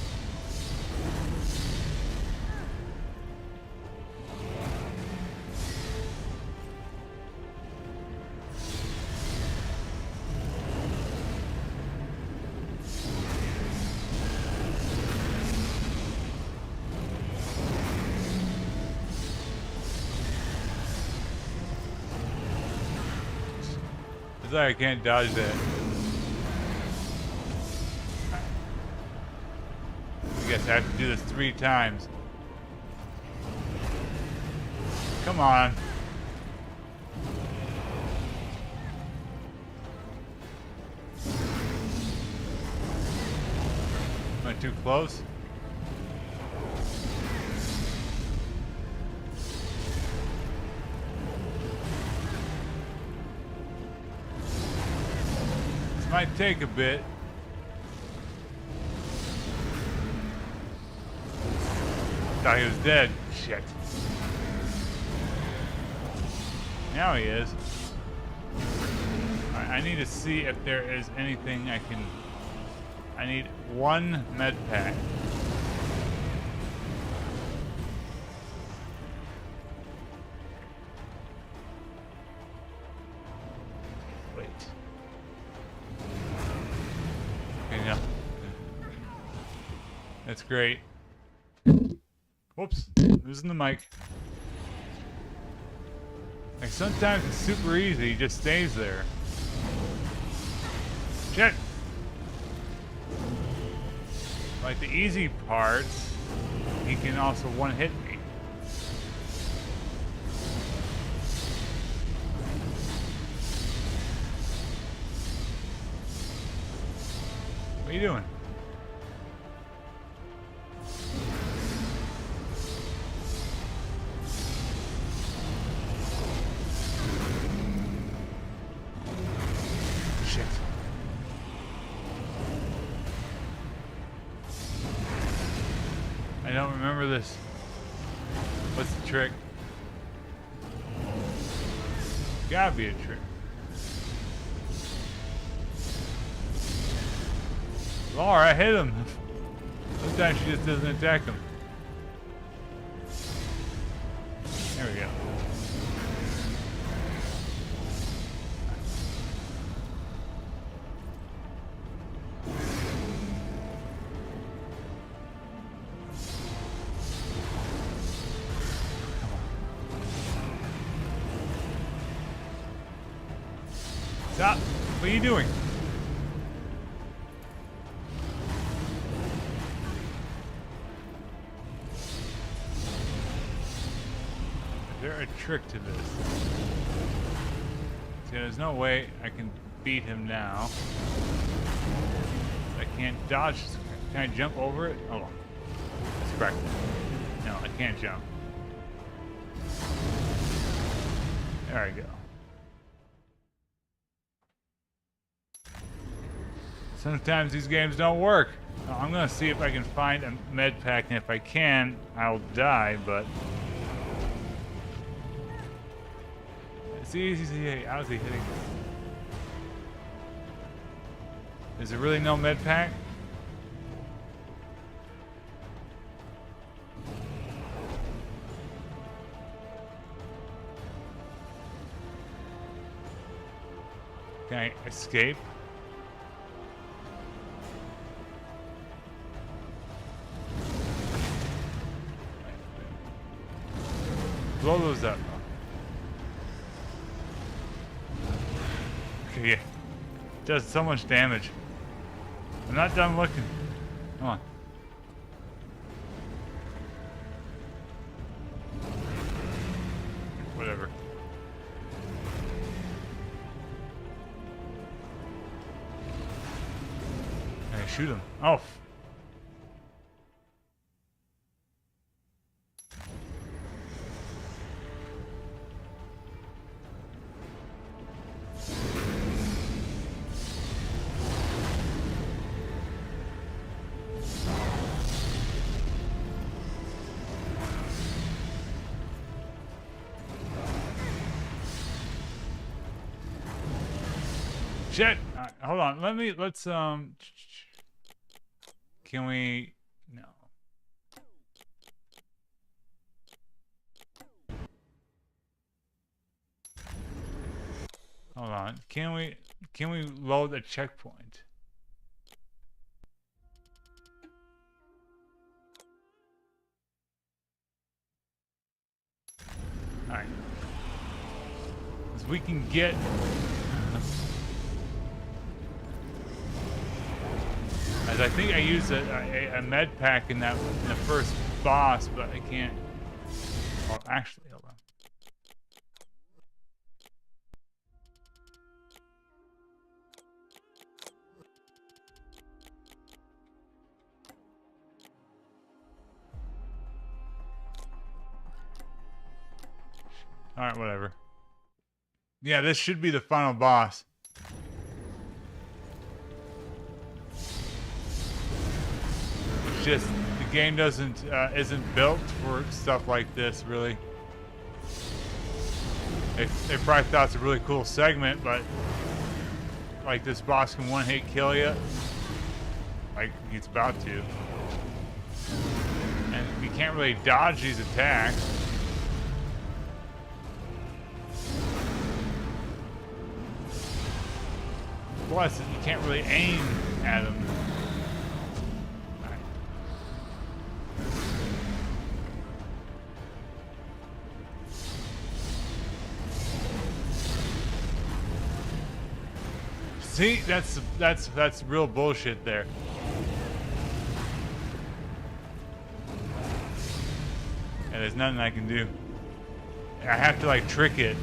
It's like I can't dodge that. I guess I have to do this 3 times. Come on. Am I too close? This might take a bit. Thought he was dead. Shit. Now he is. Alright, I need to see if there is anything I can... I need 1 med pack. Wait. Okay, no. That's great. Whoops, losing the mic. Like sometimes it's super easy, he just stays there. Shit! Like the easy parts, he can also one-hit me. What are you doing? Shit. I don't remember this. What's the trick? Gotta be a trick. Laura, I hit him. Sometimes she just doesn't attack him. There we go. Stop! What are you doing? Is there a trick to this? See, there's no way I can beat him now. I can't dodge. Can I jump over it? Oh, that's correct. No, I can't jump. There I go. Sometimes these games don't work. I'm gonna see if I can find a med pack, and if I can, I'll die, but... See, how's he hitting? Is there really no med pack? Can I escape? Blow those up. Okay, yeah. Does so much damage. I'm not done looking. Come on. Whatever. Can I shoot him? Oh. Shit! Hold on. Let's can we? No. Hold on. Can we load a checkpoint? All right. Because we can get. As I think I used a med pack in the first boss, but I can't. Oh, actually, hold on. All right, whatever. Yeah, this should be the final boss. Just the game isn't built for stuff like this, really. They probably thought it's a really cool segment, but like this boss can one-hit kill you, like he's about to, and you can't really dodge these attacks. Plus, you can't really aim at them. See, that's real bullshit there. And there's nothing I can do. I have to like trick it.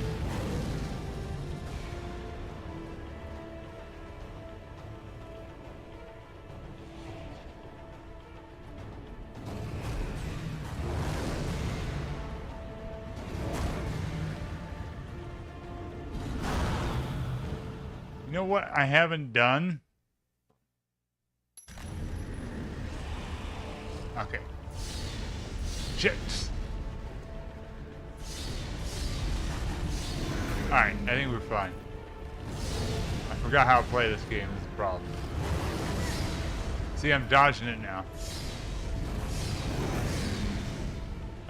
You know what I haven't done? Okay. Shit. Alright, I think we're fine. I forgot how to play this game is the problem. See, I'm dodging it now.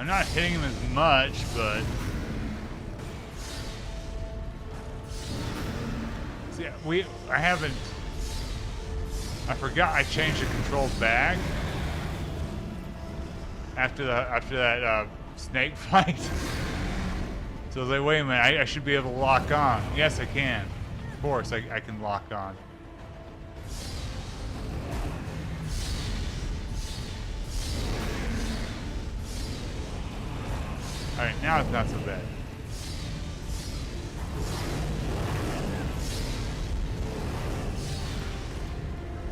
I'm not hitting him as much, but... See, I haven't... I forgot I changed the control back. After that snake fight. So I was like, wait a minute, I should be able to lock on. Yes, I can. Of course, I can lock on. Alright, now it's not so bad.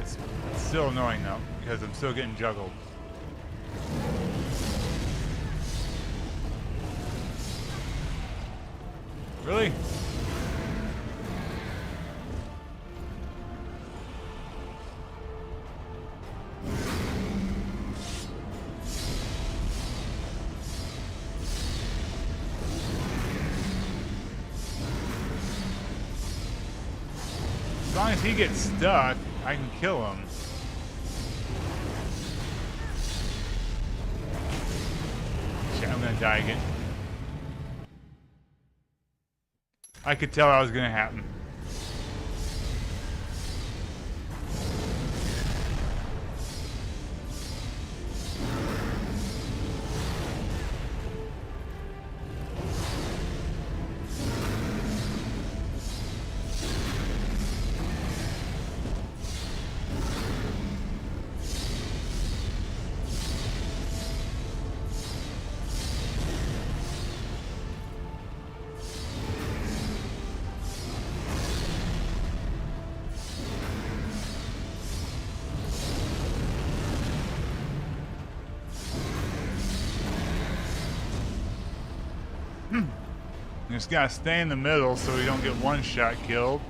It's still annoying though, because I'm still getting juggled. Really? As long as he gets stuck, I can kill him. Shit, I'm gonna die again. I could tell that was gonna happen. You just gotta stay in the middle so we don't get one shot killed.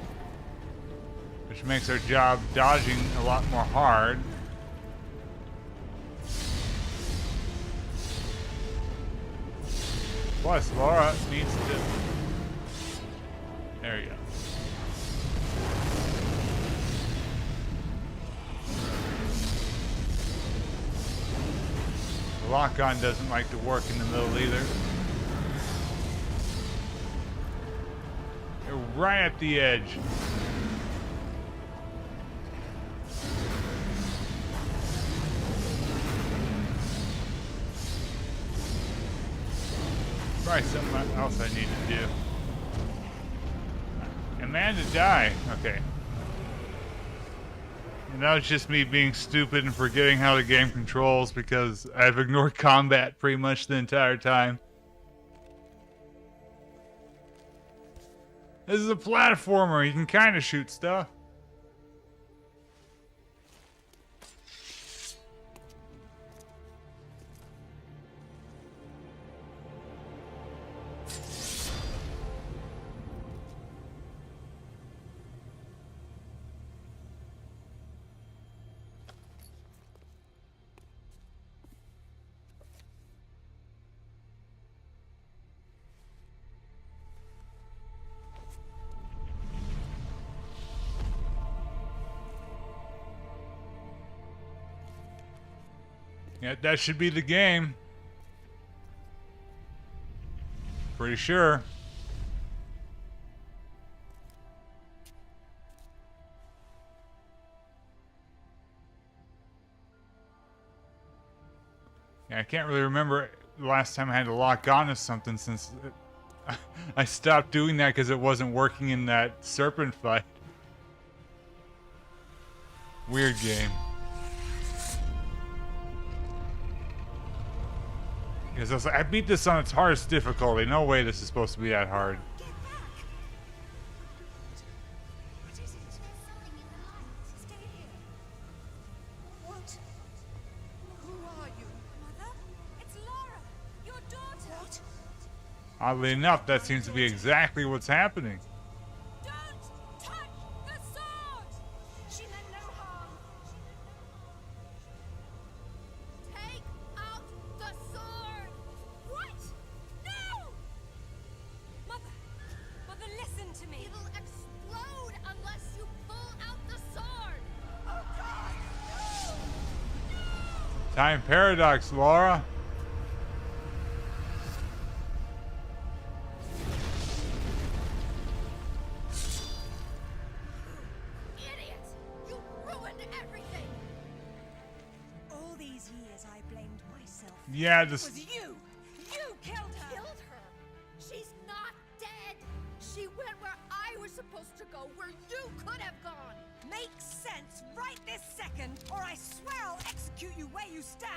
Which makes our job dodging a lot more hard. Plus, Laura needs to... There you go. The lock-on doesn't like to work in the middle either. You're right at the edge. Probably something else I need to do. Amanda die. Okay. And that was just me being stupid and forgetting how the game controls because I've ignored combat pretty much the entire time. This is a platformer. You can kind of shoot stuff. Yeah, that should be the game. Pretty sure. Yeah, I can't really remember the last time I had to lock on to something since I stopped doing that because it wasn't working in that serpent fight. Weird game. Because I was like, I beat this on its hardest difficulty. No way this is supposed to be that hard. What? Who are you? Mother? It's Lara, your daughter. What? Oddly enough, that seems to be exactly what's happening. Don't touch the sword! She meant no harm. Take out the sword! What? No! Mother! Mother, listen to me! It'll explode unless you pull out the sword! Oh God! No! Time paradox, Laura. Idiot! You ruined everything! All these years I blamed myself. Yeah, It this. was you! You killed her! Killed her? She's not dead! She went where I was supposed to go, where you could have gone! Makes sense right this second, or I swear I'll execute you where you stand!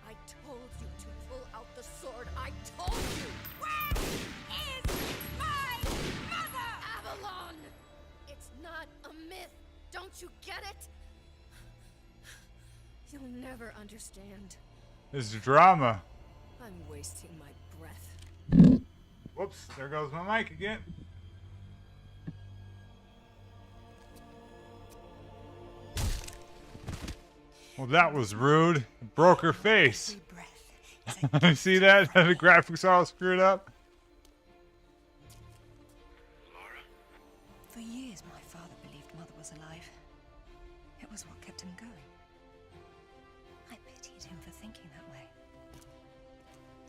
I told you to pull out the sword. I told you! Where is my mother? Avalon! It's not a myth. Don't you get it? You'll never understand. This is drama. I'm wasting my breath. Whoops, there goes my mic again. Well, that was rude. Broke her face. You see that? The graphics all screwed up. For years, my father believed Mother was alive. It was what kept him going. I pitied him for thinking that way.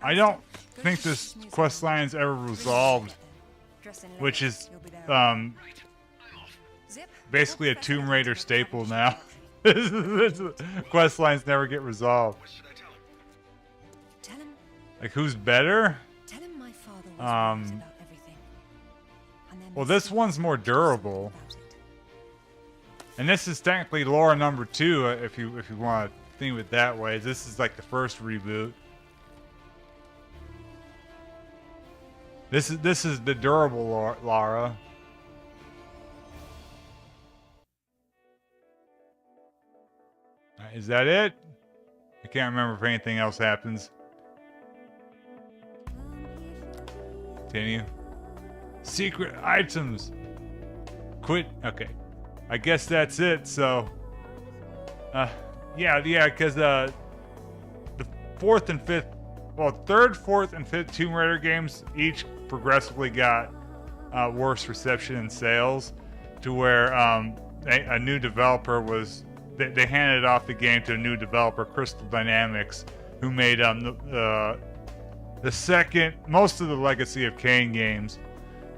I don't think this quest line is ever resolved, which is basically a Tomb Raider staple now. This quest lines never get resolved. Like, who's better? Tell him my father was right about everything. Well, this one's more durable, and this is technically lore number 2, if you want to think of it that way. This is like the first reboot. This is the durable Lara. Is that it? I can't remember if anything else happens. Continue. Secret items. Quit. Okay. I guess that's it. So, yeah, because the 4th and 5th, well, 3rd, 4th, and 5th Tomb Raider games each progressively got worse reception and sales, to where a new developer was. They handed off the game to a new developer, Crystal Dynamics, who made the second, most of the Legacy of Kain games.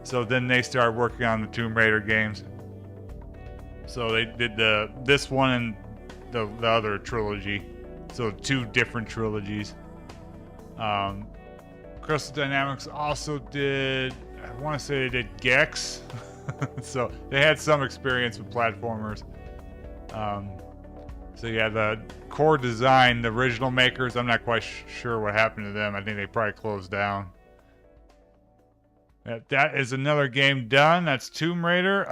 So then they started working on the Tomb Raider games. So they did this one and the other trilogy. So 2 different trilogies. Crystal Dynamics also did, I want to say they did Gex. So they had some experience with platformers. So yeah, the core design, the original makers, I'm not quite sure what happened to them. I think they probably closed down. That is another game done. That's Tomb Raider.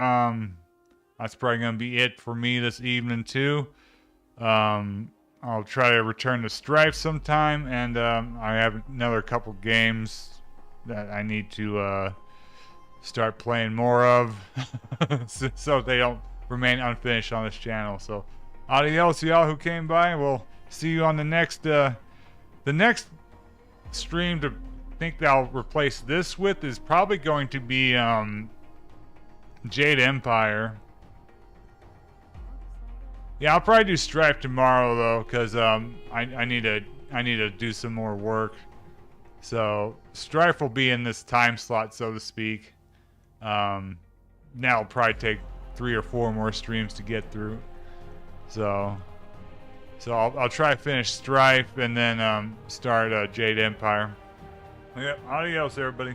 That's probably going to be it for me this evening too. I'll try to return to Strife sometime, and I have another couple games that I need to start playing more of so they don't remain unfinished on this channel. So adios, y'all who came by. We'll see you on the next stream. To think that I'll replace this with is probably going to be Jade Empire. Yeah, I'll probably do Strife tomorrow though, because I need to do some more work. So Strife will be in this time slot, so to speak. Now it'll probably take 3 or 4 more streams to get through. So I'll try to finish Strife and then start Jade Empire. Yeah, adios, everybody.